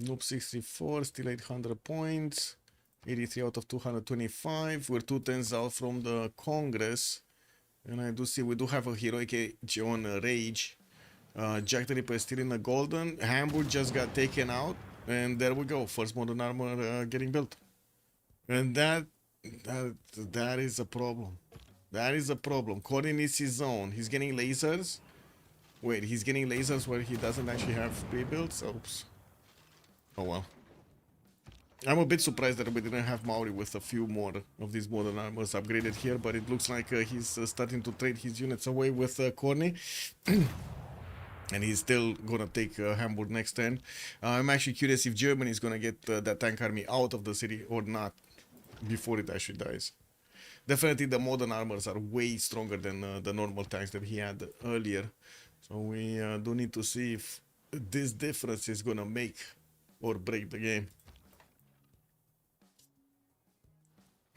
Noob 64, still 800 points. 83 out of 225. We're 2 turns out from the Congress. And I do see we do have a heroic age on Rage. Jack the Ripper is still in the golden. Hamburg just got taken out. And there we go. First modern armor getting built. And that is a problem. That is a problem. Corin is his own. He's getting lasers. Wait, he's getting lasers where he doesn't actually have pre-builds? Oops. Oh well. I'm a bit surprised that we didn't have Maori with a few more of these modern armors upgraded here, but it looks like he's starting to trade his units away with Corny. And he's still gonna take Hamburg next turn. I'm actually curious if Germany is gonna get that tank army out of the city or not before it actually dies. Definitely the modern armors are way stronger than the normal tanks that he had earlier. So we do need to see if this difference is gonna make or break the game.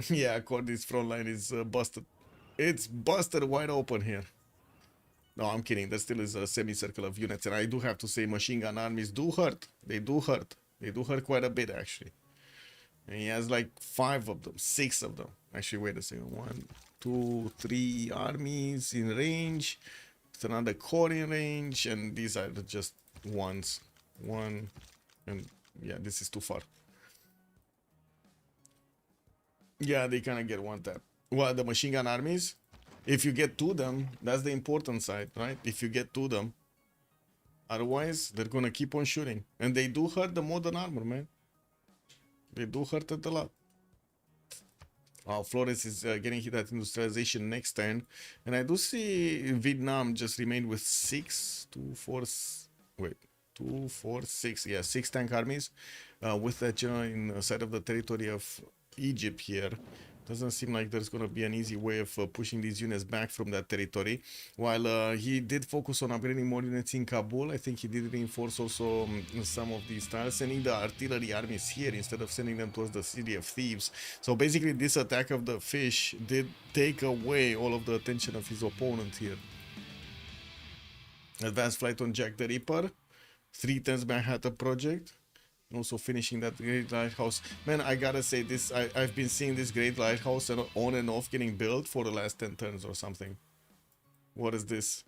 Yeah, Cordy's front line is busted. It's busted wide open here. No, I'm kidding. There still is a semicircle of units. And I do have to say machine gun armies do hurt. They do hurt. They do hurt quite a bit, actually. And he has like 5 of them. 6 of them. Actually, wait a second. 1, 2, 3 armies in range. It's another core in range. And these are just ones. 1. And yeah, this is too far. Yeah, they kind of get one tap. Well, the machine gun armies, if you get to them, that's the important side, right? If you get to them. Otherwise, they're going to keep on shooting. And they do hurt the modern armor, man. They do hurt it a lot. Flores is getting hit at industrialization next turn. And I do see Vietnam just remained with 6, 2, 4, wait. 2, 4, 6, yeah, 6 tank armies with that general inside of the territory of Egypt here. Doesn't seem like there's going to be an easy way of pushing these units back from that territory. While he did focus on upgrading more units in Kabul, I think he did reinforce also some of these tiles, sending the artillery armies here instead of sending them towards the city of Thebes. So basically this attack of the fish did take away all of the attention of his opponent here. Advanced flight on Jack the Ripper. 3 turns Manhattan Project. Also finishing that great lighthouse. Man, I gotta say this, I've been seeing this great lighthouse on and off getting built for the last 10 turns or something. What is this?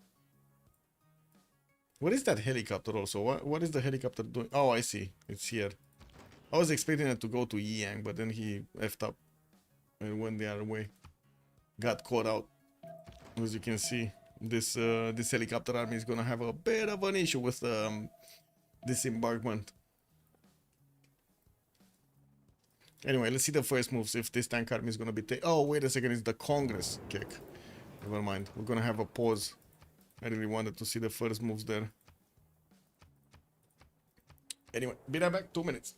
What is that helicopter also? What is the helicopter doing? Oh, I see. It's here. I was expecting it to go to Yang, but then he effed up and went the other way. Got caught out. As you can see, this helicopter army is gonna have a bit of an issue with disembarkment. Anyway, let's see the first moves if this tank army is gonna be oh, wait a second, it's the Congress kick. Never mind, we're gonna have a pause. I really wanted to see the first moves there. Anyway, be right back, 2 minutes.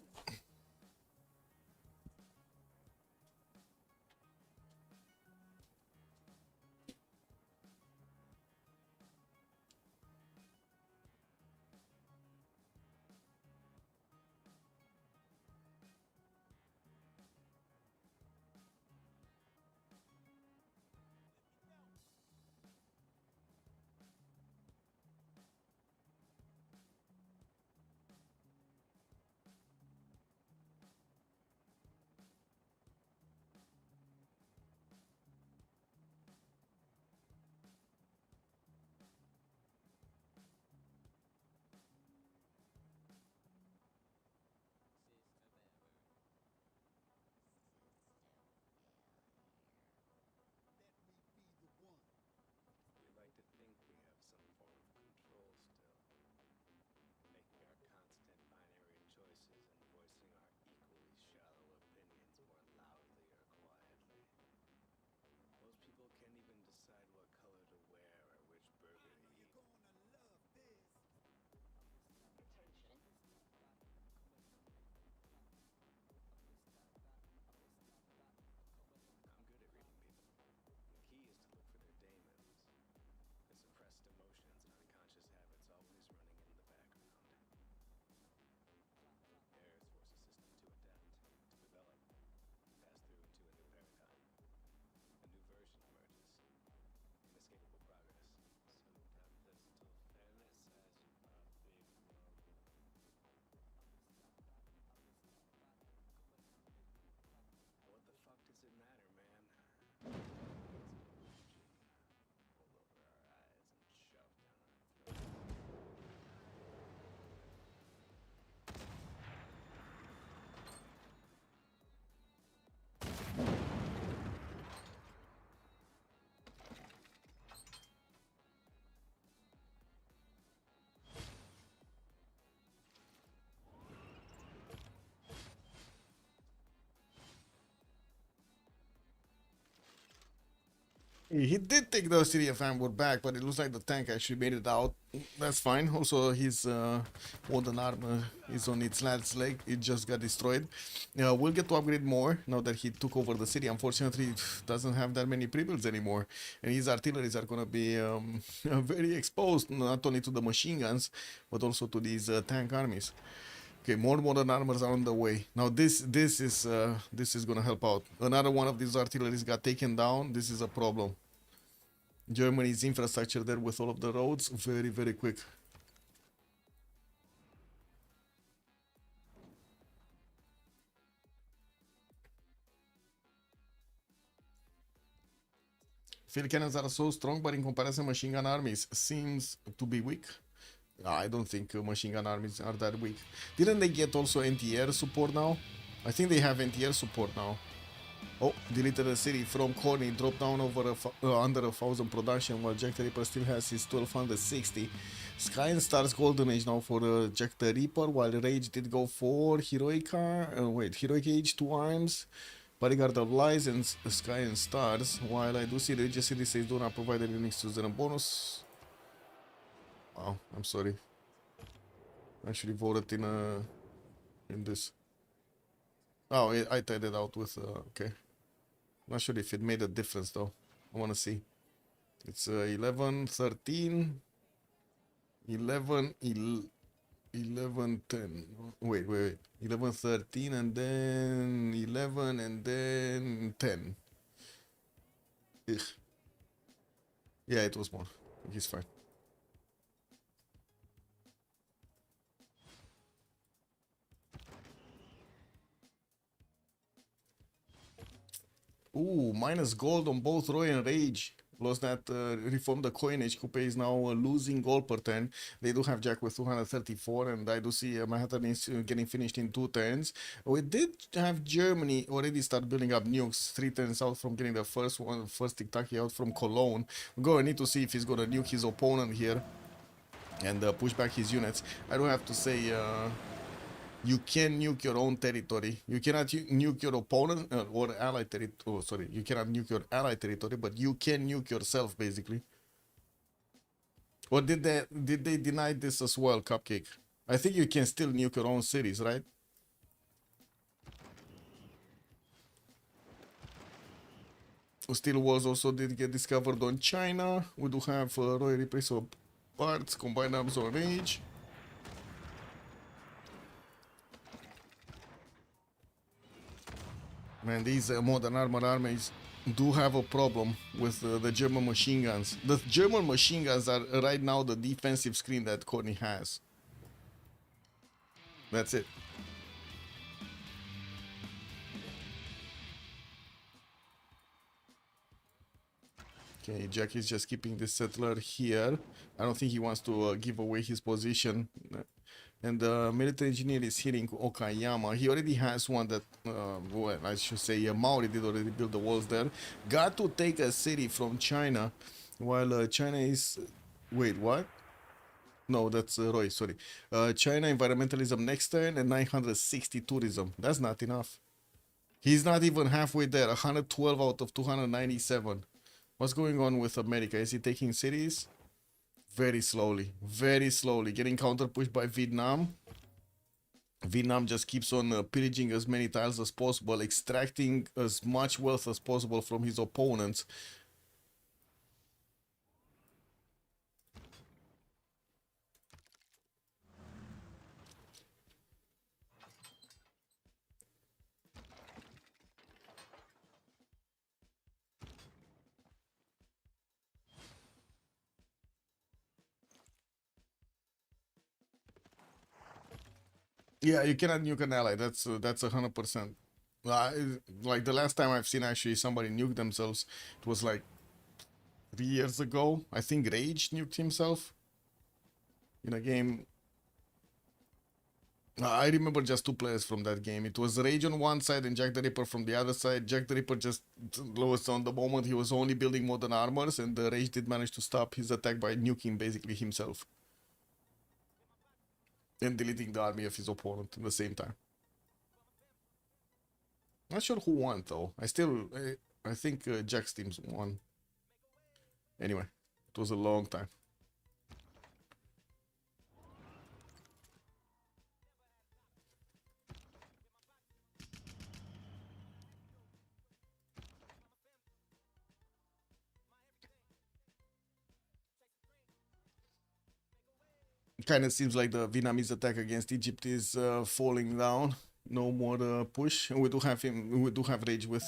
He did take the city of Hamburg back, but it looks like the tank actually made it out. That's fine. Also, his modern armor is on its last leg. It just got destroyed. We'll get to upgrade more now that he took over the city. Unfortunately, doesn't have that many pre-builds anymore. And his artilleries are going to be very exposed, not only to the machine guns, but also to these tank armies. Okay, more modern armors are on the way. Now this is gonna help out. Another one of these artilleries got taken down. This is a problem. Germany's infrastructure there with all of the roads, very quick. Field cannons are so strong, but in comparison, machine gun armies seems to be weak. I don't think machine gun armies are that weak. Didn't they get also anti-air support now? I think they have anti-air support now. Oh, deleted the city from Corny, dropped down over under 1,000 production, while Jack the Ripper still has his 1260. Sky and Stars Golden Age now for Jack the Ripper, while Rage did go for Heroica. Heroic Age 2 arms, Bodyguard of Lies, and Sky and Stars. While I do see Rage City says do not provide any links to Zero bonus. Wow, I'm sorry. I actually voted in this. Oh, I tied it out with okay. Not sure if it made a difference though. I want to see. It's 11, 13, 11, 11, 10. Wait. 11, 13, and then 11, and then 10. Ugh. Yeah, it was more. He's fine. Ooh, minus gold on both Roy and Rage. Lost that, reformed the coinage. Coupe is now losing gold per turn. They do have Jack with 234, and I do see Manhattan is getting finished in 2 turns. We did have Germany already start building up nukes 3 turns out from getting the first tic-tac out from Cologne. We're going to need to see if he's going to nuke his opponent here and push back his units. I do have to say... you can nuke your own territory. You cannot nuke your opponent or ally territory. Oh, sorry. You cannot nuke your ally territory, but you can nuke yourself, basically. Or did they deny this as well, Cupcake? I think you can still nuke your own cities, right? Steel walls also did get discovered on China. We do have Royal Repressor parts, combined arms on Rage. Man, these modern armor armies do have a problem with the German machine guns. The German machine guns are right now the defensive screen that Courtney has. That's it. Okay, Jack is just keeping the settler here. I don't think he wants to give away his position. And the military engineer is hitting Okayama. He already has one that, well, I should say, Maori did already build the walls there. Got to take a city from China, while China is... Wait, what? No, that's Roy, sorry. China environmentalism next turn and 960 tourism. That's not enough. He's not even halfway there. 112 out of 297. What's going on with America? Is he taking cities? Very slowly, getting counter pushed by Vietnam. Vietnam just keeps on pillaging as many tiles as possible, extracting as much wealth as possible from his opponents. Yeah, you cannot nuke an ally. That's 100%. Like the last time I've seen actually somebody nuke themselves, it was like 3 years ago. I think Rage nuked himself in a game. I remember just 2 players from that game. It was Rage on one side and Jack the Ripper from the other side. Jack the Ripper just lost on the moment. He was only building modern armors, and the Rage did manage to stop his attack by nuking basically himself and deleting the army of his opponent at the same time. Not sure who won though. I think Jack's team won. Anyway, it was a long time. Kind of seems like the Vietnamese attack against Egypt is falling down. No more push. We do have him. We do have Rage with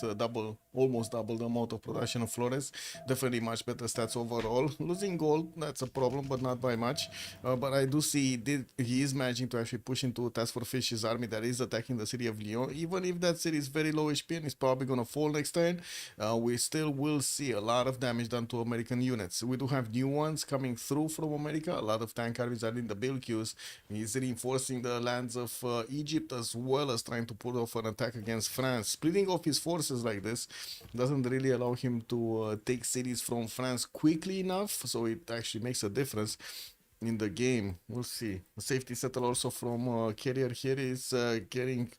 almost double the amount of production of Flores. Definitely much better stats overall. Losing gold, that's a problem, but not by much. But I do see he is managing to actually push into Task for Fish's army that is attacking the city of Lyon. Even if that city is very low HP and is probably gonna fall next turn, we still will see a lot of damage done to American units. We do have new ones coming through from America. A lot of tank armies are in the build queues. He's reinforcing the lands of Egypt as well as trying to pull off an attack against France. Splitting off his forces like this doesn't really allow him to take cities from France quickly enough, so it actually makes a difference in the game. We'll see. The safety settle also from Carrier here is getting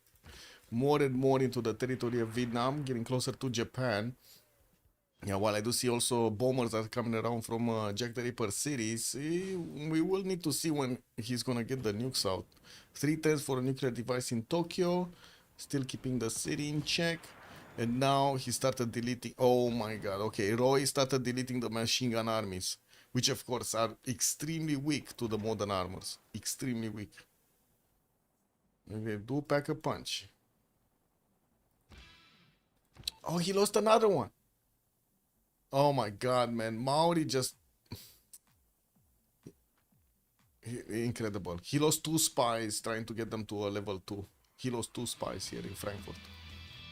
more and more into the territory of Vietnam, getting closer to Japan. Yeah, while I do see also bombers that are coming around from Jack the Ripper cities, we will need to see when he's gonna get the nukes out. 3 tests for a nuclear device in Tokyo, still keeping the city in check. And now he started deleting, oh my god, okay, Roy started deleting the machine gun armies, which of course are extremely weak to the modern armors. Extremely weak. And they do pack a punch. Oh, he lost another one. Oh my god, man. Maori just... incredible. He lost 2 spies trying to get them to a level 2. He lost 2 spies here in Frankfurt.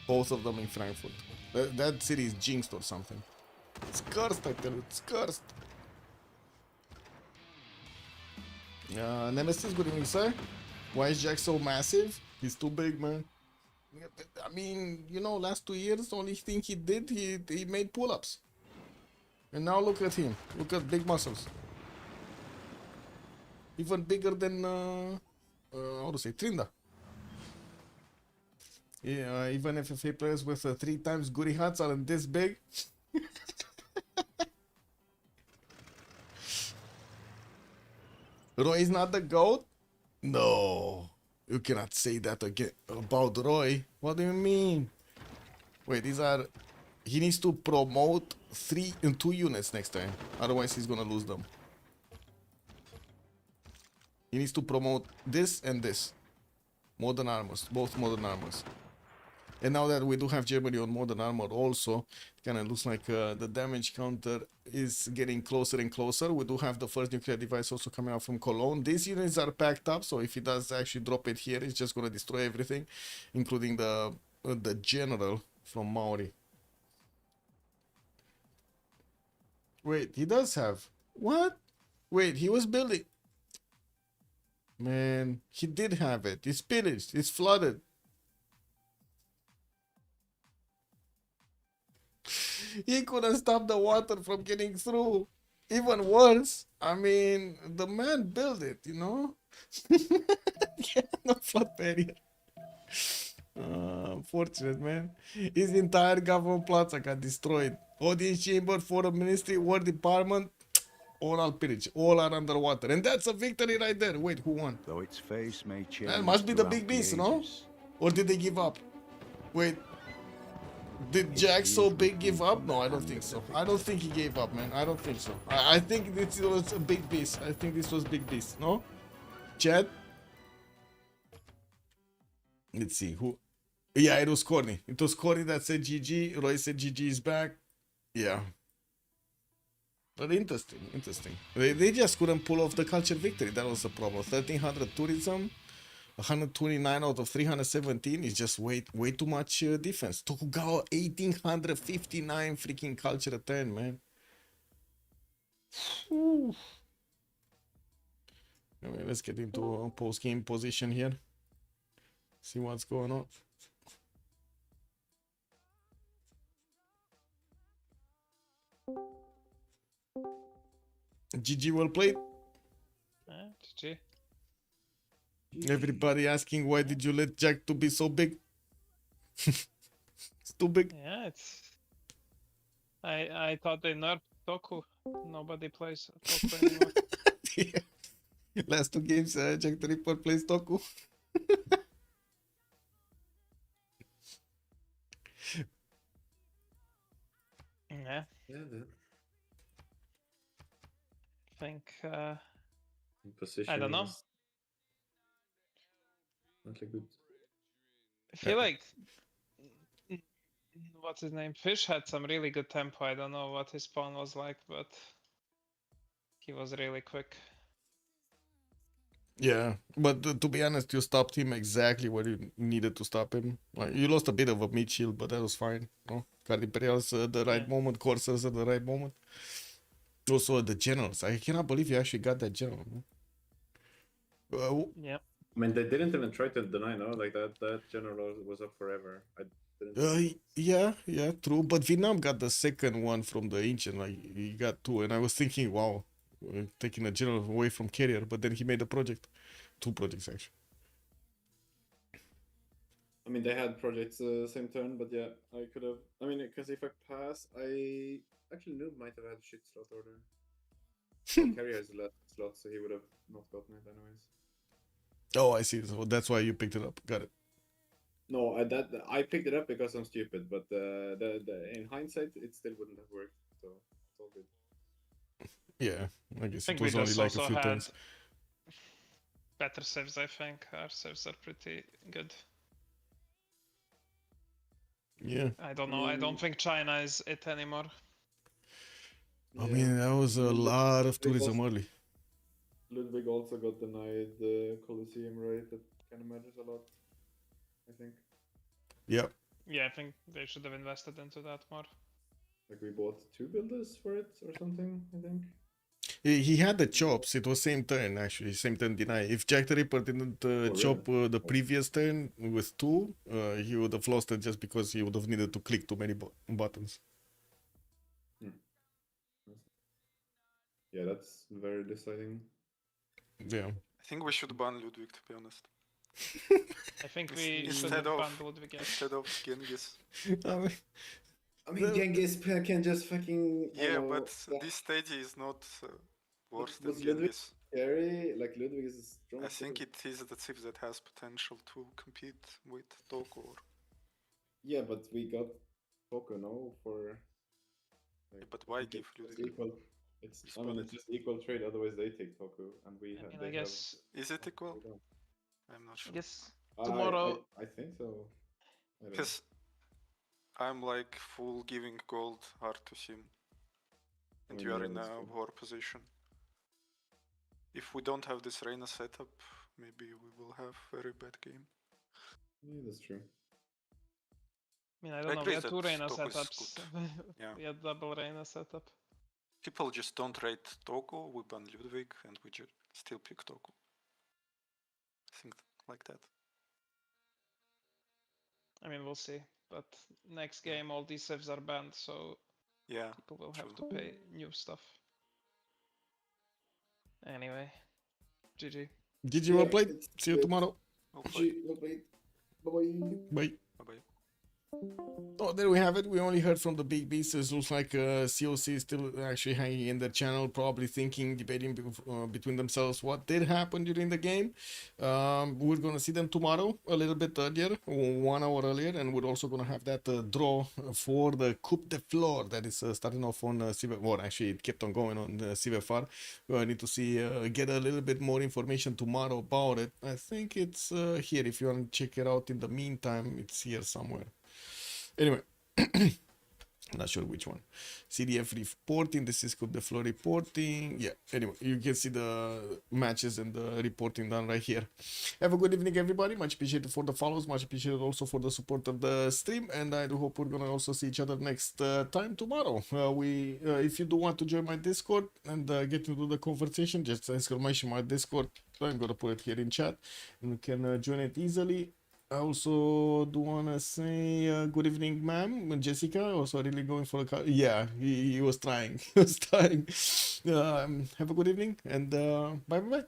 Both of them in Frankfurt. That city is jinxed or something. It's cursed, I tell you. It's cursed. Nemesis, good evening, sir. Why is Jack so massive? He's too big, man. I mean, you know, last 2 years, the only thing he did, he made pull-ups. And now look at him. Look at big muscles. Even bigger than, how to say, Trinda. Yeah, even FFA players with 3 times Guri hats aren't this big. Roy is not the GOAT? No. You cannot say that again about Roy. What do you mean? Wait, these are... He needs to promote 2 units next time. Otherwise, he's gonna lose them. He needs to promote this and this. Modern armors. Both modern armors. And now that we do have Germany on modern armor also, it kind of looks like the damage counter is getting closer and closer. We do have the first nuclear device also coming out from Cologne. These units are packed up, so if he does actually drop it here, it's just going to destroy everything, including the general from Maori. Wait, he does have... What? Wait, he was building... Man, he did have it. It's pillaged. It's flooded. He couldn't stop the water from getting through. Even worse, I mean, the man built it, you know? Yeah, no flood barrier. Unfortunate, man. His entire government plaza got destroyed. Audience chamber, foreign ministry, war department, all are pillaged. All are underwater. And that's a victory right there. Wait, who won? Though its face may change. That must be the big beast, no? Or did they give up? Wait. Did Jack so big give up? No, I don't think so. I don't think he gave up, man. I don't think so. I think this was a big beast. I think this was big beast, no? Chad? Let's see, who... Yeah, it was Corny. It was Corny that said GG. Roy said GG is back. Yeah. But interesting, interesting. They just couldn't pull off the culture victory. That was the problem. 1300 tourism. 129 out of 317 is just way too much defense. Tokugawa 1859 freaking culture turn, man. Whew. Anyway, let's get into a post-game position here. See what's going on. GG, well played. GG. Everybody asking why did you let Jack to be so big? It's too big. Yeah, it's. I thought they nerfed Toku. Nobody plays Toku anymore. Last two games, Jack the Ripper plays Toku. Yeah, Yeah, that I think. position I don't know. was not like good. I feel like what's his name? Fish had some really good tempo. I don't know what his spawn was like, but he was really quick. Yeah, but to be honest, you stopped him exactly where you needed to stop him. Like you lost a bit of a mid shield, but that was fine. No, Card Imperials at the right moment, Corsairs at the right moment. Also the generals. I cannot believe you actually got that general. Yep. I mean, they didn't even try to deny, no? Like that general was up forever. I didn't. Yeah, true. But Vietnam got the second one from the ancient. Like he got two, and I was thinking, wow, taking a general away from carrier. But then he made a project, two projects actually. I mean, they had projects same turn, but yeah, I could have. I mean, because if I pass, I actually Noob might have had shit slot order. Well, Carrier has last slot, so he would have not gotten it anyways. Oh, I see. So that's why you picked it up. Got it. No, I picked it up because I'm stupid, but in hindsight, it still wouldn't have worked. So it's all good. Yeah, I guess I think it was we only just like a also few had turns. better civs. I think our civs are pretty good. Yeah. I don't know. I don't think China is it anymore. I mean, that was a lot of tourism early. Ludwig also got denied the Colosseum, right? That kind of matters a lot, I think. Yep. Yeah, I think they should have invested into that more. Like we bought 2 builders for it or something, I think. He had the chops. It was same turn actually, same turn deny. If Jack the Ripper didn't chop the previous turn with 2, he would have lost it just because he would have needed to click too many buttons. Yeah, that's very deciding. Yeah. I think we should ban Ludwig, to be honest. I think we should instead have of banned Ludwig. instead of Genghis. I mean, Genghis can just fucking. Yeah, but this stage is not worse than Was Ludwig Genghis. scary? Like Ludwig is strong. I think it is the Civ that has potential to compete with Toku. Yeah, but we got Toku now for. Like, but why give Ludwig? Equal. It's just equal trade. Otherwise, they take Toku, and we have. I guess. Is it equal? I'm not sure. I guess tomorrow. I think so. Because I'm like full giving gold hard to sim, and you are in a war position. If we don't have this Reina setup, maybe we will have very bad game. Yeah, that's true. I mean, I don't know. We had 2 Reina setups. Yeah. We had double Reina setup. People just don't rate Toku, we ban Ludwig, and we just still pick Toku. I think like that. I mean, we'll see. But next game, all these civs are banned, so yeah, people will have to pay new stuff. Anyway, GG. GG, well played. See you tomorrow. GG, well played. Bye-bye. Bye. Bye-bye. Oh, there we have it. We only heard from the big beasts. It looks like COC is still actually hanging in their channel, probably thinking, debating between themselves what did happen during the game. We're going to see them tomorrow a little bit earlier, 1 hour earlier, and we're also going to have that draw for the Coupe de Flor that is starting off on CWC. Well, actually, it kept on going on CWC. We need to see, get a little bit more information tomorrow about it. I think it's here. If you want to check it out in the meantime, it's here somewhere. Anyway, not sure which one. CDF reporting, this is Coupe de Flor reporting. Yeah, anyway, you can see the matches and the reporting done right here. Have a good evening, everybody. Much appreciated for the follows, much appreciated also for the support of the stream, and I do hope we're gonna also see each other next time tomorrow. If you do want to join my Discord and get into the conversation, just exclamation my Discord. I'm gonna put it here in chat, and you can join it easily. I also do want to say good evening, ma'am. Jessica also really going for a car. Yeah, he was trying. He was trying. Have a good evening and bye bye.